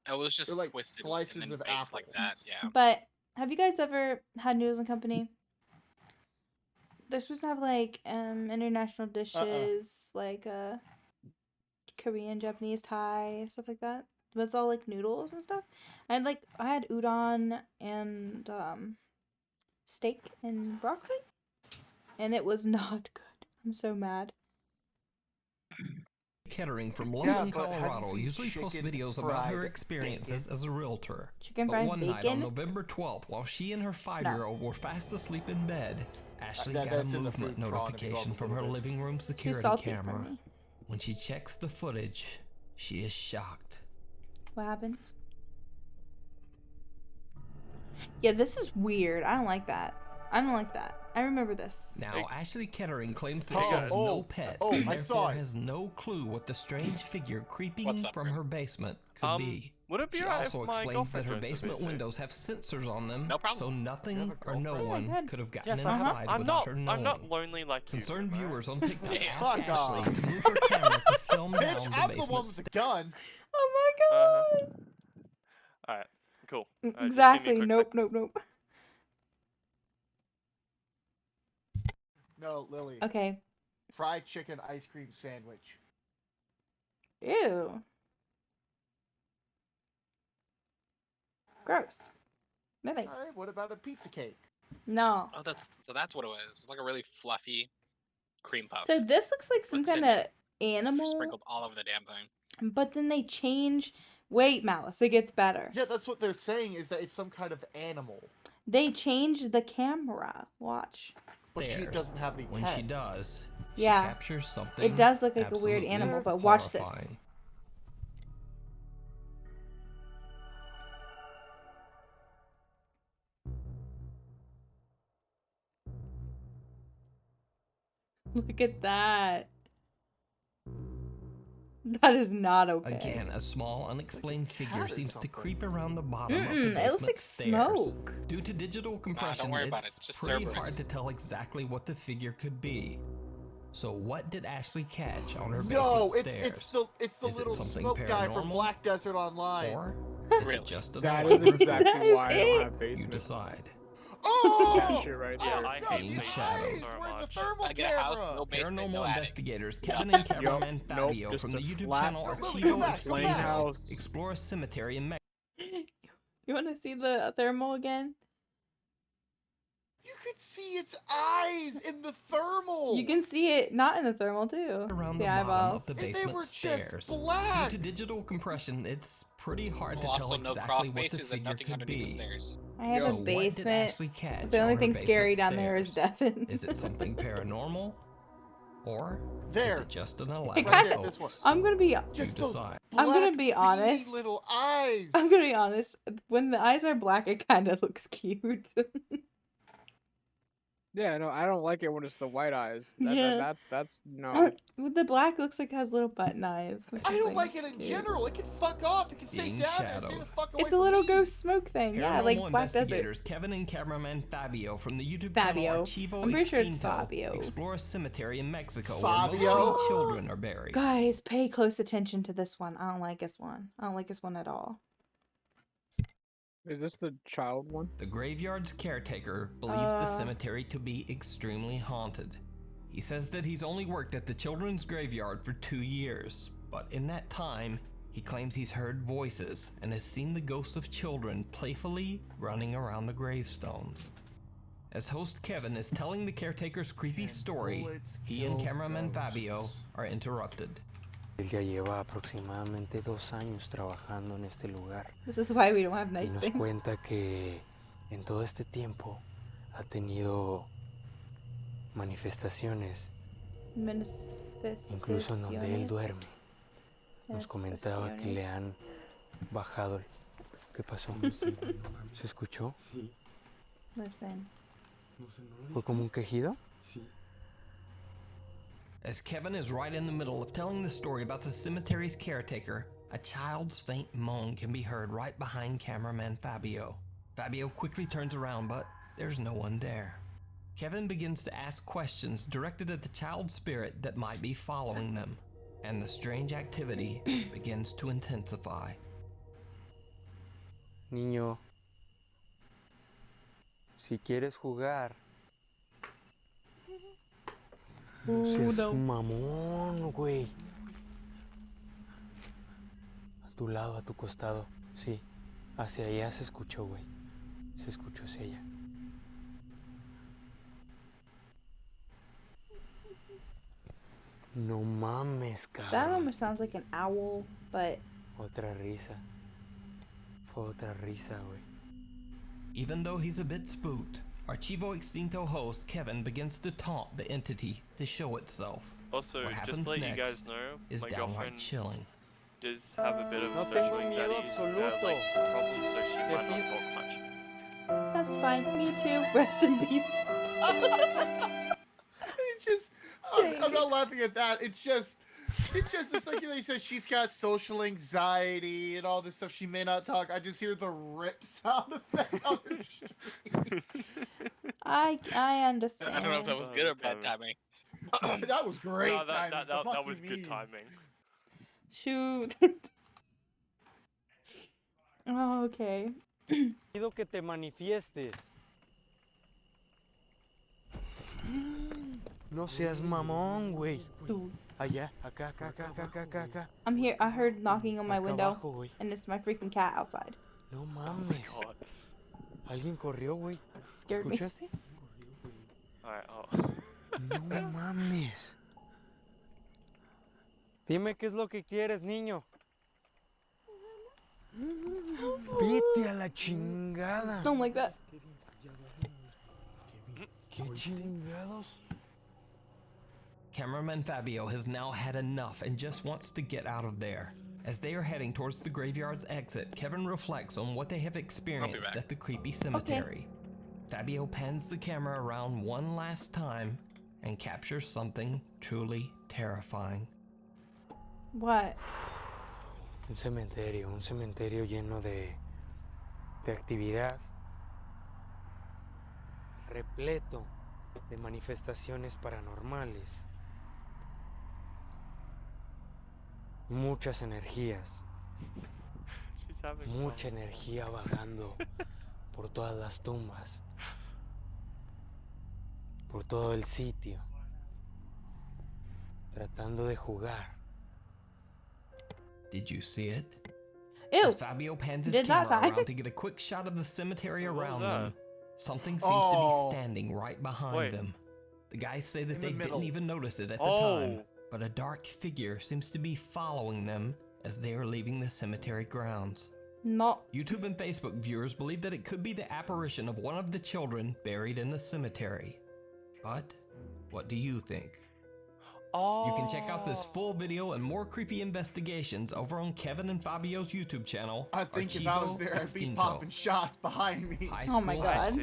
U: It was just
D: They're like
U: twisted
D: slices
U: and then
D: of
U: baked
D: apples.
U: like that. Yeah.
A: But have you guys ever had noodles and company? They're supposed to have like international dishes like Korean, Japanese, Thai, stuff like that. But it's all like noodles and stuff. I had udon and steak and broccoli, and it was not good. I'm so mad.
E: Kettering from
D: Yeah,
E: London,
D: but have you
E: Colorado,
D: seen
E: usually posts
D: chicken
E: videos about her
D: fried
E: experiences
D: bacon?
E: as a realtor.
A: Chicken
E: But
A: fried
E: one night on
A: bacon?
E: November 12th, while she and her 5-year-old were fast asleep in bed, Ashley got a
D: that's in the
E: movement
D: food prawn if you go
E: notification
D: up a
E: from her
D: little bit.
E: living room security
A: salty for
E: camera.
A: me.
E: When she checks the footage, she is shocked.
A: What happened? Yeah, this is weird. I don't like that. I don't like that. I remember this.
E: Now, Ashley Kettering claims that
D: Oh,
E: she has
D: oh,
E: no pets
D: oh,
E: and
D: I saw
E: therefore
D: it.
E: has no clue what the strange figure creeping
U: What's up,
E: from
U: Rick?
E: her basement could be.
B: Would it be
E: She
B: alright if
E: also
B: my
E: explains that
B: girlfriend
E: her
B: joins the
E: basement
B: visit?
E: windows have sensors on them,
U: No problem.
E: so nothing or no
A: Oh,
E: one
A: good.
E: could have gotten
B: Yes,
E: inside
B: I'm
E: without
B: not.
E: her knowing.
B: I'm not lonely like you.
E: Concerned
B: Grim,
E: viewers
B: alright?
E: on TikTok
U: Damn.
E: ask
D: Fuck
E: Ashley
D: off.
E: to move her camera to film
D: Bitch,
E: down
D: I'm
E: the
D: the one
E: basement
D: with the gun.
A: Oh my god.
B: Alright, cool. Just give me a
A: Exactly.
B: quick
A: Nope, nope, nope.
D: No, Lily.
A: Okay.
D: Fried chicken ice cream sandwich.
A: Ew. Gross. No thanks.
D: Alright, what about a pizza cake?
A: No.
U: Oh, that's what it was. It's like a really fluffy cream puff.
A: So this looks like some
U: with
A: kind
U: cinnamon
A: of animal,
U: sprinkled all over the damn thing.
A: but then they change. Wait, Malice, it gets better.
D: Yeah, that's what they're saying, is that it's some kind of animal.
A: They changed the camera. Watch.
D: But she doesn't have any
E: When
D: pets.
E: she does,
A: Yeah.
E: she captures something.
A: It does look like a weird
E: absolutely
A: animal, but watch this.
E: horrifying.
A: Look at that. That is not okay.
E: Again, a small, unexplained figure
D: or
E: seems to
D: something.
E: creep around the bottom of the
A: Mm-mm,
E: basement
A: it looks like
E: stairs.
A: smoke.
E: Due to digital compression,
U: worry about
E: it's
U: it, just
E: pretty hard
U: Cerberus.
E: to tell exactly what the figure could be. So what did Ashley catch on her
D: No,
E: basement
D: it's
E: stairs?
D: the
E: Is it
D: little
E: something
D: smoke guy from
E: paranormal?
D: Black Desert Online.
E: Or is it just an
C: That
E: alarm?
C: is exactly
A: That is
C: why I don't
A: it.
C: have
E: You
C: basements.
E: decide.
D: Oh!
C: That shit right
B: Yeah,
C: there.
B: I
D: God,
B: hate
E: Being
B: these
E: shadows.
B: things so
D: Where's the
B: much.
D: thermal
U: I get a house,
D: camera?
U: no basement, no
E: Paranormal
U: attic.
E: investigators Kevin and cameraman
C: Nope,
E: Fabio
C: just
E: from
C: a
E: the YouTube
C: flat-
E: channel
D: Lily, come
E: Archivo
D: back, come
C: Plain
D: back.
E: Extinto
C: house.
E: explore a cemetery in Mexico.
A: You want to see the thermal again?
D: You could see its eyes in the thermal.
A: You can see it not in the thermal too.
E: Around the
A: The
E: bottom
A: eyeballs.
E: of the
D: And they
E: basement
D: were just
E: stairs.
D: black.
E: Due to digital compression, it's pretty hard to
U: Well,
E: tell
U: also no
E: exactly
U: crawl
E: what the
U: spaces and
E: figure
U: nothing
E: could
U: underneath the
E: be.
U: stairs.
A: I have
E: So
A: a
E: what did
A: basement.
E: Ashley catch
A: The only
E: on her
A: thing scary
E: basement
A: down there is
E: stairs?
A: Devin.
E: Is it something paranormal? Or is
D: There.
E: it just an
A: It
E: elaborate
A: kind
D: there,
A: of.
D: this one.
A: I'm gonna be.
E: You
D: Just those
E: decide.
A: I'm gonna
D: black,
A: be
D: beady
A: honest.
D: little eyes.
A: I'm gonna be honest. When the eyes are black, it kind of looks cute.
C: Yeah, no, I don't like it when it's the white eyes.
A: Yeah.
C: That's no.
A: With the black, looks like it has little button eyes. which
D: I
A: is,
D: don't like it in
A: cute.
D: general. It can fuck off. It can stay
E: Being
D: down there. Stay
E: shadowed.
D: the fuck away
A: It's a
D: from
A: little
D: me.
A: ghost smoke thing. Yeah,
E: Paranormal
A: like Black Desert.
E: investigators Kevin and cameraman Fabio from the YouTube
A: Fabio.
E: channel Archivo
A: I'm pretty sure it's
E: Extinto
A: Fabio.
E: explore a cemetery in Mexico
D: Fabio?
E: where mostly children are buried.
A: Guys, pay close attention to this one. I don't like this one. I don't like this one at all.
C: Is this the child one?
E: The graveyard's caretaker believes the
A: Uh.
E: cemetery to be extremely haunted. He says that he's only worked at the children's graveyard for 2 years, but in that time, he claims he's heard voices and has seen the ghosts of children playfully running around the gravestones. As host Kevin is telling the caretaker's creepy story, he and cameraman Fabio are interrupted.
J: Él ya lleva aproximadamente 2 años trabajando en este lugar.
A: This is why we don't have
J: Y
A: nice
J: nos
A: things.
J: cuenta que en todo este tiempo ha tenido manifestaciones, incluso en donde él duerme. Nos comentaba que le han bajado. ¿Qué pasó? ¿Se escuchó?
Q: Sí.
A: Listen.
Q: No sé, ¿no lo
J: ¿Fue
Q: viste?
J: como un quejido?
Q: Sí.
E: As Kevin is right in the middle of telling the story about the cemetery's caretaker, a child's faint moan can be heard right behind cameraman Fabio. Fabio quickly turns around, but there's no one there. Kevin begins to ask questions directed at the child spirit that might be following them, and the strange activity begins to intensify.
J: Niño, si quieres jugar, no seas un mamón, güey. A tu lado, a tu costado, sí. Hacia allá se escuchó, güey. Se escuchó hacia allá. No mames,
A: That
J: cabrón.
A: almost sounds like an owl, but
J: Otra risa. Fue otra risa, güey.
E: Even though he's a bit spooked, Archivo Extinto host Kevin begins to taunt the entity to show itself.
B: Also,
E: What happens
B: just to let you
E: next
B: guys know,
E: is
B: my
E: downright
B: girlfriend
E: chilling.
B: does have a bit of
M: No
B: social
M: tengo miedo
B: anxiety
M: absoluto.
B: like, problems, so she might not talk much.
A: that's fine. Me too. Rest in peace.
D: It's just, I'm not laughing at that. It's just the circulation says she's got social anxiety and all this stuff. She may not talk. I just hear the rip sound effect on the street.
A: I understand.
U: I don't know if that was good or bad timing.
D: That was great
B: No,
D: timing.
B: that
D: The fuck
B: was
D: you
B: good
D: mean?
B: timing.
A: Shoot. Oh, okay.
J: Pido que te manifiestes. No seas mamón, güey. Allá, acá, acá, acá, acá, acá, acá.
A: I'm here. I heard knocking on my
J: Acá
A: window,
J: abajo, güey.
A: and it's my freaking cat outside.
J: No mames. Alguien corrió, güey.
A: Scared me.
J: ¿Escuchaste?
B: Alright, oh.
J: No mames. Dime qué es lo que quieres, niño. Vete a la chingada.
A: Don't like that.
J: ¿Qué chingados?
E: Cameraman Fabio has now had enough and just wants to get out of there. As they are heading towards the graveyard's exit, Kevin reflects on what they have experienced at the creepy cemetery. Fabio pans the camera around one last time and captures something truly terrifying.
A: What?
J: Un cementerio lleno de actividad, repleto de manifestaciones paranormales, muchas energías, mucha energía vagando por todas las tumbas, por todo el sitio, tratando de jugar.
E: Did you see it?
A: Ew.
E: As Fabio pans his
A: Did that
E: camera
A: time?
E: around to get a quick shot of the cemetery around
B: that?
E: them, something seems to be standing right behind them. The guys say that they didn't even notice it at the time, but a dark figure seems to be following them as they are leaving the cemetery grounds.
A: No.
E: YouTube and Facebook viewers believe that it could be the apparition of one of the children buried in the cemetery. But what do you think? You can check out this full video and more creepy investigations over on Kevin and Fabio's YouTube channel.
D: I think if I was there, I'd be popping shots behind me.
A: Oh my God.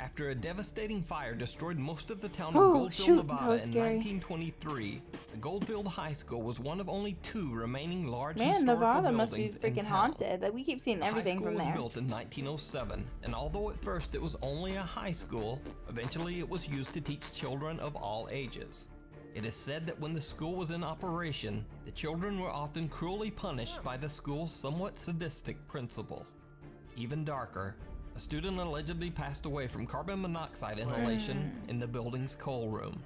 E: After a devastating fire destroyed most of the town
A: Oh,
E: of Goldfield,
A: shoot, that
E: Nevada
A: was
E: in
A: scary.
E: 1923, the Goldfield High School was one of only 2 remaining large
A: Man,
E: historical
A: Nevada must be
E: buildings in
A: freaking
E: town.
A: haunted. Like, we keep seeing
E: The
A: everything
E: high school
A: from
E: was
A: there.
E: built in 1907, and although at first it was only a high school, eventually it was used to teach children of all ages. It is said that when the school was in operation, the children were often cruelly punished by the school's somewhat sadistic principal. Even darker, a student allegedly passed away from carbon monoxide inhalation in the building's coal room.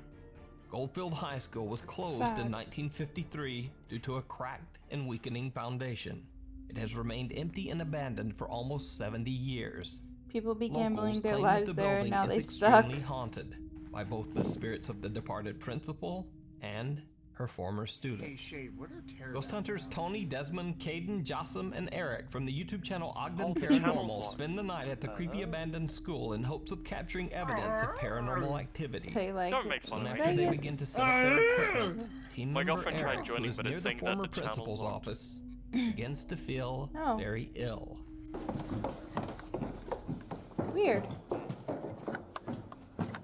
E: Goldfield High School was closed
A: Sad.
E: in 1953 due to a cracked and weakening foundation. It has remained empty and abandoned for almost 70 years.
A: People be
E: Locals
A: gambling their
E: claim that
A: lives
E: the
A: there, and
E: building
A: now
E: is
A: they stuck.
E: extremely haunted by both the spirits of the departed principal and her former students.
D: Hey, Shade, what are terror?
E: Ghost hunters Tony, Desmond, Caden, Jossam, and Eric from the YouTube channel Ogden
B: Oh, the
E: Paranormal
B: channel's
E: spend the night at the creepy abandoned school in hopes of capturing evidence of paranormal activity.
A: Okay, like,
B: Don't make fun
E: Soon
B: of me.
E: after they begin to set up their equipment, team
B: My
E: member
B: girlfriend tried
E: Eric, who
B: joining,
E: is
B: but
E: near
B: it's
E: the
B: saying that
E: former
B: the channel's
E: principal's
B: locked.
E: office, begins to feel
A: Oh.
E: very ill.
A: Weird.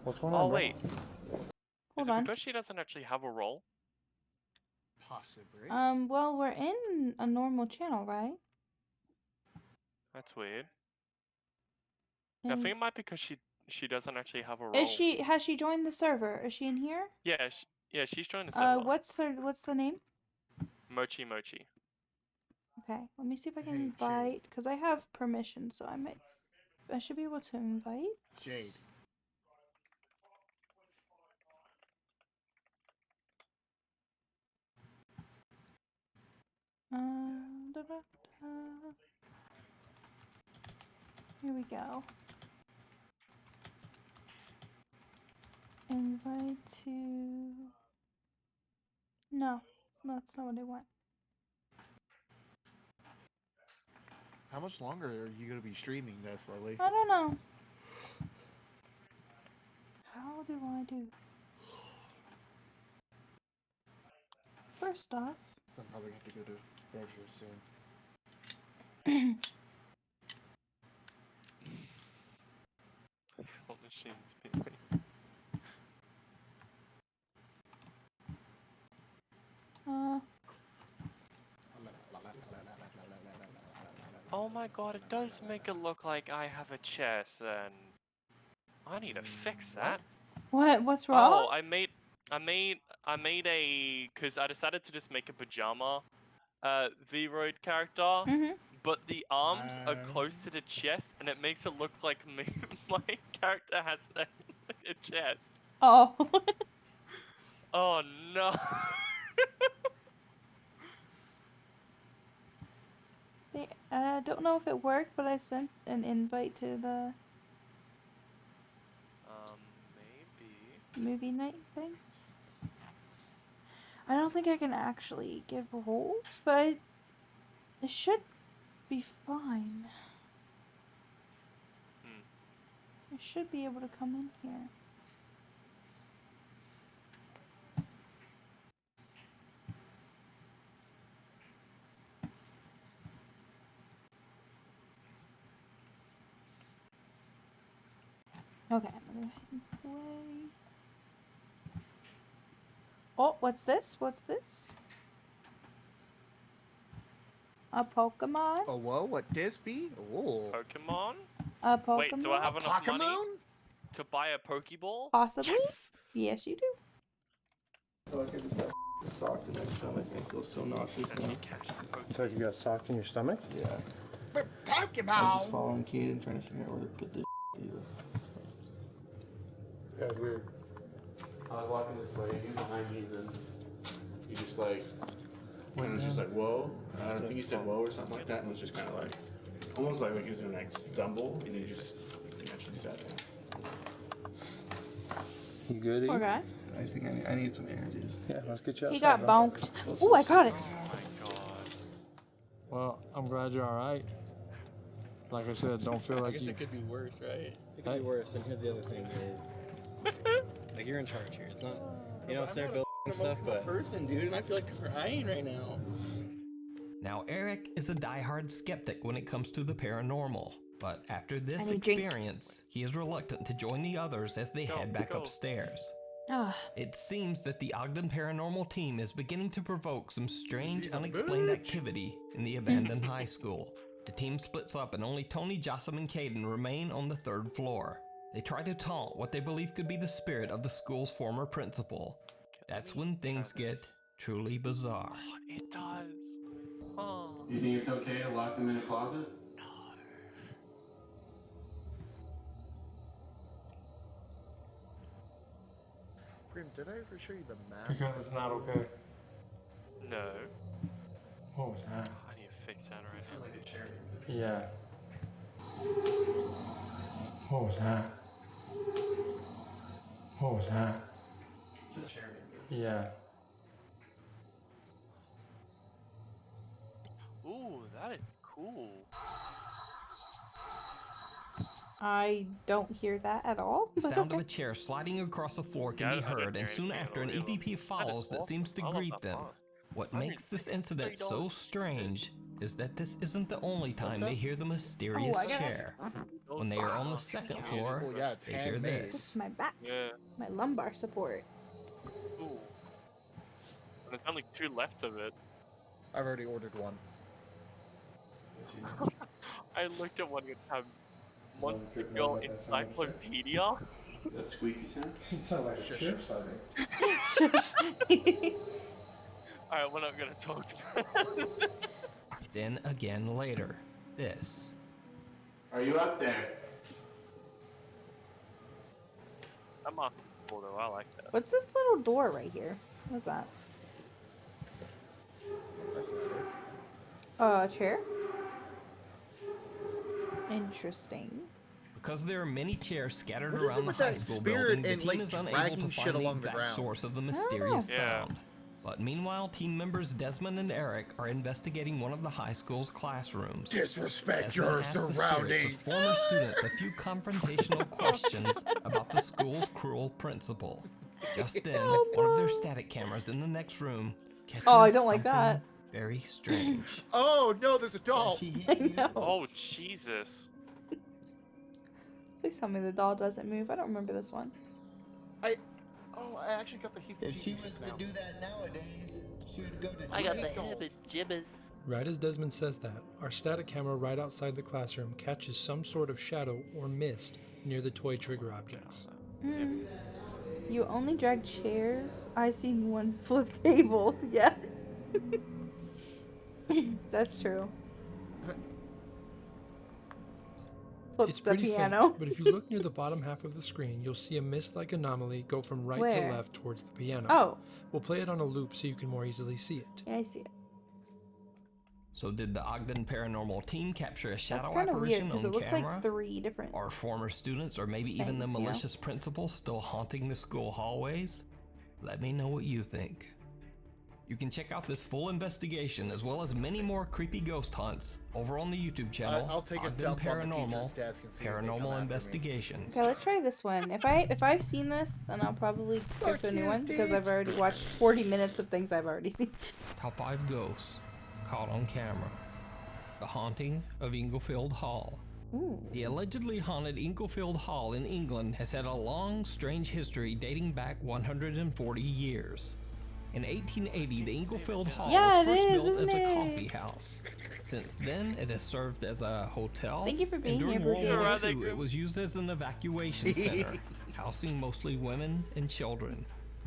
R: What's going
B: Oh
R: on, bro?
B: wait,
A: Hold
B: is it
A: on.
B: because she doesn't actually have a role?
D: Possibly.
A: Well, we're in a normal channel, right?
B: That's weird. I
A: And
B: think it might be because she doesn't actually have a role.
A: has she joined the server? Is she in here?
B: Yeah, she's joined the server.
A: What's the name?
B: Mochi Mochi.
A: Okay, let me see if I can invite, because I have permission, so I should be able to invite.
D: Jade.
A: Da, da, da. Here we go. Invite to... No, that's not what I want.
D: How much longer are you going to be streaming this, Lily?
A: I don't know. How do I do? First off,
D: So I'm probably going to have to go to bed here soon.
B: What machine's been waiting. Oh my god, it does make it look like I have a chest, and I need to fix that.
A: what's wrong?
B: Oh, I made a, cause I decided to just make a pajama, V-Road character, but the arms are close to the chest, and it makes it look like me. My character has a chest.
A: Oh.
B: Oh no.
A: I don't know if it worked, but I sent an invite to the
B: Maybe.
A: movie night thing. I don't think I can actually give roles, but it should be fine. I should be able to come in here. Okay, I'm gonna play. Oh, what's this? What's this? A Pokemon?
D: Oh, whoa, what this be? Oh.
B: Pokemon?
A: A Pokemon?
B: Wait, do I have enough money to buy a Pokeball?
A: Possibly?
B: Yes!
A: Yes, you do.
I: I feel like I just got socked in my stomach. I feel so nauseous now.
R: It's like you got socked in your stomach?
I: Yeah.
D: Pokemon!
I: I was just following Caden trying to figure out where to put this either.
N: Yeah, it's weird. I was walking this way, he was behind me, then he just like, kind of was just like, whoa. I don't think he said whoa or something like that, and was just kind of like, almost like he was gonna like stumble, and then he just eventually sat down. You good, E?
A: Okay.
I: I think I need some air, dude.
N: Yeah, let's get you outside.
A: He got bonked. Ooh, I got it.
S: Well, I'm glad you're alright. Like I said, don't feel
N: I
S: like
N: guess
S: you...
N: it could be worse, right?
P: It could be worse, and here's the other thing is, like, you're in charge here. It's not, you know, it's their building and stuff, but...
N: person, dude, and I feel like crying right now.
E: Now, Eric is a diehard skeptic when it comes to the paranormal, but after this
A: I need drink.
E: experience, he is reluctant to join the others as they head back upstairs.
A: Ah.
E: It seems that the Ogden Paranormal team is beginning to provoke some strange, unexplained activity in the abandoned high school. The team splits up and only Tony, Jossam, and Caden remain on the third floor. They try to taunt what they believe could be the spirit of the school's former principal. That's when things get truly bizarre.
B: It does. Oh.
N: You think it's okay to lock them in a closet?
D: Grim, did I ever show you the mask?
S: Because it's not okay.
B: No.
S: What was that?
B: I need to fix that right now.
S: Yeah. What was that? What was that?
N: Just sharing.
S: Yeah.
B: Ooh, that is cool.
A: I don't hear that at all.
E: The sound of a chair sliding across the floor can be heard, and soon after, an EVP follows that seems to greet them. What makes this incident so strange is that this isn't the only time they hear the mysterious chair. When they are on the second floor, they hear this.
A: It's my back.
B: Yeah.
A: My lumbar support.
B: Ooh. And there's only 2 left of it.
D: I've already ordered one.
B: I looked at one of the Monster Girl Encyclopedia.
N: That squeaky sound?
S: It sounded like a chair sliding.
B: Alright, we're not gonna talk.
E: Then again later, this.
N: Are you up there?
B: That mask is cool though, I like that.
A: What's this little door right here? What's that? A chair? Interesting.
E: Because there are many chairs scattered
D: What is it
E: around the
D: with
E: high
D: that
E: school
D: spirit
E: building, the
D: and,
E: team
D: like,
E: is unable
D: dragging
E: to
D: shit
E: find the
D: along the
E: exact
D: ground?
E: source of the mysterious
B: Yeah.
E: sound. But meanwhile, team members Desmond and Eric are investigating one of the high school's classrooms.
D: Disrespect
E: Desmond
D: your
E: asks the spirits
D: surroundings.
E: of former students a few confrontational questions about the school's cruel principal. Just then, one of their static cameras in the next room catches
A: Oh, I don't like that.
E: something very strange.
D: Oh no, there's a doll.
A: I know.
B: Oh, Jesus.
A: Please tell me the doll doesn't move. I don't remember this one.
D: I actually got the heat.
P: If she was to do that nowadays, she would go to
B: I got
P: jail.
B: the heebie-jibbies.
S: Right as Desmond says that, our static camera right outside the classroom catches some sort of shadow or mist near the toy trigger objects.
A: You only drag chairs? I seen one flip table. Yeah. That's true. flips
F: It's
A: the
F: pretty
A: piano.
F: faint, but if you look near the bottom half of the screen, you'll see a mist-like anomaly go from right to
A: Where?
F: left towards the piano.
A: Oh.
F: We'll play it on a loop so you can more easily see it.
A: Yeah, I see it.
E: So did the Ogden Paranormal team capture a shadow
A: That's kind of weird
E: apparition
A: because
E: on
A: it looks
E: camera?
A: like 3 different.
E: Are former students or maybe even the
A: things, yeah.
E: malicious principal still haunting the school hallways? Let me know what you think. You can check out this full investigation as well as many more creepy ghost hunts over on the YouTube channel.
D: I'll take a
E: Ogden
D: dump on the
E: Paranormal
D: teacher's desk and see if they come
E: Paranormal
D: after me.
E: Investigations.
A: Okay, let's try this one. If I've seen this, then I'll probably skip to a new one because I've already watched 40 minutes of things I've already seen.
E: Top 5 ghosts caught on camera. The haunting of Inglefield Hall.
A: Ooh.
E: The allegedly haunted Inglefield Hall in England has had a long, strange history dating back 140 years. In 1880, the Inglefield Hall was first built as a coffee house. Since then, it has served as a hotel.
A: Thank you for being
E: and during
A: here,
E: World
A: Brigadier.
E: War II, it was used as an evacuation center, housing mostly women and children.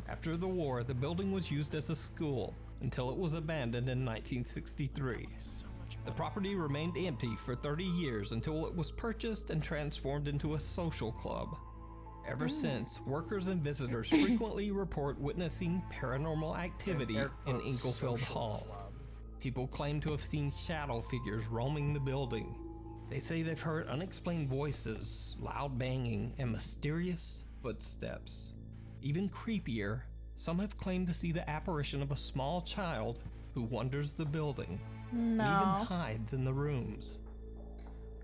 E: After the war, the building was used as a school until it was abandoned in 1963. The property remained empty for 30 years until it was purchased and transformed into a social club. Ever since, workers and visitors frequently report witnessing paranormal activity in Inglefield Hall. People claim to have seen shadow figures roaming the building. They say they've heard unexplained voices, loud banging, and mysterious footsteps. Even creepier, some have claimed to see the apparition of a small child who wanders the building and even hides in the rooms.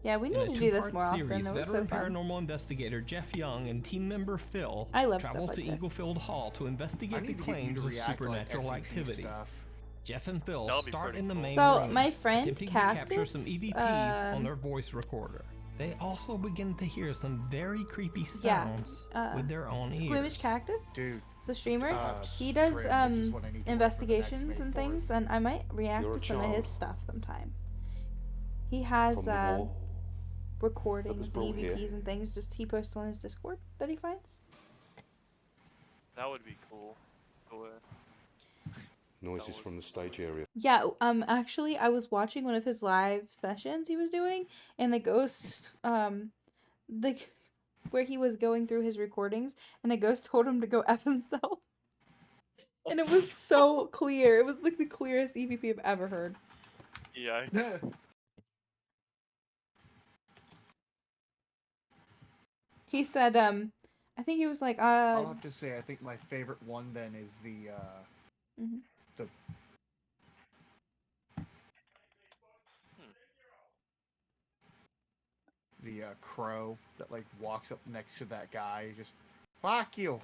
A: Yeah, we
E: In
A: need
E: a
A: to do this
E: two-part
A: more often.
E: series,
A: It was so
E: veteran
A: fun.
E: paranormal investigator Jeff Young and team member Phil
A: I love stuff
E: traveled
A: like
E: to
A: this.
E: Inglefield Hall to
D: I
E: investigate the
D: need to get you
E: claims
D: to
E: of
D: react like
E: supernatural
D: SCP
E: activity.
D: stuff.
E: Jeff and Phil
B: That'll be
E: start
B: pretty
E: in the
B: cool.
E: main
A: So,
E: room,
A: my friend
E: attempting to capture
A: Cactus,
E: some EVPs on their voice recorder. They also begin to hear some very creepy sounds with their own
A: Squeamish
E: ears.
A: Cactus.
D: Dude.
A: It's a streamer.
D: Uh,
A: He does
D: Fred, this is what I need to work for the next
A: investigations
D: May
A: and
D: 4th.
A: things, and I might react
Q: You're
A: to
Q: a
A: some of his
Q: child.
A: stuff sometime. He has
Q: From the war
A: recordings,
Q: brought here.
A: EVPs, and things. Just he posts on his Discord that he finds.
B: That would be cool.
Q: Noises from the stage area.
A: Yeah, actually, I was watching one of his live sessions he was doing, and the ghost, where he was going through his recordings, and the ghost told him to go F himself. And it was so clear. It was like the clearest EVP I've ever heard.
B: Yikes.
A: He said, I think he was like,
D: I'll have to say, I think my favorite one then is the
A: Mhm.
D: the crow that like walks up next to that guy, just fuck you.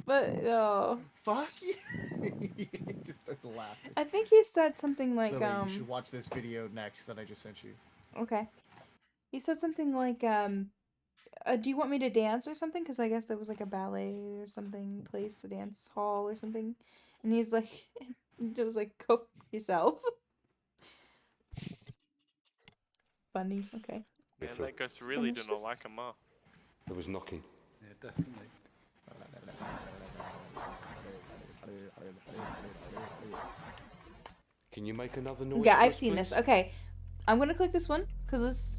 A: But
D: fuck you. He just starts laughing.
A: I think he said something like,
D: Lily, you should watch this video next that I just sent you.
A: Okay. He said something like, do you want me to dance or something? Because I guess there was like a ballet or something place, a dance hall or something. And he's like, it was like, go f yourself. Funny. Okay.
B: Man, that ghost really did not like him up.
Q: There was knocking.
R: Yeah, definitely.
Q: Can you make another noise?
A: Yeah,
Q: for
A: I've
Q: us,
A: seen this.
Q: please?
A: Okay. I'm going to click this one because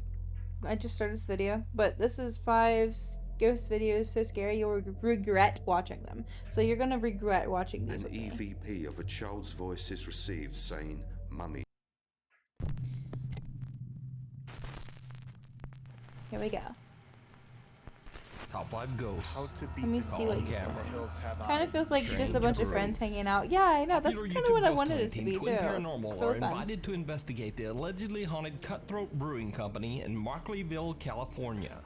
A: I just started this video. But this is 5 ghost videos so scary you'll regret watching them. So you're going to regret watching these
Q: An
A: with me.
Q: EVP of a child's voice is received saying, "Mummy."
A: Here we go.
E: Top 5 ghosts.
A: Let me see what you said.
D: Kind
A: Kind of feels like
E: Strange
A: just a bunch of friends
E: ghosts.
A: hanging out. Yeah, I know. That's
E: Popular
A: kind of
E: YouTube
A: what I
E: ghost
A: wanted
E: hunting
A: it to
E: team
A: be, too.
E: Twin
A: It was
E: Paranormal
A: really
E: are
A: fun.
E: invited to investigate the allegedly haunted Cutthroat Brewing Company in Markleyville, California.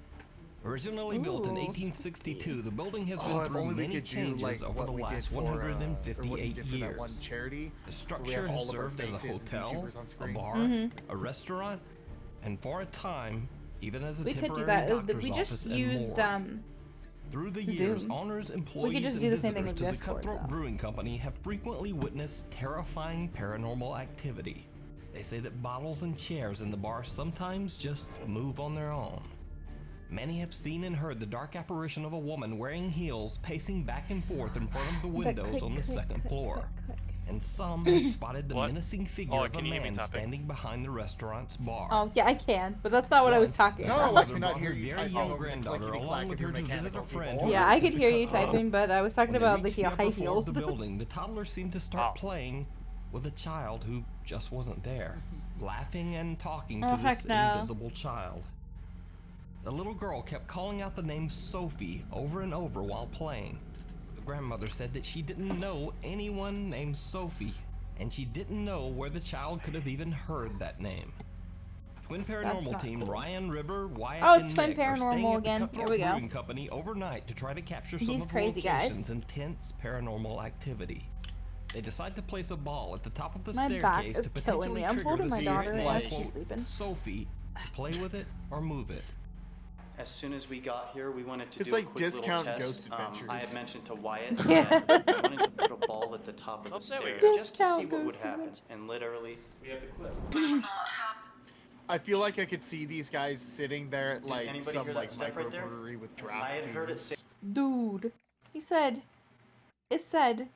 E: Originally built in
A: Ooh.
E: 1862, the building has been
D: Oh, if
E: through
D: only we
E: many
D: could do,
E: changes
D: like,
E: over
D: what
E: the
D: we did
E: last
D: for, or what we
E: 158
D: did for that one
E: years.
D: charity,
E: The
D: where we
E: structure
D: have
E: has
D: all of our
E: served as a
D: faces and
E: hotel,
D: VTubers on
E: a
D: screen.
E: bar, a restaurant, and for a time, even as a
A: We could do
E: temporary
A: that.
E: doctor's
A: We
E: office
A: just
E: and
A: used,
E: morgue. Through the years,
A: Zoom.
E: owners,
A: We
E: employees,
A: could just
E: and
A: do the same thing
E: visitors
A: with
E: to the
A: Discord,
E: Cutthroat
A: though.
E: Brewing Company have frequently witnessed terrifying paranormal activity. They say that bottles and chairs in the bar sometimes just move on their own. Many have seen and heard the dark apparition of a woman wearing heels pacing back and forth in front of the windows on the second floor. and some had spotted the
B: What?
E: menacing figure
B: Oh,
E: of a
B: can you hear me
E: man
B: tapping?
E: standing behind the restaurant's bar.
A: Oh, yeah, I can, but that's not what I was talking
E: The
A: about.
E: grandmother brought her very young granddaughter along with her to visit a friend. who
A: Yeah, I
E: worked at
A: could
E: the
A: hear you
E: cut club.
A: typing, but I was talking
E: When they
A: about
E: reached
A: the
E: the upper
A: high
E: floor
A: heels.
E: of the building, the toddler seemed to start playing with a child who just wasn't there, laughing and talking
A: Oh,
E: to this
A: heck no.
E: invisible child. The little girl kept calling out the name Sophie over and over while playing. The grandmother said that she didn't know anyone named Sophie, and she didn't know where the child could have even heard that name. Twin Paranormal
A: not
E: team
A: cool.
E: Ryan, River, Wyatt,
A: Oh, it's
E: and
A: Twin
E: Nick are staying
A: Paranormal
E: at the
A: again.
E: Cutthroat
A: Here we go.
E: Brewing Company overnight to try to capture some
A: These
E: of the
A: crazy guys.
E: location's intense paranormal activity. They decide to place a ball at the top of the
A: My back
E: staircase
A: is
E: to
A: killing
E: potentially
A: me. I'm
E: trigger
A: holding
E: the
A: my
E: spirit
A: daughter
E: name,
A: and she's
E: quote,
A: sleeping.
E: Sophie, to play with it or move it.
M: As soon as we got here, we wanted to
D: It's
M: do
D: like
M: a quick little
D: discount
M: test.
D: Ghost Adventures.
M: I had mentioned to Wyatt that we wanted to put a ball at the top of the
B: there we
M: stairs
B: go.
M: just to see
A: Discount
M: what would
A: Ghost
M: happen.
A: Adventures.
M: And literally, we have the clip.
D: I feel like I could see these guys sitting there at like
M: anybody
D: some
M: hear that
D: like
M: step right there?
D: microbrewery with draft
M: I had heard it say.
A: Dude, it said,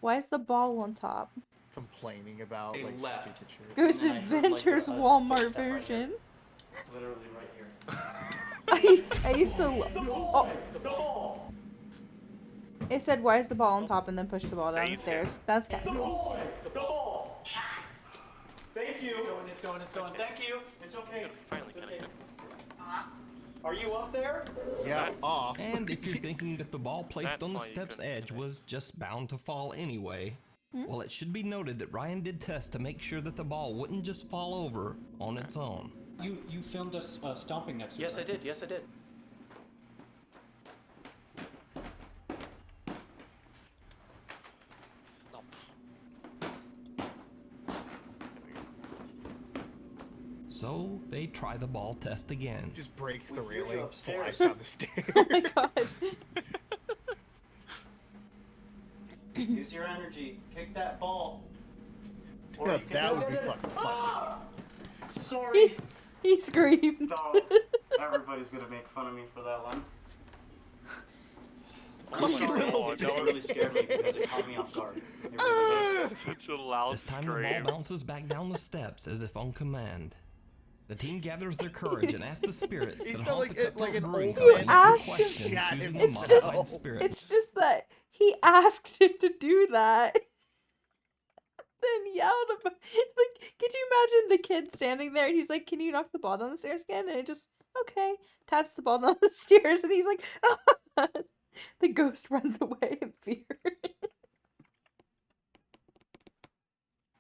A: why is the ball on top?
D: complaining about
M: They
D: like
M: left.
D: stupid shit.
A: Ghost
M: And then I heard, like,
A: Adventures
M: a
A: Walmart
M: footstep right
A: version.
M: Literally right here.
A: I used to. Oh,
M: The ball!
A: it said, why is the ball on top, and then push the ball down the
B: Says
A: stairs. That's kind of cool.
M: The ball! Thank you! It's going. Thank you! It's okay.
B: Finally connected.
M: Are you up there?
D: Yeah, off.
E: And if you're thinking that the ball placed
B: That's
E: on the
B: why you
E: step's
B: couldn't
E: edge was just bound to fall anyway, well, it should be noted that Ryan did tests to make sure that the ball wouldn't just fall over on its own.
O: You filmed us stomping next to it.
M: Yes, I did. Yes, I did.
E: So they try the ball test again.
D: Just breaks the
M: You're
D: railing,
M: upstairs.
D: flies down the stairs.
A: Oh my god.
M: Use your energy. Kick that ball. Or
D: Yeah,
M: you can
D: that would be fucking fun.
M: Ah! Sorry.
A: He screamed.
M: So, everybody's gonna make fun of me for that one. I'm sorry, it just really scared me because it caught me off guard. It really did.
B: Such a loud
E: This time the
B: scream.
E: ball bounces back down the steps as if on command. The team gathers their courage and asks the spirits
D: He
E: that
D: sound
E: haunt
D: like
E: the
D: it- like
E: Cutthroat
D: an
E: Brewing
D: old
E: Company
A: man
E: some
A: sitting
E: questions
D: at
E: using a
D: himself.
E: modified spirit.
A: It's just that he asked it to do that. Then yelled about. Like, could you imagine the kid standing there and he's like, "Can you knock the ball down the stairs again?" And it just, okay, taps the ball down the stairs, and he's like, ah! The ghost runs away in fear.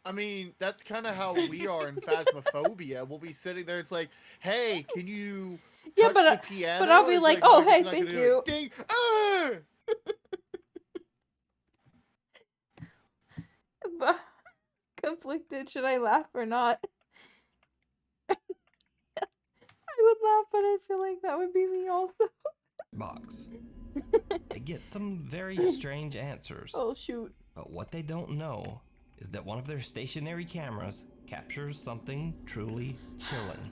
D: I mean, that's kind of how we are in Phasmophobia. We'll be sitting there. It's like, hey, can you
A: Yeah,
D: touch
A: but
D: the piano?
A: but I'll be
D: It's
A: like,
D: no,
A: oh,
D: it's
A: hey,
D: not
A: thank
D: gonna do
A: you.
D: it. Ding! Ah!
A: But conflicted. Should I laugh or not? I would laugh, but I feel like that would be me also.
E: Box. They get some very strange answers.
A: Oh shoot.
E: But what they don't know is that one of their stationary cameras captures something truly chilling.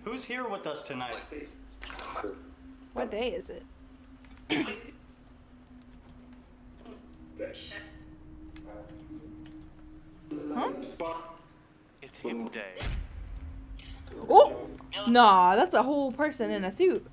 M: Who's here with us tonight?
A: What day is it? Huh?
B: It's him day.
A: Oh! Nah, that's a whole person in a suit.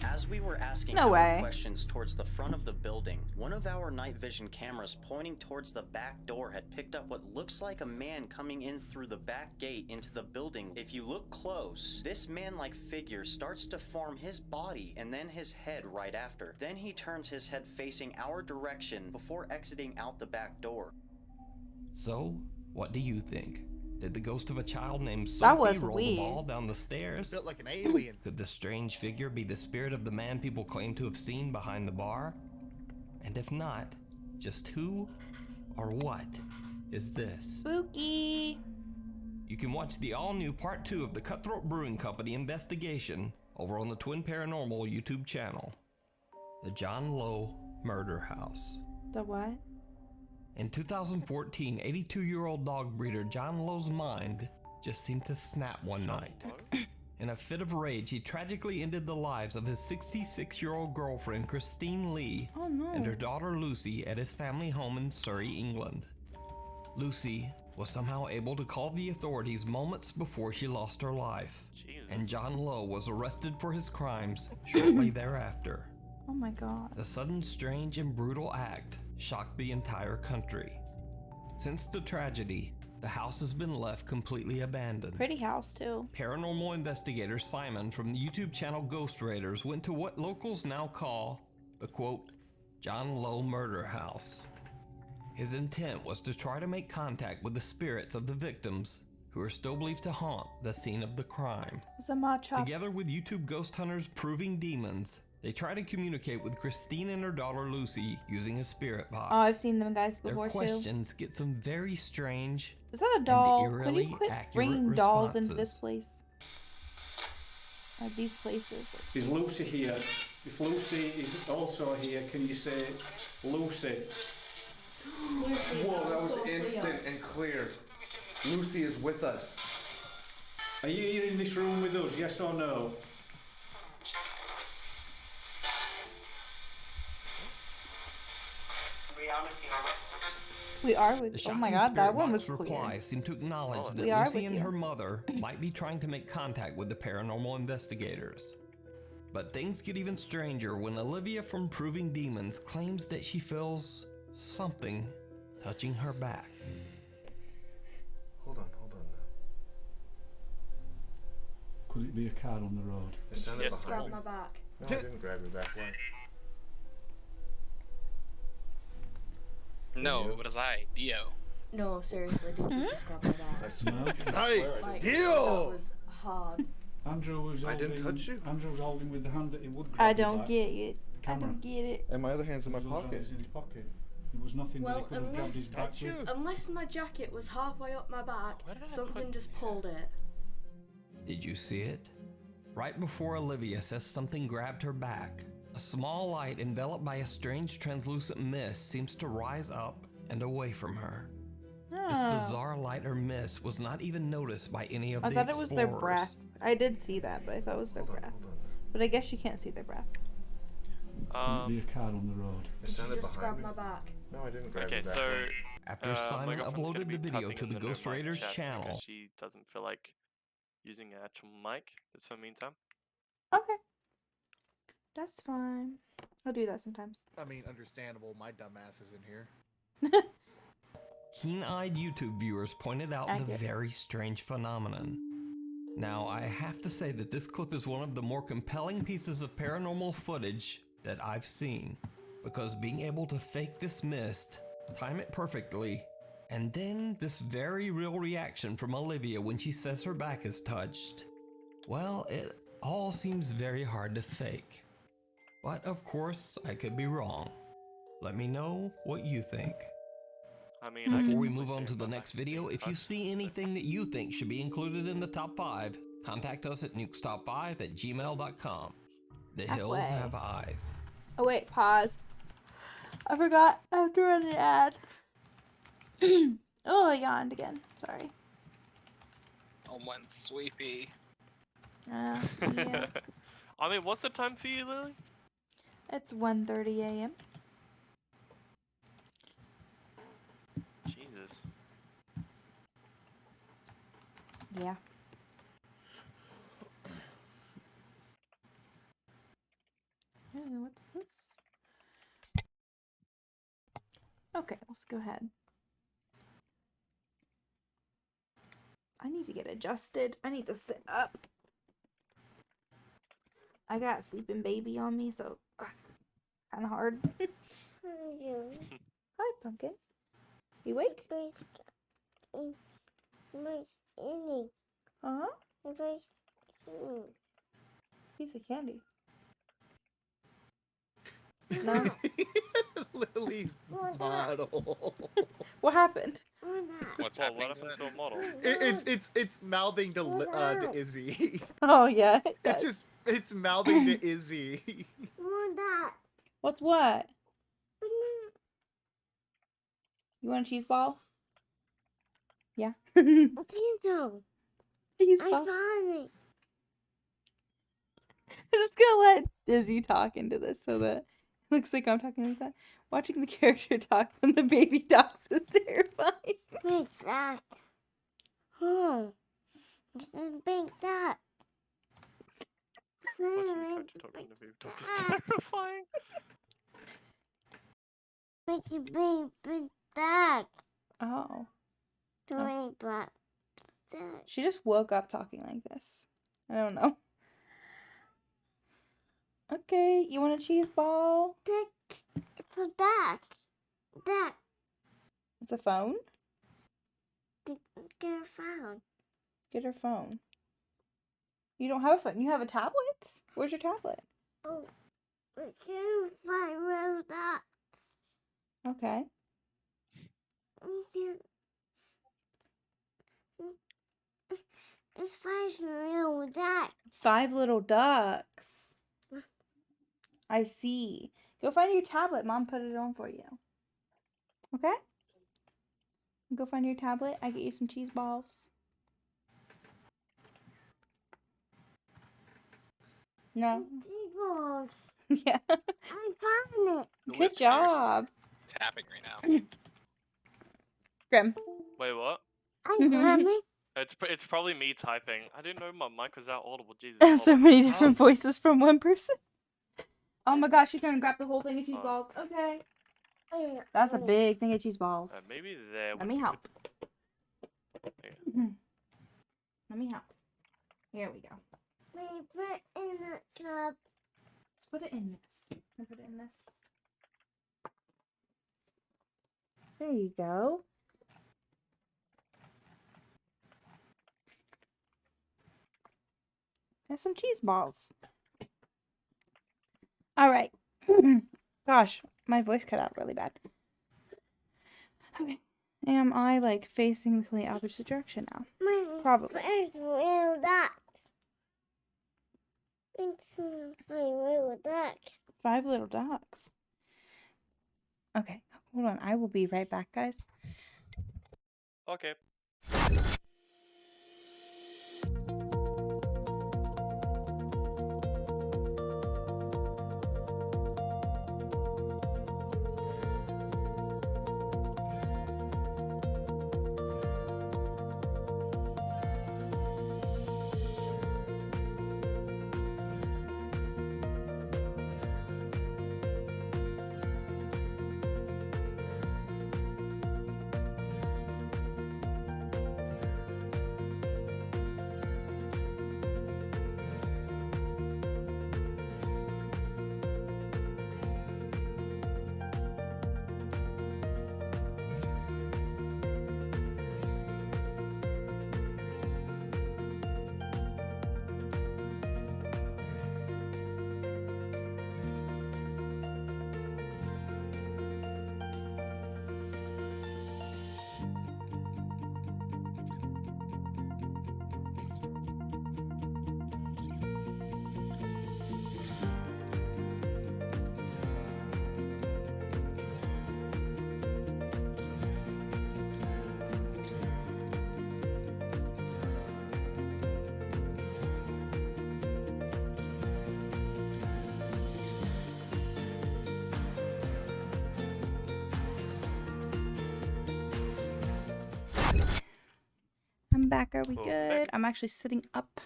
M: As we were asking
A: No
M: our
A: way.
M: questions towards the front of the building, one of our night vision cameras pointing towards the back door had picked up what looks like a man coming in through the back gate into the building. If you look close, this man-like figure starts to form his body and then his head right after. Then he turns his head facing our direction before exiting out the back door.
E: So, what do you think? Did the ghost of a child named
A: That
E: Sophie
A: was
E: roll
A: weird.
E: the ball down the stairs?
D: Built like an alien.
E: Could the strange figure be the spirit of the man people claim to have seen behind the bar? And if not, just who or what is this?
A: Spooky.
E: You can watch the all-new Part 2 of the Cutthroat Brewing Company investigation over on the Twin Paranormal YouTube channel. The John Lowe Murder House.
A: The what?
E: In 2014, 82-year-old dog breeder John Lowe's mind just seemed to snap one night. In a fit of rage, he tragically ended the lives of his 66-year-old girlfriend Christine Lee and her daughter Lucy at his family home in Surrey, England. Lucy was somehow able to call the authorities moments before she lost her life, and John Lowe was arrested for his crimes shortly thereafter.
A: Oh my god.
E: The sudden, strange, and brutal act shocked the entire country. Since the tragedy, the house has been left completely abandoned.
A: Pretty house, too.
E: Paranormal investigator Simon from the YouTube channel Ghost Raiders went to what locals now call the, quote, John Lowe murder house. His intent was to try to make contact with the spirits of the victims who are still believed to haunt the scene of the crime. Together with YouTube ghost hunters Proving Demons, they try to communicate with Christine and her daughter Lucy using a spirit box.
A: Oh, I've seen them guys before,
E: Their questions get some very strange
A: Is that a doll?
E: and
A: Could
E: eerily
A: you quit
E: accurate
A: bringing dolls into this
E: responses.
A: place? Like these places.
R: Is Lucy here? If Lucy is also here, can you say Lucy?
H: Lucy, whoa, that was instant and clear. Lucy is with us.
R: Are you here in this room with us, yes or no?
A: We are with.
E: The
A: Oh my
E: shocking
A: god, that
E: spirit
A: one
E: box
A: was clear.
E: reply seemed to acknowledge that
A: We are
E: Lucy
A: with
E: and
A: you.
E: her mother might be trying to make contact with the paranormal investigators. But things get even stranger when Olivia from Proving Demons claims that she feels something touching her back.
H: Hold on now.
R: Could it be a car on the road?
H: It sounded
T: Just
H: behind
T: grab
H: me.
T: my back.
H: No, I didn't grab your back. Why?
U: No, it was I, Dio.
T: No, seriously, did you just grab my back?
H: That's
R: No.
T: Like,
H: Dio!
T: that was hard.
R: Andrew was
H: I
R: holding.
H: didn't touch you.
R: Andrew was holding with the hand that he would grab
A: I
R: your
A: don't
R: back.
A: get it. I
R: Camera.
A: don't get it.
H: And my other hand's in my
R: His other hand
H: pocket.
R: is in his pocket. There was nothing that he
T: Well,
R: could have grabbed his back with.
T: unless my jacket was halfway up my back, something just pulled it.
E: Did you see it? Right before Olivia says something grabbed her back, a small light enveloped by a strange translucent mist seems to rise up and away from her. This
A: Oh.
E: bizarre light or mist was not even noticed by any of
A: I
E: the
A: thought it was
E: explorers.
A: their breath. I did see that, but I thought it was their breath. But I guess you can't see their breath.
R: Could it be a car on the road?
H: It
T: Did you
H: sounded
T: just grab
H: behind me.
T: my back?
H: No, I didn't grab
B: Okay,
H: your back.
B: so
E: After
B: my
E: Simon
B: girlfriend's gonna
E: uploaded
B: be
E: the video
B: typing
E: to
B: in
E: the
B: no
E: Ghost
B: mic
E: Raiders
B: chat
E: channel,
B: because she doesn't feel like using an actual mic. That's for meantime.
A: Okay. That's fine. I'll do that sometimes.
D: I mean, understandable. My dumbass is in here.
E: keen-eyed YouTube viewers pointed out the
A: Accurate.
E: very strange phenomenon. Now, I have to say that this clip is one of the more compelling pieces of paranormal footage that I've seen, because being able to fake this mist, time it perfectly, and then this very real reaction from Olivia when she says her back is touched, well, it all seems very hard to fake. But of course, I could be wrong. Let me know what you think.
B: I mean, I
E: Before
B: can
E: we
B: simply
E: move on
B: say
E: to the
B: my
E: next
B: back's
E: video,
B: being
E: if you
B: touched.
E: see anything that you think should be included in the top 5, contact us at nukestop5@gmail.com. The hills
A: Halfway.
E: have eyes.
A: Oh wait, pause. I forgot. I have to run an ad. Oh, I yawned again. Sorry.
U: Oh, one sweepy.
A: Yeah.
B: I mean, what's the time for you, Lily?
A: It's 1:30 a.m.
B: Jesus.
A: Yeah. What's this? Okay, let's go ahead. I need to get adjusted. I need to sit up. I got a sleeping baby on me, so kind of hard. Hi, Pumpkin. You awake? Uh-huh. Piece of candy. No.
D: Lily's model.
A: What happened?
U: What's
B: Well,
U: happening
B: what happened to a model?
D: It's mouthing to Izzy.
A: Oh yeah, it
D: It's
A: does.
D: it's mouthing to Izzy.
A: What's what? You want a cheese ball? Yeah. Cheese ball. just gonna let Izzy talk into this so that it looks like I'm talking like that. Watching the character talk from the baby dogs is terrifying.
K: What's that? Oh, this is a big duck.
B: Watching the character talking to baby dog is terrifying.
K: It's a big duck.
A: Oh.
K: Doing black.
A: She just woke up talking like this. I don't know. Okay, you want a cheese ball?
K: It's a duck. Duck.
A: It's a phone?
K: Get a phone.
A: Get her phone. You don't have a phone. You have a tablet? Where's your tablet?
K: Oh, it's my little duck.
A: Okay.
K: It's 5 little ducks.
A: 5 little ducks. I see. Go find your tablet. Mom put it on for you. Okay? Go find your tablet. I get you some cheese balls. No.
K: Cheese balls.
A: Yeah.
K: I found it.
A: Good job.
U: Tapping right now.
A: Grim.
B: Wait, what?
K: I found it.
B: It's probably me typing. I didn't know my mic was out audible. Jesus.
A: So many different voices from one person. Oh my gosh, she's gonna grab the whole thing of cheese balls. Okay. That's a big thing of cheese balls.
B: Maybe there.
A: Let me help. Let me help. Here we go.
K: We put in the cup.
A: Let's put it in this. Put it in this. There you go. There's some cheese balls. All right. Gosh, my voice cut out really bad. Okay. Am I like facing the complete opposite direction now? Probably.
K: There's little ducks. It's 5 little ducks.
A: 5 little ducks. Okay, hold on. I will be right back, guys.
B: Okay.
A: I'm back. Are we good? I'm actually sitting up.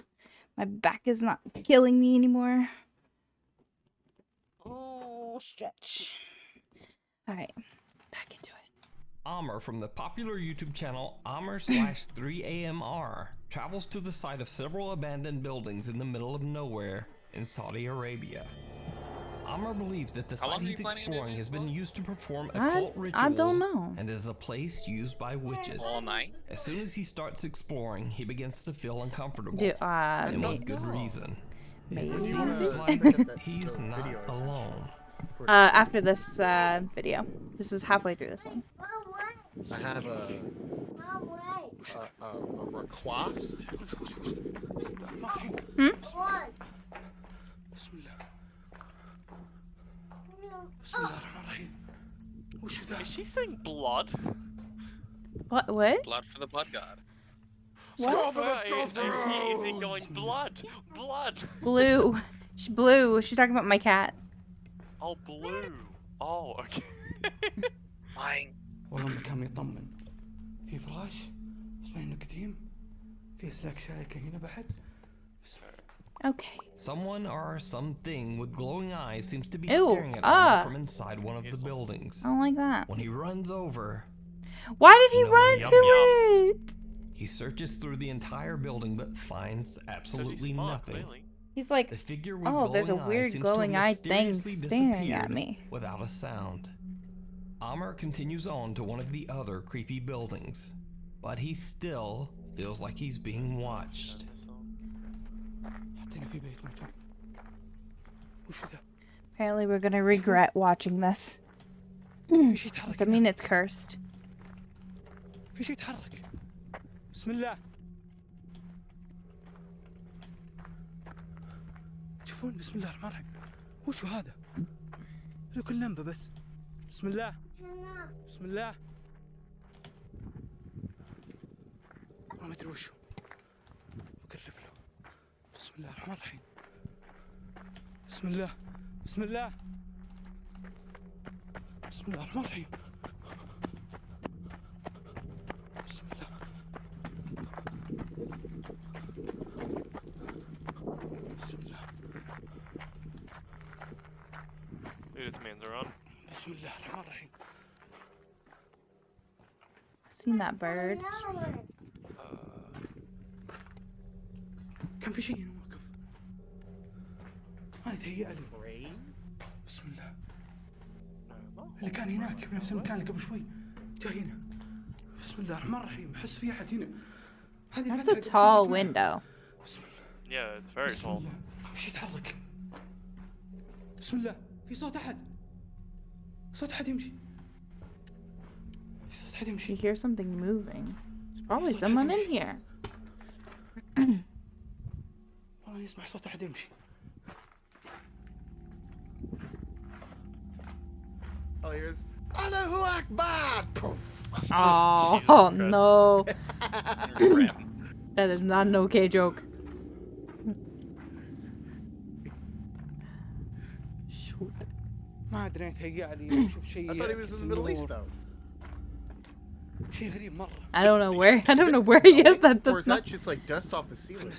A: My back is not killing me anymore. Oh, stretch. All right, back into it.
E: Amr from the popular YouTube channel Amr/3AMR travels to the site of several abandoned buildings in the middle of nowhere in Saudi Arabia. Amr believes that the site he's exploring has been used to perform occult rituals
A: I don't know.
E: and is a place used by witches.
U: All night?
E: As soon as he starts exploring, he begins to feel uncomfortable,
A: and
E: with good reason.
A: Maybe.
E: It seems like he's not alone.
A: After this video. This is halfway through this one.
D: I have a request.
B: Is she saying blood?
A: What?
U: Blood for the blood god.
A: What?
B: Is he going blood? Blood!
A: Blue. She's blue. She's talking about my cat.
B: Oh, blue. Oh, okay.
U: Mine.
G: والله مكان يطمن في فراش اسمه انه قديم في اسلاك شائكة هنا بعد.
A: Okay.
E: Someone or something with glowing eyes seems to be
A: Ew,
E: staring at Armor from inside one of the buildings.
A: I don't like that.
E: When he runs over,
A: why did he run to it?
E: He searches through the entire building but finds absolutely nothing.
B: Clearly.
A: He's like,
E: the figure with
A: oh, there's a
E: glowing
A: weird
E: eyes seems
A: glowing
E: to have
A: eye thing
E: mysteriously
A: staring at
E: disappeared
A: me.
E: without a sound. Amr continues on to one of the other creepy buildings, but he still feels like he's being watched.
A: Apparently we're gonna regret watching this. Does that mean it's cursed?
G: في شيء يتحرك. بسم الله. تشوفون بسم الله الرحمن الرحيم. وشو هذا؟ له كل لمبة بس. بسم الله. بسم الله. ما ادري وشو. بقرب له. بسم الله الرحمن الرحيم. بسم الله. بسم الله. بسم الله الرحمن الرحيم. بسم الله. بسم الله.
B: Dude, this man's around.
G: بسم الله الرحمن الرحيم.
A: I've seen that bird.
G: كان في شيء هنا موقف. أنا تهيأ لي. بسم الله. اللي كان هناك بنفس المكان اللي قبل شوي جاي هنا. بسم الله الرحمن الرحيم. أحس في أحد هنا.
A: That's a tall window.
B: Yeah, it's very tall.
G: في شيء يتحرك. بسم الله. في صوت أحد. صوت أحد يمشي. في صوت أحد يمشي.
A: You hear something moving. There's probably someone in here.
G: والله يسمع صوت أحد يمشي.
D: Oh, here's Allahu Akbar! Poof.
A: Oh no. That is not an okay joke. Shoot.
G: ما أدري تهيأ لي أشوف شيء.
D: I thought he was in the Middle East though.
G: شيء غريب مرة.
A: I don't know where he is.
D: Or is that just like dust off the ceiling?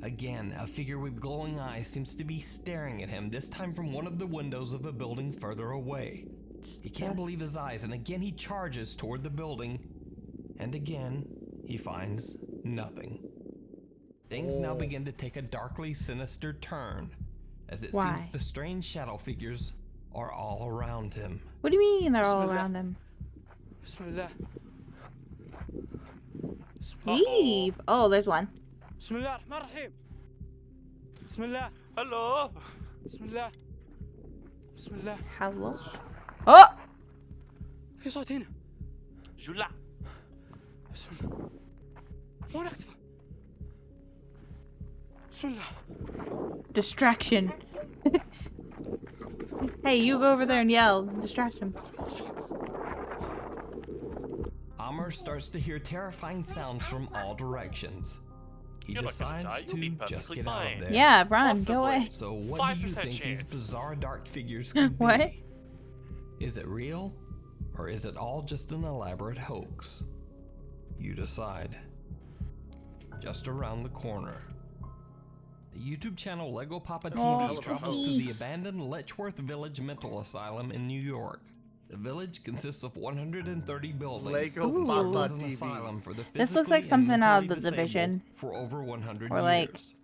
E: Again, a figure with glowing eyes seems to be staring at him, this time from one of the windows of a building further away. He can't believe his eyes, and again he charges toward the building, and again he finds nothing. Things now begin to take a darkly sinister turn, as it seems the strange shadow figures are all around him.
A: What do you mean they're all around him?
G: بسم الله.
A: Leave. Oh, there's one.
G: بسم الله الرحمن الرحيم. بسم الله.
B: Hello.
G: بسم الله. بسم الله.
A: Hello. Oh.
G: في صوت هنا.
B: جولا.
G: بسم الله. وين اختفى؟ بسم الله.
A: Distraction. Hey, you go over there and yell. Distract him.
E: Amr starts to hear terrifying sounds from all directions. He decides to just get out of there.
A: Yeah, run, go away.
E: So what do you think these bizarre dark figures could be?
A: What?
E: Is it real? Or is it all just an elaborate hoax? You decide. Just around the corner, the YouTube channel Lego Papa TV travels to the abandoned Letchworth Village Mental Asylum in New York. The village consists of 130 buildings.
D: Lego
E: Serves
D: Papa
E: as an
D: TV.
E: asylum for the
A: This looks like
E: physically
A: something
E: and
A: out of
E: mentally
A: The Division.
E: disabled for over 100
A: Or like
E: years.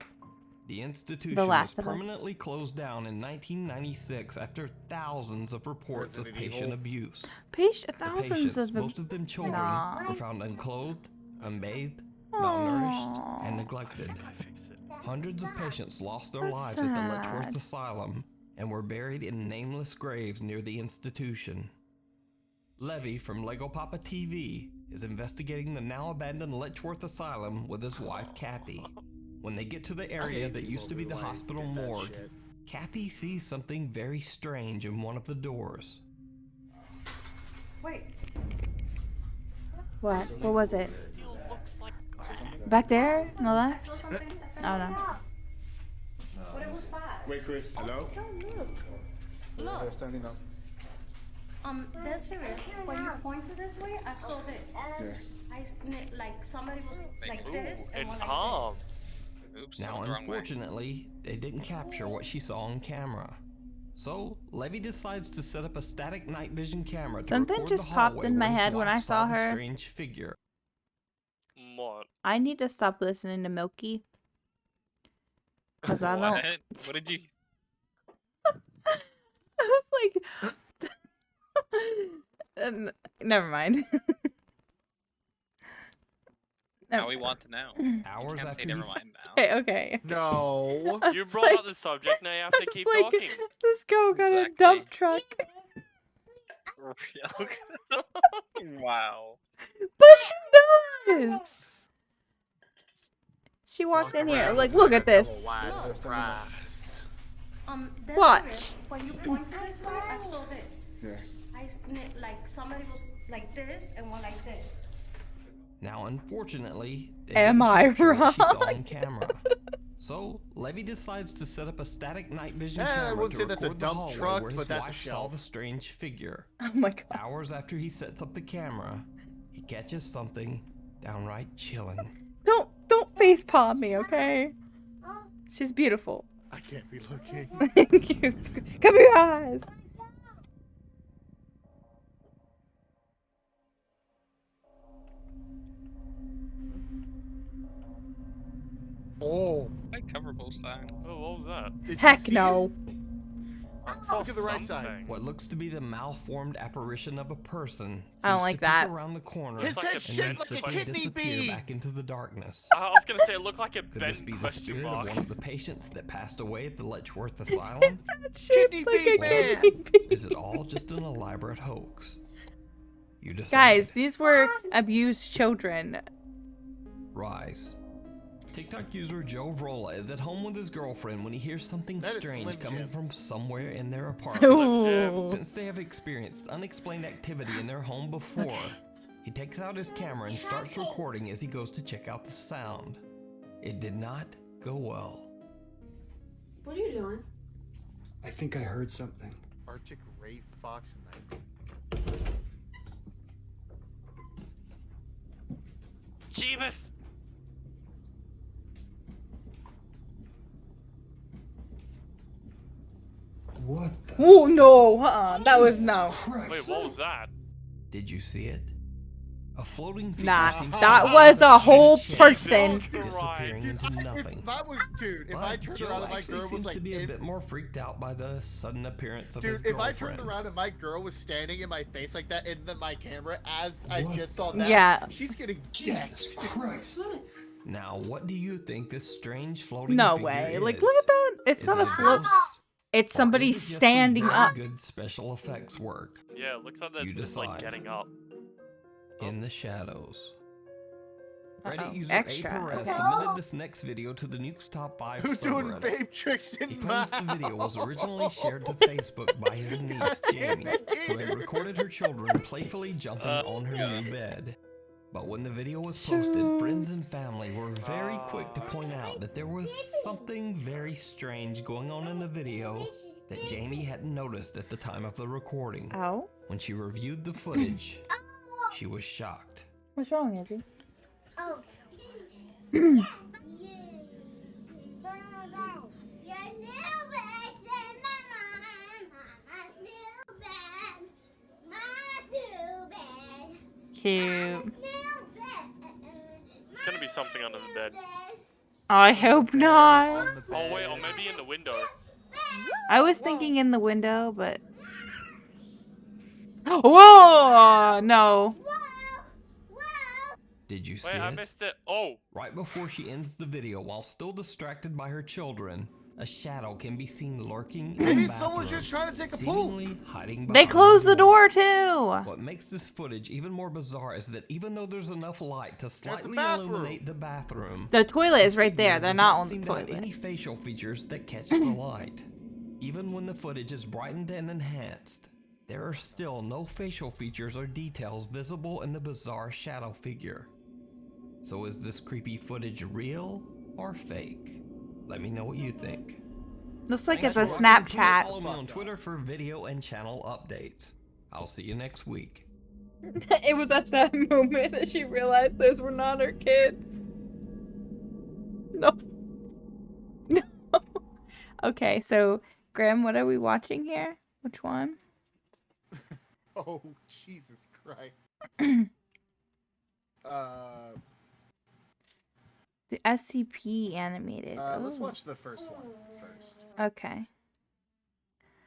E: The institution
A: The
E: was
A: Last of Us.
E: permanently closed down in 1996 after thousands of reports of patient abuse. The
A: Thousands
E: patients,
A: of
E: most of them children,
A: Nah.
E: were found unclothed, unbathed, malnourished, and neglected. Hundreds of patients lost their lives at the Letchworth
A: sad.
E: Asylum and were buried in nameless graves near the institution. Levy from Lego Papa TV is investigating the now abandoned Letchworth Asylum with his wife Kathy. When they get to the area that used to be the hospital morgue, Kathy sees something very strange in one of the doors.
T: Wait.
A: What? What was it? Back there? On the left? Oh no.
Q: Wait, Chris. Hello?
K: Don't look. Look.
Q: They're standing up.
K: There's a risk. When you point to this way, I saw this.
Q: Yeah.
K: Like somebody was like this and
B: An
K: one like
B: arm.
U: Oops,
E: Now,
U: went the wrong way.
E: unfortunately, they didn't capture what she saw on camera. So, Levy decides to set up a static night vision camera to
A: Something
E: record
A: just
E: the
A: popped
E: hallway
A: in my
E: where his
A: head when
E: wife
A: I saw
E: the
A: her.
E: strange figure.
B: What?
A: I need to stop listening to Milky. Cause I don't.
U: What did you?
A: I was like, never mind.
U: Now we want to know.
E: Hours
U: You can't
E: after
U: say never
E: he
U: mind now.
A: Okay.
D: No.
A: I
B: You
A: was
B: brought up the subject, now you have to keep talking.
A: This girl got a
U: Exactly.
A: dump truck.
U: Wow.
A: But she does. She walked in here. Like, look at this.
D: Surprise.
K: There's
A: Watch.
K: a risk. When you point to this way, I saw this.
Q: Yeah.
K: Like somebody was like this and one like this.
E: Now, unfortunately, they
A: Am
E: didn't
A: I
E: capture what she saw
A: wrong?
E: on camera. So, Levy decides to set up a static night vision
D: I
E: camera
D: wouldn't
E: to
D: say that's a
E: record the
D: dump
E: hallway
D: truck,
E: where
D: but
E: his
D: that's a
E: wife saw
D: shelf.
E: the strange figure.
A: Oh my god.
E: Hours after he sets up the camera, he catches something downright chilling.
A: Don't face palm me, okay? She's beautiful.
D: I can't be looking.
A: Thank you. Cover your eyes.
D: Oh.
U: I cover both sides.
B: Oh, what was that?
A: Heck no.
B: I saw
D: Look at the right side.
B: something.
E: What looks to be the malformed apparition of a person
A: I don't
E: seems
A: like
E: to
A: that.
E: peek around the corner
D: His
E: and
D: head
E: then
D: shaped like a
E: simply
D: kidney
E: disappear
D: bean.
E: back into the darkness.
B: I was gonna say it looked like a
E: Could this
B: bent
E: be the
B: question
E: spirit
B: mark.
E: of one of the patients that passed away at the Letchworth Asylum?
D: Kidney
A: Like a
D: bean man.
A: kidney bean.
E: Is it all just an elaborate hoax? You decide.
A: Guys, these were abused children.
E: Rise. TikTok user Joe Vrola is at home with his girlfriend when he hears something
D: That is
E: strange
D: Slim
E: coming
D: Jim.
E: from somewhere in their apartment.
A: Ooh.
E: Since they have experienced unexplained activity in their home before, he takes out his camera and starts recording as he goes to check out the sound. It did not go well.
T: What are you doing?
G: I think I heard something.
D: Arctic Ray Fox night.
B: Jeebus!
G: What the?
A: Oh no, that was no.
B: Wait, what was that?
E: Did you see it? A floating figure
A: Nah,
E: seems to
A: that
E: rise
A: was
E: up
A: a
E: from
A: whole
E: its chair,
A: person.
E: disappearing into nothing.
D: That was, dude. If I
E: But
D: turned
E: Joe
D: around and my
E: actually
D: girl was
E: seems
D: like,
E: to be a bit more freaked out by the sudden appearance of
D: dude,
E: his
D: if I
E: girlfriend.
D: turned around and my girl was standing in my face like that in my camera as I
G: What
D: just saw that,
A: Yeah.
D: she's getting
G: Jesus
D: decked.
G: Christ.
E: Now, what do you think this strange floating
A: No
E: figure
A: way.
E: is?
A: Like, look at that. It's
E: Is
A: not
E: it
A: a float.
E: ghost?
A: It's
E: Or
A: somebody
E: is it just some
A: standing
E: very
A: up.
E: good special effects work
B: Yeah, it looks like they're
E: You
B: just like
E: decide.
B: getting up.
E: in the shadows?
A: Uh-oh.
E: Reddit user
A: Extra.
E: A. Perez
A: Okay.
E: submitted this next video to the Nukes Top 5
D: Who's doing
E: subreddit.
D: babe tricks in
E: He claims the video was originally shared to Facebook by his niece, Jamie, who had recorded her children playfully jumping on her new bed. But when the video was posted, friends and family were very quick to point out that there was something very strange going on in the video that Jamie hadn't noticed at the time of the recording.
A: Ow.
E: When she reviewed the footage, she was shocked.
A: What's wrong, Izzy?
K: Oh.
A: Cute.
B: It's gonna be something under the bed.
A: I hope not.
B: Oh wait, or maybe in the window.
A: I was thinking in the window, but. Whoa! No.
E: Did you see
B: Wait,
E: it?
B: I missed it. Oh!
E: Right before she ends the video, while still distracted by her children, a shadow can be seen lurking in
D: Maybe
E: the
D: someone's
E: bathroom,
D: just trying to take a
E: seemingly
D: poop.
E: hiding
A: They
E: behind
A: closed the door too.
E: What makes this footage even more bizarre is that even though there's enough light to slightly
D: bathroom.
E: illuminate the bathroom,
A: The toilet is right
E: figure
A: there. They're
E: does
A: not on the
E: seem to have
A: toilet.
E: any facial features that catch the light. Even when the footage is brightened and enhanced, there are still no facial features or details visible in the bizarre shadow figure. So is this creepy footage real or fake? Let me know what you think.
A: Looks like
E: Thanks
A: it's a
E: for watching. Please
A: Snapchat.
E: follow me on Twitter for video and channel updates. I'll see you next week.
A: It was at that moment that she realized those were not her kids. No. No. Okay, so Graham, what are we watching here? Which one?
D: Oh, Jesus Christ.
A: The SCP animated.
D: Let's
A: Ooh.
D: watch the first one first.
A: Okay.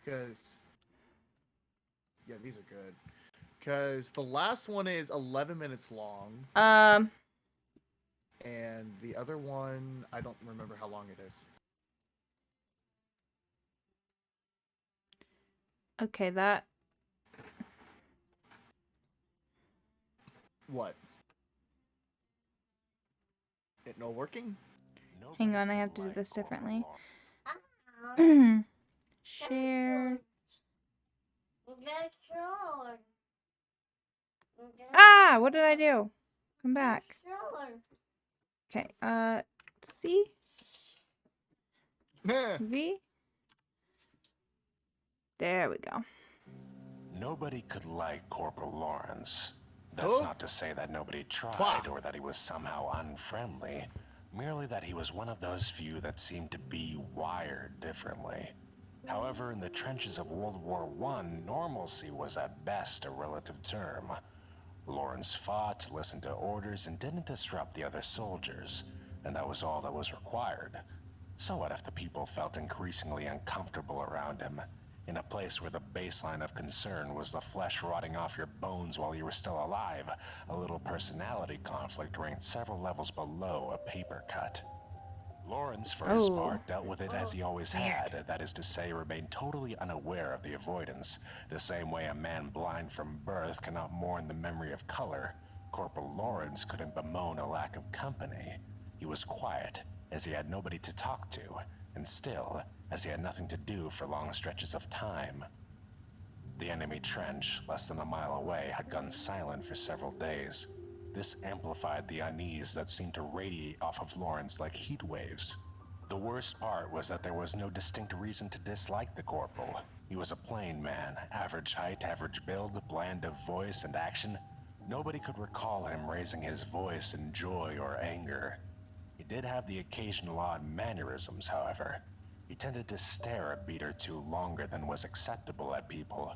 D: Because, yeah, these are good. Because the last one is 11 minutes long. And the other one, I don't remember how long it is.
A: Okay, that.
D: What? It no working?
A: Hang on, I have to do this differently. Share. Ah, what did I do? Come back. Okay, C? V? There we go.
L: Nobody could like Corporal Lawrence. That's not to say that nobody tried or that he was somehow unfriendly, merely that he was one of those few that seemed to be wired differently. However, in the trenches of World War I, normalcy was at best a relative term. Lawrence fought, listened to orders, and didn't disrupt the other soldiers, and that was all that was required. So what if the people felt increasingly uncomfortable around him, in a place where the baseline of concern was the flesh rotting off your bones while you were still alive? A little personality conflict ranked several levels below a paper cut. Lawrence, for his part, dealt with it as he always had, that is to say, remained totally unaware of the avoidance. The same way a man blind from birth cannot mourn the memory of color, Corporal Lawrence couldn't bemoan a lack of company. He was quiet, as he had nobody to talk to, and still, as he had nothing to do for long stretches of time. The enemy trench, less than a mile away, had gone silent for several days. This amplified the unease that seemed to radiate off of Lawrence like heat waves. The worst part was that there was no distinct reason to dislike the corporal. He was a plain man, average height, average build, bland of voice and action. Nobody could recall him raising his voice in joy or anger. He did have the occasional odd mannerisms, however. He tended to stare a beat or two longer than was acceptable at people.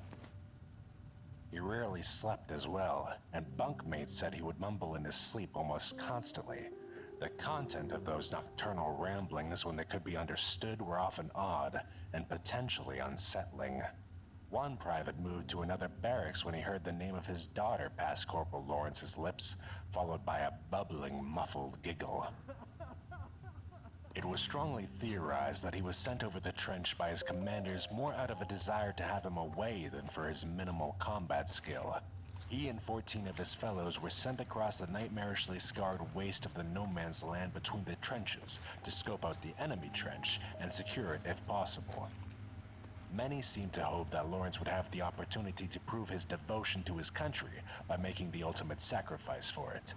L: He rarely slept as well, and bunkmates said he would mumble in his sleep almost constantly. The content of those nocturnal ramblings, when they could be understood, were often odd and potentially unsettling. One private moved to another barracks when he heard the name of his daughter pass Corporal Lawrence's lips, followed by a bubbling, muffled giggle. It was strongly theorized that he was sent over the trench by his commanders more out of a desire to have him away than for his minimal combat skill. He and 14 of his fellows were sent across the nightmarishly scarred waste of the no man's land between the trenches to scope out the enemy trench and secure it if possible. Many seemed to hope that Lawrence would have the opportunity to prove his devotion to his country by making the ultimate sacrifice for it.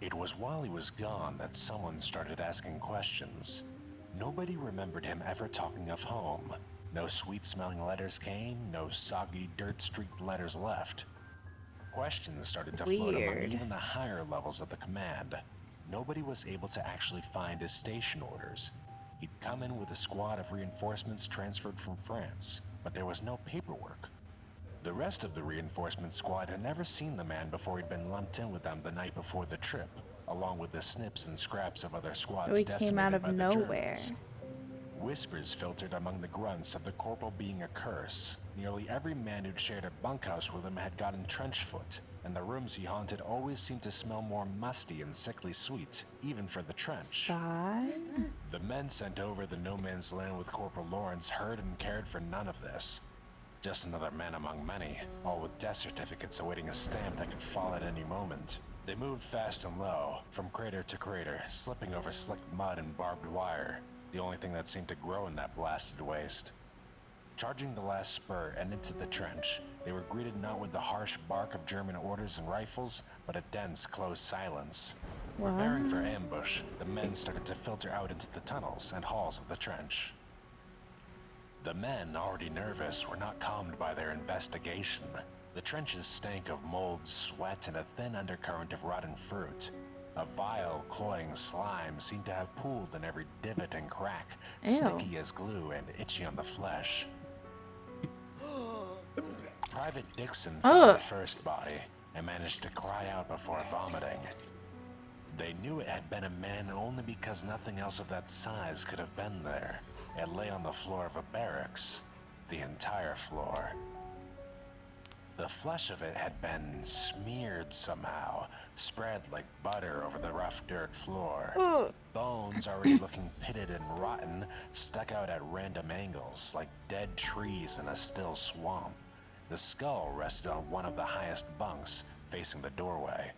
L: It was while he was gone that someone started asking questions. Nobody remembered him ever talking of home. No sweet-smelling letters came, no soggy, dirt-streaked letters left. Questions started to float among even the higher levels of the command. Nobody was able to actually find his station orders. He'd come in with a squad of reinforcements transferred from France, but there was no paperwork. The rest of the reinforcement squad had never seen the man before he'd been lumped in with them the night before the trip, along with the snips and scraps of other squads
A: He
L: decimated
A: came out of
L: by the
A: nowhere.
L: Germans. Whispers filtered among the grunts of the corporal being a curse. Nearly every man who'd shared a bunkhouse with him had gotten trench foot, and the rooms he haunted always seemed to smell more musty and sickly sweet, even for the trench. The men sent over the no man's land with Corporal Lawrence heard and cared for none of this. Just another man among many, all with death certificates awaiting a stamp that could fall at any moment. They moved fast and low, from crater to crater, slipping over slick mud and barbed wire, the only thing that seemed to grow in that blasted waste. Charging the last spur and into the trench, they were greeted not with the harsh bark of German orders and rifles, but a dense, close silence. Preparing for ambush, the men started to filter out into the tunnels and halls of the trench. The men, already nervous, were not calmed by their investigation. The trenches stank of mold, sweat, and a thin undercurrent of rotten fruit. A vile, cloying slime seemed to have pooled in every divot and crack,
A: Ew.
L: sticky as glue and itchy on the flesh. Private Dixon found the first body and managed to cry out before vomiting. They knew it had been a man only because nothing else of that size could have been there. It lay on the floor of a barracks, the entire floor. The flesh of it had been smeared somehow, spread like butter over the rough dirt floor. Bones, already looking pitted and rotten, stuck out at random angles, like dead trees in a still swamp. The skull rested on one of the highest bunks, facing the doorway.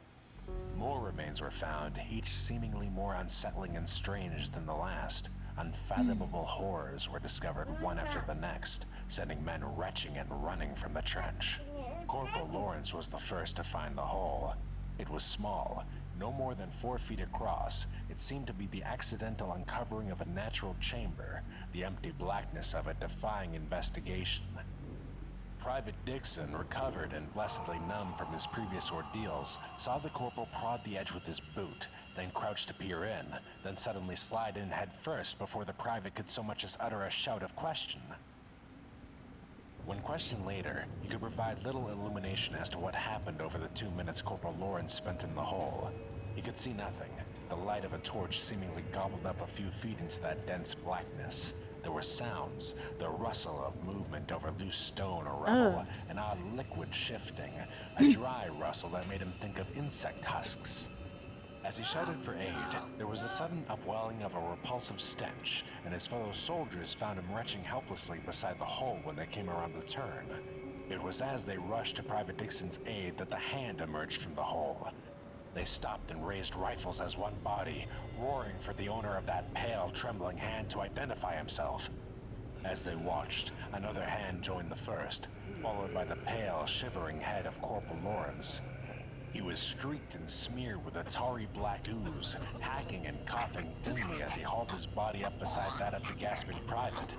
L: More remains were found, each seemingly more unsettling and strange than the last. Unfathomable horrors were discovered one after the next, sending men retching and running from the trench. Corporal Lawrence was the first to find the hole. It was small, no more than 4 feet across. It seemed to be the accidental uncovering of a natural chamber, the empty blackness of it defying investigation. Private Dixon, recovered and blessedly numb from his previous ordeals, saw the corporal prod the edge with his boot, then crouch to peer in, then suddenly slide in head first before the private could so much as utter a shout of question. When questioned later, he could provide little illumination as to what happened over the 2 minutes Corporal Lawrence spent in the hole. He could see nothing, the light of a torch seemingly gobbled up a few feet into that dense blackness. There were sounds, the rustle of movement over loose stone or rubble, an odd liquid shifting, a dry rustle that made him think of insect husks. As he shouted for aid, there was a sudden upwelling of a repulsive stench, and his fellow soldiers found him retching helplessly beside the hole when they came around the turn. It was as they rushed to Private Dixon's aid that the hand emerged from the hole. They stopped and raised rifles as one body, roaring for the owner of that pale, trembling hand to identify himself. As they watched, another hand joined the first, followed by the pale, shivering head of Corporal Lawrence. He was streaked and smeared with a tarry black ooze, hacking and coughing thinly as he hauled his body up beside that of the gasping private.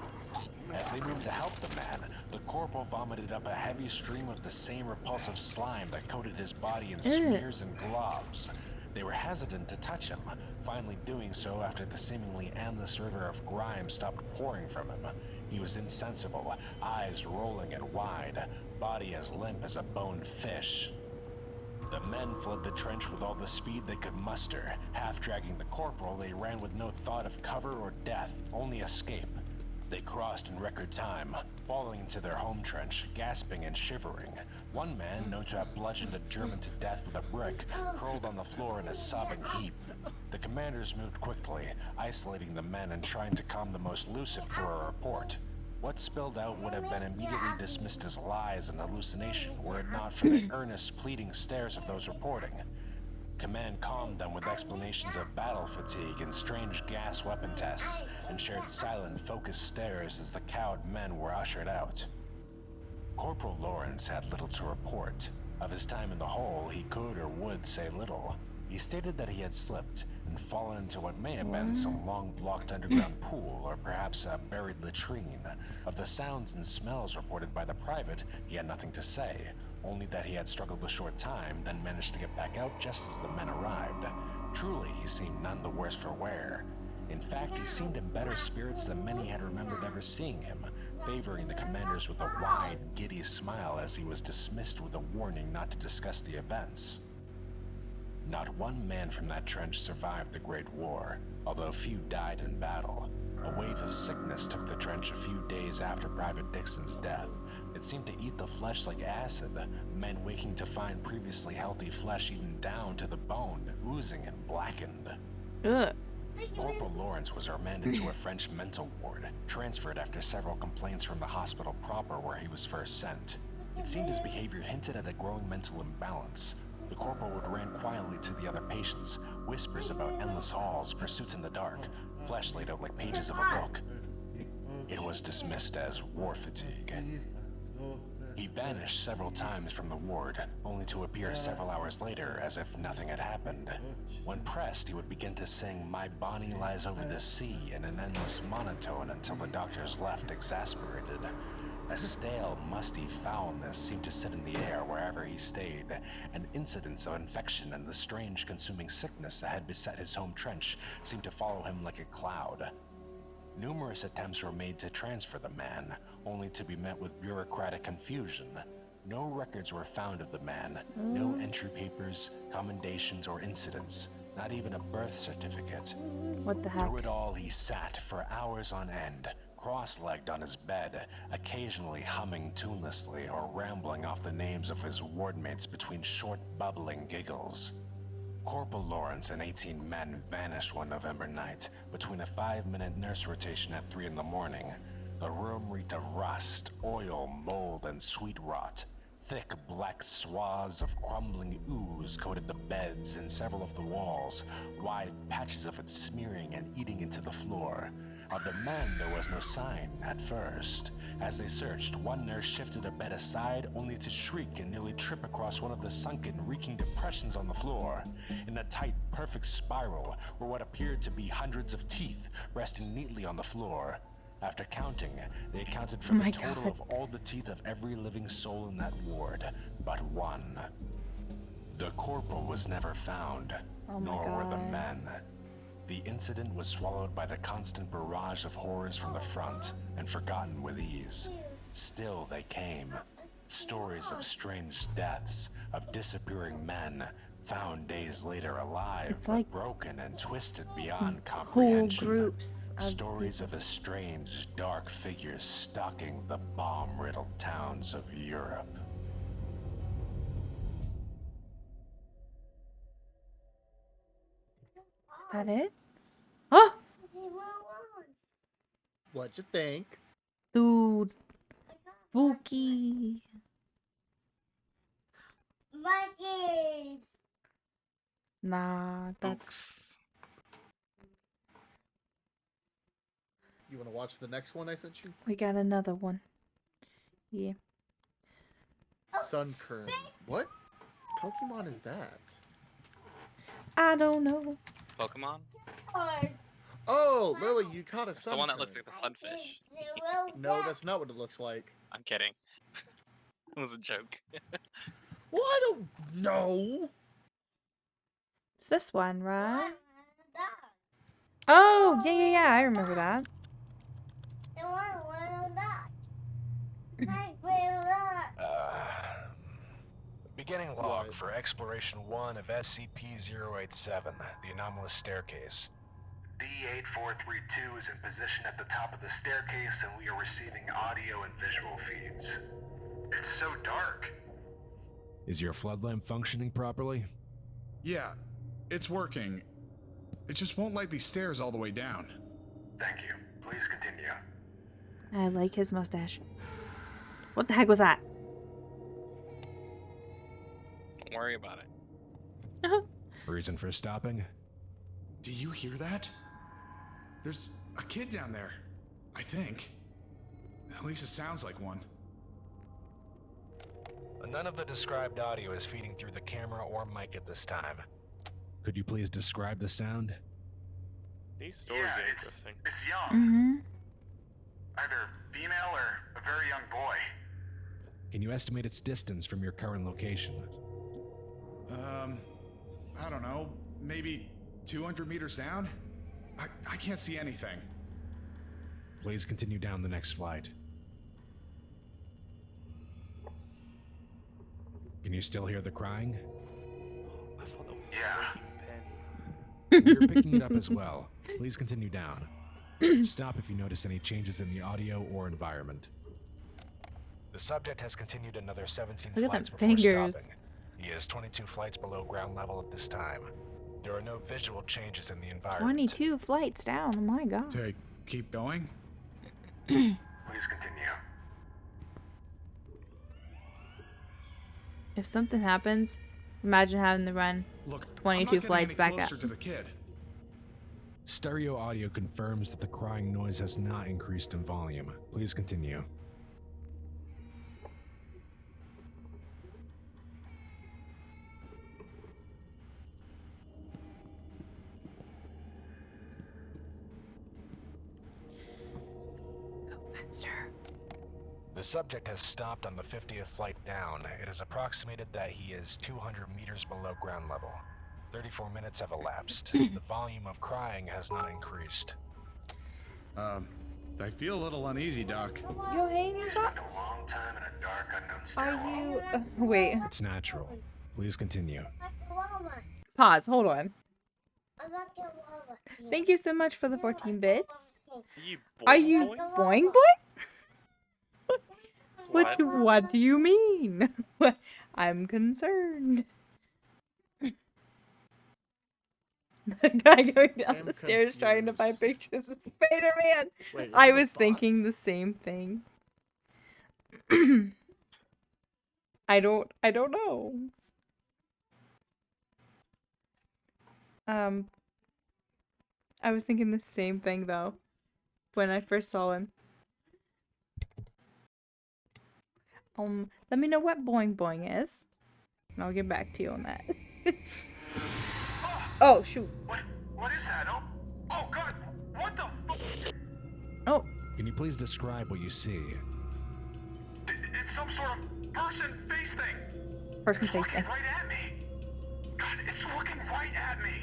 L: As they moved to help the man, the corporal vomited up a heavy stream of the same repulsive slime that coated his body in smears and globs. They were hesitant to touch him, finally doing so after the seemingly endless river of grime stopped pouring from him. He was insensible, eyes rolling and wide, body as limp as a boned fish. The men fled the trench with all the speed they could muster. Half dragging the corporal, they ran with no thought of cover or death, only escape. They crossed in record time, falling into their home trench, gasping and shivering. One man, known to have bludgeoned a German to death with a brick, curled on the floor in a sobbing heap. The commanders moved quickly, isolating the men and trying to calm the most lucid for a report. What spilled out would have been immediately dismissed as lies and hallucination were it not for the earnest, pleading stares of those reporting. Command calmed them with explanations of battle fatigue and strange gas weapon tests, and shared silent, focused stares as the cowed men were ushered out. Corporal Lawrence had little to report. Of his time in the hole, he could or would say little. He stated that he had slipped and fallen into what may have been some long-blocked underground pool or perhaps a buried latrine. Of the sounds and smells reported by the private, he had nothing to say, only that he had struggled a short time, then managed to get back out just as the men arrived. Truly, he seemed none the worse for wear. In fact, he seemed in better spirits than many had remembered ever seeing him, favoring the commanders with a wide, giddy smile as he was dismissed with a warning not to discuss the events. Not one man from that trench survived the Great War, although few died in battle. A wave of sickness took the trench a few days after Private Dixon's death. It seemed to eat the flesh like acid, men waking to find previously healthy flesh eaten down to the bone, oozing and blackened. Corporal Lawrence was remanded to a French mental ward, transferred after several complaints from the hospital proper where he was first sent. It seemed his behavior hinted at a growing mental imbalance. The corporal would rant quietly to the other patients, whispers about endless halls, pursuits in the dark, flesh laid out like pages of a book. It was dismissed as war fatigue. He vanished several times from the ward, only to appear several hours later as if nothing had happened. When pressed, he would begin to sing "My Bonnie Lies Over the Sea" in an endless monotone until the doctors left exasperated. A stale, musty foulness seemed to sit in the air wherever he stayed, and incidents of infection and the strange consuming sickness that had beset his home trench seemed to follow him like a cloud. Numerous attempts were made to transfer the man, only to be met with bureaucratic confusion. No records were found of the man, no entry papers, commendations, or incidents, not even a birth certificate.
A: What the heck?
L: Through it all, he sat for hours on end, cross-legged on his bed, occasionally humming tunelessly or rambling off the names of his wardmates between short, bubbling giggles. Corporal Lawrence and 18 men vanished one November night between a 5-minute nurse rotation at 3 in the morning. The room reeked of rust, oil, mold, and sweet rot. Thick black swaths of crumbling ooze coated the beds and several of the walls, wide patches of it smearing and eating into the floor. Of the men, there was no sign at first. As they searched, one nurse shifted a bed aside only to shriek and nearly trip across one of the sunken, reeking depressions on the floor. In a tight, perfect spiral were what appeared to be hundreds of teeth resting neatly on the floor. After counting, they accounted for the total of all the teeth of every living soul in that ward, but one. The corporal was never found, nor were the men. The incident was swallowed by the constant barrage of horrors from the front and forgotten with ease. Still they came. Stories of strange deaths, of disappearing men, found days later alive, but broken and twisted beyond comprehension.
A: Whole groups of
L: Stories of a strange, dark figures stalking the bomb-riddled towns of Europe.
A: Is that it? Oh!
D: What'd you think?
A: Dude. Spooky.
K: Vikings!
A: Nah, that's...
D: You want to watch the next one I sent you?
A: We got another one. Yeah.
D: Sunkern. What Pokemon is that?
A: I don't know.
U: Pokemon?
D: Oh, Lily, you caught a
U: It's the one that looks like the sunfish.
D: No, that's not what it looks like.
U: I'm kidding. It was a joke.
D: Well, I don't know.
A: It's this one, right? Oh, yeah, I remember that.
L: Beginning log for Exploration 1 of SCP-087, the anomalous staircase. D-8432 is in position at the top of the staircase, and we are receiving audio and visual feeds. It's so dark.
C: Is your flood lamp functioning properly?
V: Yeah, it's working. It just won't light these stairs all the way down.
L: Thank you. Please continue.
A: I like his mustache. What the heck was that?
U: Don't worry about it.
C: Reason for stopping?
V: Do you hear that? There's a kid down there, I think. At least it sounds like one.
L: None of the described audio is feeding through the camera or mic at this time.
C: Could you please describe the sound?
B: These stories are interesting.
L: It's young. Either female or a very young boy.
C: Can you estimate its distance from your current location?
V: I don't know, maybe 200 meters down? I can't see anything.
C: Please continue down the next flight. Can you still hear the crying?
B: I thought that was a smoking pen.
C: We're picking it up as well. Please continue down. Stop if you notice any changes in the audio or environment.
L: The subject has continued another 17
A: Look at
L: flights
A: them
L: before
A: fingers.
L: stopping. He is 22 flights below ground level at this time. There are no visual changes in the environment.
A: 22 flights down. Oh my god.
V: Okay, keep going.
L: Please continue.
A: If something happens, imagine having to run
V: Look,
A: 22 flights back up.
V: closer to the kid.
C: Stereo audio confirms that the crying noise has not increased in volume. Please continue.
A: monster.
C: The subject has stopped on the 50th flight down. It is approximated that he is 200 meters below ground level. 34 minutes have elapsed. The volume of crying has not increased.
V: I feel a little uneasy, Doc.
A: Yo, hey, you got... Are you... wait.
C: It's natural. Please continue.
A: Pause, hold on. Thank you so much for the 14 bits. Are you boing boing? What do you mean? I'm concerned. The guy going down the stairs trying to find pictures of Spider-Man. I was thinking the same thing. I don't know. I was thinking the same thing though when I first saw him. Let me know what boing boing is, and I'll get back to you on that. Oh shoot!
V: What is that? Oh God! What the?
A: Oh.
C: Can you please describe what you see?
V: It's some sort of person face thing.
A: Person face thing.
V: Right at me. God, it's looking right at me.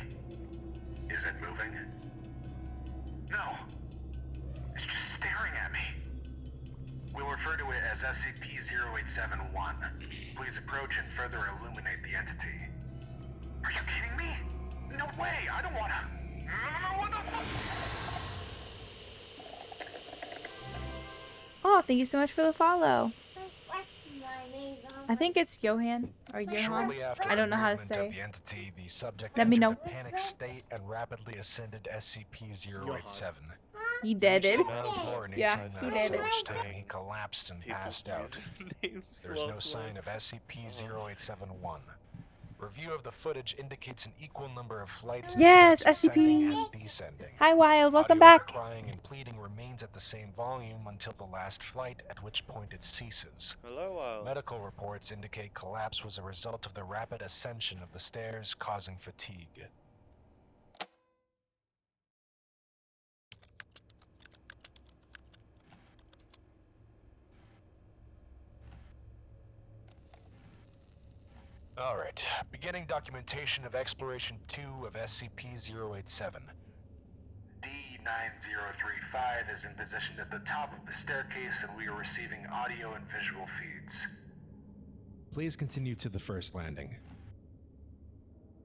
L: Is it moving?
V: No. It's just staring at me.
L: We'll refer to it as SCP-0871. Please approach and further illuminate the entity.
V: Are you kidding me? No way! I don't wanna. No, what the fuck?
A: Oh, thank you so much for the follow. I think it's Johan or Johan.
C: Shortly after
A: I don't know how to
C: movement of
A: say.
C: the entity, the subject
A: Let me know.
C: entered a panic state and rapidly ascended SCP-087.
A: He did it.
C: Yeah,
A: he did it.
C: Which time he collapsed and passed out. There's no sign of SCP-0871. Review of the footage indicates an equal number of flights and
A: Yes,
C: steps ascending as
A: SCP.
C: descending.
A: Hi, Wild. Welcome
C: Audio of
A: back.
C: crying and pleading remains at the same volume until the last flight, at which point it ceases.
B: Hello, Wild.
C: Medical reports indicate collapse was a result of the rapid ascension of the stairs, causing fatigue. Alright, beginning documentation of Exploration 2 of SCP-087.
L: D-9035 is in position at the top of the staircase and we are receiving audio and visual feeds.
C: Please continue to the first landing.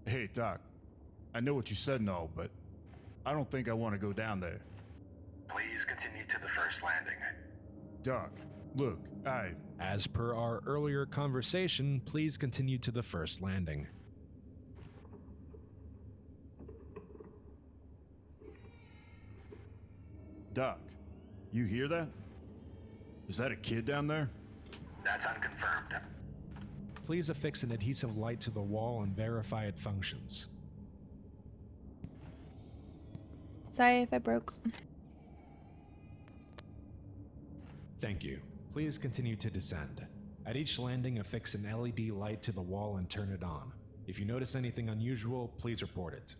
V: Hey, Doc. I know what you said and all, but I don't think I want to go down there.
L: Please continue to the first landing.
V: Doc, look,
C: As per our earlier conversation, please continue to the first landing.
V: Doc, you hear that? Is that a kid down there?
L: That's unconfirmed.
C: Please affix an adhesive light to the wall and verify it functions.
A: Sorry if I broke.
C: Thank you. Please continue to descend. At each landing, affix an LED light to the wall and turn it on. If you notice anything unusual, please report it.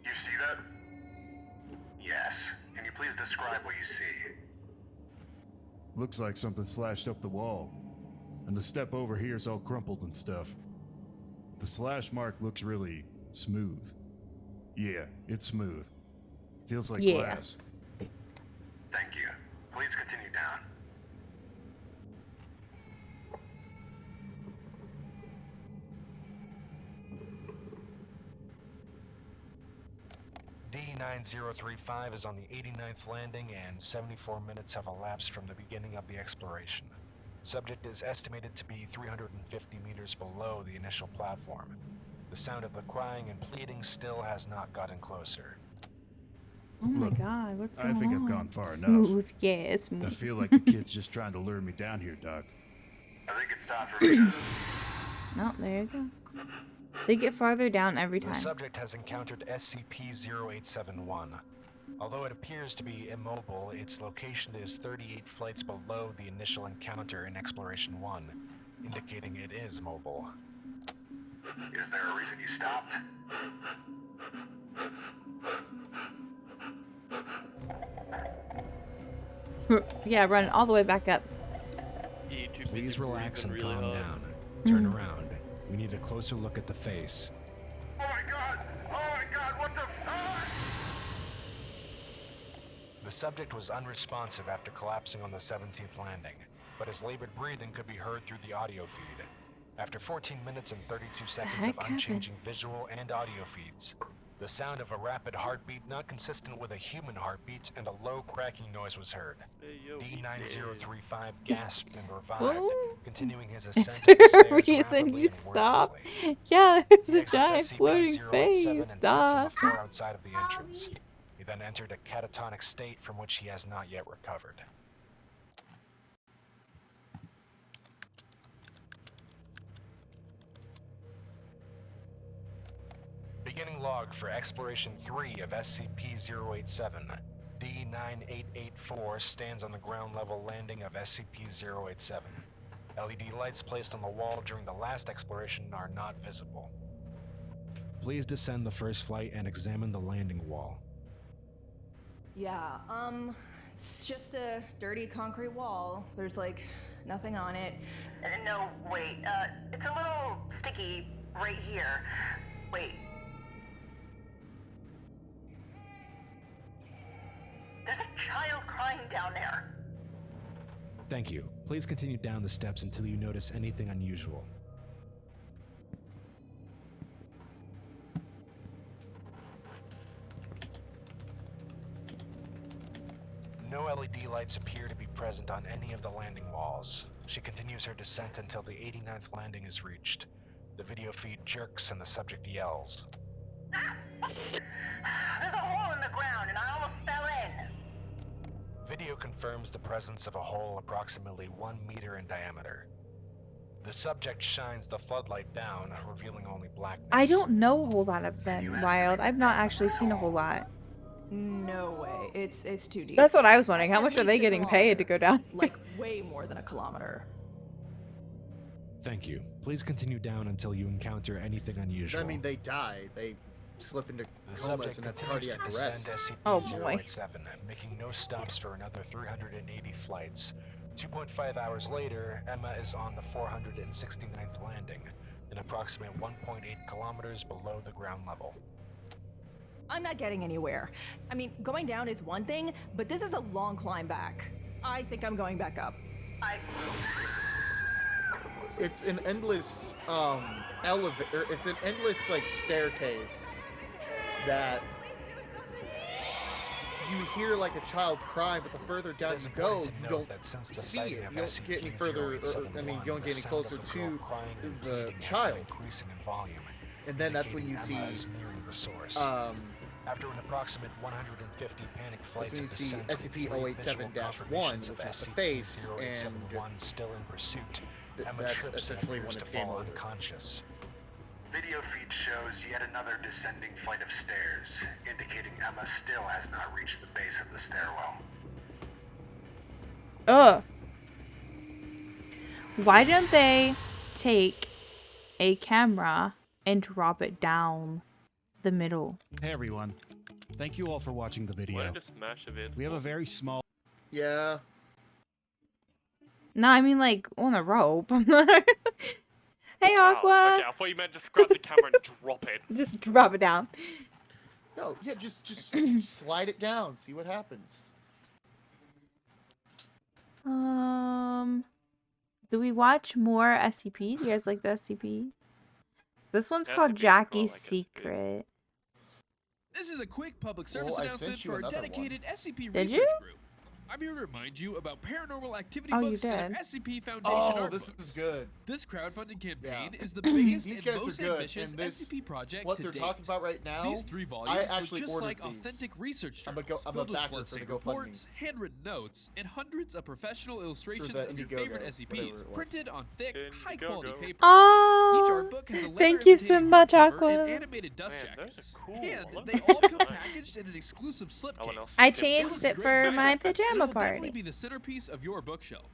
L: You see that? Yes. Can you please describe what you see?
V: Looks like something slashed up the wall. And the step over here is all crumpled and stuff. The slash mark looks really smooth. Yeah, it's smooth. Feels like glass.
L: Thank you. Please continue down.
C: D-9035 is on the 89th landing and 74 minutes have elapsed from the beginning of the exploration. Subject is estimated to be 350 meters below the initial platform. The sound of the crying and pleading still has not gotten closer.
A: Oh my god, what's going on?
V: I think I've gone far
A: Smooth,
V: enough.
A: yeah, smooth.
V: I feel like the kid's just trying to lure me down here, Doc.
L: I think it's time for me to...
A: Oh, there you go. They get farther down every
C: The
A: time.
C: subject has encountered SCP-0871. Although it appears to be immobile, its location is 38 flights below the initial encounter in Exploration 1, indicating it is mobile.
L: Is there a reason you stopped?
A: Yeah, run all the way back up.
C: Please relax and
B: really
C: calm
B: hard.
C: down. Turn around. We need a closer look at the face.
L: Oh my god! Oh my god, what the fuck?
C: The subject was unresponsive after collapsing on the 17th landing, but his labored breathing could be heard through the audio feed. After 14 minutes and 32 seconds of unchanging visual and audio feeds, the sound of a rapid heartbeat not consistent with a human heartbeat and a low cracking noise was heard. D9035 gasped and revived, continuing his ascent
A: Is
C: up the
A: there a
C: stairs
A: reason
C: rapidly
A: you
C: and
A: stopped?
C: wordlessly.
A: Yeah,
C: He
A: there's a
C: exits
A: giant floating
C: SCP-087
A: face.
C: and sits on the floor outside of the entrance. He then entered a catatonic state from which he has not yet recovered. Beginning log for Exploration 3 of SCP-087. D9884 stands on the ground level landing of SCP-087. LED lights placed on the wall during the last exploration are not visible. Please descend the first flight and examine the landing wall.
I: Yeah, it's just a dirty concrete wall. There's like nothing on it.
J: No, wait, it's a little sticky right here. Wait. There's a child crying down there.
C: Thank you. Please continue down the steps until you notice anything unusual. No LED lights appear to be present on any of the landing walls. She continues her descent until the 89th landing is reached. The video feed jerks and the subject yells.
J: There's a hole in the ground and I almost fell in.
C: Video confirms the presence of a hole approximately 1 meter in diameter. The subject shines the floodlight down, revealing only blackness.
A: I don't know a whole lot of them, Wild. I've not actually seen a whole lot.
I: No way. It's too deep.
A: That's what I was wondering. How much are
I: At
A: they
I: least a
A: getting paid to go down?
I: Like way more than a kilometer.
C: Thank you. Please continue down until you encounter anything unusual.
D: I mean, they die. They slip into
C: The
D: comas
C: subject
D: and have
C: continues
D: cardiac
C: to
D: arrest.
C: descend
A: Oh, boy.
C: SCP-087, making no stops for another 380 flights. 2.5 hours later, Emma is on the 469th landing, an approximate 1.8 kilometers below the ground level.
I: I'm not getting anywhere. I mean, going down is one thing, but this is a long climb back. I think I'm going back up.
D: It's an endless elevator. It's an endless like staircase that you hear like a child crying, but the further down you go, you don't see it. You don't get any further. I mean, you don't get any closer to the child.
C: Increasing in volume.
D: And then that's when you see.
C: Nearing the source. After an approximate 150 panic flights
D: when you
C: of
D: see
C: descent and three visual
D: SCP-087-1,
C: confirmations of
D: which is the face, and
C: SCP-081 still in pursuit, Emma
D: that's
C: trips and
D: essentially
C: appears
D: when it's
C: to
D: game
C: fall
D: over.
C: unconscious.
L: Video feed shows yet another descending flight of stairs, indicating Emma still has not reached the base of the stairwell.
A: Ugh. Why don't they take a camera and drop it down the middle?
V: Hey everyone. Thank you all for watching the video.
B: Wanted to smash a bit.
V: We have a very small...
D: Yeah.
A: No, I mean like on a rope. Hey
B: Oh,
A: Aqua.
B: okay, I thought you meant just grab the camera and drop it.
A: Just drop it down.
D: No, yeah, just slide it down. See what happens.
A: Do we watch more SCPs? You guys like the SCP? This one's called Jackie's Secret.
W: This is a quick public service
D: Oh, I
W: announcement
D: sent you
W: for our
D: another
W: dedicated SCP
A: Did
W: research
A: you?
W: group. I'm here to remind you about paranormal activity
A: Oh, you
W: books and
A: did.
W: our SCP Foundation
D: Oh,
W: art
D: this
W: books.
D: is good.
W: This crowdfunding campaign
D: Yeah.
W: is the biggest
D: These
W: and
D: guys
W: most
D: are good,
W: ambitious
D: and this,
W: SCP project
D: what
W: to
D: they're
W: date.
D: talking about right now,
W: These 3
D: I
W: volumes
D: actually
W: are just
D: ordered
W: like
D: these.
W: authentic research
D: I'm a
W: journals
D: backer
W: filled with
D: for the
W: blood-safe
D: GoFundMe.
W: reports, handwritten notes, and hundreds of professional illustrations
D: the
W: of your
D: Indiegogo,
W: favorite
D: whatever
W: SCPs,
D: it was.
W: printed on thick, high-quality paper. Each
A: Oh,
W: art book has a leather
A: thank you so
W: imitating
A: much,
W: hardcover
A: Aqua.
W: and animated dust
B: Man, those
W: jackets.
B: are cool.
W: And they all come packaged in an exclusive slipcase.
A: I changed it for my pajama
W: It'll definitely
A: party.
W: be the centerpiece of your bookshelf.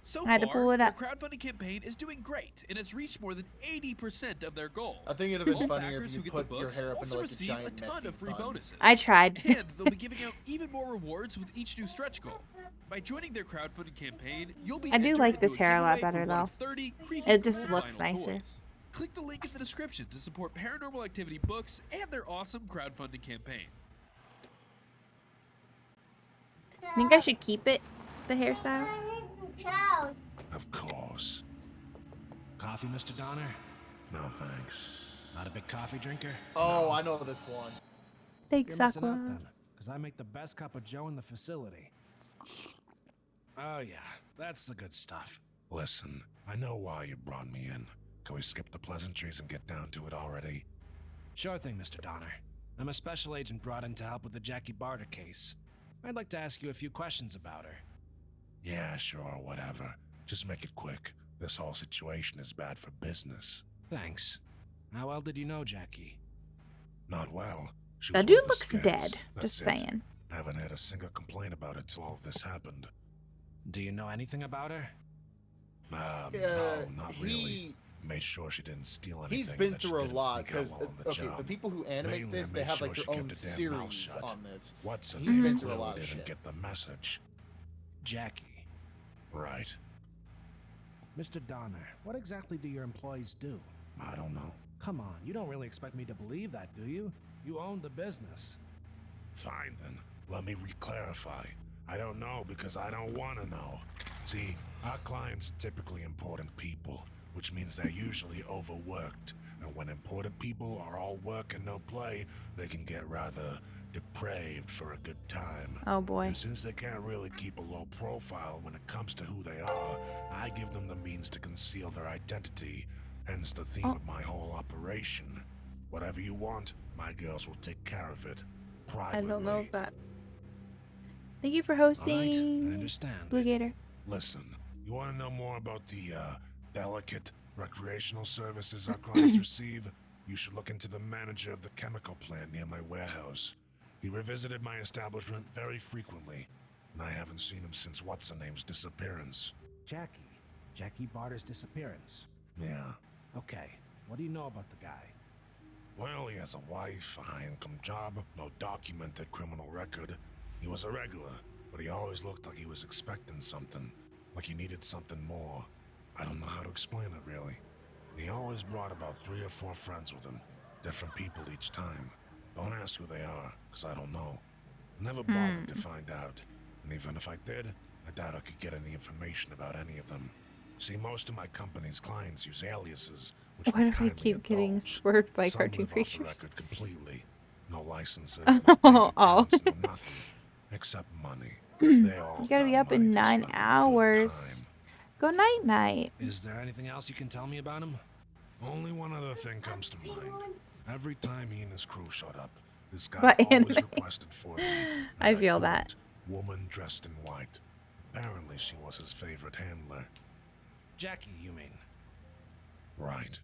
W: So
A: I had to
W: far,
A: pull it
W: their
A: up.
W: crowdfunding campaign is doing great and has reached more than 80% of their goal.
D: I think it'd have been
W: All
D: funnier
W: backers
D: if you
W: who get
D: put
W: the
D: your
W: books
D: hair up into
W: also
D: like a
W: receive
D: giant
W: a ton
D: messy
W: of free
D: bun.
W: bonuses.
A: I tried.
W: And they'll be giving out even more rewards with each new stretch goal. By joining their crowdfunding campaign, you'll be
A: I do
W: entered
A: like
W: into
A: this
W: a
A: hair a lot
W: giveaway
A: better
W: for one of
A: though.
W: 30 creepy
A: It just
W: cool
A: looks
W: vinyl
A: nicer.
W: toys. Click the link in the description to support Paranormal Activity books and their awesome crowdfunding campaign.
A: Think I should keep it, the hairstyle?
L: Of course. Coffee, Mr. Donner? No, thanks. Not a big coffee drinker?
D: Oh, I know this one.
A: Thanks,
C: You're missing out
A: Aqua.
C: then, because I make the best cup of joe in the facility.
L: Oh yeah, that's the good stuff. Listen, I know why you brought me in. Can we skip the pleasantries and get down to it already?
C: Sure thing, Mr. Donner. I'm a special agent brought in to help with the Jackie Barter case. I'd like to ask you a few questions about her.
L: Yeah, sure, whatever. Just make it quick. This whole situation is bad for business.
C: Thanks. How well did you know Jackie?
L: Not well. She
A: That
L: was
A: dude
L: one of the
A: looks
L: skids.
A: dead.
L: That's
A: Just
L: it.
A: saying.
L: I haven't had a single complaint about it till all of this happened.
C: Do you know anything about her?
L: No, not really. Made sure she didn't steal anything.
D: He's been
L: that she
D: through a
L: didn't
D: lot
L: sneak out
D: because
L: while on the job.
D: the people who animate
L: Mainly,
D: this,
L: I
D: they
L: made
D: have
L: sure
D: like
L: she
D: their own
L: kept her damn mouth
D: series
L: shut.
D: on this.
L: Watson
D: He's been through a
L: clearly
D: lot of
L: didn't
D: shit.
L: get the message.
C: Jackie.
L: Right.
C: Mr. Donner, what exactly do your employees do?
L: I don't know.
C: Come on, you don't really expect me to believe that, do you? You own the business.
L: Fine then. Let me re-clarify. I don't know because I don't want to know. See, our clients are typically important people, which means they're usually overworked. And when important people are all work and no play, they can get rather depraved for a good time.
A: Oh boy.
L: And since they can't really keep a low profile when it comes to who they are, I give them the means to conceal their identity. Hence the theme of my whole operation. Whatever you want, my girls will take care of it.
A: I
L: Privately.
A: don't know if that. Thank you for hosting.
L: Alright, I understand.
A: Blue Gator.
L: Listen, you want to know more about the delicate recreational services our clients receive? You should look into the manager of the chemical plant near my warehouse. He revisited my establishment very frequently, and I haven't seen him since what's-her-name's disappearance.
C: Jackie Barter's disappearance.
L: Yeah.
C: Okay, what do you know about the guy?
L: Well, he has a wife, a high-income job, no documented criminal record. He was a regular, but he always looked like he was expecting something, like he needed something more. I don't know how to explain it, really. He always brought about 3 or 4 friends with him, different people each time. Don't ask who they are, because I don't know. Never bothered to find out, and even if I did, I doubt I could get any information about any of them. See, most of my company's clients use aliases, which
A: Why
L: we
A: do I
L: kindly
A: keep getting
L: indulge.
A: swerved by
L: Some
A: cartoon
L: live off the
A: creatures?
L: record completely. No licenses,
A: Oh,
L: no bank
A: oh.
L: accounts, no nothing. Except money. They all
A: You gotta be up in 9 hours. Go night night.
L: Is there anything else you can tell me about him? Only one other thing comes to mind. Every time he and his crew showed up, this guy
A: But
L: always
A: anime.
L: requested for them.
A: I feel that.
L: Woman dressed in white. Apparently she was his favorite handler.
C: Jackie, you mean?
L: Right.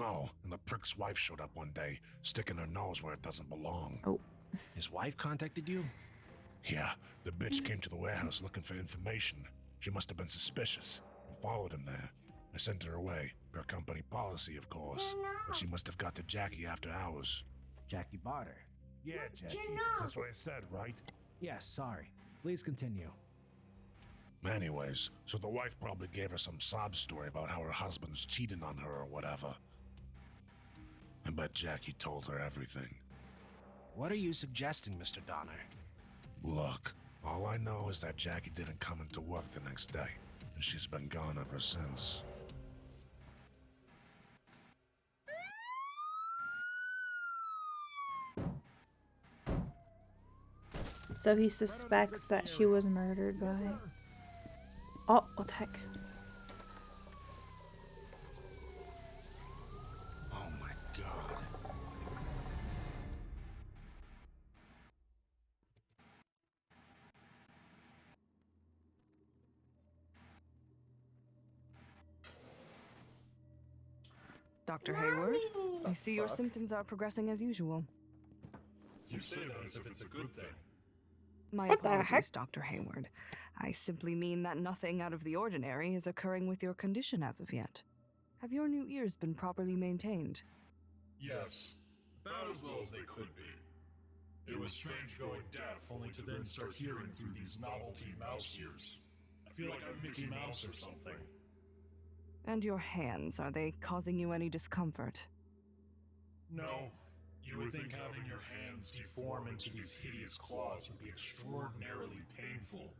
L: Oh, and the prick's wife showed up one day, sticking her nose where it doesn't belong.
A: Oh.
C: His wife contacted you?
L: Yeah, the bitch came to the warehouse looking for information. She must have been suspicious and followed him there. I sent her away, per company policy, of course. But she must have got to Jackie after hours.
C: Jackie Barter.
L: Yeah, Jackie. That's what I said, right?
C: Yes, sorry. Please continue.
L: Anyways, so the wife probably gave her some sob story about how her husband's cheating on her or whatever. I bet Jackie told her everything.
C: What are you suggesting, Mr. Donner?
L: Look, all I know is that Jackie didn't come into work the next day, and she's been gone ever since.
A: So he suspects that she was murdered by... Oh, what the heck?
L: Oh my god.
N: Dr. Hayward, I see your symptoms are progressing as usual.
P: You say that as if it's a good thing.
N: My
A: What the heck?
N: apologies, Dr. Hayward. I simply mean that nothing out of the ordinary is occurring with your condition as of yet. Have your new ears been properly maintained?
F: Yes, about as well as they could be. It was strange going deaf only to then start hearing through these novelty mouse ears. I feel like I'm Mickey Mouse or something.
N: And your hands, are they causing you any discomfort?
F: No. You would think having your hands deform into these hideous claws would be extraordinarily painful,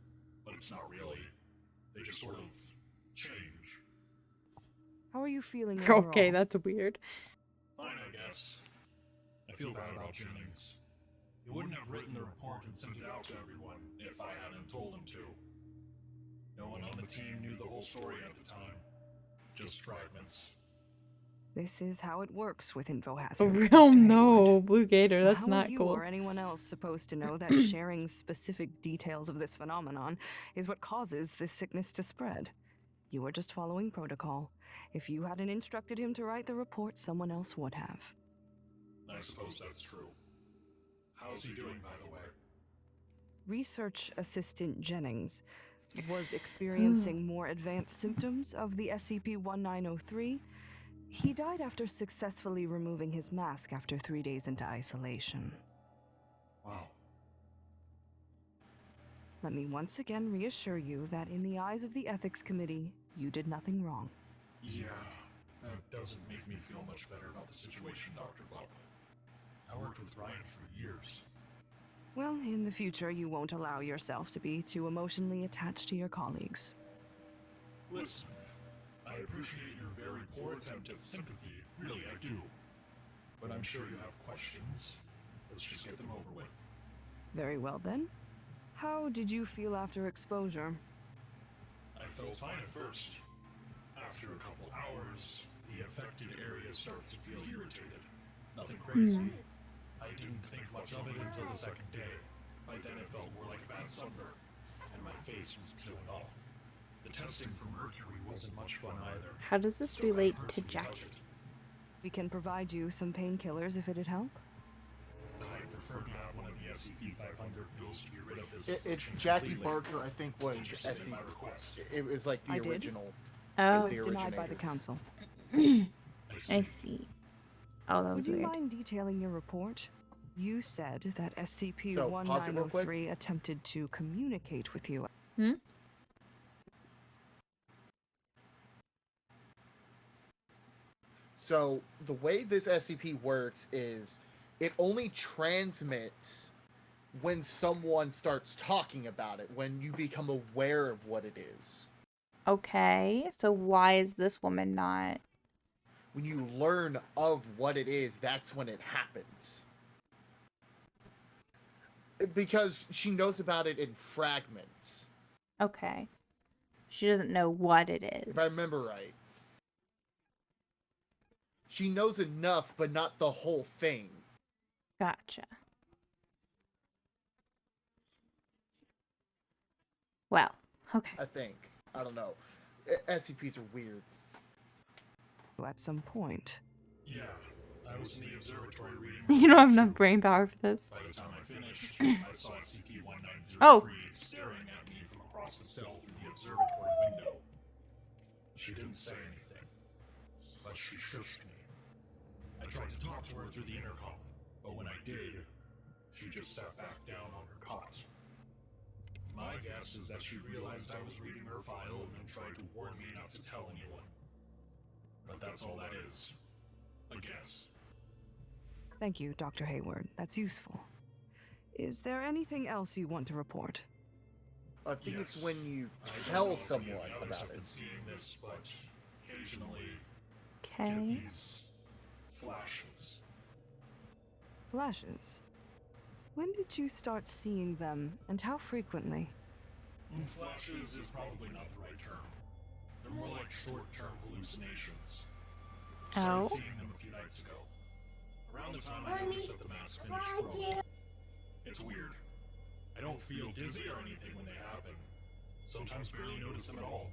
F: but it's not really. They just sort of change.
N: How are you feeling overall?
A: Okay, that's weird.
F: Fine, I guess. I feel bad about Jennings. He wouldn't have written the report and sent it out to everyone if I hadn't told him to. No one on the team knew the whole story at the time. Just fragments.
N: This is how it works with info hazards.
A: Oh
N: Dr.
A: no,
N: Hayward.
A: Blue Gator, that's
N: How
A: not
N: are you
A: cool.
N: or anyone else supposed to know that sharing specific details of this phenomenon is what causes this sickness to spread? You are just following protocol. If you hadn't instructed him to write the report, someone else would have.
F: I suppose that's true. How's he doing, by the way?
N: Research Assistant Jennings was experiencing more advanced symptoms of the SCP-1903. He died after successfully removing his mask after 3 days into isolation.
F: Wow.
N: Let me once again reassure you that in the eyes of the Ethics Committee, you did nothing wrong.
F: Yeah, that doesn't make me feel much better about the situation, Dr. Buck. I worked with Ryan for years.
N: Well, in the future, you won't allow yourself to be too emotionally attached to your colleagues.
F: Listen, I appreciate your very poor attempt at sympathy, really I do. But I'm sure you have questions. Let's just get them over with.
N: Very well then. How did you feel after exposure?
F: I felt fine at first. After a couple hours, the affected areas started to feel irritated. Nothing crazy. I didn't think much of it until the second day. By then it felt more like a bad sunburn, and my face was peeling off. The testing for mercury wasn't much fun either.
A: How does this relate to Jackie?
N: We can provide you some painkillers if it'd help.
F: I prefer to have one of the SCP-500 pills to get rid of this.
D: It's Jackie Barker, I think, was
F: Interested in my request.
D: It was like the
N: I did.
D: original.
A: Oh.
N: It was denied by the council.
A: I see. Oh, that was
N: Would you
A: weird.
N: mind detailing your report? You said that
D: pause it real
N: SCP-1903
D: quick.
N: attempted to communicate with you.
A: Hmm?
D: So the way this SCP works is it only transmits when someone starts talking about it, when you become aware of what it is.
A: Okay, so why is this woman not?
D: When you learn of what it is, that's when it happens. Because she knows about it in fragments.
A: Okay. She doesn't know what it is.
D: If I remember right. She knows enough, but not the whole thing.
A: Gotcha. Well, okay.
D: I think. I don't know. SCPs are weird.
N: At some point.
F: Yeah, I was in the observatory reading.
A: You don't have enough brain power for this.
F: By the time I finished, I saw SCP-1903
A: Oh.
F: staring at me from across the cell through the observatory window. She didn't say anything, but she shushed me. I tried to talk to her through the intercom, but when I did, she just sat back down on her cot. My guess is that she realized I was reading her file and then tried to warn me not to tell anyone. But that's all that is. A guess.
N: Thank you, Dr. Hayward. That's useful. Is there anything else you want to report?
D: I think
F: Yes.
D: it's when you
F: I don't know
D: tell
F: if any
D: someone
F: of the others
D: about
F: have been
D: it.
F: seeing this, but occasionally
A: Okay.
F: get these flashes.
N: Flashes. When did you start seeing them, and how frequently?
F: Flashes is probably not the right term. They're more like short-term hallucinations. Started
A: Oh.
F: seeing them a few nights ago. Around the time I noticed that the mask finished growing. It's weird. I don't feel dizzy or anything when they happen. Sometimes barely notice them at all.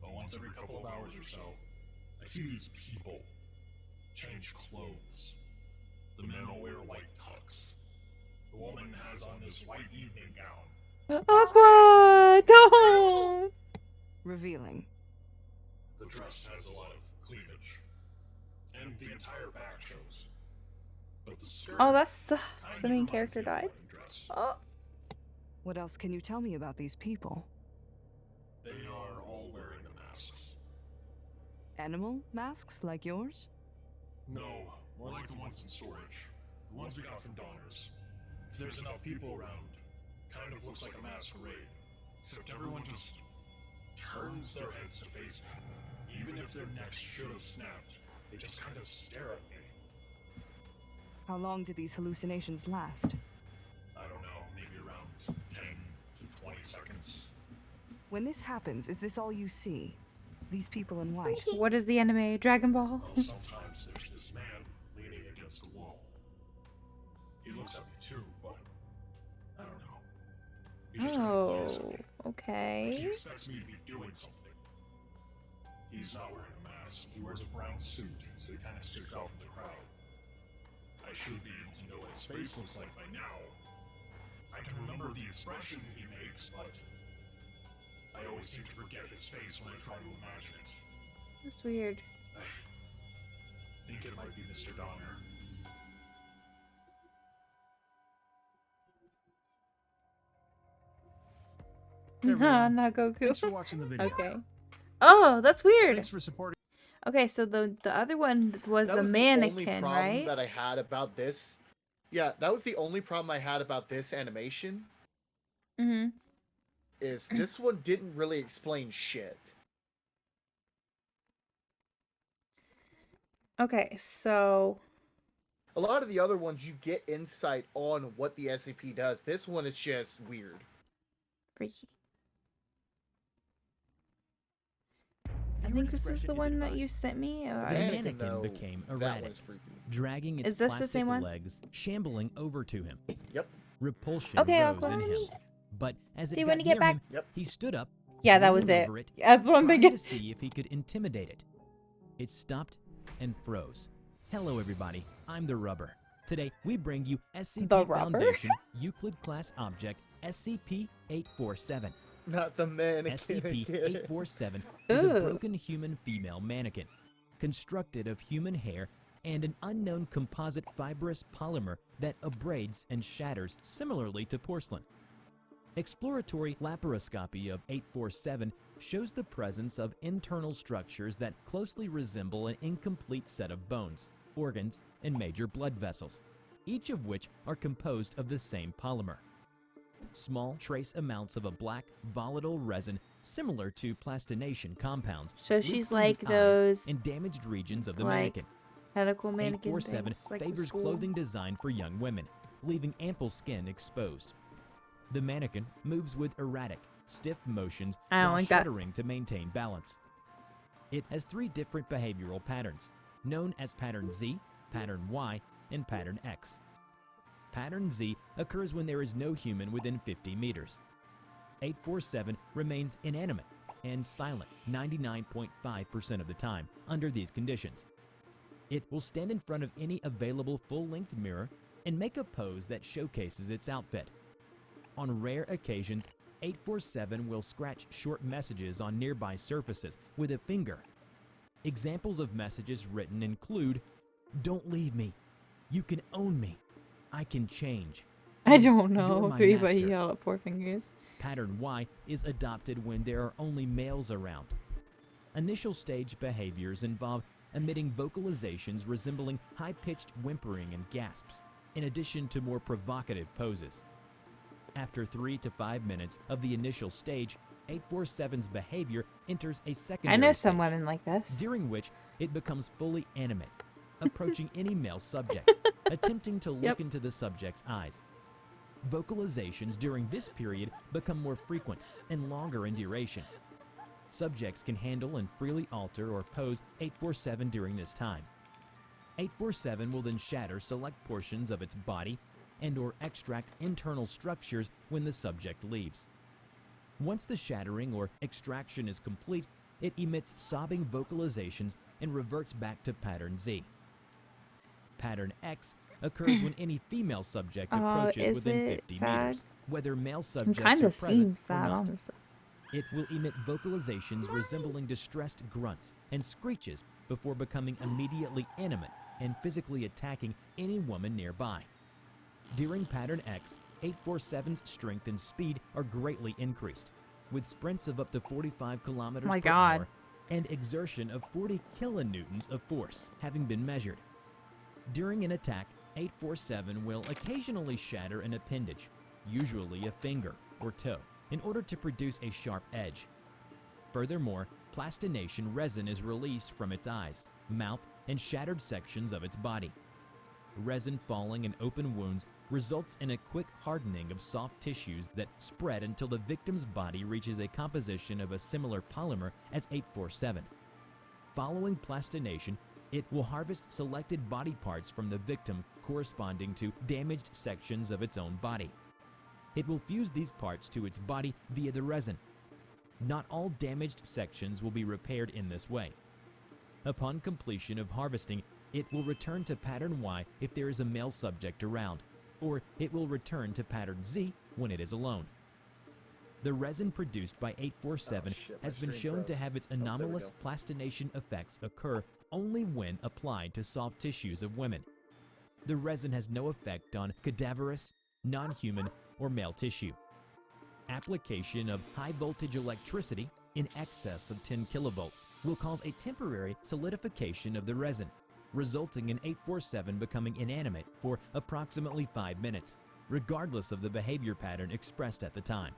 F: But once every couple of hours or so, I see these people change clothes. The men all wear white tux. The woman has on this white evening gown.
A: Aqua, don't.
N: Revealing.
F: The dress has a lot of cleavage. And the entire back shows. But the skirt...
A: Oh, that's the main character died. Oh.
N: What else can you tell me about these people?
F: They are all wearing the masks.
N: Animal masks like yours?
F: No, more like the ones in storage. The ones we got from donors. If there's enough people around, kind of looks like a masquerade. Except everyone just turns their heads to face me. Even if their necks should have snapped, they just kind of stare at me.
N: How long do these hallucinations last?
F: I don't know, maybe around 10 to 20 seconds.
N: When this happens, is this all you see? These people in white?
A: What is the anime? Dragon Ball?
F: Well, sometimes there's this man leaning against the wall. He looks at me too, but I don't know. He just kind of glares at me.
A: Okay.
F: Like he expects me to be doing something. He's not wearing a mask. He wears a brown suit, so he kind of sticks out from the crowd. I should be able to know what his face looks like by now. I can remember the expression he makes, but I always seem to forget his face when I try to imagine it.
A: That's weird.
F: I think it might be Mr. Donner.
A: Nah, not Goku.
V: Thanks for watching the video.
A: Okay. Oh, that's weird.
V: Thanks for supporting.
A: Okay, so the other one was
D: That
A: a
D: was
A: mannequin,
D: the only problem
A: right?
D: that I had about this. Yeah, that was the only problem I had about this animation.
A: Mm-hmm.
D: Is this one didn't really explain shit.
A: Okay, so
D: a lot of the other ones you get insight on what the SCP does. This one is just weird.
A: Freaky. I think this is the one that you sent me.
O: The mannequin became erratic, dragging its
A: Is this the
O: plastic
A: same one?
O: legs, shambling over to him.
D: Yep.
O: Repulsion
A: Okay, I'll
O: rose
A: go
O: in
A: on
O: him,
A: me.
O: but as
A: See
O: it
A: when
O: got
A: you get
O: near
A: back.
O: him, he stood up.
A: Yeah, that was
O: leaned
A: it.
O: over it.
A: That's what I'm
O: trying
A: thinking.
O: to see if he could intimidate it. It stopped and froze. Hello, everybody. I'm the Rubber. Today we bring you SCP
A: The Rubber?
O: Foundation Euclid class object SCP-847.
D: Not the mannequin.
O: SCP-847 is a
A: Ooh.
O: broken human female mannequin, constructed of human hair and an unknown composite fibrous polymer that abrades and shatters similarly to porcelain. Exploratory laparoscopy of 847 shows the presence of internal structures that closely resemble an incomplete set of bones, organs, and major blood vessels, each of which are composed of the same polymer. Small trace amounts of a black, volatile resin similar to plastination compounds
A: So
O: leak
A: she's
O: from
A: like
O: the eyes
A: those,
O: and damaged regions of the
A: like,
O: mannequin.
A: medical mannequin
O: 847
A: things, like with
O: favors
A: school.
O: clothing designed for young women, leaving ample skin exposed. The mannequin moves with erratic, stiff motions
A: I don't
O: while
A: like that.
O: shuddering to maintain balance. It has 3 different behavioral patterns, known as Pattern Z, Pattern Y, and Pattern X. Pattern Z occurs when there is no human within 50 meters. 847 remains inanimate and silent 99.5% of the time under these conditions. It will stand in front of any available full-length mirror and make a pose that showcases its outfit. On rare occasions, 847 will scratch short messages on nearby surfaces with a finger. Examples of messages written include, "Don't leave me. You can own me. I can change."
A: I
O: and
A: don't
O: "You're
A: know
O: my
A: if anybody
O: master."
A: yell at Four Fingers.
O: Pattern Y is adopted when there are only males around. Initial stage behaviors involve emitting vocalizations resembling high-pitched whimpering and gasps, in addition to more provocative poses. After 3 to 5 minutes of the initial stage, 847's behavior enters a secondary
A: I know
O: stage,
A: some women like this.
O: during which it becomes fully animate, approaching any male subject, attempting to look
A: Yep.
O: into the subject's eyes. Vocalizations during this period become more frequent and longer in duration. Subjects can handle and freely alter or pose 847 during this time. 847 will then shatter select portions of its body and or extract internal structures when the subject leaves. Once the shattering or extraction is complete, it emits sobbing vocalizations and reverts back to Pattern Z. Pattern X occurs when any female subject approaches
A: is
O: within
A: it
O: 50
A: sad?
O: meters, whether male
A: It
O: subjects
A: kind
O: are
A: of
O: present
A: seems
O: or
A: sad,
O: not.
A: honestly.
O: It will emit vocalizations resembling distressed grunts and screeches before becoming immediately animate and physically attacking any woman nearby. During Pattern X, 847's strength and speed are greatly increased, with sprints of up to 45 kilometers per hour and exertion of 40 kilonewtons of force having been measured. During an attack, 847 will occasionally shatter an appendage, usually a finger or toe, in order to produce a sharp edge. Furthermore, plastination resin is released from its eyes, mouth, and shattered sections of its body. Resin falling in open wounds results in a quick hardening of soft tissues that spread until the victim's body reaches a composition of a similar polymer as 847. Following plastination, it will harvest selected body parts from the victim corresponding to damaged sections of its own body. It will fuse these parts to its body via the resin. Not all damaged sections will be repaired in this way. Upon completion of harvesting, it will return to pattern Y if there is a male subject around, or it will return to pattern Z when it is alone. The resin produced by 847 has been shown to have its anomalous plastination effects occur only when applied to soft tissues of women. The resin has no effect on cadaverous, non-human, or male tissue. Application of high-voltage electricity in excess of 10 kilovolts will cause a temporary solidification of the resin, resulting in 847 becoming inanimate for approximately 5 minutes, regardless of the behavior pattern expressed at the time.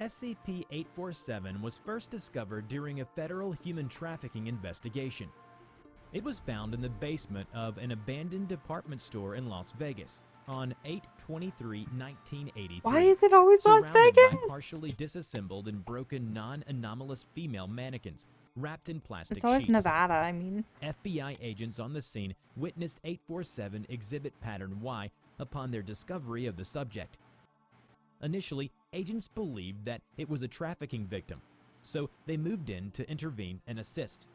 O: SCP-847 was first discovered during a federal human trafficking investigation. It was found in the basement of an abandoned department store in Las Vegas on 8/23/1983.
A: Why is it always Las
O: surrounded
A: Vegas?
O: by partially disassembled and broken non-anomalous female mannequins wrapped in plastic
A: It's always
O: sheets.
A: Nevada, I mean.
O: FBI agents on the scene witnessed 847 exhibit pattern Y upon their discovery of the subject. Initially, agents believed that it was a trafficking victim, so they moved in to intervene and assist.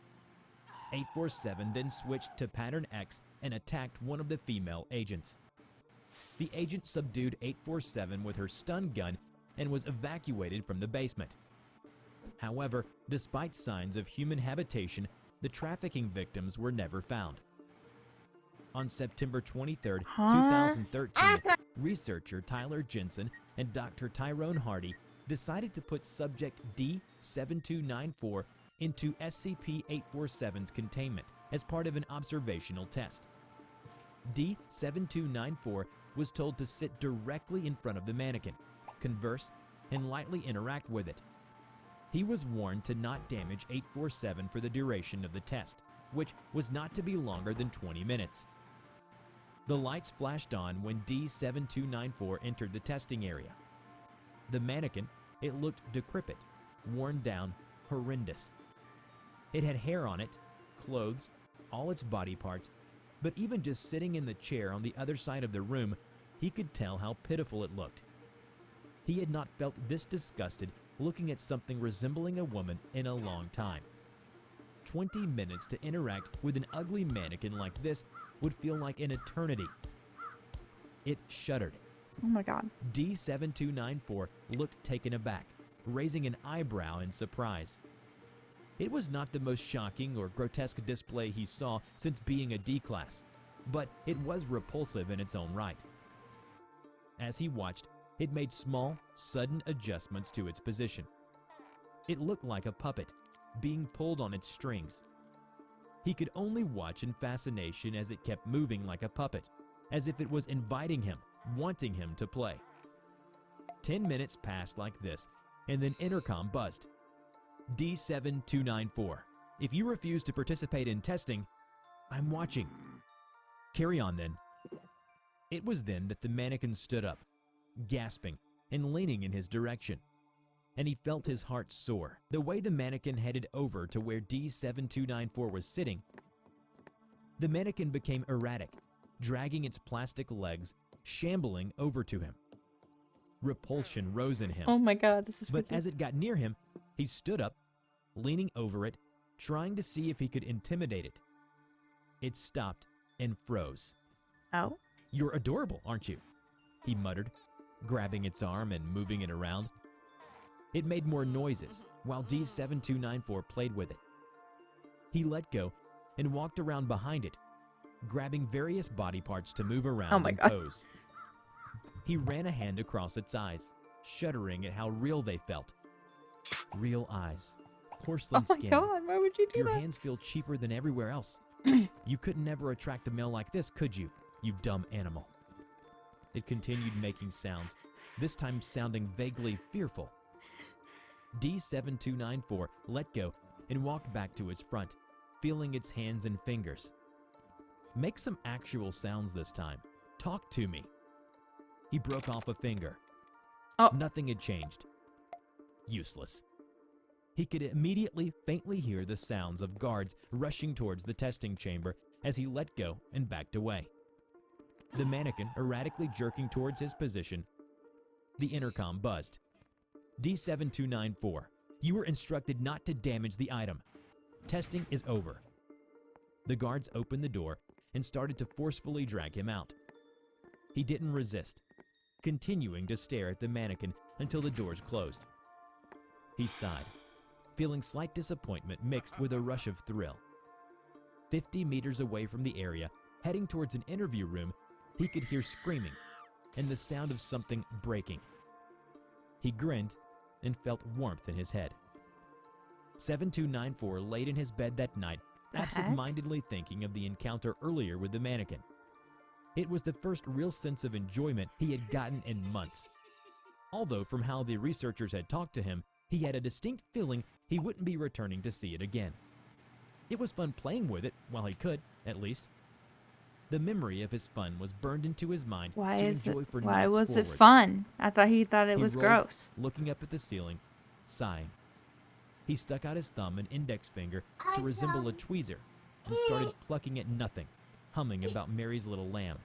O: 847 then switched to pattern X and attacked one of the female agents. The agent subdued 847 with her stun gun and was evacuated from the basement. However, despite signs of human habitation, the trafficking victims were never found. On September 23, 2013, researcher Tyler Jensen and Dr. Tyrone Hardy decided to put subject D7294 into SCP-847's containment as part of an observational test. D7294 was told to sit directly in front of the mannequin, converse, and lightly interact with it. He was warned to not damage 847 for the duration of the test, which was not to be longer than 20 minutes. The lights flashed on when D7294 entered the testing area. The mannequin, it looked decrepit, worn down, horrendous. It had hair on it, clothes, all its body parts, but even just sitting in the chair on the other side of the room, he could tell how pitiful it looked. He had not felt this disgusted looking at something resembling a woman in a long time. 20 minutes to interact with an ugly mannequin like this would feel like an eternity. It shuddered.
A: Oh my god.
O: D7294 looked taken aback, raising an eyebrow in surprise. It was not the most shocking or grotesque display he saw since being a D-class, but it was repulsive in its own right. As he watched, it made small, sudden adjustments to its position. It looked like a puppet, being pulled on its strings. He could only watch in fascination as it kept moving like a puppet, as if it was inviting him, wanting him to play. 10 minutes passed like this, and then intercom buzzed. D7294, if you refuse to participate in testing, I'm watching. Carry on then. It was then that the mannequin stood up, gasping and leaning in his direction, and he felt his heart soar. The way the mannequin headed over to where D7294 was sitting, the mannequin became erratic, dragging its plastic legs, shambling over to him. Repulsion rose in him.
A: Oh my god, this is
O: But
A: ridiculous.
O: as it got near him, he stood up, leaning over it, trying to see if he could intimidate it. It stopped and froze.
A: Oh?
O: You're adorable, aren't you? He muttered, grabbing its arm and moving it around. It made more noises while D7294 played with it. He let go and walked around behind it, grabbing various body parts to move around and pose. He ran a hand across its eyes, shuddering at how real they felt. Real eyes, porcelain skin.
A: Oh my god, why would you do
O: Your
A: that?
O: hands feel cheaper than everywhere else. You could never attract a male like this, could you, you dumb animal? It continued making sounds, this time sounding vaguely fearful. D7294 let go and walked back to its front, feeling its hands and fingers. Make some actual sounds this time. Talk to me. He broke off a finger. Nothing had changed. Useless. He could immediately faintly hear the sounds of guards rushing towards the testing chamber as he let go and backed away. The mannequin erratically jerking towards his position. The intercom buzzed. D7294, you were instructed not to damage the item. Testing is over. The guards opened the door and started to forcefully drag him out. He didn't resist, continuing to stare at the mannequin until the doors closed. He sighed, feeling slight disappointment mixed with a rush of thrill. 50 meters away from the area, heading towards an interview room, he could hear screaming and the sound of something breaking. He grinned and felt warmth in his head. 7294 laid in his bed that night, absent-mindedly thinking of the encounter earlier with the mannequin. It was the first real sense of enjoyment he had gotten in months. Although from how the researchers had talked to him, he had a distinct feeling he wouldn't be returning to see it again. It was fun playing with it while he could, at least. The memory of his fun was burned into his mind
A: Why
O: to
A: is
O: enjoy
A: it?
O: for
A: Why
O: nights
A: was it
O: forwards.
A: fun? I thought he thought it
O: He
A: was
O: rolled,
A: gross.
O: looking up at the ceiling, sighing. He stuck out his thumb and index finger to resemble a tweezer and started plucking at nothing, humming about Mary's little lamb,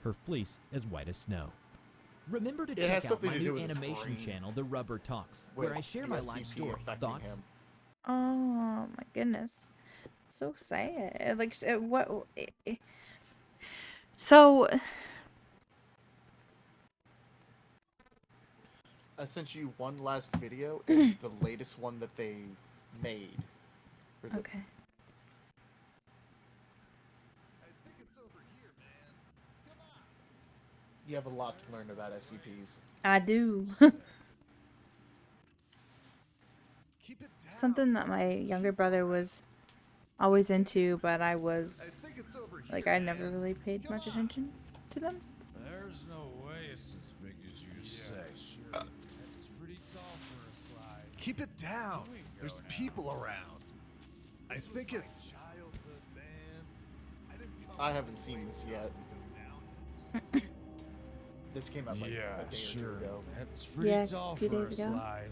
O: her fleece as white as snow. Remember to
D: It has
O: check out
D: something
O: my
D: to do
O: new
D: with his
O: animation
D: brain.
O: channel, The Rubber Talks,
D: With
O: where I share
D: the
O: my
D: SCP
O: life story,
D: affecting
O: thoughts.
D: him.
A: Oh my goodness, so sad. Like what? So
D: I sent you one last video. It's the latest one that they made. for the-
A: okay.
D: You have a lot to learn about SCPs.
A: I do. Something that my younger brother was always into, but I was like, I never really paid much attention to them.
M: There's no way it's as big as you say. It's pretty tall for a slide.
F: Keep it down. There's people around. I think it's.
D: I haven't seen this yet. This came out like a day or two ago.
M: It's pretty
A: Yeah,
M: tall
A: a few
M: for a
A: days ago.
M: slide.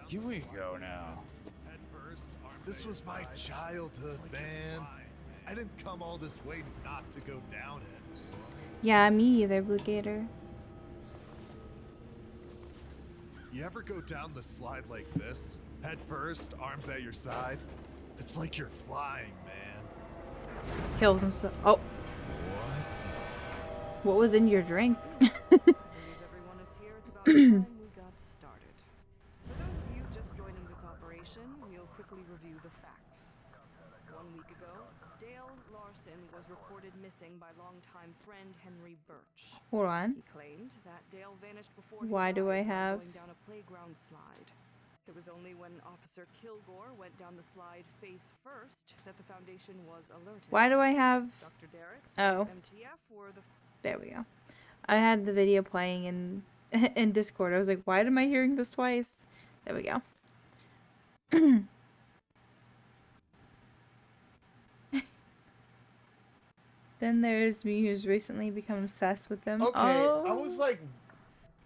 M: Here we go now.
F: This was my childhood, man. I didn't come all this way not to go down it.
A: Yeah, me either, Blue Gator.
F: You ever go down the slide like this? Head first, arms at your side? It's like you're flying, man.
A: Kills himself. Oh. What was in your drink?
N: Everyone is here. It's about time we got started. For those of you just joining this operation, we'll quickly review the facts. 1 week ago, Dale Larson was reported missing by longtime friend Henry Birch.
A: Hold on.
N: He claimed that Dale vanished before
A: Why
N: his
A: do I
N: eyes while
A: have-
N: going down a playground slide. It was only when Officer Kilgore went down the slide face first that the Foundation was alerted.
A: Why do I have?
N: Dr. Darrett's
A: Oh.
N: MTF or the
A: There we go. I had the video playing in in Discord. I was like, why am I hearing this twice? There we go. Then there's me who's recently become obsessed with them.
D: Okay,
A: Oh.
D: I was like,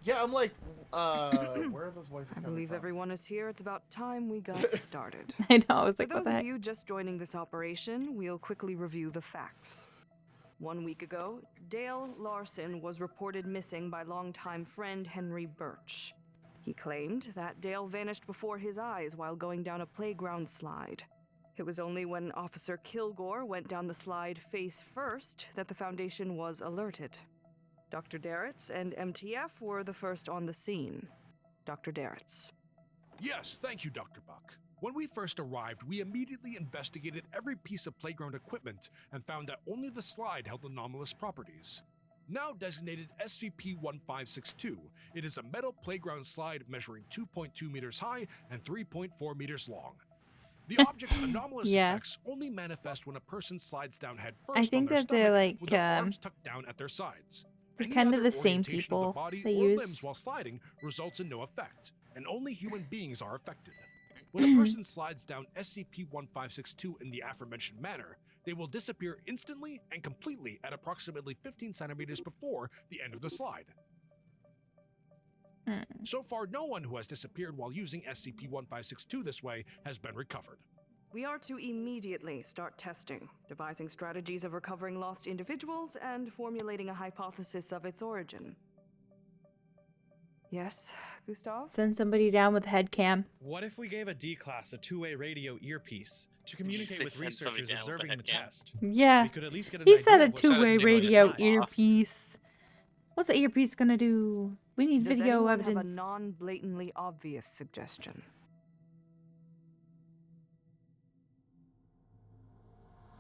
D: yeah, I'm like, where are those voices
N: I
D: coming
N: believe
D: from?
N: everyone is here. It's about time we got started.
A: I know, I was
N: For
A: like, what
N: those
A: the
N: of
A: heck?
N: you just joining this operation, we'll quickly review the facts. 1 week ago, Dale Larson was reported missing by longtime friend Henry Birch. He claimed that Dale vanished before his eyes while going down a playground slide. It was only when Officer Kilgore went down the slide face first that the Foundation was alerted. Dr. Darretts and MTF were the first on the scene. Dr. Darretts.
P: Yes, thank you, Dr. Buck. When we first arrived, we immediately investigated every piece of playground equipment and found that only the slide held anomalous properties. Now designated SCP-1562, it is a metal playground slide measuring 2.2 meters high and 3.4 meters long. The object's anomalous effects only manifest when a person slides down head first
A: I think
P: on their
A: that they're
P: stomach
A: like
P: with their arms tucked down at their sides.
A: they're
P: Any
A: kind of
P: other
A: the same
P: orientation of
A: people
P: the body
A: they
P: or
A: use.
P: limbs while sliding results in no effect, and only human beings are affected. When a person slides down SCP-1562 in the aforementioned manner, they will disappear instantly and completely at approximately 15 centimeters before the end of the slide. So far, no one who has disappeared while using SCP-1562 this way has been recovered.
N: We are to immediately start testing, devising strategies of recovering lost individuals, and formulating a hypothesis of its origin. Yes, Gustav?
A: Send somebody down with a head cam.
R: What if we gave a D-class a two-way radio earpiece to communicate with
U: Send somebody
R: researchers
U: down with a
R: observing
U: head
R: the
U: cam.
R: test?
A: Yeah.
R: We could at least get an
A: He
R: idea
A: said a
R: of what's on the
A: two-way
R: other
A: radio
R: side.
A: earpiece. What's the earpiece gonna do? We need
N: Does
A: video
N: anyone
A: evidence.
N: have a non-blatantly obvious suggestion?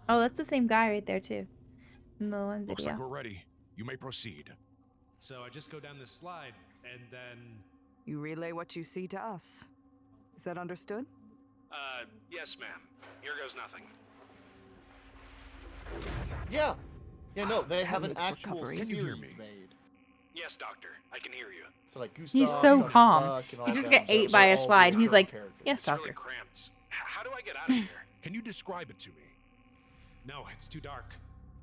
A: Oh, that's the same guy right there too. In the one
P: Looks
A: video.
P: like we're ready. You may proceed.
R: So I just go down this slide, and then...
N: You relay what you see to us. Is that understood?
C: Yes, ma'am. Here goes nothing.
D: Yeah. Yeah, no, they have an
N: Helix
D: actual
N: recovery.
D: series
P: Can you hear me?
D: made.
C: Yes, Doctor. I can hear you.
D: So like Gustav,
A: He's so
D: Dr.
A: calm.
D: Buck, and all
A: He just
D: them,
A: got ate
D: they're
A: by a
D: all
A: slide, and he's
D: recurring
A: like,
D: characters.
A: "Yes,
C: It's really
A: doctor."
C: cramped. How do I get out of here?
P: Can you describe it to me?
R: No, it's too dark.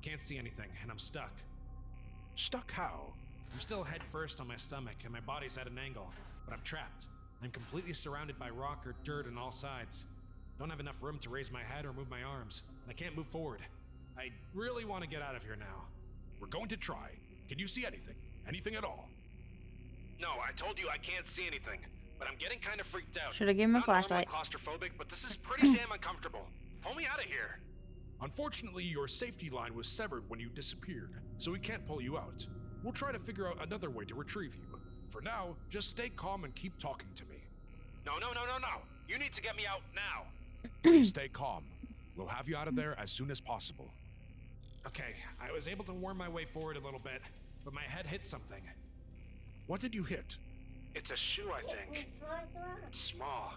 R: Can't see anything, and I'm stuck.
P: Stuck how?
R: I'm still head first on my stomach, and my body's at an angle, but I'm trapped. I'm completely surrounded by rock or dirt on all sides. Don't have enough room to raise my head or move my arms, and I can't move forward. I really want to get out of here now.
P: We're going to try. Can you see anything? Anything at all?
C: No, I told you I can't see anything, but I'm getting kind of freaked out.
A: Should I give him a
C: Not normally
A: flashlight?
C: claustrophobic, but this is pretty damn uncomfortable. Pull me out of here.
P: Unfortunately, your safety line was severed when you disappeared, so we can't pull you out. We'll try to figure out another way to retrieve you. For now, just stay calm and keep talking to me.
C: No. You need to get me out now.
P: Please stay calm. We'll have you out of there as soon as possible.
R: Okay, I was able to worm my way forward a little bit, but my head hit something.
P: What did you hit?
C: It's a shoe, I think. It's small.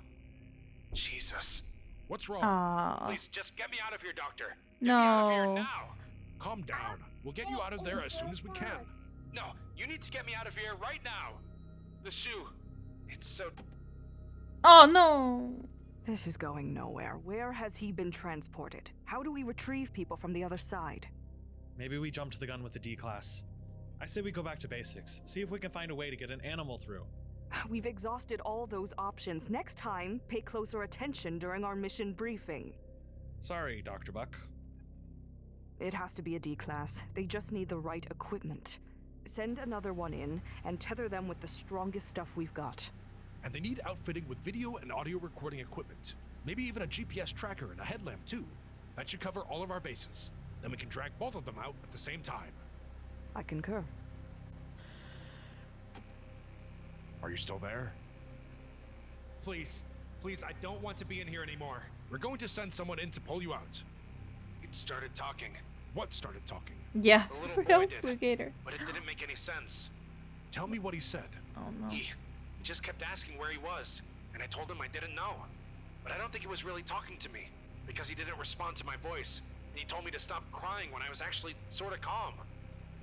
C: Jesus.
P: What's wrong?
A: Aww.
C: Please, just get me out of here, Doctor. Get me out of here
A: No.
C: now.
P: Calm down. We'll get you out of there as soon as we can.
C: No, you need to get me out of here right now. The shoe. It's so...
A: Oh no.
N: This is going nowhere. Where has he been transported? How do we retrieve people from the other side?
R: Maybe we jumped the gun with the D-class. I say we go back to basics, see if we can find a way to get an animal through.
N: We've exhausted all those options. Next time, pay closer attention during our mission briefing.
R: Sorry, Dr. Buck.
N: It has to be a D-class. They just need the right equipment. Send another one in, and tether them with the strongest stuff we've got.
P: And they need outfitting with video and audio recording equipment. Maybe even a GPS tracker and a headlamp too. That should cover all of our bases. Then we can drag both of them out at the same time.
N: I concur.
P: Are you still there?
R: Please, I don't want to be in here anymore.
P: We're going to send someone in to pull you out.
C: It started talking.
P: What started talking?
A: Yeah,
C: The little
A: for
C: boy
A: real,
C: did.
A: Flugator.
C: But it didn't make any sense.
P: Tell me what he said.
A: Oh no.
C: He just kept asking where he was, and I told him I didn't know. But I don't think he was really talking to me, because he didn't respond to my voice. And he told me to stop crying when I was actually sort of calm.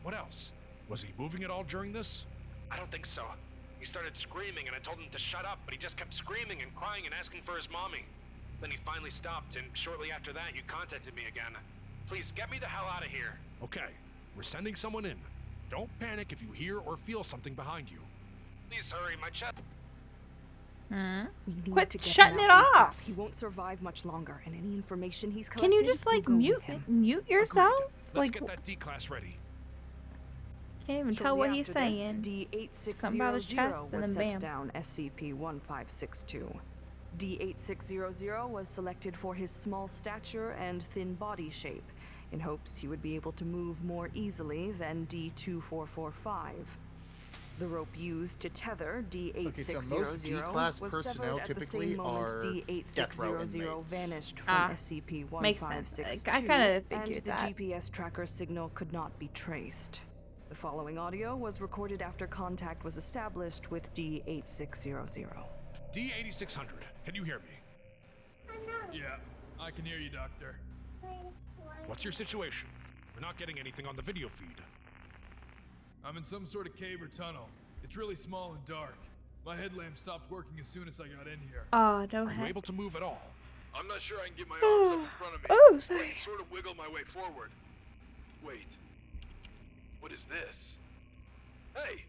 P: What else? Was he moving at all during this?
C: I don't think so. He started screaming, and I told him to shut up, but he just kept screaming and crying and asking for his mommy. Then he finally stopped, and shortly after that, you contacted me again. Please, get me the hell out of here.
P: Okay, we're sending someone in. Don't panic if you hear or feel something behind you.
C: Please hurry, my chest.
N: We need
A: Quit
N: to get
A: shutting
N: him
A: it
N: out ASAP.
A: off.
N: He won't survive much longer, and any information he's
A: Can
N: collected
A: you just
N: will
A: like
N: go with
A: mute
N: him.
A: yourself?
P: Let's
A: Like
P: get that D-class ready.
A: can't even tell
N: Shortly
A: what he's
N: after this,
A: saying.
N: D8600
A: Something about his chest, and
N: was
A: then
N: set
A: bam.
N: down SCP-1562. D8600 was selected for his small stature and thin body shape, in hopes he would be able to move more easily than D2445. The rope used to tether D8600
D: so most D-class
N: was
D: personnel
N: severed at the
D: typically
N: same moment
D: are death row
N: D8600
D: inmates.
N: vanished from
A: Makes sense.
N: SCP-1562,
A: I kind of
N: and
A: figured
N: the
A: that.
N: GPS tracker signal could not be traced. The following audio was recorded after contact was established with D8600.
P: D8600, can you hear me?
W: Yeah, I can hear you, Doctor.
P: What's your situation? We're not getting anything on the video feed.
W: I'm in some sort of cave or tunnel. It's really small and dark. My headlamp stopped working as soon as I got in here.
A: Oh, no.
P: Are you able to move at all?
F: I'm not sure I can get my arms up in front of me.
A: Oh, sorry.
F: I can sort of wiggle my way forward. Wait. What is this? Hey!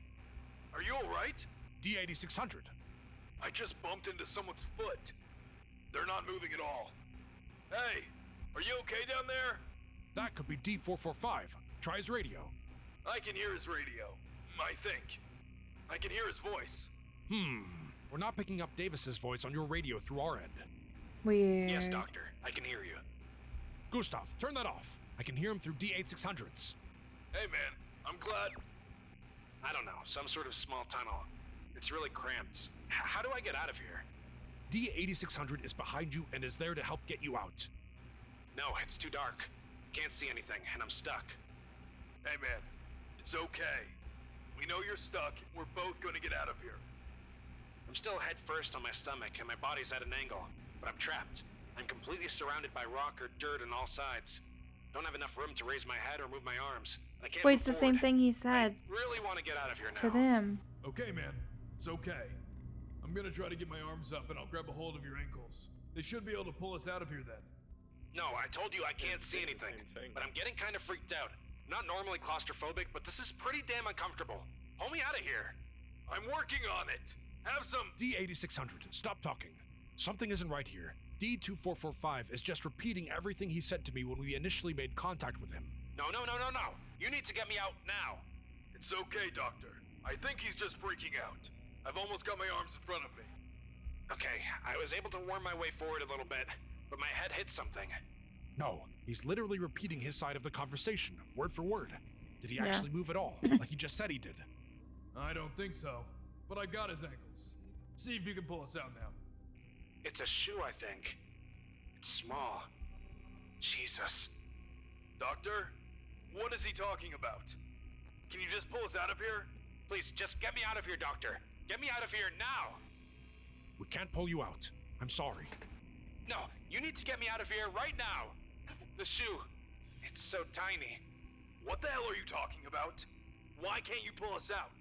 F: Are you alright?
P: D8600.
F: I just bumped into someone's foot. They're not moving at all. Hey! Are you okay down there?
P: That could be D445. Try his radio.
F: I can hear his radio. I think. I can hear his voice.
P: We're not picking up Davis's voice on your radio through our end.
A: Weird.
F: Yes, Doctor. I can hear you.
P: Gustav, turn that off. I can hear him through D8600s.
F: Hey, man. I'm glad. I don't know. Some sort of small tunnel. It's really cramped. How do I get out of here?
P: D8600 is behind you and is there to help get you out.
F: No, it's too dark. Can't see anything, and I'm stuck. Hey, man. It's okay. We know you're stuck. We're both going to get out of here. I'm still head first on my stomach, and my body's at an angle, but I'm trapped. I'm completely surrounded by rock or dirt on all sides. Don't have enough room to raise my head or move my arms. I can't
A: Wait,
F: move
A: it's the same
F: forward.
A: thing he said
F: I really want to get out of here now.
A: to them.
W: Okay, man. It's okay. I'm gonna try to get my arms up and I'll grab a hold of your ankles. They should be able to pull us out of here then.
F: No, I told you I can't see anything, but I'm getting kind of freaked out. Not normally claustrophobic, but this is pretty damn uncomfortable. Pull me out of here. I'm working on it. Have some...
P: D8600, stop talking. Something isn't right here. D2445 is just repeating everything he said to me when we initially made contact with him.
F: No. You need to get me out now. It's okay, Doctor. I think he's just freaking out. I've almost got my arms in front of me. Okay, I was able to worm my way forward a little bit, but my head hit something.
P: No, he's literally repeating his side of the conversation, word for word. Did he
A: Yeah.
P: actually move at all, like he just said he did?
W: I don't think so, but I got his ankles. See if you can pull us out now.
F: It's a shoe, I think. It's small. Jesus. Doctor? What is he talking about? Can you just pull us out of here? Please, just get me out of here, Doctor. Get me out of here now!
P: We can't pull you out. I'm sorry.
F: No, you need to get me out of here right now! The shoe, it's so tiny. What the hell are you talking about? Why can't you pull us out?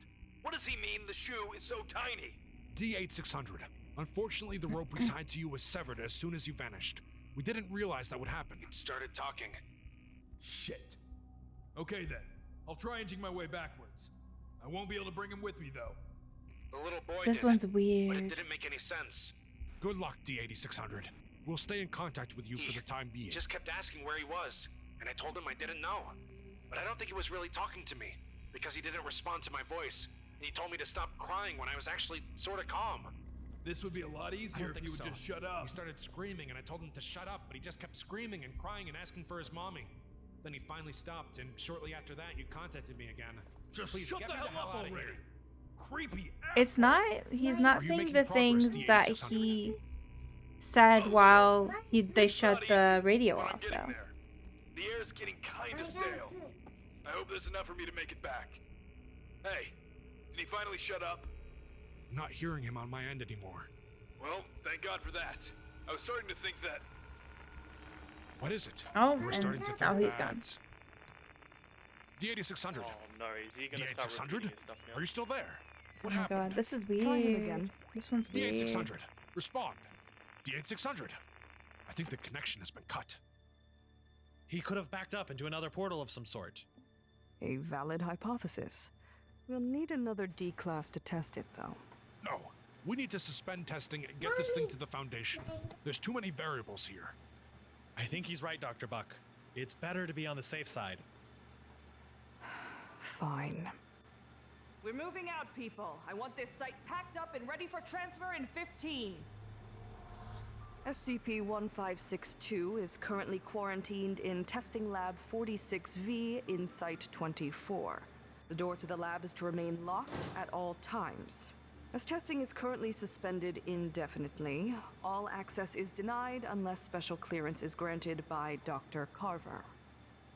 F: What does he mean the shoe is so tiny?
P: D8600. Unfortunately, the rope we tied to you was severed as soon as you vanished. We didn't realize that would happen.
F: It started talking.
W: Shit. Okay then, I'll try inching my way backwards. I won't be able to bring him with me though.
F: The little boy
A: This
F: did
A: one's
F: it, but
A: weird.
F: it didn't make any sense.
P: Good luck, D8600. We'll stay in contact with you for the time being.
F: He just kept asking where he was, and I told him I didn't know. But I don't think he was really talking to me, because he didn't respond to my voice. And he told me to stop crying when I was actually sort of calm.
W: This would be a lot
P: I
W: easier
P: don't
W: if
P: think
W: you would
P: so.
W: just shut up.
P: He started screaming and I told him to shut up, but he just kept screaming and crying and asking for his mommy. Then he finally stopped, and shortly after that, you contacted me again.
W: Just
P: Please
W: shut
P: get
W: the
P: me
W: hell up
P: outta
W: already.
P: here.
W: Creepy ass.
A: It's not. He's not
P: Are you
A: saying
P: making
A: the
P: progress,
A: things
P: the
A: that
P: 8600?
A: he said while they shut the radio
F: But I'm
A: off,
F: getting
A: though.
F: there. The air's getting kind of stale. I hope there's enough for me to make it back. Hey, did he finally shut up?
P: I'm not hearing him on my end anymore.
F: Well, thank God for that. I was starting to think that...
P: What is it?
A: Oh,
P: We're
A: and
P: starting to think
A: now he's
P: that...
A: gone.
P: D8600.
B: Oh no, is he gonna start
P: D8600?
B: repeating his stuff now?
P: Are you still there? What
A: Oh my
P: happened?
A: god, this is weird.
N: Try him again.
A: This one's weird.
P: D8600. Respond. D8600. I think the connection has been cut.
H: He could have backed up into another portal of some sort.
N: A valid hypothesis. We'll need another D-class to test it, though.
P: No. We need to suspend testing and get this thing to the Foundation. There's too many variables here.
H: I think he's right, Dr. Buck. It's better to be on the safe side.
N: Fine. We're moving out, people. I want this site packed up and ready for transfer in 15. SCP-1562 is currently quarantined in Testing Lab 46V in Site 24. The door to the lab is to remain locked at all times. As testing is currently suspended indefinitely, all access is denied unless special clearance is granted by Dr. Carver.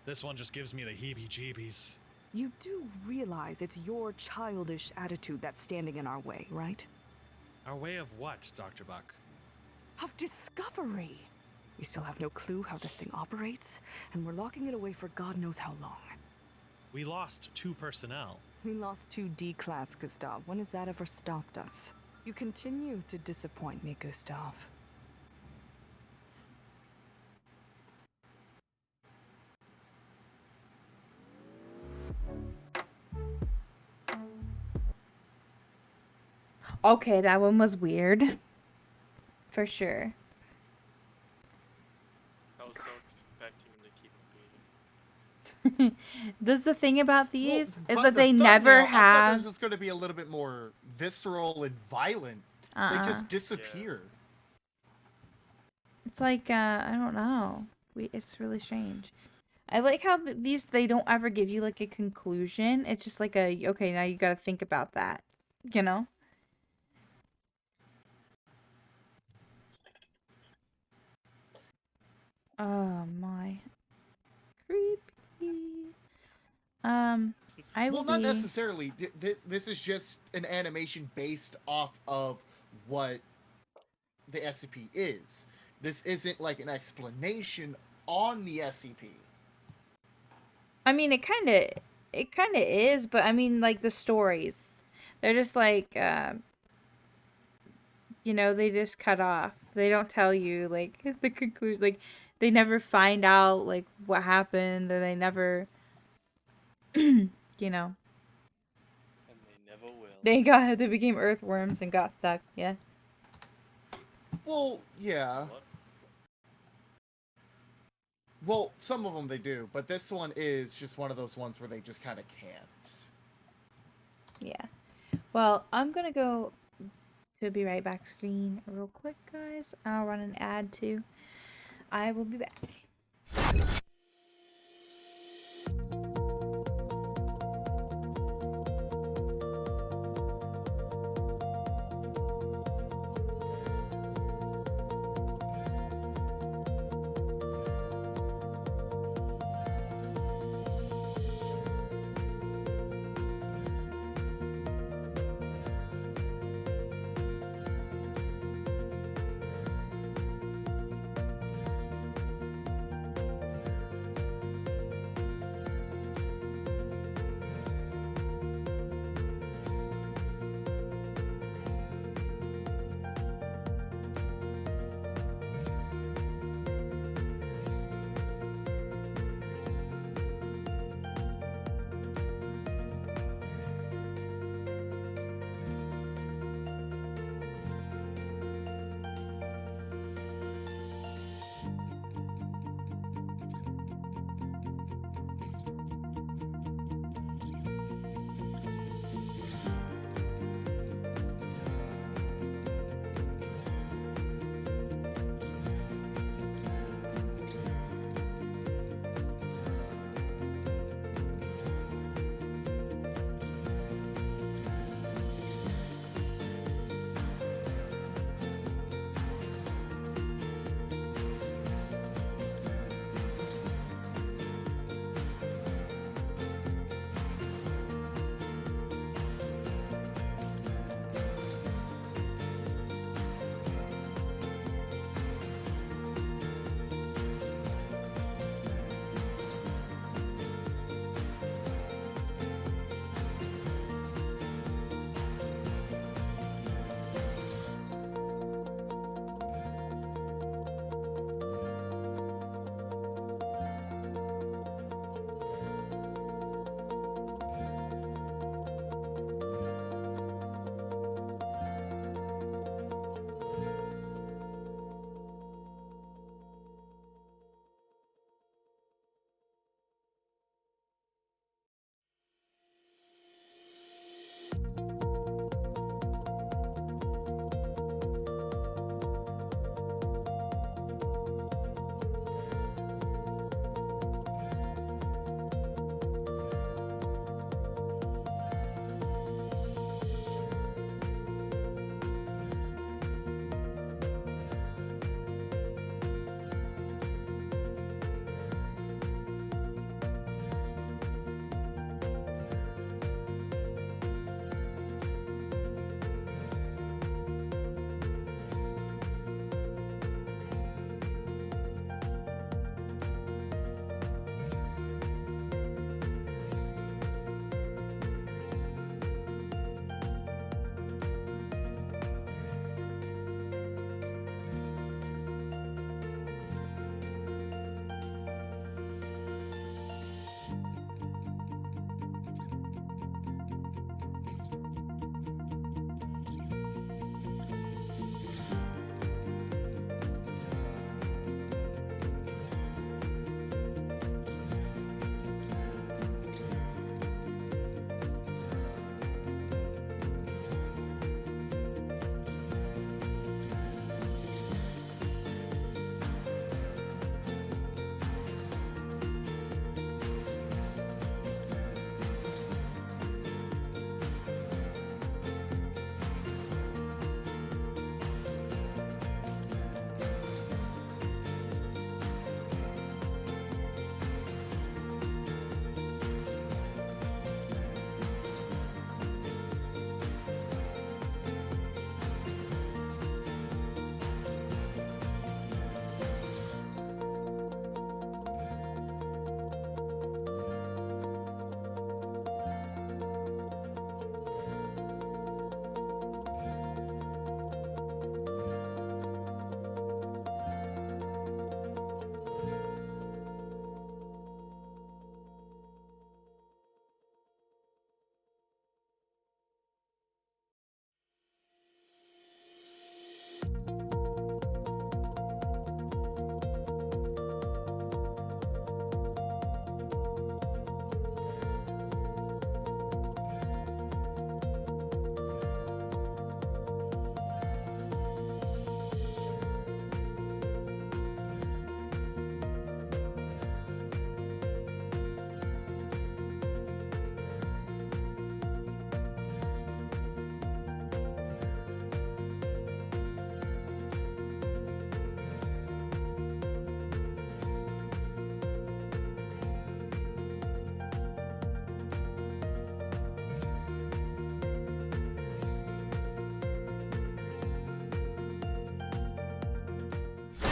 H: This one just gives me the heebie-jeebies.
N: You do realize it's your childish attitude that's standing in our way, right?
H: Our way of what, Dr. Buck?
N: Of discovery! We still have no clue how this thing operates, and we're locking it away for God knows how long.
H: We lost 2 personnel.
N: We lost 2 D-Class, Gustav. When has that ever stopped us? You continue to disappoint me, Gustav.
A: Okay, that one was weird. For sure.
B: I was so expecting him to keep beating.
A: This the thing about these is
D: But
A: that
D: the
A: they never
D: thumbnail, I thought
A: have.
D: this was going to be a little bit more visceral and violent. They just disappear.
A: It's like I don't know. It's really strange. I like how these they don't ever give you like a conclusion. It's just like a okay, now you got to think about that. You know? Oh my. Creepy. I will
D: Well, not
A: be...
D: necessarily. This is just an animation based off of what the SCP is. This isn't like an explanation on the SCP.
A: I mean, it kind of is, but I mean, like the stories, they're just like, you know, they just cut off. They don't tell you like the conclusion. Like, they never find out like what happened, or they never, you know.
B: And they never will.
A: They became earthworms and got stuck. Yeah.
D: Well, yeah.
B: What?
D: Well, some of them they do, but this one is just one of those ones where they just kind of can't.
A: Yeah. Well, I'm gonna go to Be Right Back screen real quick, guys. I'll run an ad too. I will be back.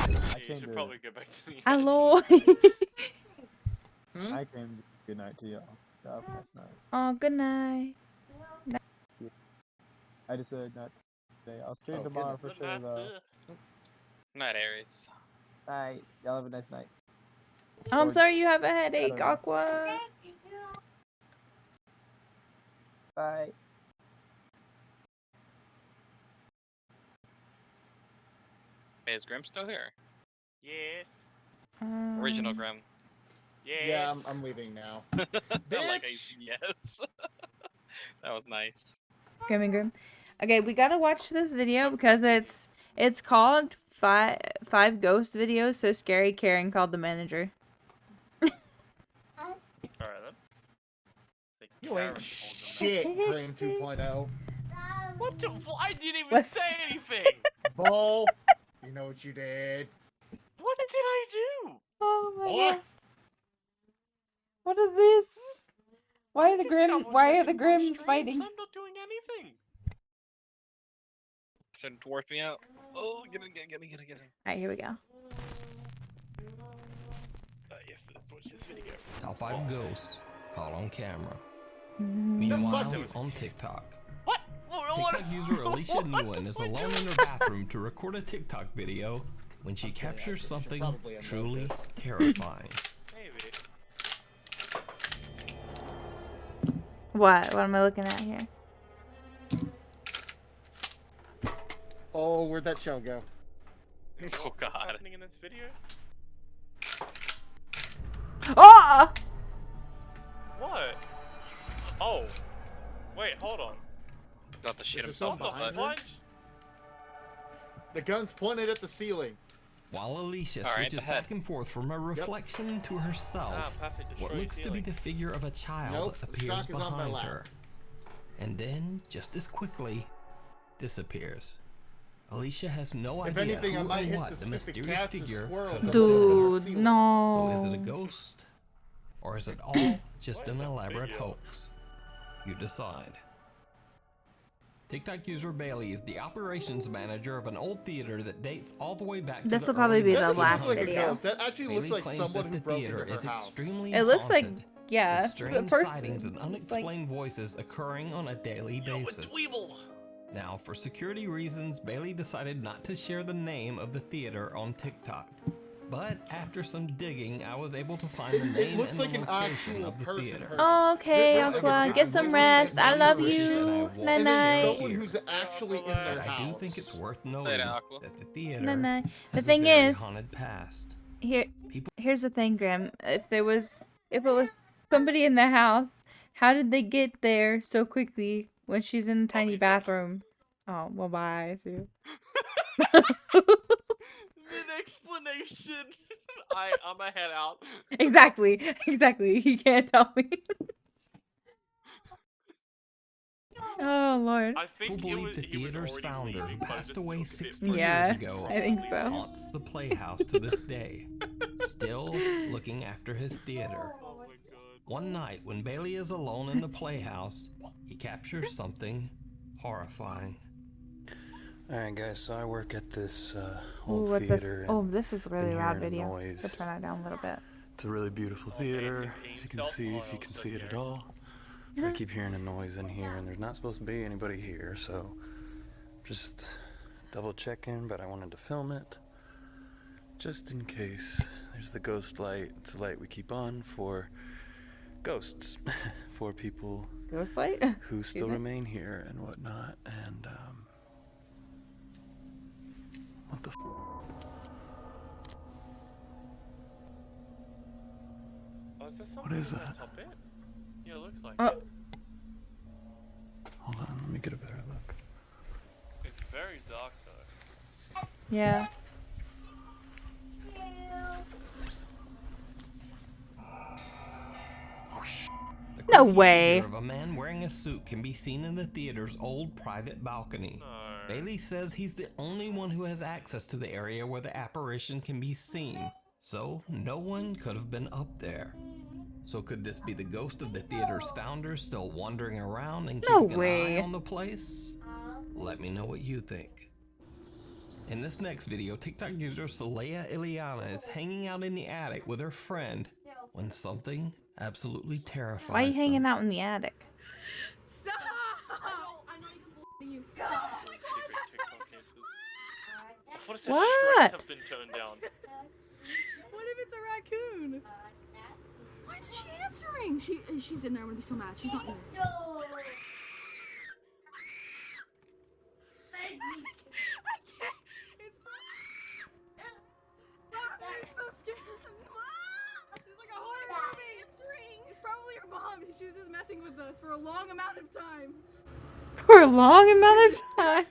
B: You should probably go back to the
A: Hello.
Q: I came to say good night to y'all. Have a nice night.
A: Oh, good night.
Q: I just said not today. I'll stream
D: Oh,
Q: tomorrow
D: good
Q: for sure though.
U: Night, Aries.
Q: Night. Y'all have a nice night.
A: Oh, I'm
Q: Or-
A: sorry you have a
Q: I
A: headache,
Q: don't know.
A: Aqua.
Q: Bye.
U: Hey, is Grim still here?
B: Yes.
U: Original Grim.
B: Yes.
D: Yeah, I'm leaving now.
U: Like yes. That was nice.
A: Grim and Grim. Okay, we gotta watch this video because it's called five ghost videos so scary Karen called the manager.
B: Alright then.
D: You ain't shit, Graham 2.0.
B: What the? I didn't even
A: What?
B: say anything.
D: Bull. You know what you did.
B: What did I do?
A: Oh my
D: Boy.
A: god. What is this? Why are the Grims fighting?
B: I'm not doing anything.
U: Starting to warp me out. Oh, get in.
A: Alright, here we go.
B: Yes, let's watch this video.
E: Top 5 ghosts caught on camera.
A: Mm-hmm.
E: Meanwhile, on TikTok.
B: What?
E: TikTok user Alicia Nguyen is alone in her bathroom to record a TikTok video when she captures something truly terrifying.
B: Maybe.
A: What? What am I looking at here?
D: Oh, where'd that show go?
U: Oh God.
B: What's happening in this video?
A: Oh!
B: What? Oh. Wait, hold on.
U: Got the shit
D: Is
U: himself.
D: there something
B: What the
D: behind
B: fudge?
D: The gun's pointed at the ceiling.
E: While Alicia
U: All right,
E: switches
U: the head.
E: back and forth from her reflection to herself,
B: perfect.
E: what
B: Destroy
E: looks to be
B: ceiling.
E: the figure of a child
D: Nope, the
E: appears
D: stock is on my
E: behind
D: lap.
E: her. And then, just as quickly, disappears. Alicia has no
D: If
E: idea
D: anything, I
E: who
D: might
E: or
D: hit
E: what
D: the
E: the
D: stupid
E: mysterious
D: cats or
E: figure
D: squirrels
E: could
D: that
E: have
D: live
E: been.
D: on our
A: Dude,
D: ceiling.
A: no.
E: So is it a ghost? Or is it all just
B: What
E: an
B: is that
E: elaborate
B: figure?
E: hoax? You decide. TikTok user Bailey is the operations manager of an old theater that dates all the way back to
A: This
E: the
A: will probably
E: early
A: be
D: That
A: the
D: doesn't
A: last
D: look like
A: video.
D: a ghost. That actually
E: Bailey
D: looks like
E: claims
D: someone
E: that
D: who
E: the
D: broke
E: theater
D: into
E: is
D: her house.
E: extremely
A: It looks like,
E: haunted,
A: yeah,
E: with
A: the
E: strange
A: person.
E: sightings and
A: it's like-
E: unexplained voices occurring on a daily basis. Now, for security reasons, Bailey decided not to share the name of the theater on TikTok. But after some digging, I was able to find the name
D: looks
E: and
D: like
E: the
D: an
E: location
D: actual
E: of the
D: person.
E: theater.
A: Okay,
D: There's like a
A: Aqua,
D: different
A: get some
D: witness
A: rest.
D: that
A: I
D: names
A: love
D: her
E: And I
A: you.
E: won't
A: Night
D: And there's
A: night.
D: someone who's actually in their
E: But
D: house.
E: I do think it's worth noting
U: Later, Aqua.
E: that the theater
A: Night night. The
E: has
A: thing
E: a very
A: is,
E: haunted past.
A: here's the thing, Grim. If it was somebody in the house, how did they get there so quickly when she's in a tiny bathroom? Oh, well, bye. See you.
B: Mid-explanation. I'm a head out.
A: Exactly. He can't tell me. Oh Lord.
B: I think
E: People believe the
B: he was
E: theater's
B: already
E: founder,
B: leaving,
E: who
B: but it
E: passed
B: just
E: away
B: took a bit
E: 60
A: Yeah,
E: years ago,
A: I think so.
E: haunts the Playhouse to this day, still looking after his theater.
B: Oh my god.
E: One night, when Bailey is alone in the Playhouse, he captures something horrifying.
S: Alright guys, so I work at this
A: Ooh,
S: old
A: what's this?
S: theater.
A: Oh, this is a really
S: been
A: loud
S: hearing a
A: video.
S: noise.
A: Let's turn that down a little bit.
S: It's a really beautiful theater, as you can see, if you can see it at all. But I keep hearing a noise in here, and there's not supposed to be anybody here, so just double checking, but I wanted to film it just in case. There's the ghost light. It's a light we keep on for ghosts, for people
A: Ghost light?
S: who
A: Excuse
S: still
A: me?
S: remain here and whatnot, and what the
B: Oh, is there
S: What
B: something
S: is
B: in
S: that?
B: top bit? Yeah, it looks like
A: Oh.
B: it.
S: Hold on, let me get a better look.
B: It's very dark though.
A: Yeah.
E: The
A: No
E: creepy
A: way.
E: figure of a man wearing a suit can be seen in the theater's old private balcony. Bailey says he's the only one who has access to the area where the apparition can be seen, so no one could have been up there. So could this be the ghost of the theater's founder still wandering around and
A: No
E: keeping an
A: way.
E: eye on the place? Let me know what you think. In this next video, TikTok user Saleya Ileana is hanging out in the attic with her friend when something absolutely terrifies
A: Why are you
E: them.
A: hanging out in the attic?
G: Stop! I'm not even believing you. Oh my god!
B: What if
A: What?
B: strikes have been turned down?
G: What if it's a raccoon? Why isn't she answering? She's in there. I'm gonna be so mad. She's not in there. I can't. It's Mom. I'm so scared. Mom! It's like a horror movie. It's probably your mom. She was just messing with us for a long amount of time.
A: For a long amount of time.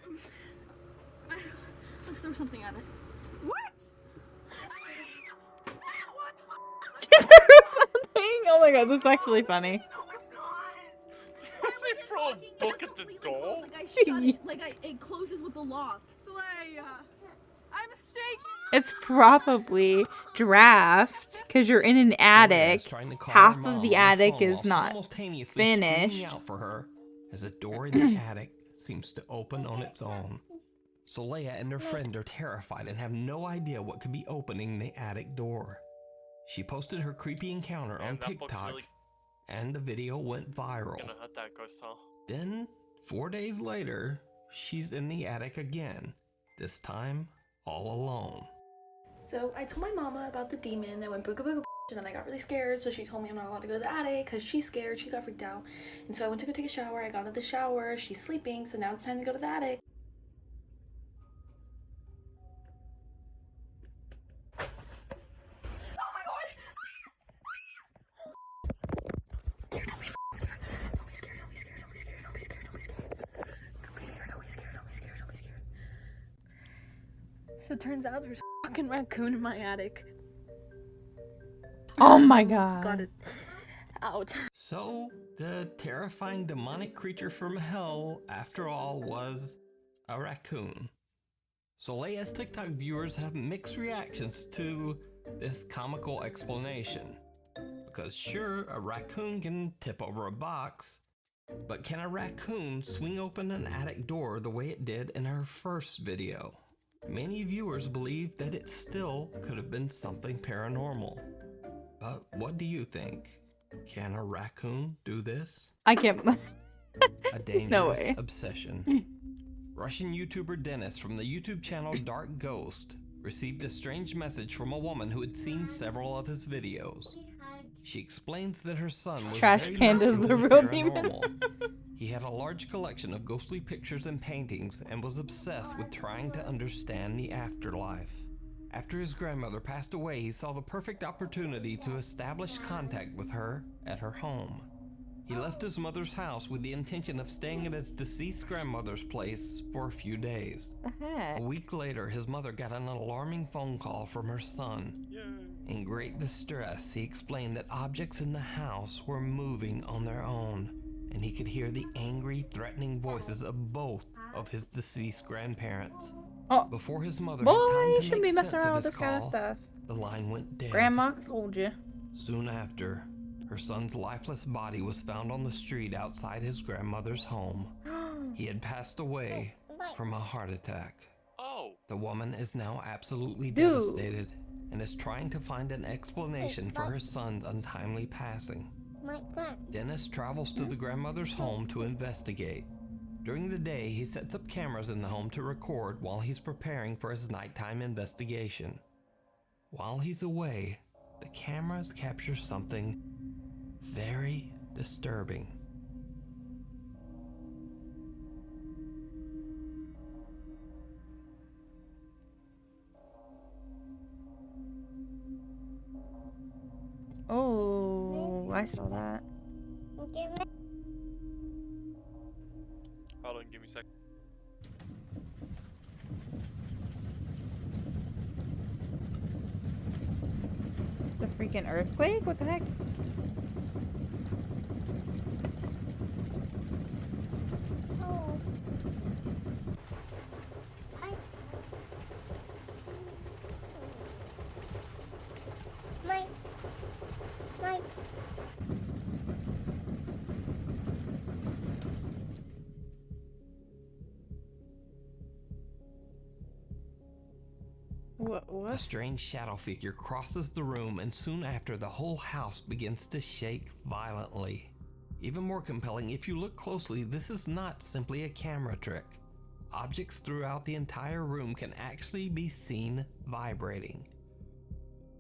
G: Let's throw something at it. What?
A: Oh my god, this is actually funny.
B: They throw a book at the door?
G: Like I shut it. Like it closes with the lock. Slay. I'm shaking.
A: It's probably draft because you're in an attic. Half of the attic is not finished.
E: Out for her as a door in the attic seems to open on its own. Saleya and her friend are terrified and have no idea what could be opening the attic door. She posted her creepy encounter on TikTok, and the video went viral.
B: Gonna hurt that ghost, huh?
E: Then, 4 days later, she's in the attic again, this time all alone.
G: So I told my mama about the demon that went booga booga, and then I got really scared, so she told me I'm not allowed to go to the attic because she's scared. She got freaked out. And so I went to go take a shower. I got out of the shower. She's sleeping, so now it's time to go to the attic. So it turns out there's a fucking raccoon in my attic.
A: Oh my god.
G: Got it out.
E: So, the terrifying demonic creature from hell, after all, was a raccoon. Saleya's TikTok viewers have mixed reactions to this comical explanation. Because sure, a raccoon can tip over a box, but can a raccoon swing open an attic door the way it did in her first video? Many viewers believe that it still could have been something paranormal. But what do you think? Can a raccoon do this?
A: I can't.
E: A dangerous
A: No way.
E: obsession. Russian YouTuber Dennis from the YouTube channel Dark Ghost received a strange message from a woman who had seen several of his videos. She explains that her son was
A: Trash
E: very
A: Panda's
E: much
A: the
E: into
A: real
E: paranormal. He had a large collection of ghostly pictures and paintings and was obsessed with trying to understand the afterlife. After his grandmother passed away, he saw the perfect opportunity to establish contact with her at her home. He left his mother's house with the intention of staying at his deceased grandmother's place for a few days. A week later, his mother got an alarming phone call from her son. In great distress, he explained that objects in the house were moving on their own, and he could hear the angry, threatening voices of both of his deceased grandparents. Before his mother
A: Boy,
E: had
A: you
E: time to
A: shouldn't
E: make
A: be messing
E: sense
A: around
E: of
A: with
E: his
A: this kind of
E: call,
A: stuff.
E: the line went dead.
A: Grandma told you.
E: Soon after, her son's lifeless body was found on the street outside his grandmother's home. He had passed away from a heart attack. The woman is now absolutely devastated and is trying to find an explanation for her son's untimely passing. Dennis travels to the grandmother's home to investigate. During the day, he sets up cameras in the home to record while he's preparing for his nighttime investigation. While he's away, the cameras capture something very disturbing.
A: Oh, I saw that.
B: Hold on, give me a sec.
A: The freaking earthquake? What the heck? What?
E: A strange shadow figure crosses the room, and soon after, the whole house begins to shake violently. Even more compelling, if you look closely, this is not simply a camera trick. Objects throughout the entire room can actually be seen vibrating.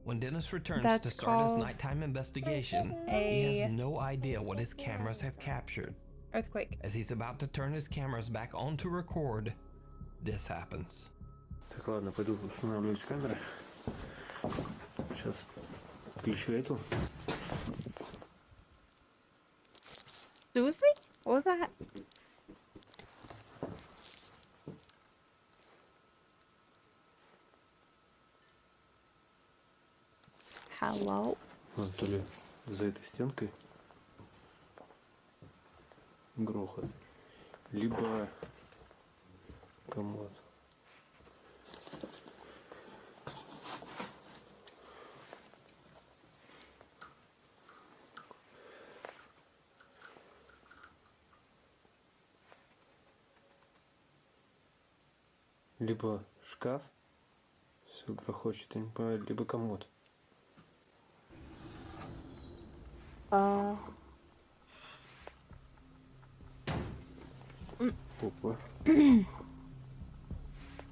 E: When Dennis returns to start his nighttime investigation, he has no idea what his cameras have captured.
A: Earthquake.
E: As he's about to turn his cameras back on to record, this happens.
S: Так, ладно, пойду устанавливать камеры. Сейчас включу эту.
A: Excuse me? What was that? Hello?
S: Вот, то ли за этой стенкой грохот, либо комод. Либо шкаф, все грохочет, я не понимаю, либо комод. Опа.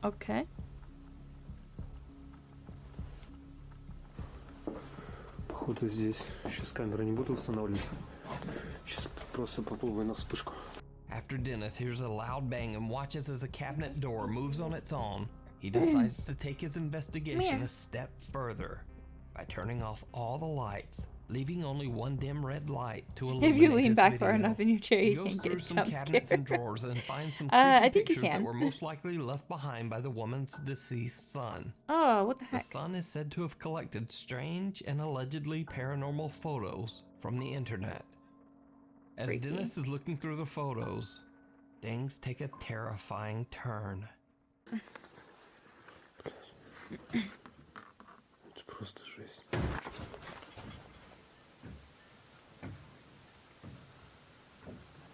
A: Okay.
S: Походу здесь сейчас камеры не буду устанавливать. Сейчас просто попробую на вспышку.
E: After Dennis hears a loud bang and watches as the cabinet door moves on its own, he decides to take his investigation a step further by turning off all the lights, leaving only one dim red light to illuminate
A: If you lean
E: his
A: back
E: video.
A: far enough in your chair,
E: He
A: you
E: goes
A: can
E: through
A: get
E: some
A: jump
E: cabinets
A: scared.
E: and drawers and finds some
A: I
E: creepy
A: think you
E: pictures that
A: can.
E: were most likely left behind by the woman's deceased son.
A: Oh, what the heck?
E: The son is said to have collected strange and allegedly paranormal photos from the internet. As
A: Freaky.
E: Dennis is looking through the photos, things take a terrifying turn.
S: Это просто жесть.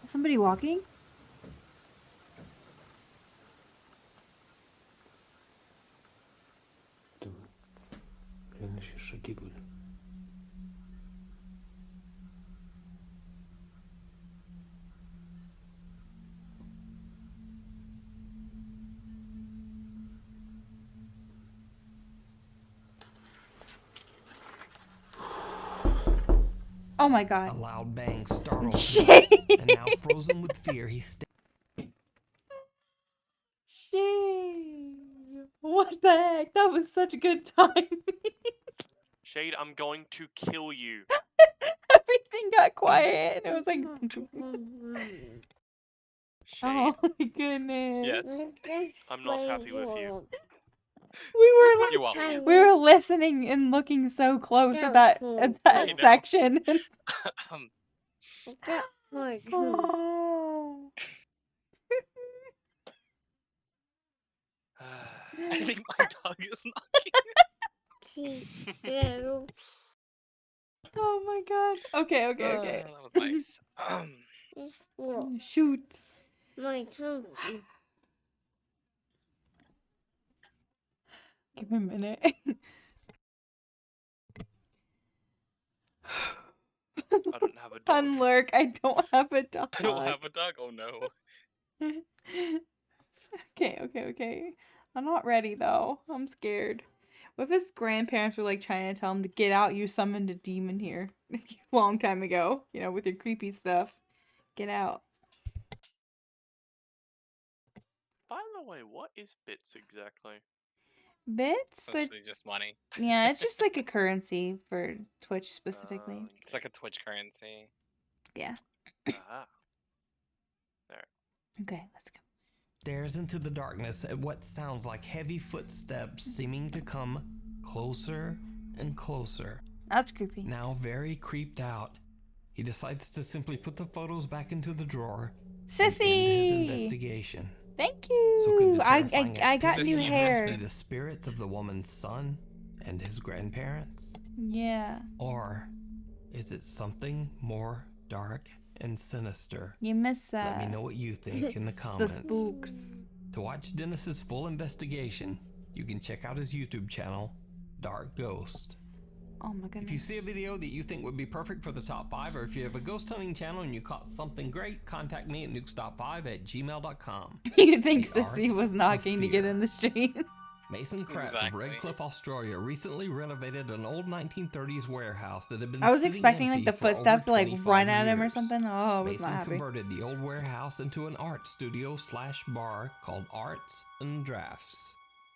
A: Somebody walking?
S: Реально сейчас шаги были.
A: Oh my god.
E: A loud bang startles
A: Shit.
E: Dennis, and now frozen with fear, he
A: Shit. What the heck? That was such a good time.
B: Shade, I'm going to kill you.
A: Everything got quiet. It was like.
B: Shade.
A: Oh my goodness.
B: Yes. I'm not happy with you. You're welcome.
A: We were listening and looking so close at that
B: I know.
A: section.
U: I think my dog is knocking.
A: Oh my god. Okay, okay.
U: That was nice.
A: Shoot. Give me a minute.
B: I don't have a dog.
A: Unlurk, I don't have a dog.
U: I don't have a dog. Oh no.
A: Okay. I'm not ready though. I'm scared. What if his grandparents were like trying to tell him to get out? You summoned a demon here a long time ago. You know, with your creepy stuff. Get out.
B: By the way, what is bits exactly?
A: Bits? They're-
U: Essentially just money.
A: Yeah, it's just like a currency for Twitch specifically.
U: It's like a Twitch currency.
A: Yeah.
B: Aha. There.
A: Okay, let's go.
E: stares into the darkness at what sounds like heavy footsteps seeming to come closer and closer.
A: That's creepy.
E: Now very creeped out, he decides to simply put the photos back into the drawer and end his investigation.
A: Thank you.
E: So could the
A: I
E: terrifying
A: got new
E: activity
A: hair.
E: be the spirits of the woman's son and his grandparents?
A: Yeah.
E: Or is it something more dark and sinister?
A: You missed that.
E: Let me know what you think in the
A: It's
E: comments.
A: the spooks.
E: To watch Dennis's full investigation, you can check out his YouTube channel, Dark Ghost.
A: Oh my goodness.
E: If you see a video that you think would be perfect for the top 5, or if you have a ghost hunting channel and you caught something great, contact me at nukestop5@gmail.com.
A: You think Sissy was knocking to get in the stream?
E: Mason Kratz of Redcliffe, Australia recently renovated an old 1930s warehouse that had been
A: I was
E: sitting
A: expecting like
E: empty
A: the
E: for over
A: footsteps to like
E: 25
A: run at him or
E: years.
A: something. Oh, I was
E: Mason
A: not happy.
E: converted the old warehouse into an art studio / bar called Arts and Drafts.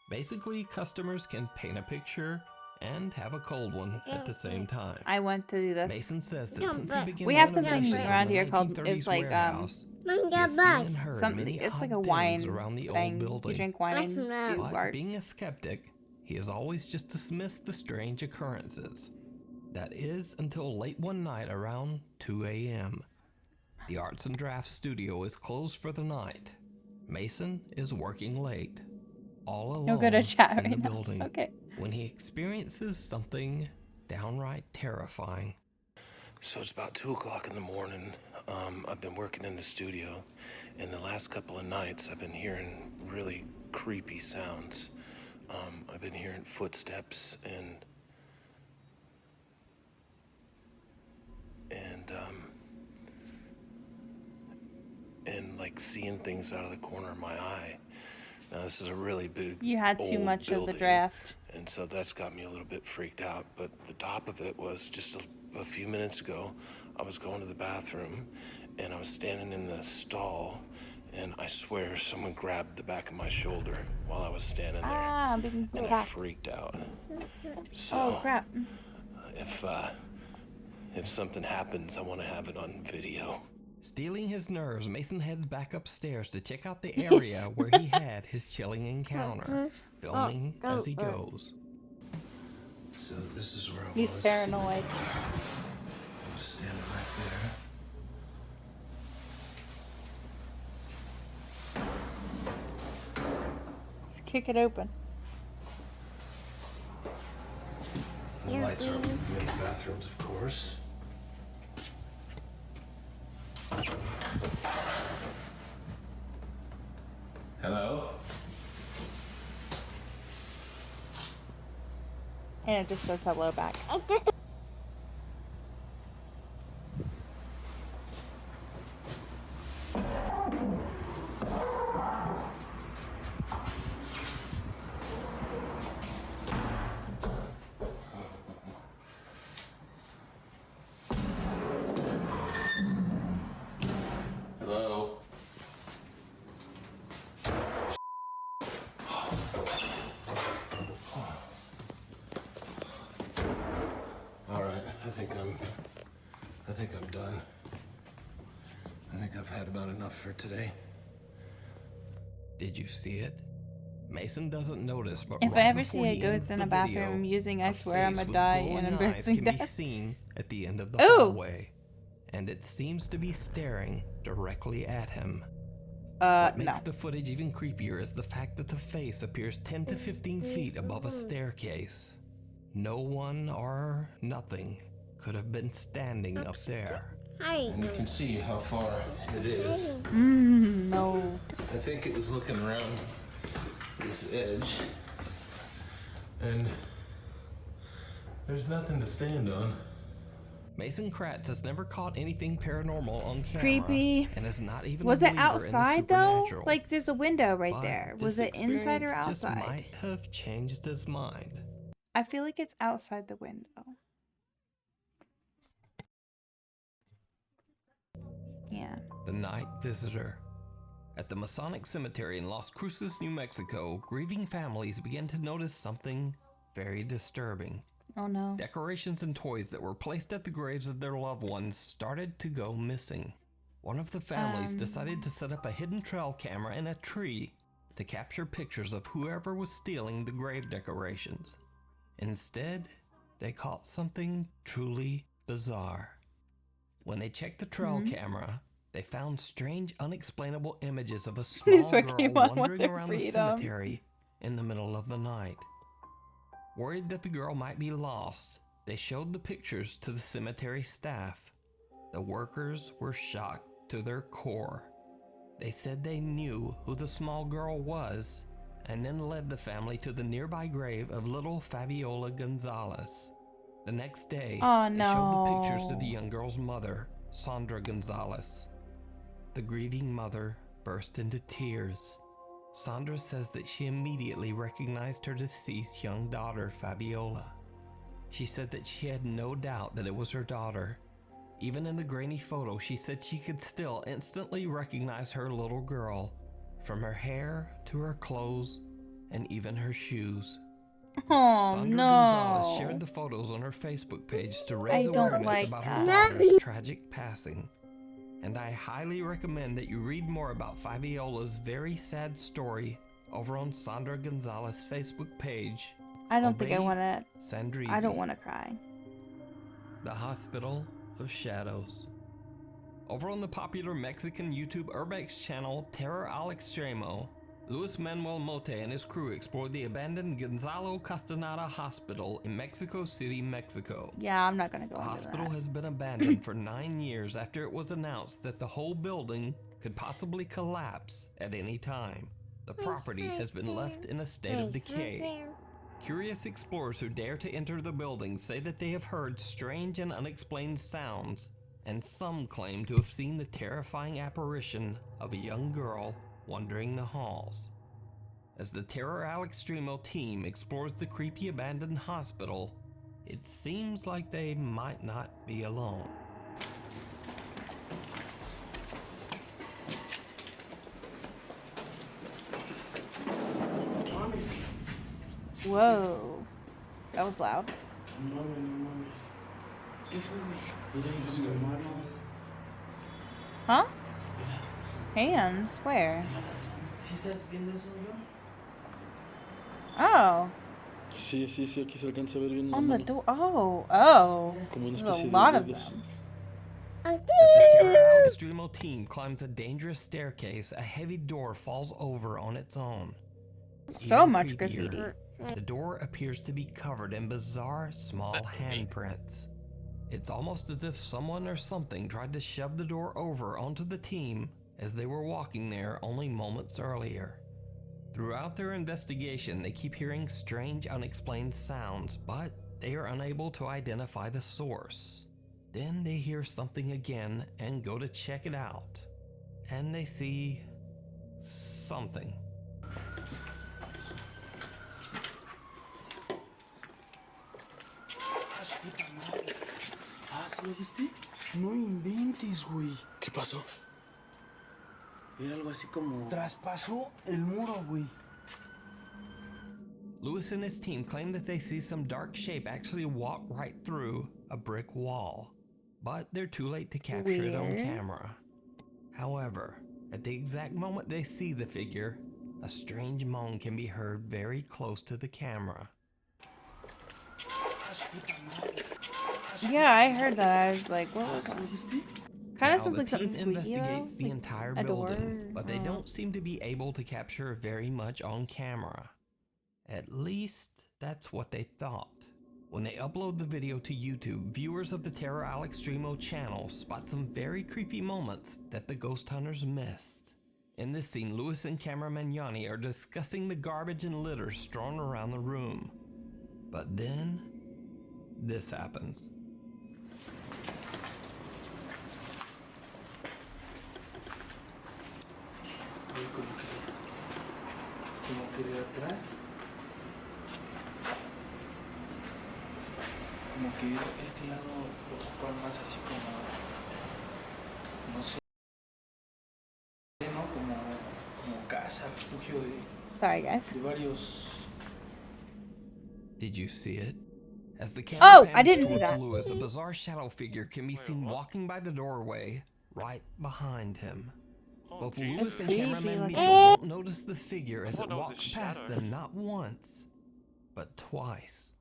E: Basically, customers can paint a picture and have a cold one at the same time.
A: I want to do this.
E: Mason says that since he began
A: We have something
E: renovations
A: around
E: on the
A: here called
E: 1930s
A: it's like
E: warehouse, he has seen and heard many
A: it's like a
E: odd
A: wine
E: things around the
A: thing.
E: old building.
A: You drink wine and do
E: But
A: art.
E: being a skeptic, he has always just dismissed the strange occurrences. That is until late one night around 2 a.m. The Arts and Drafts studio is closed for the night. Mason is working late, all alone
A: No good at chat
E: in the
A: right now.
E: building,
A: Okay.
E: when he experiences something downright terrifying.
L: So it's about 2 o'clock in the morning. I've been working in the studio, and the last couple of nights I've been hearing really creepy sounds. I've been hearing footsteps and like seeing things out of the corner of my eye. Now this is a really big,
A: You had too
L: old
A: much of the
L: building,
A: draft.
L: and so that's got me a little bit freaked out. But the top of it was just a few minutes ago, I was going to the bathroom, and I was standing in the stall, and I swear someone grabbed the back of my shoulder while I was standing there,
A: Ah, being
L: and I
A: attacked.
L: freaked out. So,
A: Oh crap.
L: if something happens, I want to have it on video.
E: Stealing his nerves, Mason heads back upstairs to check out the area where he had his chilling encounter, filming as he goes.
L: So this is where I
A: He's
L: was.
A: paranoid.
L: I was standing right there.
A: Kick it open.
L: The lights are up in the bathrooms, of course. Hello?
A: And it just says hello back.
L: Hello? All right, I think I'm done. I think I've had about enough for today.
E: Did you see it? Mason doesn't notice, but
A: If I
E: right
A: ever
E: before
A: see a
E: he
A: ghost
E: ends
A: in
E: the
A: a bathroom
E: video,
A: using, I
E: a
A: swear I'm
E: face
A: gonna
E: with
A: die
E: glowing
A: an
E: eyes
A: embarrassing
E: can be
A: death.
E: seen at the end of the
A: Ooh.
E: hallway, and it seems to be staring directly at him. What makes the footage even creepier is the fact that the face appears 10 to 15 feet above a staircase. No one or nothing could have been standing up there.
L: And you can see how far it is.
A: No.
L: I think it was looking around this edge, and there's nothing to stand on.
E: Mason Kratz has never caught anything paranormal on camera.
A: Creepy.
E: And is not even
A: Was
E: a
A: it
E: believer in the
A: outside though?
E: supernatural.
A: Like there's a window right
E: But
A: there.
E: this
A: Was it inside or
E: experience just
A: outside?
E: might have changed his mind.
A: I feel like it's outside the window. Yeah.
E: The Night Visitor. At the Masonic Cemetery in Las Cruces, New Mexico, grieving families began to notice something very disturbing.
A: Oh no.
E: Decorations and toys that were placed at the graves of their loved ones started to go missing. One of the families decided to set up a hidden trail camera in a tree to capture pictures of whoever was stealing the grave decorations. Instead, they caught something truly bizarre. When they checked the trail camera, they found strange, unexplainable images of a small girl wandering around the cemetery in the middle of the night. Worried that the girl might be lost, they showed the pictures to the cemetery staff. The workers were shocked to their core. They said they knew who the small girl was and then led the family to the nearby grave of little Fabiola Gonzalez. The next day,
A: Oh,
E: they showed the pictures to
A: no.
E: the young girl's mother, Sandra Gonzalez. The grieving mother burst into tears. Sandra says that she immediately recognized her deceased young daughter, Fabiola. She said that she had no doubt that it was her daughter. Even in the grainy photo, she said she could still instantly recognize her little girl, from her hair to her clothes and even her shoes.
A: Oh,
E: Sandra
A: no.
E: Gonzalez shared the photos on her Facebook page to raise
A: I don't
E: awareness
A: like
E: about
A: that.
E: her daughter's tragic passing. And I highly recommend that you read more about Fabiola's very sad story over on Sandra Gonzalez's Facebook page.
A: I don't think I
E: Obey
A: want to.
E: Sandrizi.
A: I don't want to cry.
E: The Hospital of Shadows. Over on the popular Mexican YouTube Urbex channel Terror al Extremo, Luis Manuel Mote and his crew explored the abandoned Gonzalo Castaneda Hospital in Mexico City, Mexico.
A: Yeah, I'm not gonna go
E: The
A: into
E: hospital
A: that.
E: has been abandoned for 9 years after it was announced that the whole building could possibly collapse at any time. The property has been left in a state of decay. Curious explorers who dare to enter the building say that they have heard strange and unexplained sounds, and some claim to have seen the terrifying apparition of a young girl wandering the halls. As the Terror al Extremo team explores the creepy abandoned hospital, it seems like they might not be alone.
A: Whoa. That was loud. Huh? Hands? Where? Oh.
J: Sí, sí, sí, aquí se alcanza a ver bien la
A: On the
J: mano.
A: door. Oh.
J: Como una
A: There's a
J: especie de
A: lot of
J: dedos.
A: them.
E: As the Terror al Extremo team climbs a dangerous staircase, a heavy door falls over on its own.
A: So
E: Even
A: much
E: creepier,
A: graffiti.
E: the door appears to be covered in bizarre small handprints. It's almost as if someone or something tried to shove the door over onto the team as they were walking there only moments earlier. Throughout their investigation, they keep hearing strange, unexplained sounds, but they are unable to identify the source. Then they hear something again and go to check it out. And they see something.
J: Ah, ¿sí lo viste? No inventes, güey. ¿Qué pasó? Era algo así como... Traspasó el muro, güey.
E: Lewis and his team claim that they see some dark shape actually walk right through a brick wall, but they're too late to capture it on
A: Weird.
E: camera. However, at the exact moment they see the figure, a strange moan can be heard very close to the camera.
A: Yeah, I heard that. I was like, what was that? Kind
E: Now,
A: of sounds
E: the
A: like something
E: team
A: squeaky.
E: investigates
A: though.
E: the
A: Like
E: entire
A: a door.
E: building, but they
A: Oh.
E: don't seem to be able to capture very much on camera. At least, that's what they thought. When they upload the video to YouTube, viewers of the Terror al Extremo channel spot some very creepy moments that the ghost hunters missed. In this scene, Lewis and cameraman Yanni are discussing the garbage and litter strewn around the room. But then, this happens.
J: Como que de atrás. Como que este lado ocupa más así como. No sé. ¿No? Como casa, refugio de.
A: Sorry, guys.
J: De varios.
E: Did you see it? As the camera
A: Oh, I
E: pans
A: didn't see
E: towards
A: that.
E: Lewis, a bizarre shadow figure can be seen walking by the doorway right behind him. Both Lewis and
A: creepy
E: cameraman
A: looking.
E: Mitchell don't notice the figure as
B: Oh,
E: it
B: no, it's a
E: walks past
B: shadow.
E: them not once, but twice.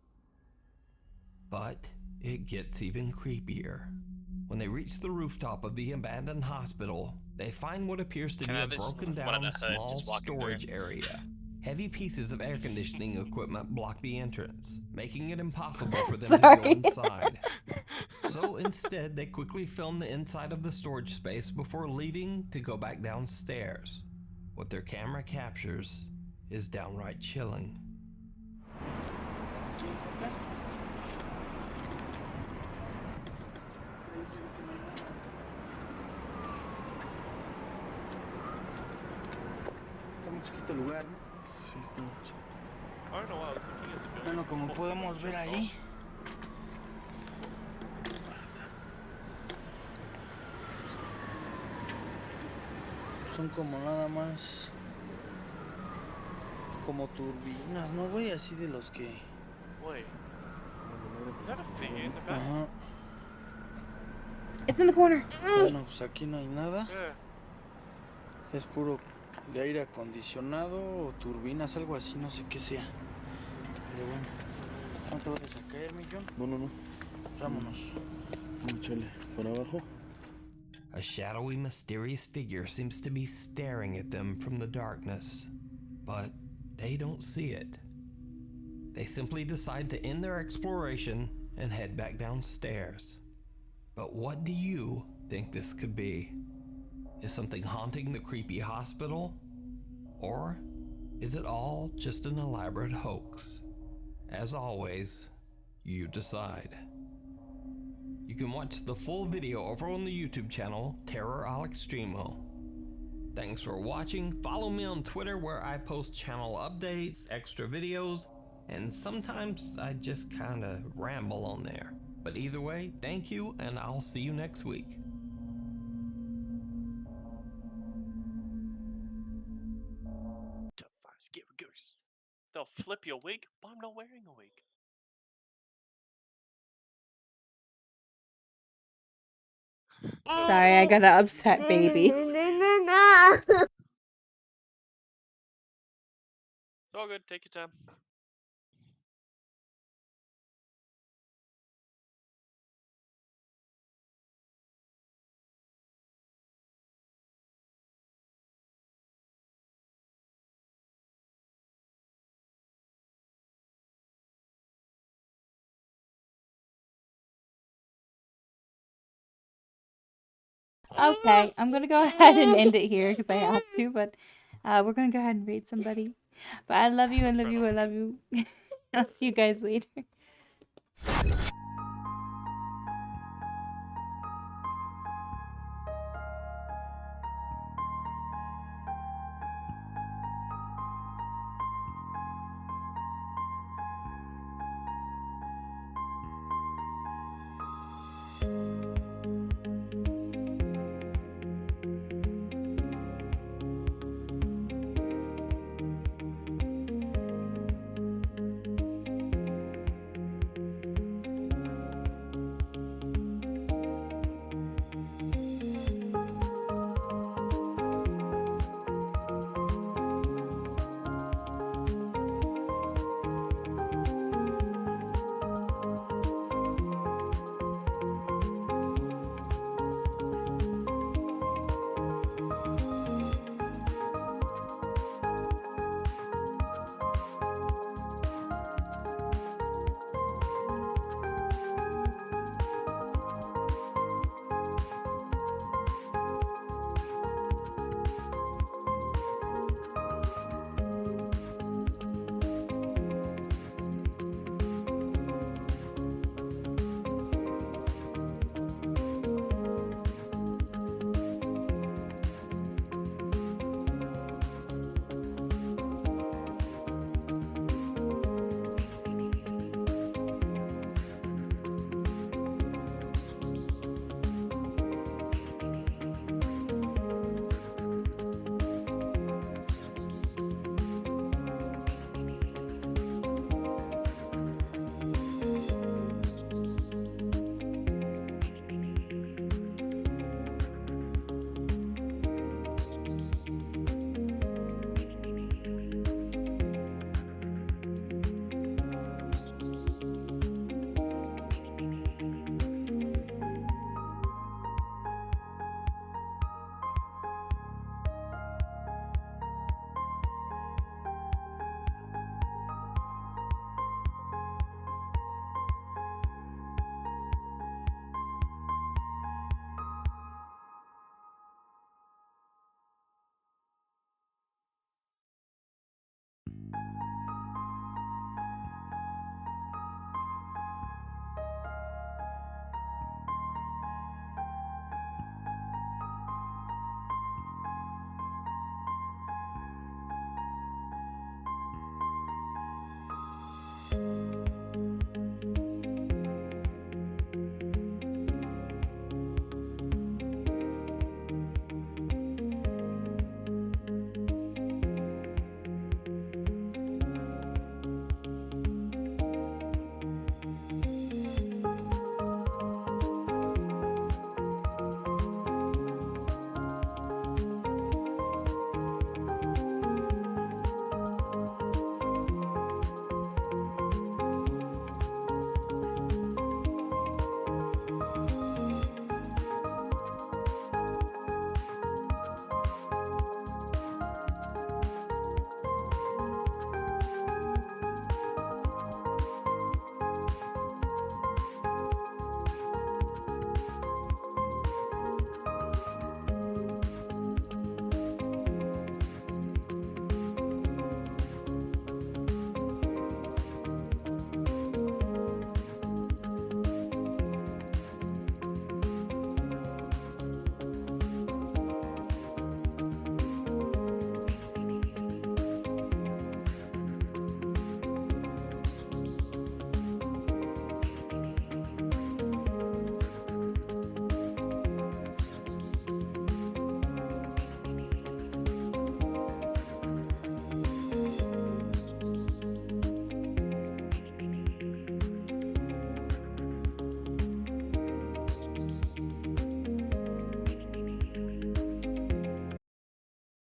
E: But it gets even creepier. When they reach the rooftop of the abandoned hospital, they find what appears to be a
U: This is
E: broken
U: one in
E: down
U: a hood
E: small
U: just walking
E: storage
U: through.
E: area. Heavy pieces of air conditioning equipment block the entrance, making it impossible for them to go
A: Sorry.
E: inside. So instead, they quickly film the inside of the storage space before leaving to go back downstairs. What their camera captures is downright chilling.
J: Está muy chiquito el lugar, ¿no? Sí, está muy chiquito.
B: I don't know why I was looking at the building.
J: Bueno, como podemos ver ahí, son como nada más como turbinas, ¿no, güey? Así de los que...
B: Wait. Is that a thing in the back?
J: Ajá.
A: It's in the corner.
J: Bueno, pues aquí no hay nada.
B: Yeah.
J: Es puro de aire acondicionado o turbinas, algo así, no sé qué sea. Pero bueno, ¿no te vayas a caer, mi John? No, no, no. Vámonos. Échale para abajo.
E: A shadowy, mysterious figure seems to be staring at them from the darkness, but they don't see it. They simply decide to end their exploration and head back downstairs. But what do you think this could be? Is something haunting the creepy hospital? Or is it all just an elaborate hoax? As always, you decide. You can watch the full video over on the YouTube channel, Terror Alextremo. Thanks for watching. Follow me on Twitter where I post channel updates, extra videos, and sometimes I just kinda ramble on there. But either way, thank you, and I'll see you next week.
B: Tough fire, scary goose. They'll flip your wig, but I'm not wearing a wig.
A: Sorry, I got an upset baby.
B: It's all good, take your time.
A: Okay, I'm gonna go ahead and end it here because I have to, but we're gonna go ahead and raid somebody. But I love you, I love you, I love you. I'll see you guys later.